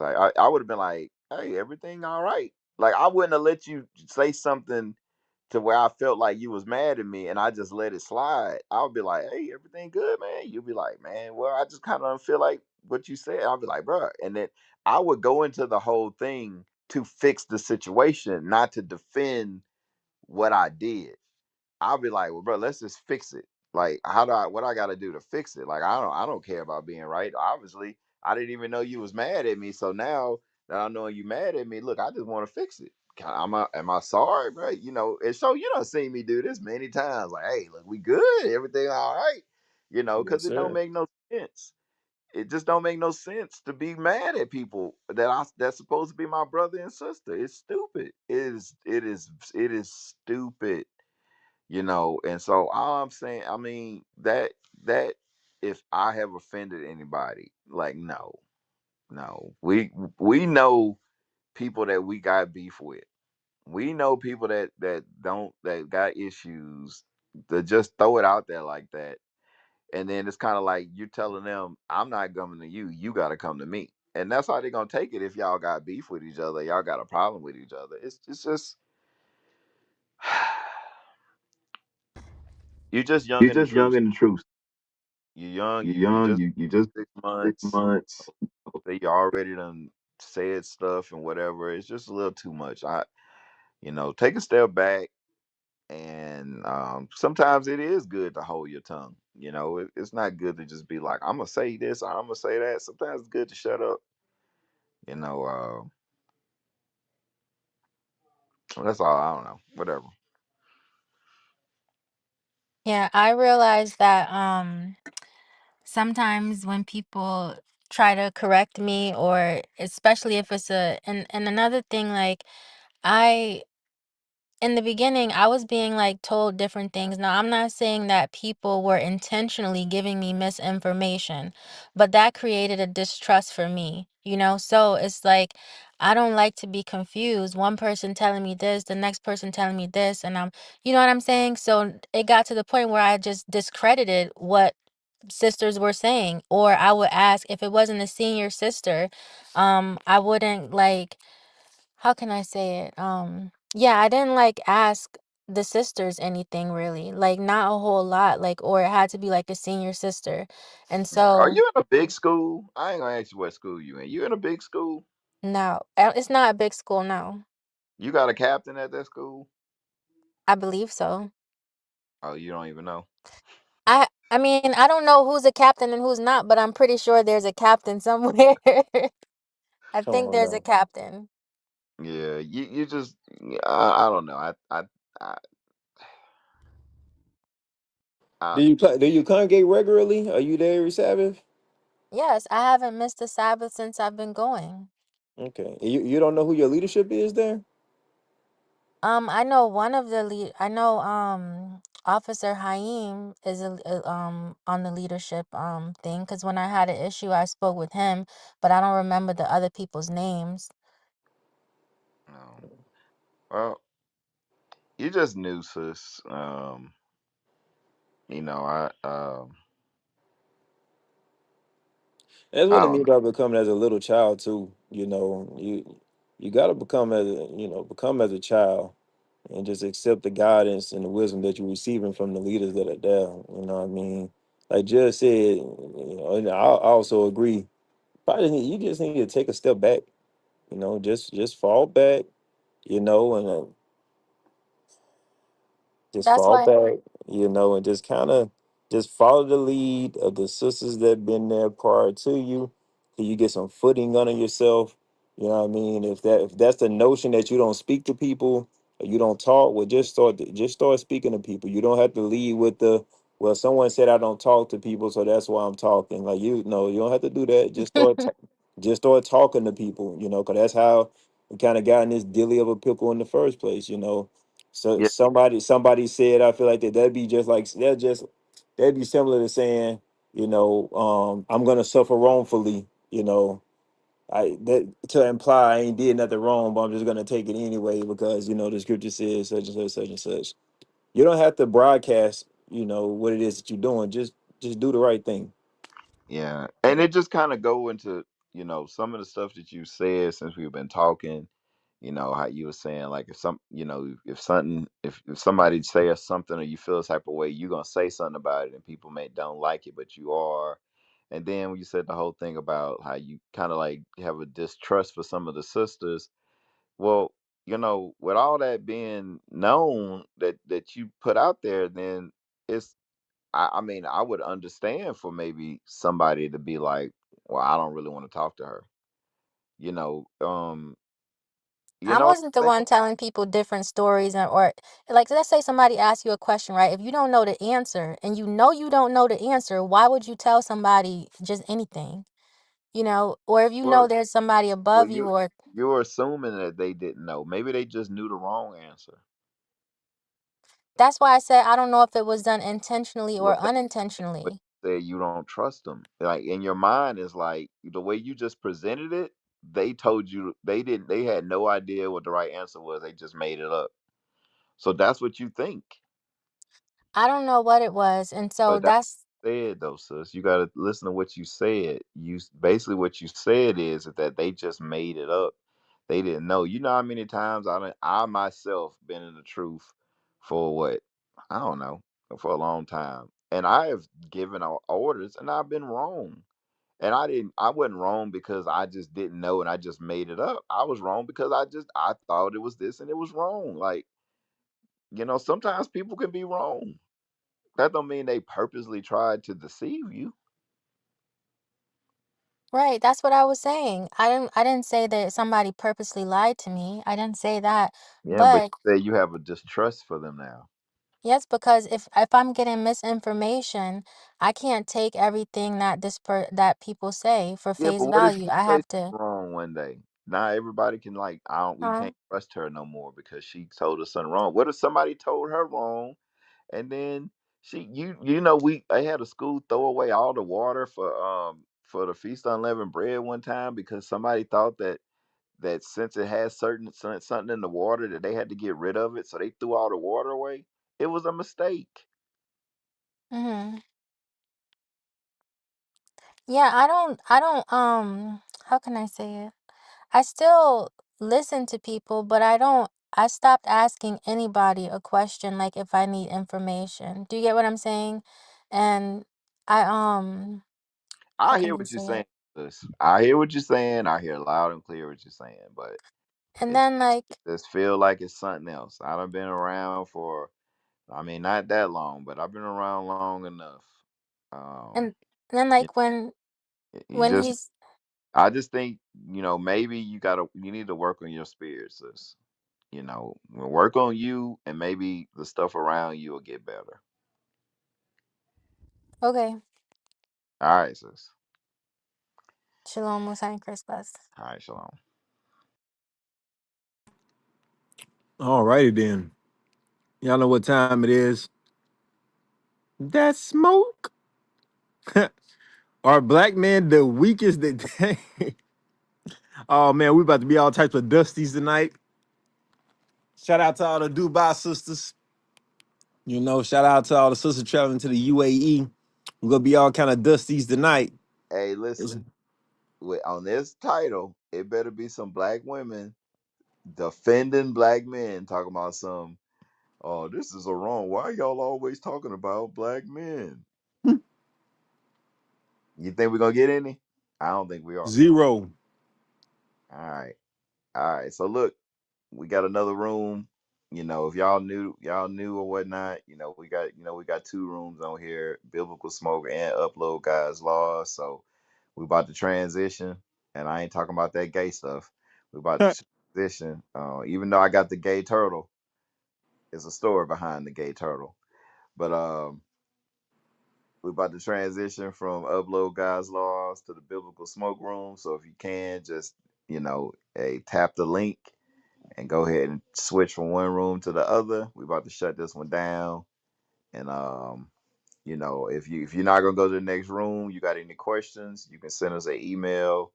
like I would have been like, hey, everything all right. Like I wouldn't have let you say something to where I felt like you was mad at me and I just let it slide. I would be like, hey, everything good, man. You'd be like, man, well, I just kind of feel like what you said. I'll be like, bro. And then I would go into the whole thing to fix the situation, not to defend what I did. I'll be like, well, bro, let's just fix it. Like, what I got to do to fix it? Like, I don't care about being right. Obviously, I didn't even know you was mad at me. So now that I know you mad at me, look, I just want to fix it. Am I sorry, bro? You know, and so you don't see me do this many times. Like, hey, look, we good, everything all right. You know, yes, because it don't sir. make no sense. It just don't make no sense to be mad at people that's supposed to be my brother and sister. It's stupid. It is stupid, you know. And so all I'm saying, I mean, that if I have offended anybody, like no. We know people that we got beef with. We know people that got issues to just throw it out there like that, and then it's kind of like you're telling them, I'm not coming to you, you got to come to me. And that's how they're going to take it if y'all got beef with each other, y'all got a problem with each other. It's just, you're just young You're in the just young truth. in the truth. You're young, You're you young. just You just 6 months. 6 months. They already done said stuff and whatever. It's just a little too much. Take a step back. And sometimes it is good to hold your tongue. It's not good to just be like, I'm going to say this or I'm going to say that. Sometimes it's good to shut up. You know, that's all. I don't know. Whatever. Yeah, I realize that sometimes when people try to correct me, or especially if it's and another thing, like I in the beginning, I was being like told different things. Now, I'm not saying that people were intentionally giving me misinformation, but that created a distrust for me, you know? So it's like, I don't like to be confused. One person telling me this, the next person telling me this, and you know what I'm saying? So it got to the point where I just discredited what sisters were saying, or I would ask if it wasn't a senior sister, I wouldn't like, how can I say it? Yeah, I didn't like ask the sisters anything really, like not a whole lot, like, or it had to be like a senior sister. And Yeah. Are so, you in a big school? I ain't gonna ask you what school you in. You in a big school? no, it's not a big school, no. You got a captain at that school? I believe so. Oh, you don't even know. I mean, I don't know who's a captain and who's not, but I'm pretty sure there's a captain somewhere. I Come think on there's a now. captain. Yeah, you just I don't know. I, I Do you congregate regularly? Are you there every Sabbath? Yes, I haven't missed a Sabbath since I've been going. Okay. You don't know who your leadership is there? I know one of the lead. I know Officer Haim is on the leadership thing, because when I had an issue, I spoke with him, but I don't remember the other people's names. no. Well, you just new, sis. I That's I what it don't means know. by becoming as a little child too. You got to become become as a child and just accept the guidance and the wisdom that you're receiving from the leaders that are there. You know what I mean? Like Judge said, and I also agree. You just need to take a step back. Just fall back. And just That's fall why. back. And just kind of just follow the lead of the sisters that been there prior to you, till you get some footing under yourself. You know what I mean? If that's the notion that you don't speak to people, You don't talk. Well, just start speaking to people. You don't have to lead with the well. Someone said I don't talk to people, so that's why I'm talking. Like you know, you don't have to do that. Just start talking to people. You know, because that's how we kind of got in this dilly of a pickle in the first place. You know, so Yeah, somebody said I feel like that'd be just like that'd be similar to saying I'm gonna suffer wrongfully. I that to imply I ain't did nothing wrong, but I'm just gonna take it anyway because the scripture says such and such, such and such. You don't have to broadcast, what it is that you're doing. Just do the right thing. yeah, and it just kind of go into some of the stuff that you said since we've been talking. How you were saying like if if something if somebody say us something or you feel a type of way, you're gonna say something about it, and people may don't like it, but you are. And then when you said the whole thing about how you kind of like have a distrust for some of the sisters, well, with all that being known that you put out there, then it's I mean, I would understand for maybe somebody to be like, well, I don't really want to talk to her. You know, um, you I know what wasn't the I'm one saying? telling people different stories, or like, let's say somebody asks you a question, right? If you don't know the answer and you don't know the answer, why would you tell somebody just anything? Or if you know Well, there's somebody well, above you, or you're assuming that they didn't know. Maybe they just knew the wrong answer. that's why I said I don't know if it was done intentionally Well, or but unintentionally. you say you don't trust them. Like in your mind is like the way you just presented it. They told you they didn't. They had no idea what the right answer was. They just made it up. So that's what you think. I don't know what it was. And so But that's that's what you said though, sis. You gotta listen to what you said. Basically what you said is that they just made it up. They didn't know. You know how many times I myself been in the truth for what? I don't know, for a long time. And I have given out orders and I've been wrong. And I wasn't wrong because I just didn't know and I just made it up. I was wrong because I thought it was this and it was wrong. Like, sometimes people can be wrong. That don't mean they purposely tried to deceive you. right. That's what I was saying. I didn't say that somebody purposely lied to me. I didn't say that. Yeah, but But you say you have a distrust for them now. yes, because if I'm getting misinformation, I can't take everything that people say for Yeah, face but what if value. she I say have to. something wrong one day? Now everybody can like, I don't, we Huh? can't trust her no more because she told us something wrong. What if somebody told her wrong and then we I had a school throw away all the water for the feast on unleavened bread one time because somebody thought that since it has something in the water that they had to get rid of it, so they threw all the water away. It was a mistake. Hmm. Yeah, I don't, how can I say it? I still listen to people, but I stopped asking anybody a question like if I need information. Do you get what I'm saying? And I, how I can hear I what you're say saying. it? Sis. I hear what you're saying. I hear loud and clear what you're saying, but And it then like, just feel like it's something else. I done been around for, I mean, not that long, but I've been around long enough. Um, and then you, like when, you when just, he's, I just think, maybe you need to work on your spirit, sis. Work on you, and maybe the stuff around you will get better. okay, All right, sis. Shalom, Musa, Chris Bus. All right, shalom. All righty then. Y'all know what time it is. That smoke. Are black men the weakest that Oh man, we about to be all types of dusties tonight. Shout out to all the Dubai sisters. Shout out to all the sisters traveling to the UAE. We're gonna be all kind of dusties tonight. Hey, listen. On this title, it better be some black women defending black men, talking about some. Oh, this is a wrong. Why y'all always talking about black men? You think we're gonna get any? I don't think we are. Zero. All right, all right. So look, we got another room. If y'all knew or whatnot. We got two rooms on here: biblical smoke and upload guys law. So we about to transition, and I ain't talking about that gay stuff. We about to transition. Even though I got the gay turtle. It's a story behind the gay turtle. But we're about to transition from upload God's laws to the biblical smoke room. So if you can, just tap the link and go ahead and switch from one room to the other. We're about to shut this one down. And if you're not gonna go to the next room, you got any questions, you can send us an email.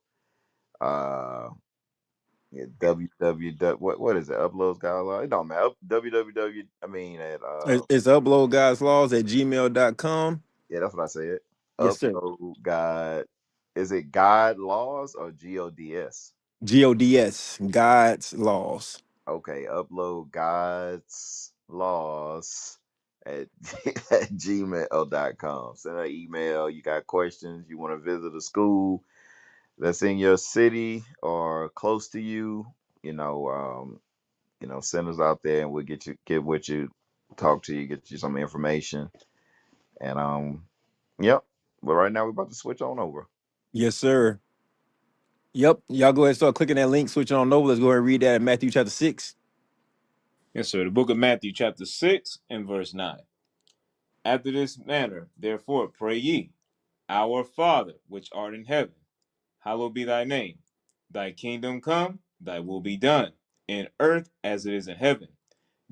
Yeah, www. What is it? Uploads God's law. It don't matter. Www. I mean at It's upload guys laws at gmail.com. yeah, that's what I said. Yes, sir. Upload God. Is it God laws or GODS? GODS, God's laws. Okay, upload God's laws at, at gmail.com. Send an email. You got questions. You want to visit a school that's in your city or close to you. You know, send us out there and we'll get with you, talk to you, get you some information. And yep. But right now we're about to switch on over. Yes, sir. Yep. Y'all go ahead and start clicking that link, switching on over. Let's go ahead and read that in Matthew chapter 6. Yes, sir. The book of Matthew, chapter 6 and verse 9. After this manner, therefore, pray ye, Our Father, which art in heaven, hallowed be thy name. Thy kingdom come, thy will be done, in earth as it is in heaven.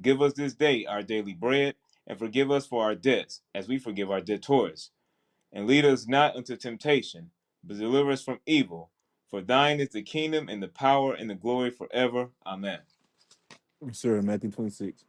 Give us this day our daily bread, and forgive us for our debts, as we forgive our debtors. And lead us not into temptation, but deliver us from evil. For thine is the kingdom, and the power, and the glory forever. Amen. Yes, sir. Matthew 26.